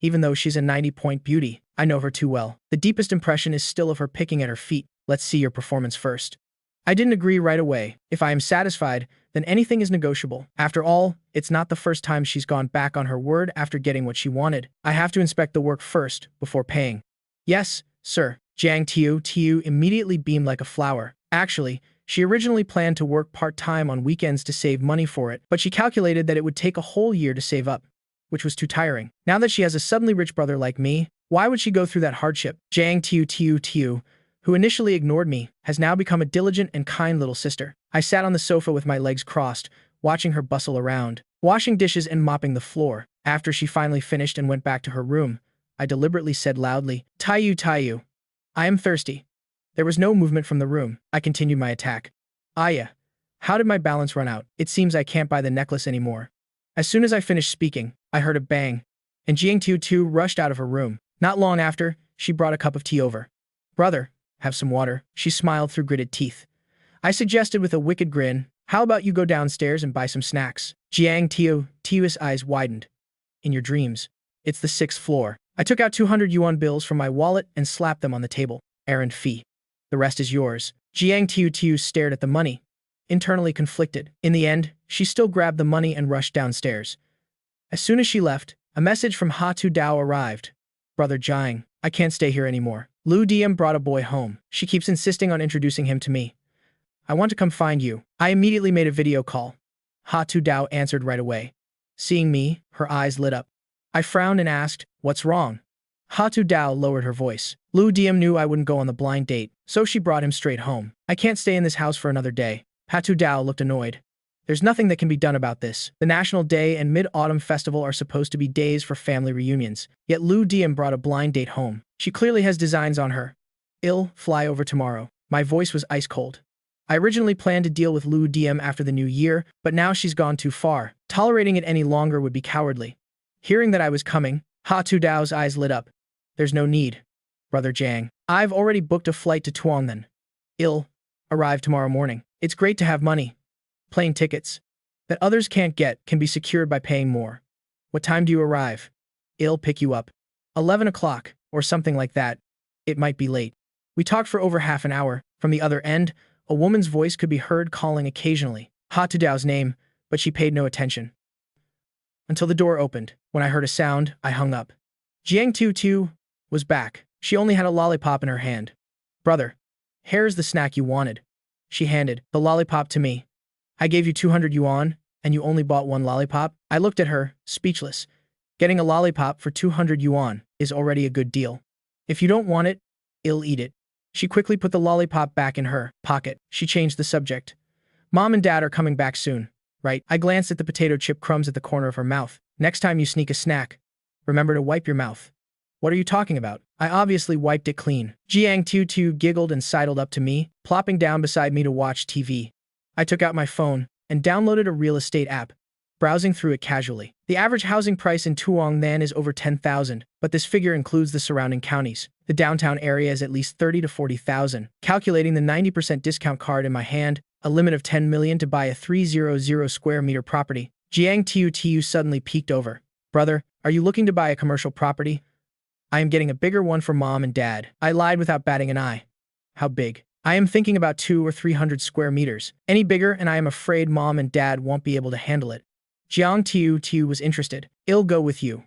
Even though she's a 90-point beauty, I know her too well. The deepest impression is still of her picking at her feet. Let's see your performance first. I didn't agree right away. If I am satisfied, then anything is negotiable. After all, it's not the first time she's gone back on her word after getting what she wanted. I have to inspect the work first, before paying. Yes, sir. Jiang Tiu immediately beamed like a flower. Actually, she originally planned to work part-time on weekends to save money for it, but she calculated that it would take a whole year to save up, which was too tiring. Now that she has a suddenly rich brother like me, why would she go through that hardship? Jiang Tiu, who initially ignored me, has now become a diligent and kind little sister. I sat on the sofa with my legs crossed, watching her bustle around, washing dishes and mopping the floor. After she finally finished and went back to her room, I deliberately said loudly, Taiyu, I am thirsty. There was no movement from the room. I continued my attack. Aya, how did my balance run out? It seems I can't buy the necklace anymore. As soon as I finished speaking, I heard a bang, and Jiang Tiu rushed out of her room. Not long after, she brought a cup of tea over. Brother, have some water. She smiled through gritted teeth. I suggested with a wicked grin, how about you go downstairs and buy some snacks? Jiang Tiu's eyes widened. In your dreams. It's the 6th floor. I took out 200 yuan bills from my wallet and slapped them on the table. Errand fee. The rest is yours. Jiang Tiu stared at the money, internally conflicted. In the end, she still grabbed the money and rushed downstairs. As soon as she left, a message from Ha Tu Dao arrived. Brother Jiang, I can't stay here anymore. Lu Diam brought a boy home. She keeps insisting on introducing him to me. I want to come find you. I immediately made a video call. Ha Tu Dao answered right away. Seeing me, her eyes lit up. I frowned and asked, what's wrong? Hatu Dao lowered her voice. Lu Diem knew I wouldn't go on the blind date, so she brought him straight home. I can't stay in this house for another day. Hatu Dao looked annoyed. There's nothing that can be done about this. The National Day and Mid-Autumn Festival are supposed to be days for family reunions, yet Lu Diem brought a blind date home. She clearly has designs on her. Fly over tomorrow. My voice was ice cold. I originally planned to deal with Lu Diem after the new year, but now she's gone too far. Tolerating it any longer would be cowardly. Hearing that I was coming, Hatu Dao's eyes lit up. There's no need, Brother Jiang. I've already booked a flight to Tuangnan. Arrive tomorrow morning. It's great to have money. Plane tickets that others can't get can be secured by paying more. What time do you arrive? Pick you up. 11 o'clock, or something like that. It might be late. We talked for over half an hour. From the other end, a woman's voice could be heard calling occasionally. Hatu Dao's name, but she paid no attention. Until the door opened. When I heard a sound, I hung up. Jiang Tu was back. She only had a lollipop in her hand. Brother, here's the snack you wanted. She handed the lollipop to me. I gave you 200 yuan, and you only bought one lollipop? I looked at her, speechless. Getting a lollipop for 200 yuan is already a good deal. If you don't want it, eat it. She quickly put the lollipop back in her pocket. She changed the subject. Mom and Dad are coming back soon, right? I glanced at the potato chip crumbs at the corner of her mouth. Next time you sneak a snack, remember to wipe your mouth. What are you talking about? I obviously wiped it clean. Jiang Tu giggled and sidled up to me, plopping down beside me to watch TV. I took out my phone and downloaded a real estate app, browsing through it casually. The average housing price in Tuangnan is over 10,000, but this figure includes the surrounding counties. The downtown area is at least 30 to 40,000. Calculating the 90% discount card in my hand, a limit of 10 million to buy a 300 square meter property. Jiang Tu suddenly peeked over. Brother, are you looking to buy a commercial property? I am getting a bigger one for Mom and Dad. I lied without batting an eye. How big? I am thinking about 200 or 300 square meters. Any bigger and I am afraid Mom and Dad won't be able to handle it. Jiang Tu was interested. I'll go with you.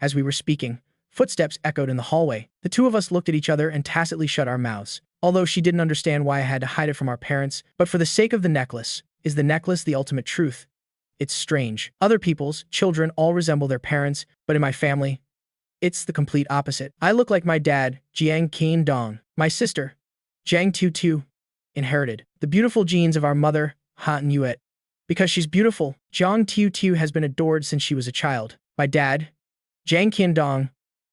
As we were speaking, footsteps echoed in the hallway. The two of us looked at each other and tacitly shut our mouths. Although she didn't understand why I had to hide it from our parents, but for the sake of the necklace, is the necklace the ultimate truth? It's strange. Other people's children all resemble their parents, but in my family, it's the complete opposite. I look like my dad, Jiang Qin-dong. My sister, Jiang Tu, inherited the beautiful genes of our mother, Han Yuet. Because she's beautiful, Jiang Tu has been adored since she was a child. My dad, Jiang Qin-dong,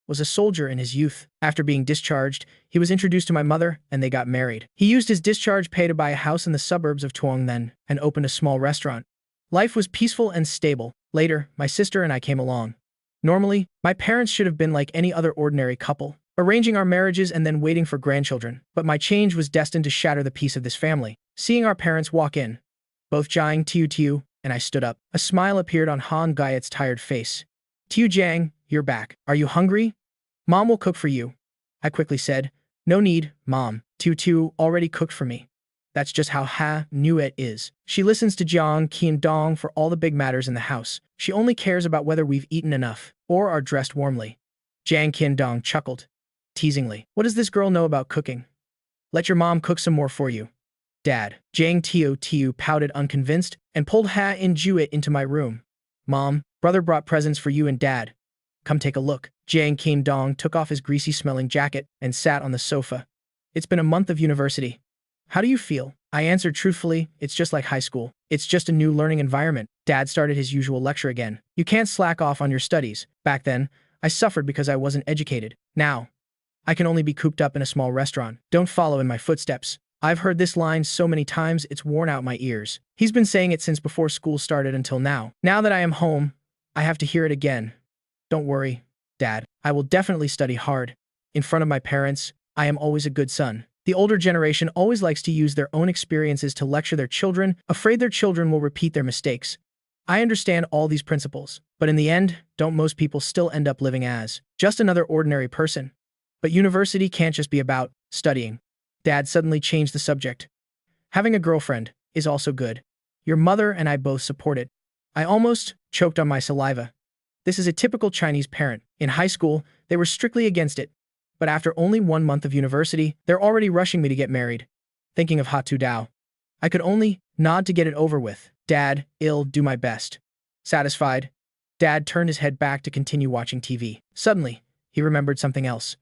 was a soldier in his youth. After being discharged, he was introduced to my mother and they got married. He used his discharge pay to buy a house in the suburbs of Tuangnan and opened a small restaurant. Life was peaceful and stable. Later, my sister and I came along. Normally, my parents should have been like any other ordinary couple, arranging our marriages and then waiting for grandchildren. But my change was destined to shatter the peace of this family. Seeing our parents walk in, both Jiang Tu and I stood up. A smile appeared on Han Gaiet's tired face. Jiang, you're back. Are you hungry? Mom will cook for you. I quickly said. No need, Mom. Tu already cooked for me. That's just how Ha Nuet is. She listens to Jiang Qin-dong for all the big matters in the house. She only cares about whether we've eaten enough or are dressed warmly. Jiang Qin-dong chuckled, teasingly. What does this girl know about cooking? Let your mom cook some more for you. Dad. Jiang Tu pouted unconvinced and pulled Ha In-juet into my room. Mom, brother brought presents for you and Dad. Come take a look. Jiang Qin-dong took off his greasy-smelling jacket and sat on the sofa. It's been a month of university. How do you feel? I answered truthfully, it's just like high school. It's just a new learning environment. Dad started his usual lecture again. You can't slack off on your studies. Back then, I suffered because I wasn't educated. Now, I can only be cooped up in a small restaurant. Don't follow in my footsteps. I've heard this line so many times it's worn out my ears. He's been saying it since before school started until now. Now that I am home, I have to hear it again. Don't worry, Dad. I will definitely study hard. In front of my parents, I am always a good son. The older generation always likes to use their own experiences to lecture their children, afraid their children will repeat their mistakes. I understand all these principles, but in the end, don't most people still end up living as just another ordinary person? But university can't just be about studying. Dad suddenly changed the subject. Having a girlfriend is also good. Your mother and I both support it. I almost choked on my saliva. This is a typical Chinese parent. In high school, they were strictly against it. But after only 1 month of university, they're already rushing me to get married. Thinking of Hatu Dao, I could only nod to get it over with. Dad, I'll do my best. Satisfied, Dad turned his head back to continue watching TV. Suddenly, He remembered something else.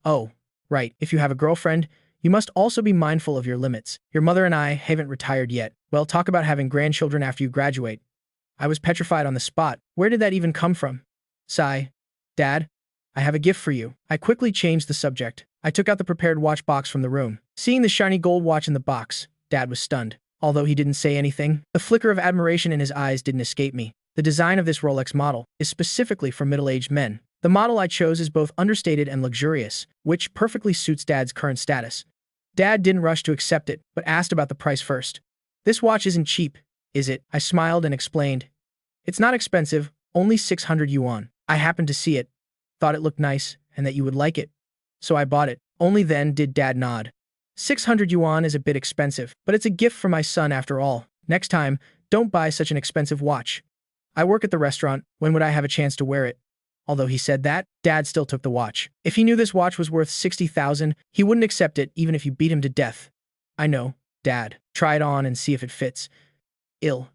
Oh, right, if you have a girlfriend, you must also be mindful of your limits. Your mother and I haven't retired yet. Well, talk about having grandchildren after you graduate. I was petrified on the spot. Where did that even come from? Sigh. Dad, I have a gift for you. I quickly changed the subject. I took out the prepared watch box from the room. Seeing the shiny gold watch in the box, Dad was stunned. Although he didn't say anything, the flicker of admiration in his eyes didn't escape me. The design of this Rolex model is specifically for middle-aged men. The model I chose is both understated and luxurious, which perfectly suits Dad's current status. Dad didn't rush to accept it, but asked about the price first. This watch isn't cheap, is it? I smiled and explained. It's not expensive, only 600 yuan. I happened to see it, thought it looked nice, and that you would like it. So I bought it. Only then did Dad nod. 600 yuan is a bit expensive, but it's a gift for my son after all. Next time, don't buy such an expensive watch. I work at the restaurant, when would I have a chance to wear it? Although he said that, Dad still took the watch. If he knew this watch was worth 60,000, he wouldn't accept it even if you beat him to death. I know, Dad. Try it on and see if it fits.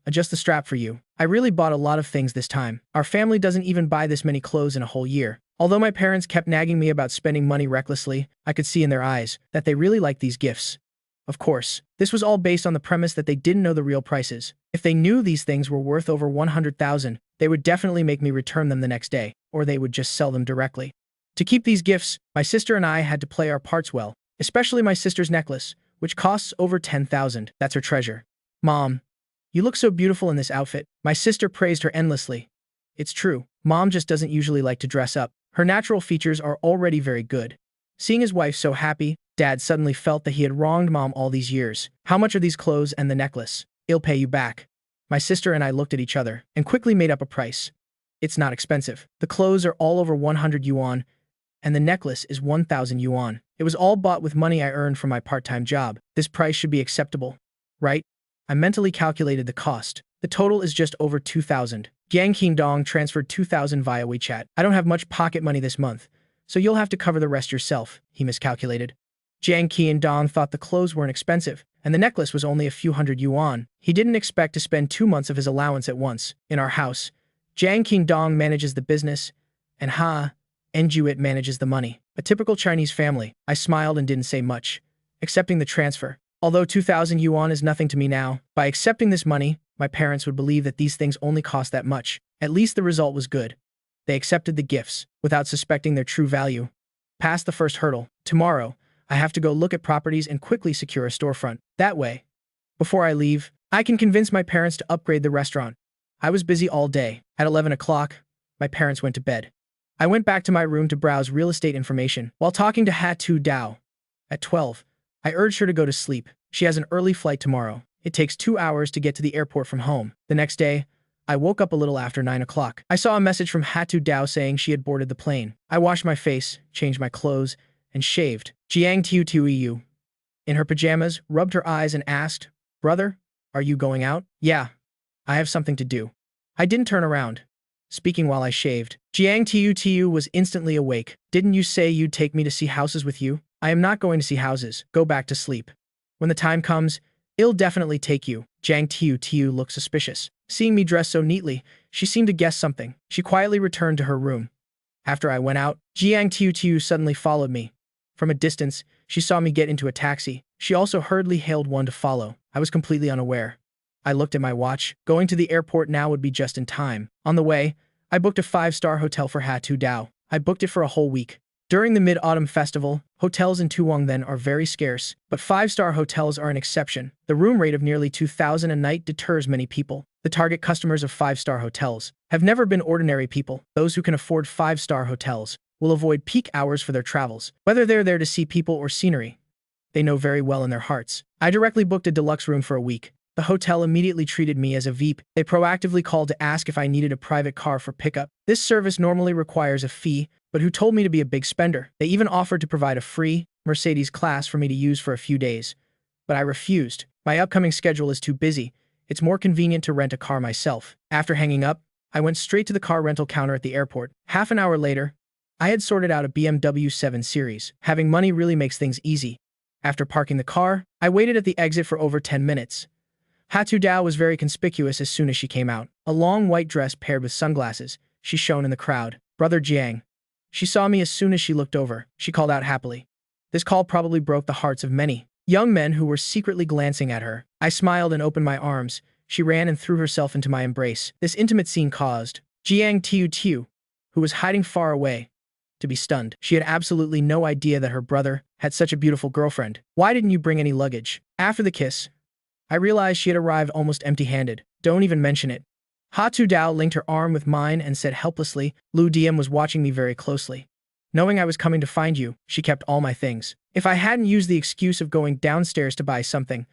Adjust the strap for you. I really bought a lot of things this time. Our family doesn't even buy this many clothes in a whole year. Although my parents kept nagging me about spending money recklessly, I could see in their eyes that they really liked these gifts. Of course, this was all based on the premise that they didn't know the real prices. If they knew these things were worth over 100,000, they would definitely make me return them the next day, or they would just sell them directly. To keep these gifts, my sister and I had to play our parts well, especially my sister's necklace, which costs over 10,000. That's her treasure. Mom, you look so beautiful in this outfit. My sister praised her endlessly. It's true, Mom just doesn't usually like to dress up. Her natural features are already very good. Seeing his wife so happy, Dad suddenly felt that he had wronged Mom all these years. How much are these clothes and the necklace? I'll pay you back. My sister and I looked at each other and quickly made up a price. It's not expensive. The clothes are all over 100 yuan, and the necklace is 1,000 yuan. It was all bought with money I earned from my part-time job. This price should be acceptable, right? I mentally calculated the cost. The total is just over 2,000. Jiang Qingdong transferred 2,000 via WeChat. I don't have much pocket money this month, so you'll have to cover the rest yourself, he miscalculated. Jiang Qingdong thought the clothes weren't expensive, and the necklace was only a few hundred yuan. He didn't expect to spend 2 months of his allowance at once. In our house, Jiang Qingdong manages the business, and Enjuit manages the money. A typical Chinese family. I smiled and didn't say much, accepting the transfer. Although 2,000 yuan is nothing to me now, by accepting this money, my parents would believe that these things only cost that much. At least the result was good. They accepted the gifts, without suspecting their true value. Past the first hurdle. Tomorrow, I have to go look at properties and quickly secure a storefront. That way, before I leave, I can convince my parents to upgrade the restaurant. I was busy all day. At 11 o'clock, my parents went to bed. I went back to my room to browse real estate information while talking to Hatu Dao. At 12, I urged her to go to sleep. She has an early flight tomorrow. It takes 2 hours to get to the airport from home. The next day, I woke up a little after 9 o'clock. I saw a message from Hatu Dao saying she had boarded the plane. I washed my face, changed my clothes, and shaved. Jiang Tiu in her pajamas, rubbed her eyes and asked, "Brother, are you going out?" "Yeah, I have something to do." I didn't turn around, speaking while I shaved. Jiang Tiu was instantly awake. "Didn't you say you'd take me to see houses with you?" "I am not going to see houses. Go back to sleep. When the time comes, I'll definitely take you." Jiang Tiu looked suspicious. Seeing me dressed so neatly, she seemed to guess something. She quietly returned to her room. After I went out, Jiang Tiu suddenly followed me. From a distance, she saw me get into a taxi. She also hurriedly hailed one to follow. I was completely unaware. I looked at my watch. Going to the airport now would be just in time. On the way, I booked a 5-star hotel for Hatu Dao. I booked it for a whole week. During the Mid-Autumn Festival, hotels in Tuongden are very scarce, but 5-star hotels are an exception. The room rate of nearly 2,000 a night deters many people. The target customers of 5-star hotels have never been ordinary people. Those who can afford 5-star hotels will avoid peak hours for their travels, whether they're there to see people or scenery. They know very well in their hearts. I directly booked a deluxe room for a week. The hotel immediately treated me as a VIP. They proactively called to ask if I needed a private car for pickup. This service normally requires a fee, but who told me to be a big spender? They even offered to provide a free Mercedes class for me to use for a few days. But I refused. My upcoming schedule is too busy. It's more convenient to rent a car myself. After hanging up, I went straight to the car rental counter at the airport. Half an hour later, I had sorted out a BMW 7 Series. Having money really makes things easy. After parking the car, I waited at the exit for over 10 minutes. Hatu Dao was very conspicuous as soon as she came out. A long white dress paired with sunglasses, she shone in the crowd. "Brother Jiang." She saw me as soon as she looked over. She called out happily. This call probably broke the hearts of many young men who were secretly glancing at her. I smiled and opened my arms. She ran and threw herself into my embrace. This intimate scene caused Jiang Tiu, who was hiding far away, to be stunned. She had absolutely no idea that her brother had such a beautiful girlfriend. Why didn't you bring any luggage? After the kiss, I realized she had arrived almost empty-handed. Don't even mention it. Ha Tudao linked her arm with mine and said helplessly. Lu Diam was watching me very closely. Knowing I was coming to find you, she kept all my things. If I hadn't used the excuse of going downstairs to buy something,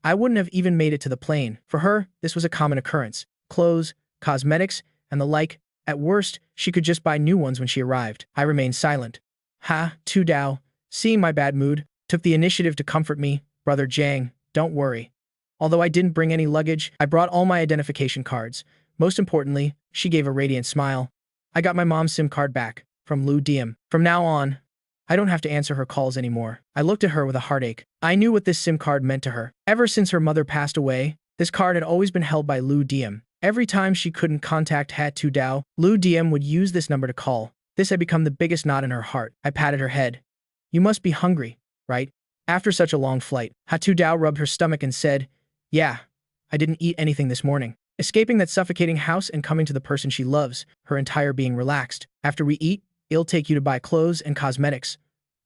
I wouldn't have even made it to the plane. For her, this was a common occurrence. Clothes, cosmetics, and the like. At worst, she could just buy new ones when she arrived. I remained silent. Ha Tudao, seeing my bad mood, took the initiative to comfort me. Brother Jiang, don't worry. Although I didn't bring any luggage, I brought all my identification cards. Most importantly, she gave a radiant smile. I got my mom's SIM card back, from Lu Diam. From now on, I don't have to answer her calls anymore. I looked at her with a heartache. I knew what this SIM card meant to her. Ever since her mother passed away, this card had always been held by Lu Diam. Every time she couldn't contact Ha Tudao, Lu Diam would use this number to call. This had become the biggest knot in her heart. I patted her head. You must be hungry, right? After such a long flight, Ha Tudao rubbed her stomach and said, yeah, I didn't eat anything this morning. Escaping that suffocating house and coming to the person she loves, her entire being relaxed. After we eat, I'll take you to buy clothes and cosmetics.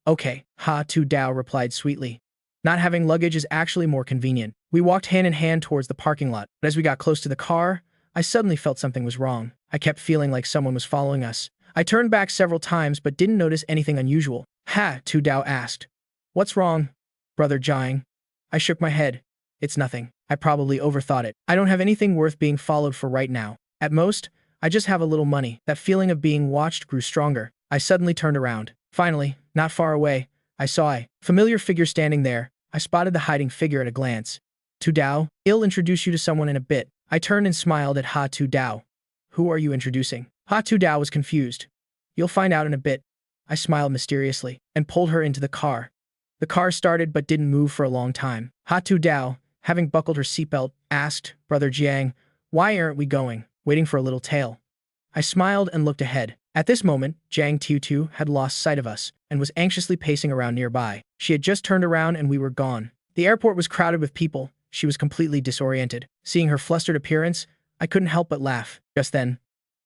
Okay, Ha Tudao replied sweetly. Not having luggage is actually more convenient. We walked hand in hand towards the parking lot, but as we got close to the car, I suddenly felt something was wrong. I kept feeling like someone was following us. I turned back several times but didn't notice anything unusual. Ha Tudao asked. What's wrong, Brother Jiang? I shook my head. It's nothing. I probably overthought it. I don't have anything worth being followed for right now. At most, I just have a little money. That feeling of being watched grew stronger. I suddenly turned around. Finally, not far away, I saw a familiar figure standing there. I spotted the hiding figure at a glance. Tudao, I'll introduce you to someone in a bit. I turned and smiled at Ha Tudao. Who are you introducing? Ha Tudao was confused. You'll find out in a bit. I smiled mysteriously and pulled her into the car. The car started but didn't move for a long time. Ha Tudao, having buckled her seatbelt, asked, Brother Jiang, why aren't we going? Waiting for a little tail. I smiled and looked ahead. At this moment, Jiang Tiu had lost sight of us and was anxiously pacing around nearby. She had just turned around and we were gone. The airport was crowded with people. She was completely disoriented. Seeing her flustered appearance, I couldn't help but laugh. Just then,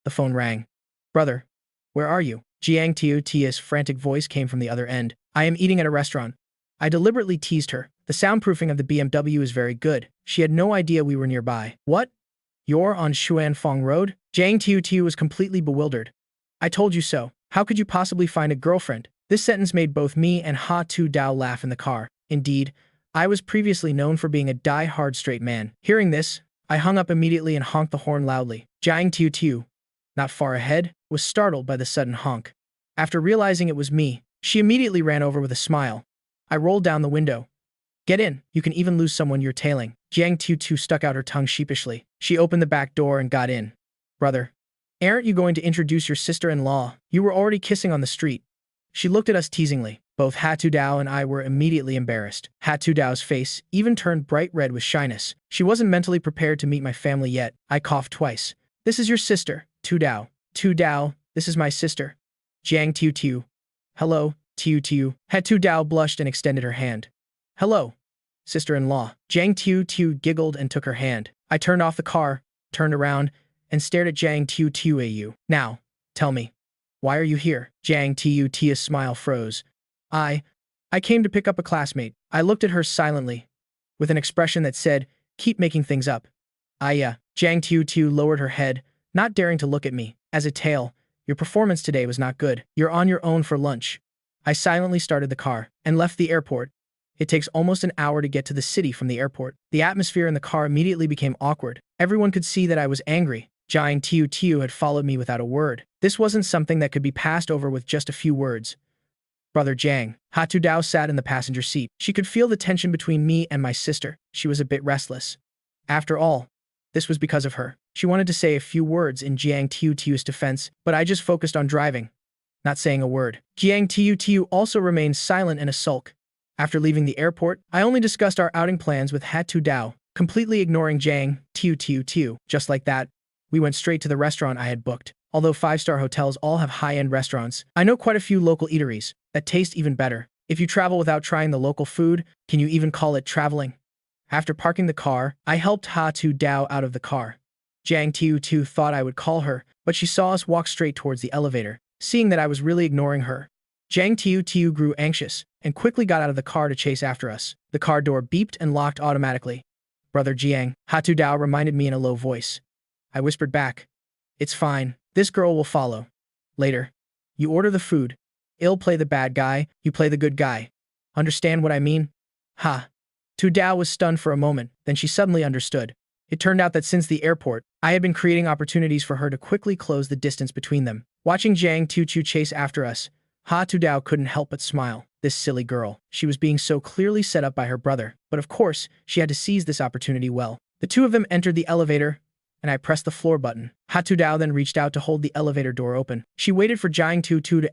the phone rang. Brother, where are you? Jiang Tiu's frantic voice came from the other end. I am eating at a restaurant. I deliberately teased her. The soundproofing of the BMW is very good. She had no idea we were nearby. What? You're on Xuanfeng Road? Jiang Tiu was completely bewildered. I told you so. How could you possibly find a girlfriend? This sentence made both me and Ha Tudao laugh in the car. Indeed, I was previously known for being a die-hard straight man. Hearing this, I hung up immediately and honked the horn loudly. Jiang Tiu, not far ahead, was startled by the sudden honk. After realizing it was me, she immediately ran over with a smile. I rolled down the window. Get in. You can even lose someone you're tailing. Jiang Tiu stuck out her tongue sheepishly. She opened the back door and got in. Brother, aren't you going to introduce your sister-in-law? You were already kissing on the street. She looked at us teasingly. Both Ha Tudao and I were immediately embarrassed. Ha Tudao's face even turned bright red with shyness. She wasn't mentally prepared to meet my family yet. I coughed twice. This is your sister, Tudao. Tudao, this is my sister. Jiang Tiu. Hello, Tiu. Ha Tudao blushed and extended her hand. Hello, sister-in-law. Jiang Tiu giggled and took her hand. I turned off the car, turned around, and stared at Jiang Tiu. Now, tell me, why are you here? Jiang Tiu's smile froze. I came to pick up a classmate. I looked at her silently, with an expression that said, keep making things up. Jiang Tiu lowered her head, not daring to look at me. As a tail, your performance today was not good. You're on your own for lunch. I silently started the car and left the airport. It takes almost an hour to get to the city from the airport. The atmosphere in the car immediately became awkward. Everyone could see that I was angry. Jiang Tiu had followed me without a word. This wasn't something that could be passed over with just a few words. Brother Jiang. Ha Tudao sat in the passenger seat. She could feel the tension between me and my sister. She was a bit restless. After all, this was because of her. She wanted to say a few words in Jiang Tiu's defense, but I just focused on driving, not saying a word. Jiang Tiu also remained silent in a sulk. After leaving the airport, I only discussed our outing plans with Ha Tudao, completely ignoring Jiang Tiu. Just like that, we went straight to the restaurant I had booked. Although five-star hotels all have high-end restaurants, I know quite a few local eateries that taste even better. If you travel without trying the local food, can you even call it traveling? After parking the car, I helped Ha Tu Dao out of the car. Jiang Tiu Tu thought I would call her, but she saw us walk straight towards the elevator, seeing that I was really ignoring her. Jiang Tiu Tiu grew anxious and quickly got out of the car to chase after us. The car door beeped and locked automatically. Brother Jiang, Ha Tu Dao reminded me in a low voice. I whispered back. It's fine. This girl will follow. Later. You order the food. I'll play the bad guy, you play the good guy. Understand what I mean? Ha. Tu Dao was stunned for a moment, then she suddenly understood. It turned out that since the airport, I had been creating opportunities for her to quickly close the distance between them. Watching Jiang Tiu chase after us, Ha Tu Dao couldn't help but smile. This silly girl. She was being so clearly set up by her brother, but of course, she had to seize this opportunity well. The two of them entered the elevator, and I pressed the floor button. Ha Tu Dao then reached out to hold the elevator door open. She waited for Jiang Tiu to enter